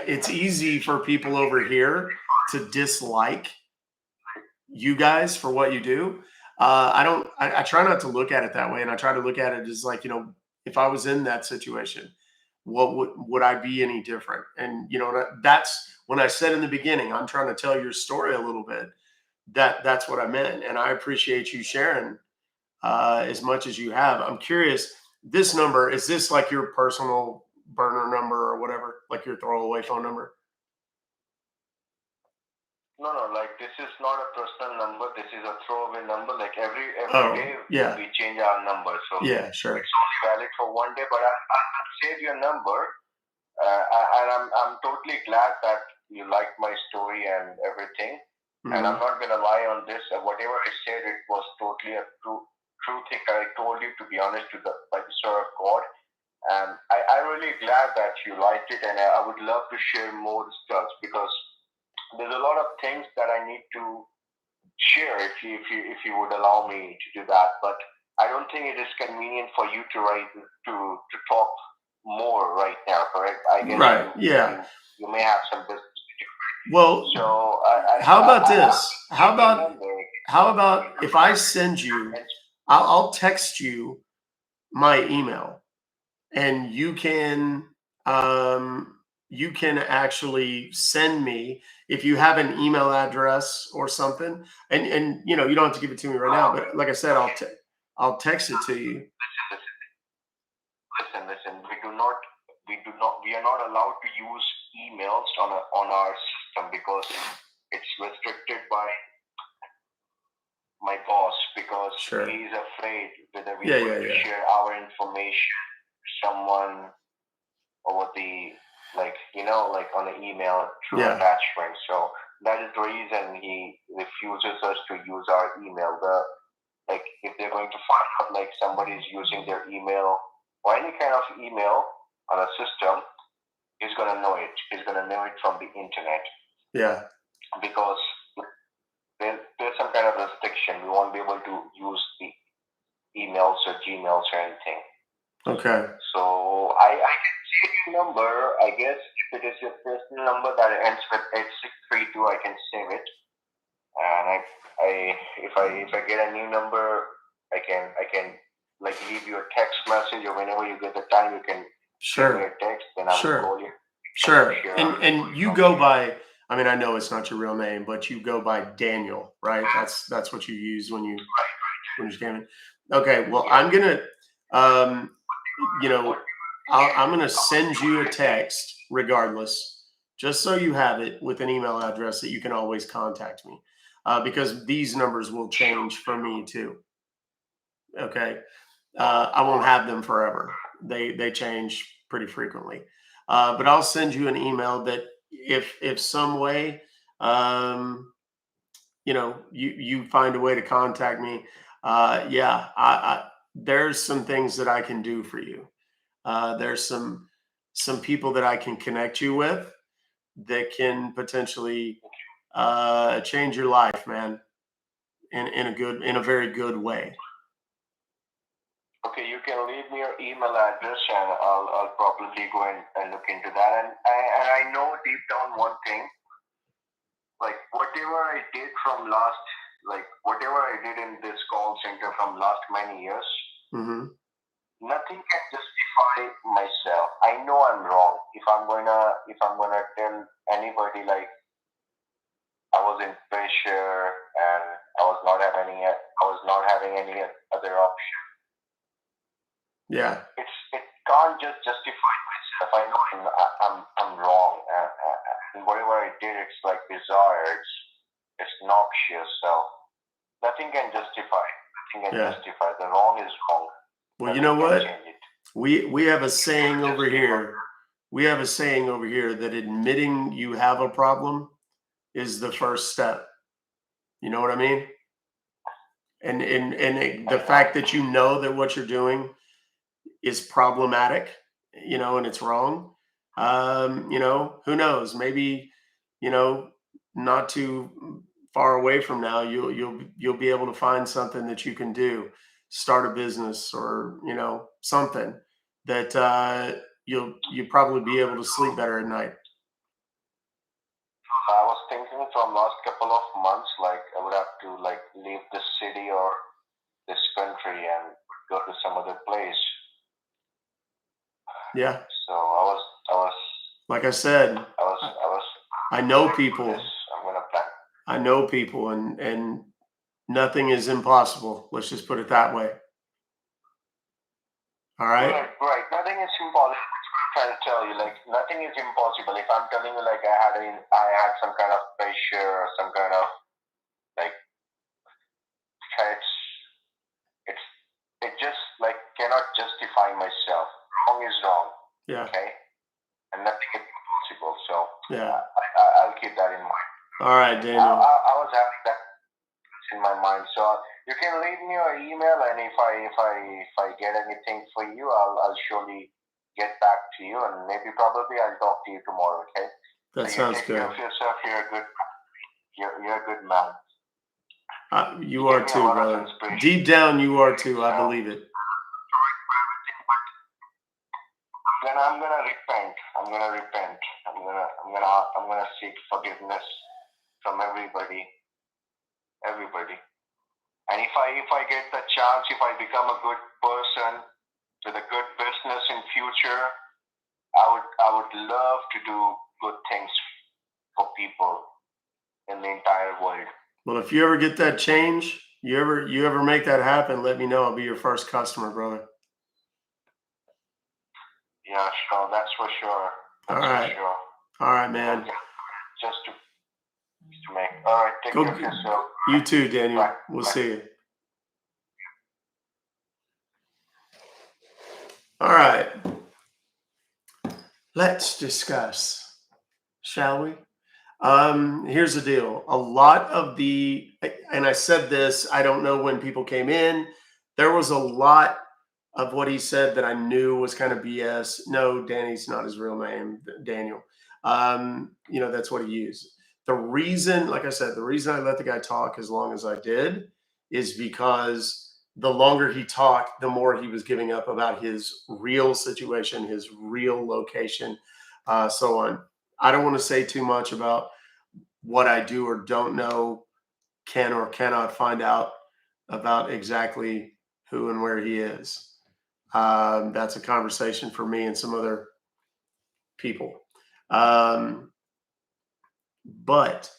it's easy for people over here to dislike you guys for what you do. I try not to look at it that way. And I try to look at it as like, if I was in that situation, what would I be any different? And that's when I said in the beginning, I'm trying to tell your story a little bit. That's what I meant, and I appreciate you sharing as much as you have. I'm curious. This number, is this like your personal burner number or whatever, like your throwaway phone number? No, like this is not a personal number. This is a throwaway number. Like every Oh, day yeah, we change our number, so yeah, sure, it's only valid for one day. But I'll save your number, and I'm totally glad that you liked my story and everything. And I'm hmm not gonna lie on this. Whatever I said, it was totally a true thing. I told you, to be honest, by the sort of God. And I really glad that you liked it, and I would love to share more stuff because there's a lot of things that I need to share if you would allow me to do that. But I don't think it is convenient for you to talk more right now, correct? I guess right, yeah. you may have some business to do. Well, So how about this? I remember, How about if I send you? I'll text you my email, and you can actually send me if you have an email address or something. And you don't have to give it to me right now, but like I said, I'll text it to you. listen. We are not allowed to use emails on our system because it's restricted by my boss because Sure. he's afraid whether we Yeah, going yeah, to yeah. share our information to someone over the like on the email through Yeah. attachment. So that is the reason he refuses us to use our email. If they're going to find out like somebody is using their email or any kind of email on a system, he's gonna know it. He's gonna know it from the internet Yeah. because there's some kind of restriction. We won't be able to use the emails or Gmails or anything. Okay. So I can number, I guess if it is your personal number that ends with 8632, I can save it. And if I get a new number, I can like leave you a text message, or whenever you get the time, you can send me Sure. a text, then I will Sure. call you. Sure. Sure. And you go by, I mean, I know it's not your real name, but you go by Daniel, right? That's what you use when you scan it. Okay. Well, I'm gonna, you know, I'm gonna send you a text regardless, just so you have it with an email address that you can always contact me, because these numbers will change for me too. Okay. I won't have them forever. They change pretty frequently. But I'll send you an email that if some way, you find a way to contact me. Yeah, there's some things that I can do for you. There's some people that I can connect you with that can potentially change your life, man, in a very good way. Okay, you can leave me your email address, and I'll probably go and look into that. And I know deep down one thing, like whatever I did in this call center from last many years, Mm-hmm. nothing can justify myself. I know I'm wrong. If I'm gonna tell anybody like I was in pressure and I was not having any other option, Yeah. it can't just justify myself. I know I'm wrong, and whatever I did, it's like bizarre. It's noxious. So nothing can justify. Yeah. The wrong is wrong. Well, you know Nothing can what? change it. We have a saying over here. We have a saying over here that admitting you have a problem is the first step. You know what I mean? The fact that you know that what you're doing is problematic, and it's wrong. Who knows? Maybe, not too far away from now, you'll be able to find something that you can do, start a business, or something that you'll probably be able to sleep better at night. I was thinking from last couple of months, like I would have to like leave this city or this country and go to some other place. Yeah. So I was Like I said, I know people. I'm gonna plan. I know people, and nothing is impossible. Let's just put it that way. All right. Right. Nothing is impossible. I'm trying to tell you, like nothing is impossible. If I'm telling you, like I had some kind of pressure or some kind of like threats, it just like cannot justify myself. Wrong is wrong. Yeah. Okay. And nothing is impossible. So Yeah. I'll keep that in mind. All right, Daniel. I was having that in my mind. So you can leave me your email, and if I get anything for you, I'll surely get back to you, and probably I'll talk to you tomorrow. Okay? That So sounds you take good. care of yourself. You're a good man. You are too, brother. Deep down, you are too. I believe it. I'm gonna repent. I'm gonna seek forgiveness from everybody. And if I get the chance, if I become a good person with a good business in future, I would love to do good things for people in the entire world. Well, if you ever get that change, you ever make that happen, let me know. I'll be your first customer, brother. Yeah, sure. That's for sure. All right. All right, man. Just to make. All right. Take care of yourself. You too, Daniel. Bye. We'll Bye. see you. All right. Let's discuss, shall we? Here's the deal. A lot of and I said this, I don't know when people came in, there was a lot of what he said that I knew was kind of BS. No, Danny's not his real name, Daniel. That's what he used. The reason, like I said, the reason I let the guy talk as long as I did is because the longer he talked, the more he was giving up about his real situation, his real location, so on. I don't want to say too much about what I do or don't know, can or cannot find out about exactly who and where he is. That's a conversation for me and some other people. But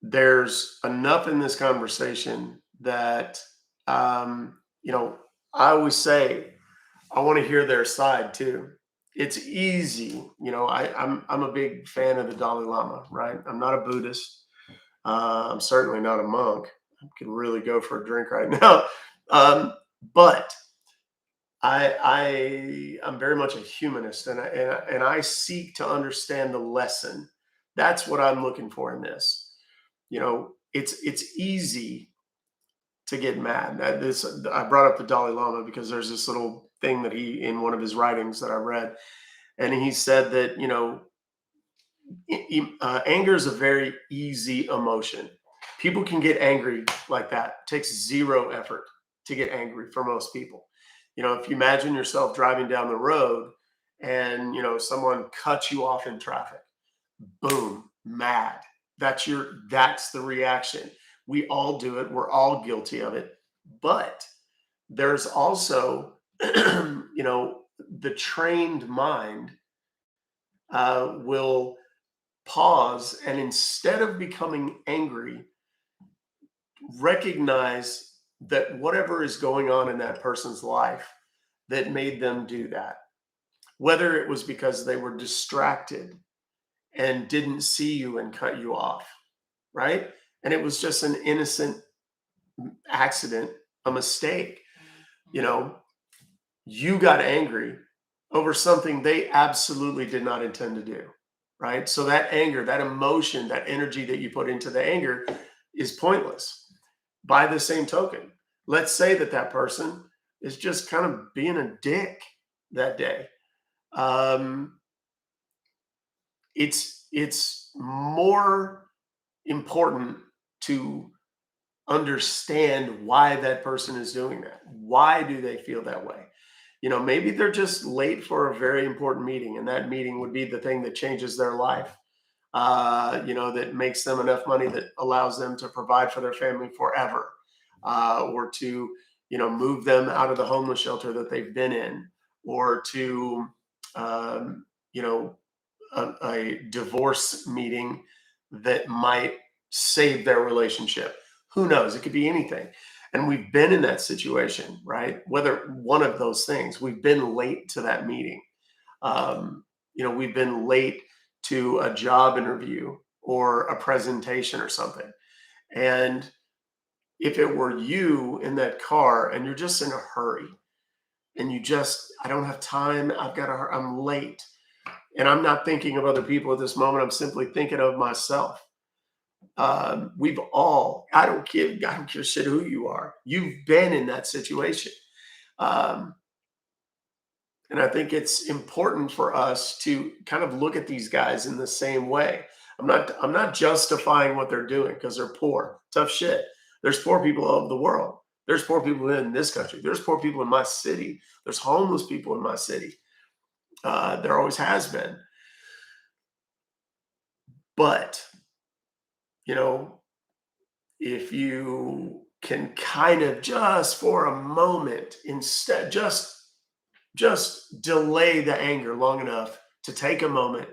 there's enough in this conversation that, you know, I always say I want to hear their side too. It's easy, you know. I'm a big fan of the Dalai Lama, right? I'm not a Buddhist. I'm certainly not a monk. I could really go for a drink right now. But I'm very much a humanist, and I seek to understand the lesson. That's what I'm looking for in this. You know, it's easy to get mad. I brought up the Dalai Lama because there's this little thing that he, in one of his writings that I read, and he said that, you know, anger is a very easy emotion. People can get angry like that. It takes zero effort to get angry for most people. You know, if you imagine yourself driving down the road and, you know, someone cuts you off in traffic, boom, mad. That's the reaction. We all do it. We're all guilty of it. But there's also, you know, the trained mind will pause, and instead of becoming angry, recognize that whatever is going on in that person's life that made them do that, whether it was because they were distracted and didn't see you and cut you off, right? And it was just an innocent accident, a mistake. You know, you got angry over something they absolutely did not intend to do, right? So that anger, that emotion, that energy that you put into the anger is pointless. By the same token, let's say that that person is just kind of being a dick that day. Um, it's more important to understand why that person is doing that. Why do they feel that way? You know, maybe they're just late for a very important meeting, and that meeting would be the thing that changes their life. You know, that makes them enough money that allows them to provide for their family forever, or to, you know, move them out of the homeless shelter that they've been in, or to, you know, a divorce meeting that might save their relationship. Who knows? It could be anything. And we've been in that situation, right? Whether one of those things, we've been late to that meeting. You know, we've been late to a job interview or a presentation or something. And if it were you in that car and you're just in a hurry and I don't have time, I'm late. And I'm not thinking of other people at this moment. I'm simply thinking of myself. We've all, I don't care shit who you are. You've been in that situation. Um, and I think it's important for us to kind of look at these guys in the same way. I'm not justifying what they're doing because they're poor. Tough shit. There's poor people all over the world. There's poor people in this country. There's poor people in my city. There's homeless people in my city. There always has been. But, you know, if you can kind of just for a moment, instead, just delay the anger long enough to take a moment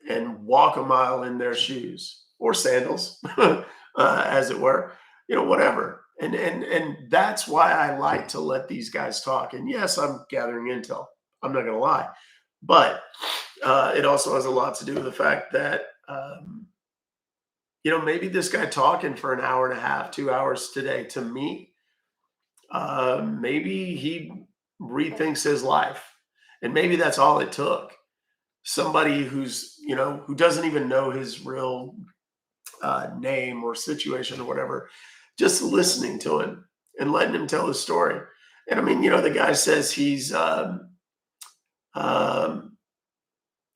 and walk a mile in their shoes or sandals, as it were, you know, whatever. And that's why I like to let these guys talk. And yes, I'm gathering intel. I'm not going to lie, but it also has a lot to do with the fact that, you know, maybe this guy talking for an hour and a half, 2 hours today, to me, maybe he rethinks his life, and maybe that's all it took. Somebody who's, you know, who doesn't even know his real name or situation or whatever, just listening to him and letting him tell his story. And I mean, you know, the guy says he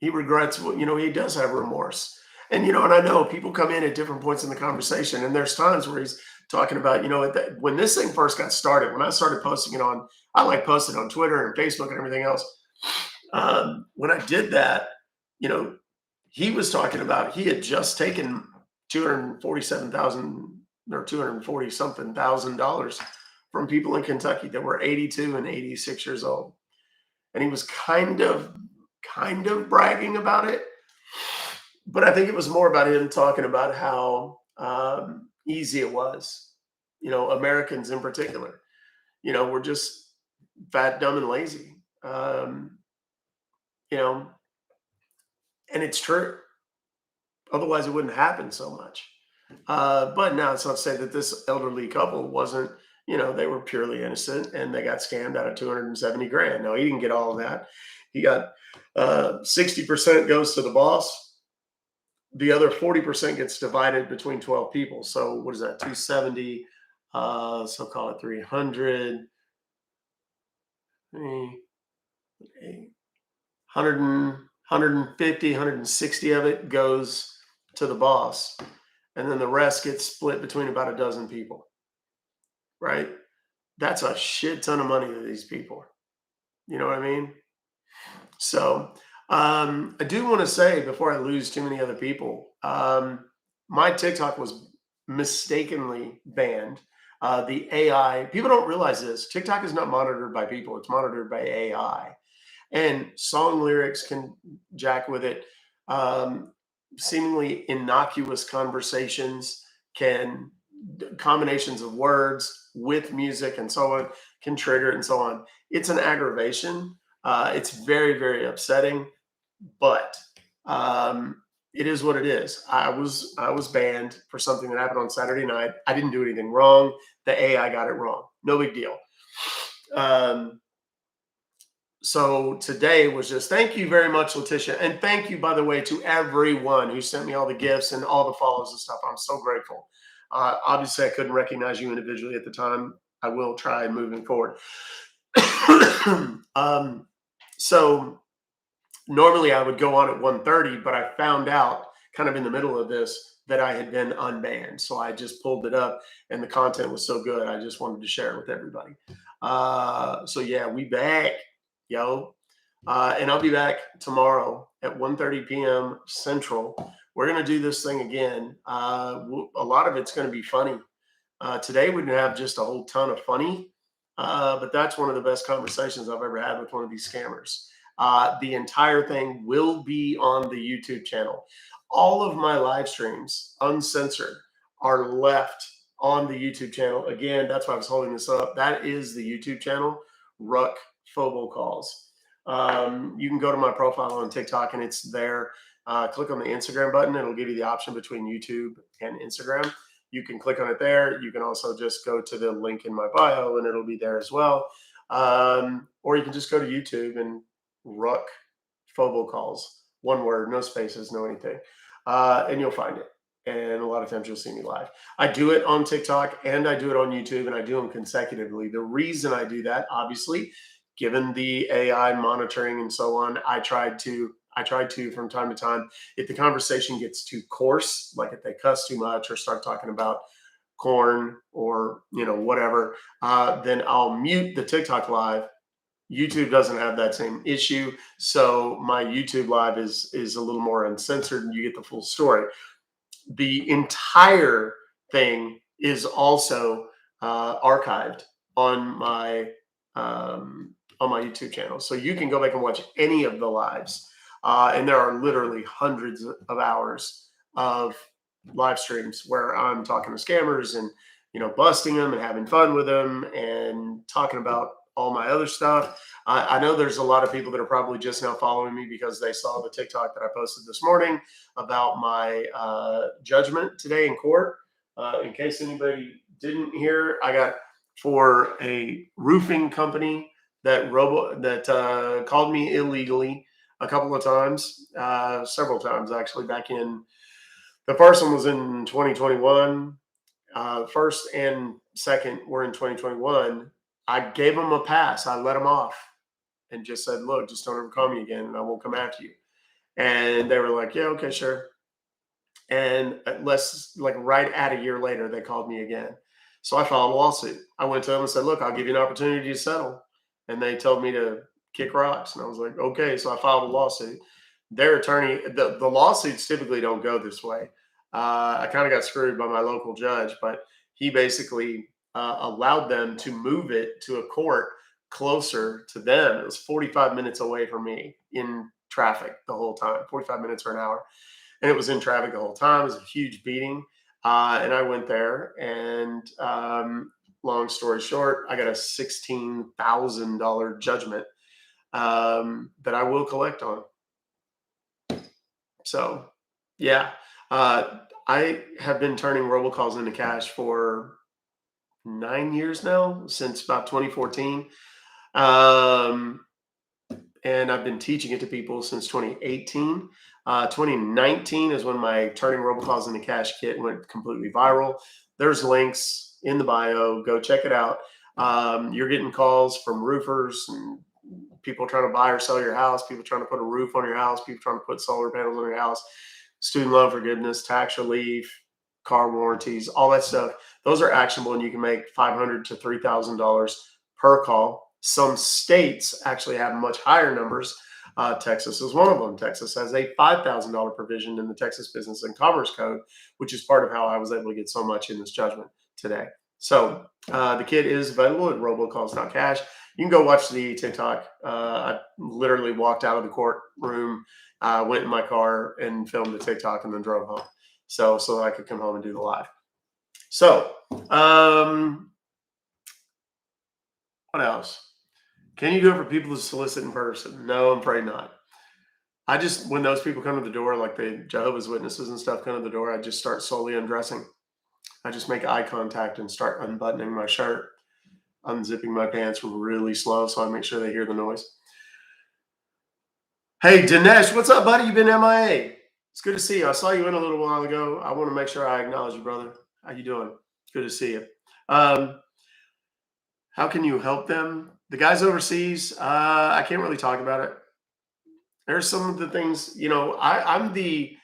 regrets, you know, he does have remorse. And, you know, and I know people come in at different points in the conversation, and there's times where he's talking about, when this thing first got started, when I started posting it on, I like posted on Twitter and Facebook and everything else. When I did that, he was talking about, he had just taken 247,000 or 240 something $1,000 from people in Kentucky that were 82 and 86 years old. And he was kind of bragging about it. But I think it was more about him talking about how easy it was. Americans in particular, we're just fat, dumb, and lazy. And it's true. Otherwise, it wouldn't happen so much. But now it's not to say that this elderly couple wasn't, they were purely innocent and they got scammed out of 270 grand. No, he didn't get all of that. He got 60% goes to the boss. The other 40% gets divided between 12 people. So what is that? 270. So call it 300. 150, 160 of it goes to the boss. And then the rest gets split between about a dozen people. Right? That's a shit ton of money to these people. You know what I mean? So I do want to say, before I lose too many other people, my TikTok was mistakenly banned. The AI, people don't realize this. TikTok is not monitored by people, it's monitored by AI. And song lyrics can jack with it. Seemingly innocuous conversations combinations of words with music and so on can trigger it and so on. It's an aggravation. It's very, very upsetting, but it is what it is. I was banned for something that happened on Saturday night. I didn't do anything wrong. The AI got it wrong. No big deal. So today was just, thank you very much, Letitia. And thank you, by the way, to everyone who sent me all the gifts and all the follows and stuff. I'm so grateful. Obviously, I couldn't recognize you individually at the time. I will try moving forward. So normally I would go on at 1:30, but I found out kind of in the middle of this that I had been unbanned. So I just pulled it up and the content was so good. I just wanted to share it with everybody. So yeah, we back, yo. And I'll be back tomorrow at 1:30 p.m. Central. We're going to do this thing again. A lot of it's going to be funny. Today we didn't have just a whole ton of funny, but that's one of the best conversations I've ever had with one of these scammers. The entire thing will be on the YouTube channel. All of my live streams, uncensored, are left on the YouTube channel. Again, that's why I was holding this up. That is the YouTube channel, Ruck Fobocalls. You can go to my profile on TikTok and it's there. Click on the Instagram button. It'll give you the option between YouTube and Instagram. You can click on it there. You can also just go to the link in my bio and it'll be there as well. Or you can just go to YouTube and Ruck Fobocalls, one word, no spaces, no anything. And you'll find it. And a lot of times you'll see me live. I do it on TikTok and I do it on YouTube and I do them consecutively. The reason I do that, obviously, given the AI monitoring and so on, I tried to from time to time, if the conversation gets too coarse, like if they cuss too much or start talking about corn or whatever, then I'll mute the TikTok live. YouTube doesn't have that same issue, so my YouTube live is a little more uncensored, and you get the full story. The entire thing is also archived on my YouTube channel, so you can go back and watch any of the lives. And there are literally hundreds of hours of live streams where I'm talking to scammers and busting them and having fun with them and talking about all my other stuff. I know there's a lot of people that are probably just now following me because they saw the TikTok that I posted this morning about my judgment today in court. In case anybody didn't hear, I got for a roofing company that called me illegally a couple of times, several times actually. Back in the first one was in 2021. First and second were in 2021. I gave them a pass. I let them off and just said, look, just don't ever call me again and I won't come after you. And they were like, yeah, okay, sure. And right at a year later, they called me again. So I filed a lawsuit. I went to them and said, look, I'll give you an opportunity to settle. And they told me to kick rocks. And I was like, okay. So I filed a lawsuit. Their attorney, the lawsuits typically don't go this way. I kind of got screwed by my local judge, but he basically allowed them to move it to a court closer to them. It was 45 minutes away from me in traffic the whole time, 45 minutes or an hour. And it was in traffic the whole time. It was a huge beating. And I went there, and long story short, I got a $16,000 judgment that I will collect on. So, yeah, I have been turning robocalls into cash for 9 years now, since about 2014. And I've been teaching it to people since 2018. 2019 is when my turning robocalls into cash kit went completely viral. There's links in the bio. Go check it out. You're getting calls from roofers and people trying to buy or sell your house, people trying to put a roof on your house, people trying to put solar panels on your house, student loan forgiveness, tax relief, car warranties, all that stuff. Those are actionable, and you can make $500 to $3,000 per call. Some states actually have much higher numbers. Texas is one of them. Texas has a $5,000 provision in the Texas Business and Commerce Code, which is part of how I was able to get so much in this judgment today. So the kit is available at robocalls.cash. You can go watch the TikTok. I literally walked out of the courtroom, went in my car and filmed the TikTok, and then drove home. So I could come home and do the live. So what else? Can you do it for people to solicit in person? No, I'm afraid not. When those people come to the door, like the Jehovah's Witnesses and stuff come to the door, I just start slowly undressing. I just make eye contact and start unbuttoning my shirt, unzipping my pants really slow so I make sure they hear the noise. Hey, Dinesh, what's up, buddy? You've been MIA. It's good to see you. I saw you in a little while ago. I want to make sure I acknowledge you, brother. How you doing? Good to see you. How can you help them? The guys overseas, I can't really talk about it. There's some of the things, I'm the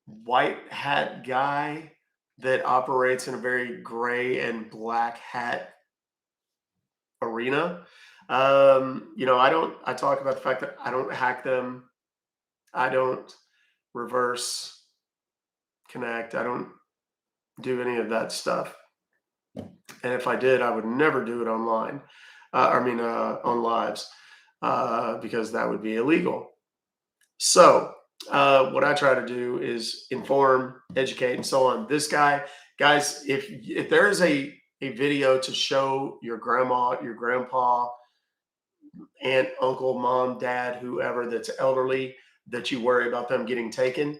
white hat guy that operates in a very gray and black hat arena. I talk about the fact that I don't hack them. I don't reverse connect. I don't do any of that stuff. And if I did, I would never do it online. On lives, because that would be illegal. So what I try to do is inform, educate, and so on. This guy, guys, if there is a video to show your grandma, your grandpa, aunt, uncle, mom, dad, whoever that's elderly, that you worry about them getting taken,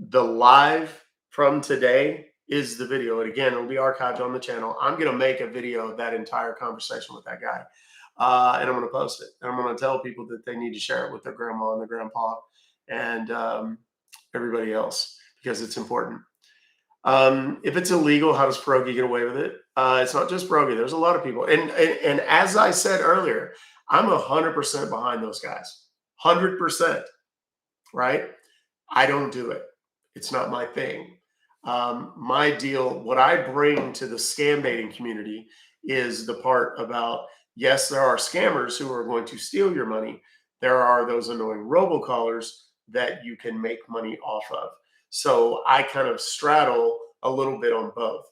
the live from today is the video. And again, it'll be archived on the channel. I'm going to make a video of that entire conversation with that guy. And I'm going to post it. And I'm going to tell people that they need to share it with their grandma and their grandpa and everybody else, because it's important. If it's illegal, how does Pierogi get away with it? It's not just Pierogi. There's a lot of people. And as I said earlier, I'm 100% behind those guys. 100%. Right? I don't do it. It's not my thing. My deal, what I bring to the scambaiting community is the part about, yes, there are scammers who are going to steal your money. There are those annoying robocallers that you can make money off of. So I kind of straddle a little bit on both.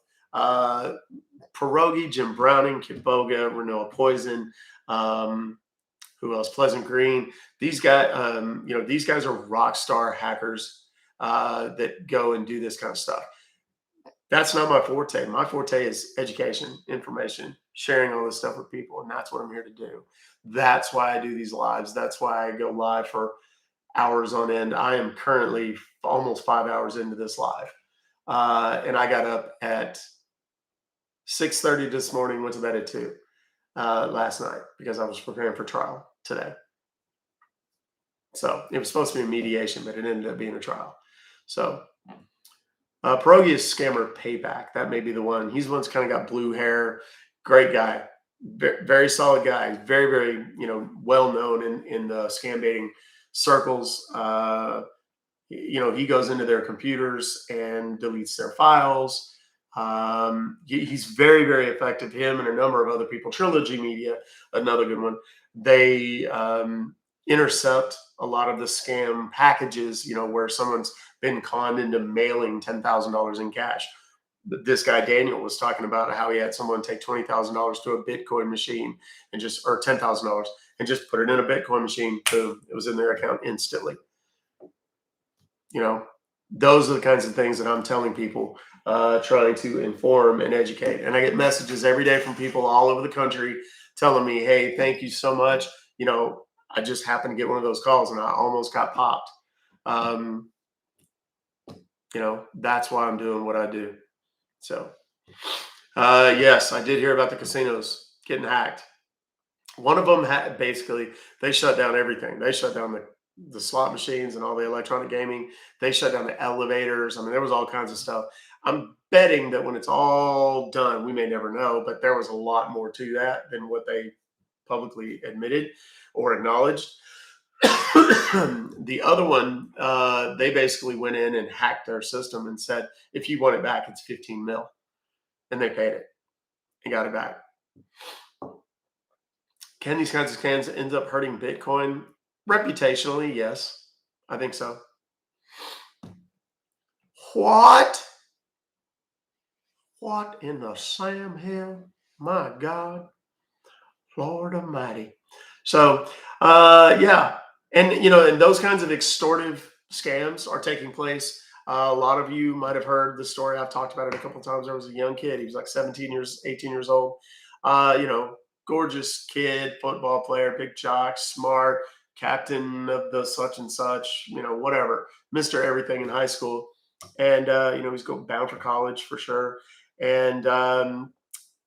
Pierogi, Jim Browning, Kiboga, Renoa Poison, who else? Pleasant Green. These guys, these guys are rock star hackers that go and do this kind of stuff. That's not my forte. My forte is education, information, sharing all this stuff with people. And that's what I'm here to do. That's why I do these lives. That's why I go live for hours on end. I am currently almost 5 hours into this live. And I got up at 6:30 this morning, went to bed at 2 last night because I was preparing for trial today. So it was supposed to be a mediation, but it ended up being a trial. So Pierogi is scammer payback. That may be the one. He's the one that's kind of got blue hair. Great guy. Very solid guy. Very, very, well known in the scambaiting circles. he goes into their computers and deletes their files. He's very, very effective. Him and a number of other people. Trilogy Media, another good one. They intercept a lot of the scam packages, where someone's been conned into mailing $10,000 in cash. This guy Daniel was talking about how he had someone take $20,000 to a Bitcoin machine or $10,000 and just put it in a Bitcoin machine. Boom, it was in their account instantly. Those are the kinds of things that I'm telling people, trying to inform and educate. And I get messages every day from people all over the country telling me, "Hey, thank you so much. I just happened to get one of those calls and I almost got popped." That's why I'm doing what I do. So, yes, I did hear about the casinos getting hacked. One of them basically, they shut down everything. They shut down the slot machines and all the electronic gaming. They shut down the elevators. I mean, there was all kinds of stuff. I'm betting that when it's all done, we may never know, but there was a lot more to that than what they publicly admitted or acknowledged. The other one, they basically went in and hacked their system and said, if you want it back, it's 15 mil. And they paid it and got it back. Can these kinds of scams end up hurting Bitcoin? Reputationally, yes. I think so. What? What in the Sam Hill? My God. Lord Almighty. So, yeah. And, and those kinds of extortive scams are taking place. A lot of you might have heard the story. I've talked about it a couple of times. There was a young kid. He was like 18 years old. Gorgeous kid, football player, big jock, smart, captain of the such and such, whatever, Mr. Everything in high school. And, he's going bound for college for sure. And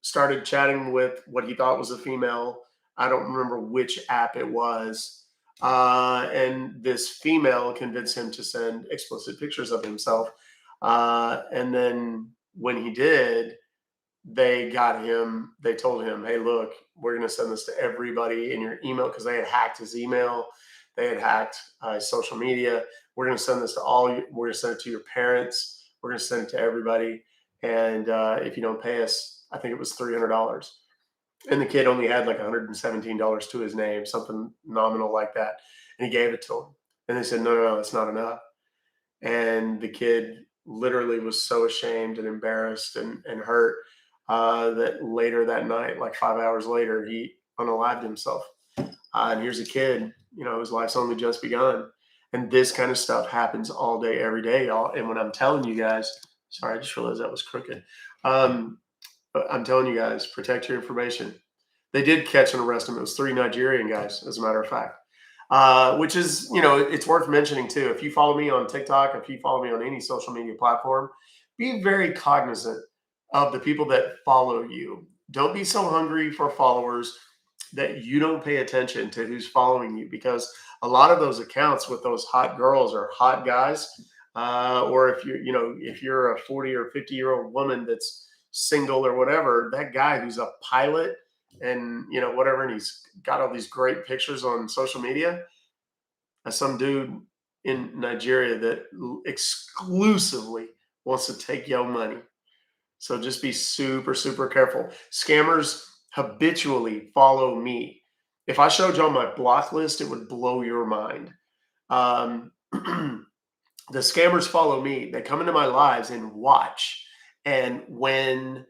started chatting with what he thought was a female. I don't remember which app it was. And this female convinced him to send explicit pictures of himself. And then when he did, they told him, "Hey, look, we're going to send this to everybody in your email," because they had hacked his email. They had hacked his social media. "We're going to send this to all you. We're going to send it to your parents. We're going to send it to everybody. And if you don't pay us," I think it was $300. And the kid only had like $117 to his name, something nominal like that. And he gave it to him. And they said, no, that's not enough. And the kid literally was so ashamed and embarrassed and hurt that later that night, like 5 hours later, he unalived himself. And here's a kid, his life's only just begun. And this kind of stuff happens all day, every day, y'all. And when I'm telling you guys, sorry, I just realized that was crooked. But I'm telling you guys, protect your information. They did catch and arrest him. It was 3 Nigerian guys, as a matter of fact. Which is, it's worth mentioning too. If you follow me on TikTok, if you follow me on any social media platform, be very cognizant of the people that follow you. Don't be so hungry for followers that you don't pay attention to who's following you, because a lot of those accounts with those hot girls or hot guys, or if you're a 40 or 50-year-old woman that's single or whatever, that guy who's a pilot and whatever, and he's got all these great pictures on social media, as some dude in Nigeria that exclusively wants to take your money. So just be super, super careful. Scammers habitually follow me. If I showed y'all my block list, it would blow your mind. The scammers follow me. They come into my lives and watch. And when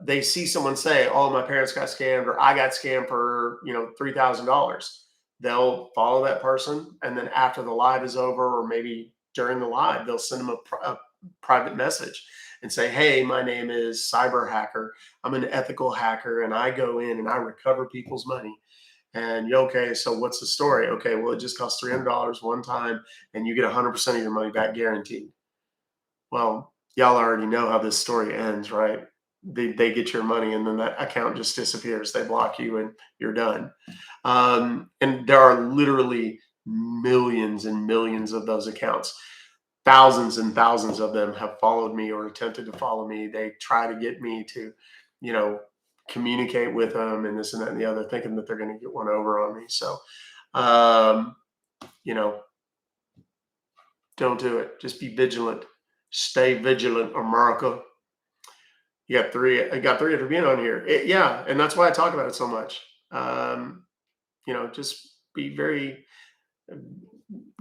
they see someone say, "Oh, my parents got scammed," or "I got scammed for $3,000," they'll follow that person, and then after the live is over, or maybe during the live, they'll send them a private message and say, "Hey, my name is Cyber Hacker. I'm an ethical hacker, and I go in and I recover people's money." And okay, so what's the story? Okay, well, it just costs $300 one time, and you get 100% of your money back guaranteed. Well, y'all already know how this story ends, right? They get your money, and then that account just disappears. They block you, and you're done. And there are literally millions and millions of those accounts. Thousands and thousands of them have followed me or attempted to follow me. They try to get me to, communicate with them and this and that and the other, thinking that they're going to get one over on me. So, Don't do it. Just be vigilant. Stay vigilant, America. You got three. I got three after being on here. Yeah, and that's why I talk about it so much. Just be very.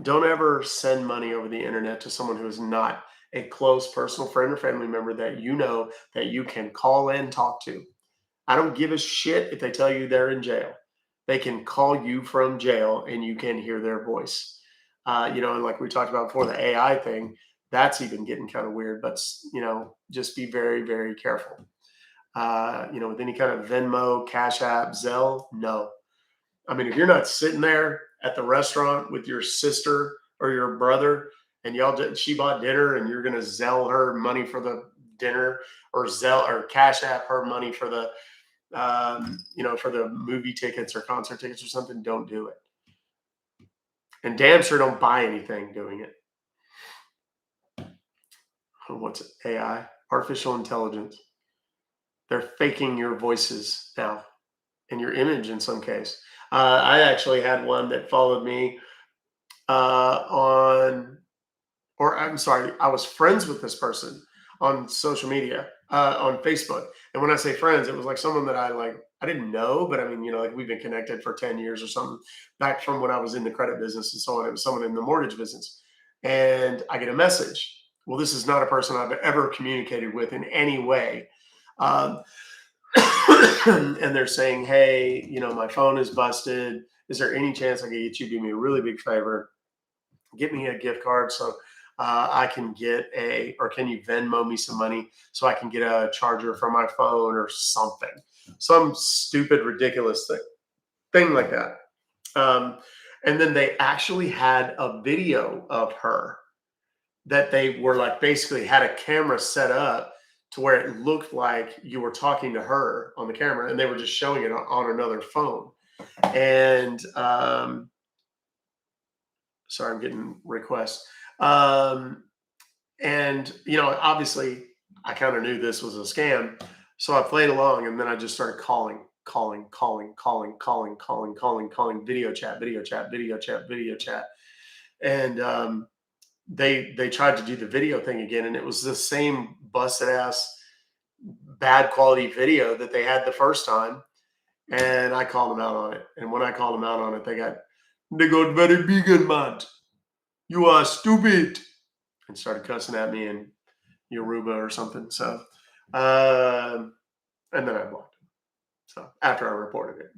Don't ever send money over the internet to someone who is not a close personal friend or family member that you know that you can call and talk to. I don't give a shit if they tell you they're in jail. They can call you from jail and you can hear their voice. And like we talked about before, the AI thing, that's even getting kind of weird, but just be very, very careful. With any kind of Venmo, Cash App, Zelle, no. I mean, if you're not sitting there at the restaurant with your sister or your brother and she bought dinner and you're going to Zelle her money for the dinner or Zelle or Cash App her money for the, for the movie tickets or concert tickets or something, don't do it. And damn sure don't buy anything doing it. What's it? AI? Artificial intelligence. They're faking your voices now and your image in some case. I actually had one that followed me I was friends with this person on social media, on Facebook. And when I say friends, it was like someone that I didn't know, but I mean, like we've been connected for 10 years or something back from when I was in the credit business and so on. It was someone in the mortgage business. And I get a message. Well, this is not a person I've ever communicated with in any way. And they're saying, hey, my phone is busted. Is there any chance I could get you to do me a really big favor? Get me a gift card so I can or can you Venmo me some money so I can get a charger for my phone or something, some stupid, ridiculous thing like that. And then they actually had a video of her that they were like basically had a camera set up to where it looked like you were talking to her on the camera and they were just showing it on another phone. And sorry, I'm getting requests. Obviously I kind of knew this was a scam. So I played along and then I just started calling, video chat. And they tried to do the video thing again. And it was the same busted ass, bad quality video that they had the first time. And I called them out on it. And when I called them out on it, they got very big and mad. You are stupid. And started cussing at me in Yoruba or something. So, and then I blocked him. So after I reported it.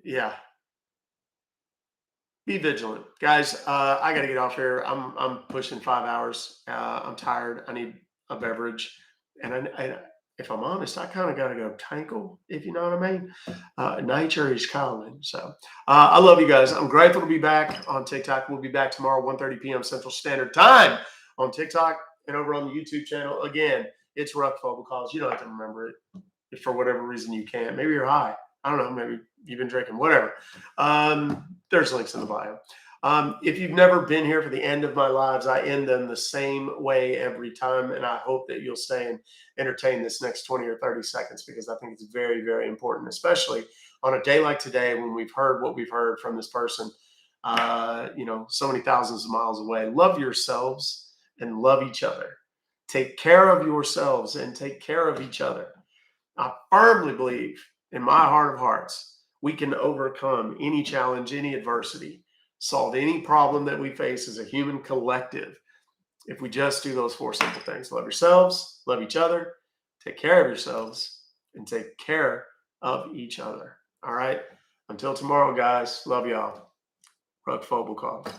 Yeah. Be vigilant, guys. I got to get off here. I'm pushing 5 hours. I'm tired. I need a beverage, and if I'm honest, I kind of got to go tankle, if you know what I mean. Nature is calling. So I love you guys. I'm grateful to be back on TikTok. We'll be back tomorrow, 1:30 p.m. Central Standard Time on TikTok and over on the YouTube channel. Again, it's Ruck Fobocalls. You don't have to remember it if for whatever reason you can't. Maybe you're high. I don't know. Maybe you've been drinking, whatever. There's links in the bio. If you've never been here for the end of my lives, I end them the same way every time. And I hope that you'll stay and entertain this next 20 or 30 seconds because I think it's very, very important, especially on a day like today when we've heard what we've heard from this person, so many thousands of miles away. Love yourselves and love each other. Take care of yourselves and take care of each other. I firmly believe in my heart of hearts, we can overcome any challenge, any adversity, solve any problem that we face as a human collective if we just do those 4 simple things. Love yourselves, love each other, take care of yourselves, and take care of each other. All right? Until tomorrow, guys. Love y'all. Ruck Fobocalls.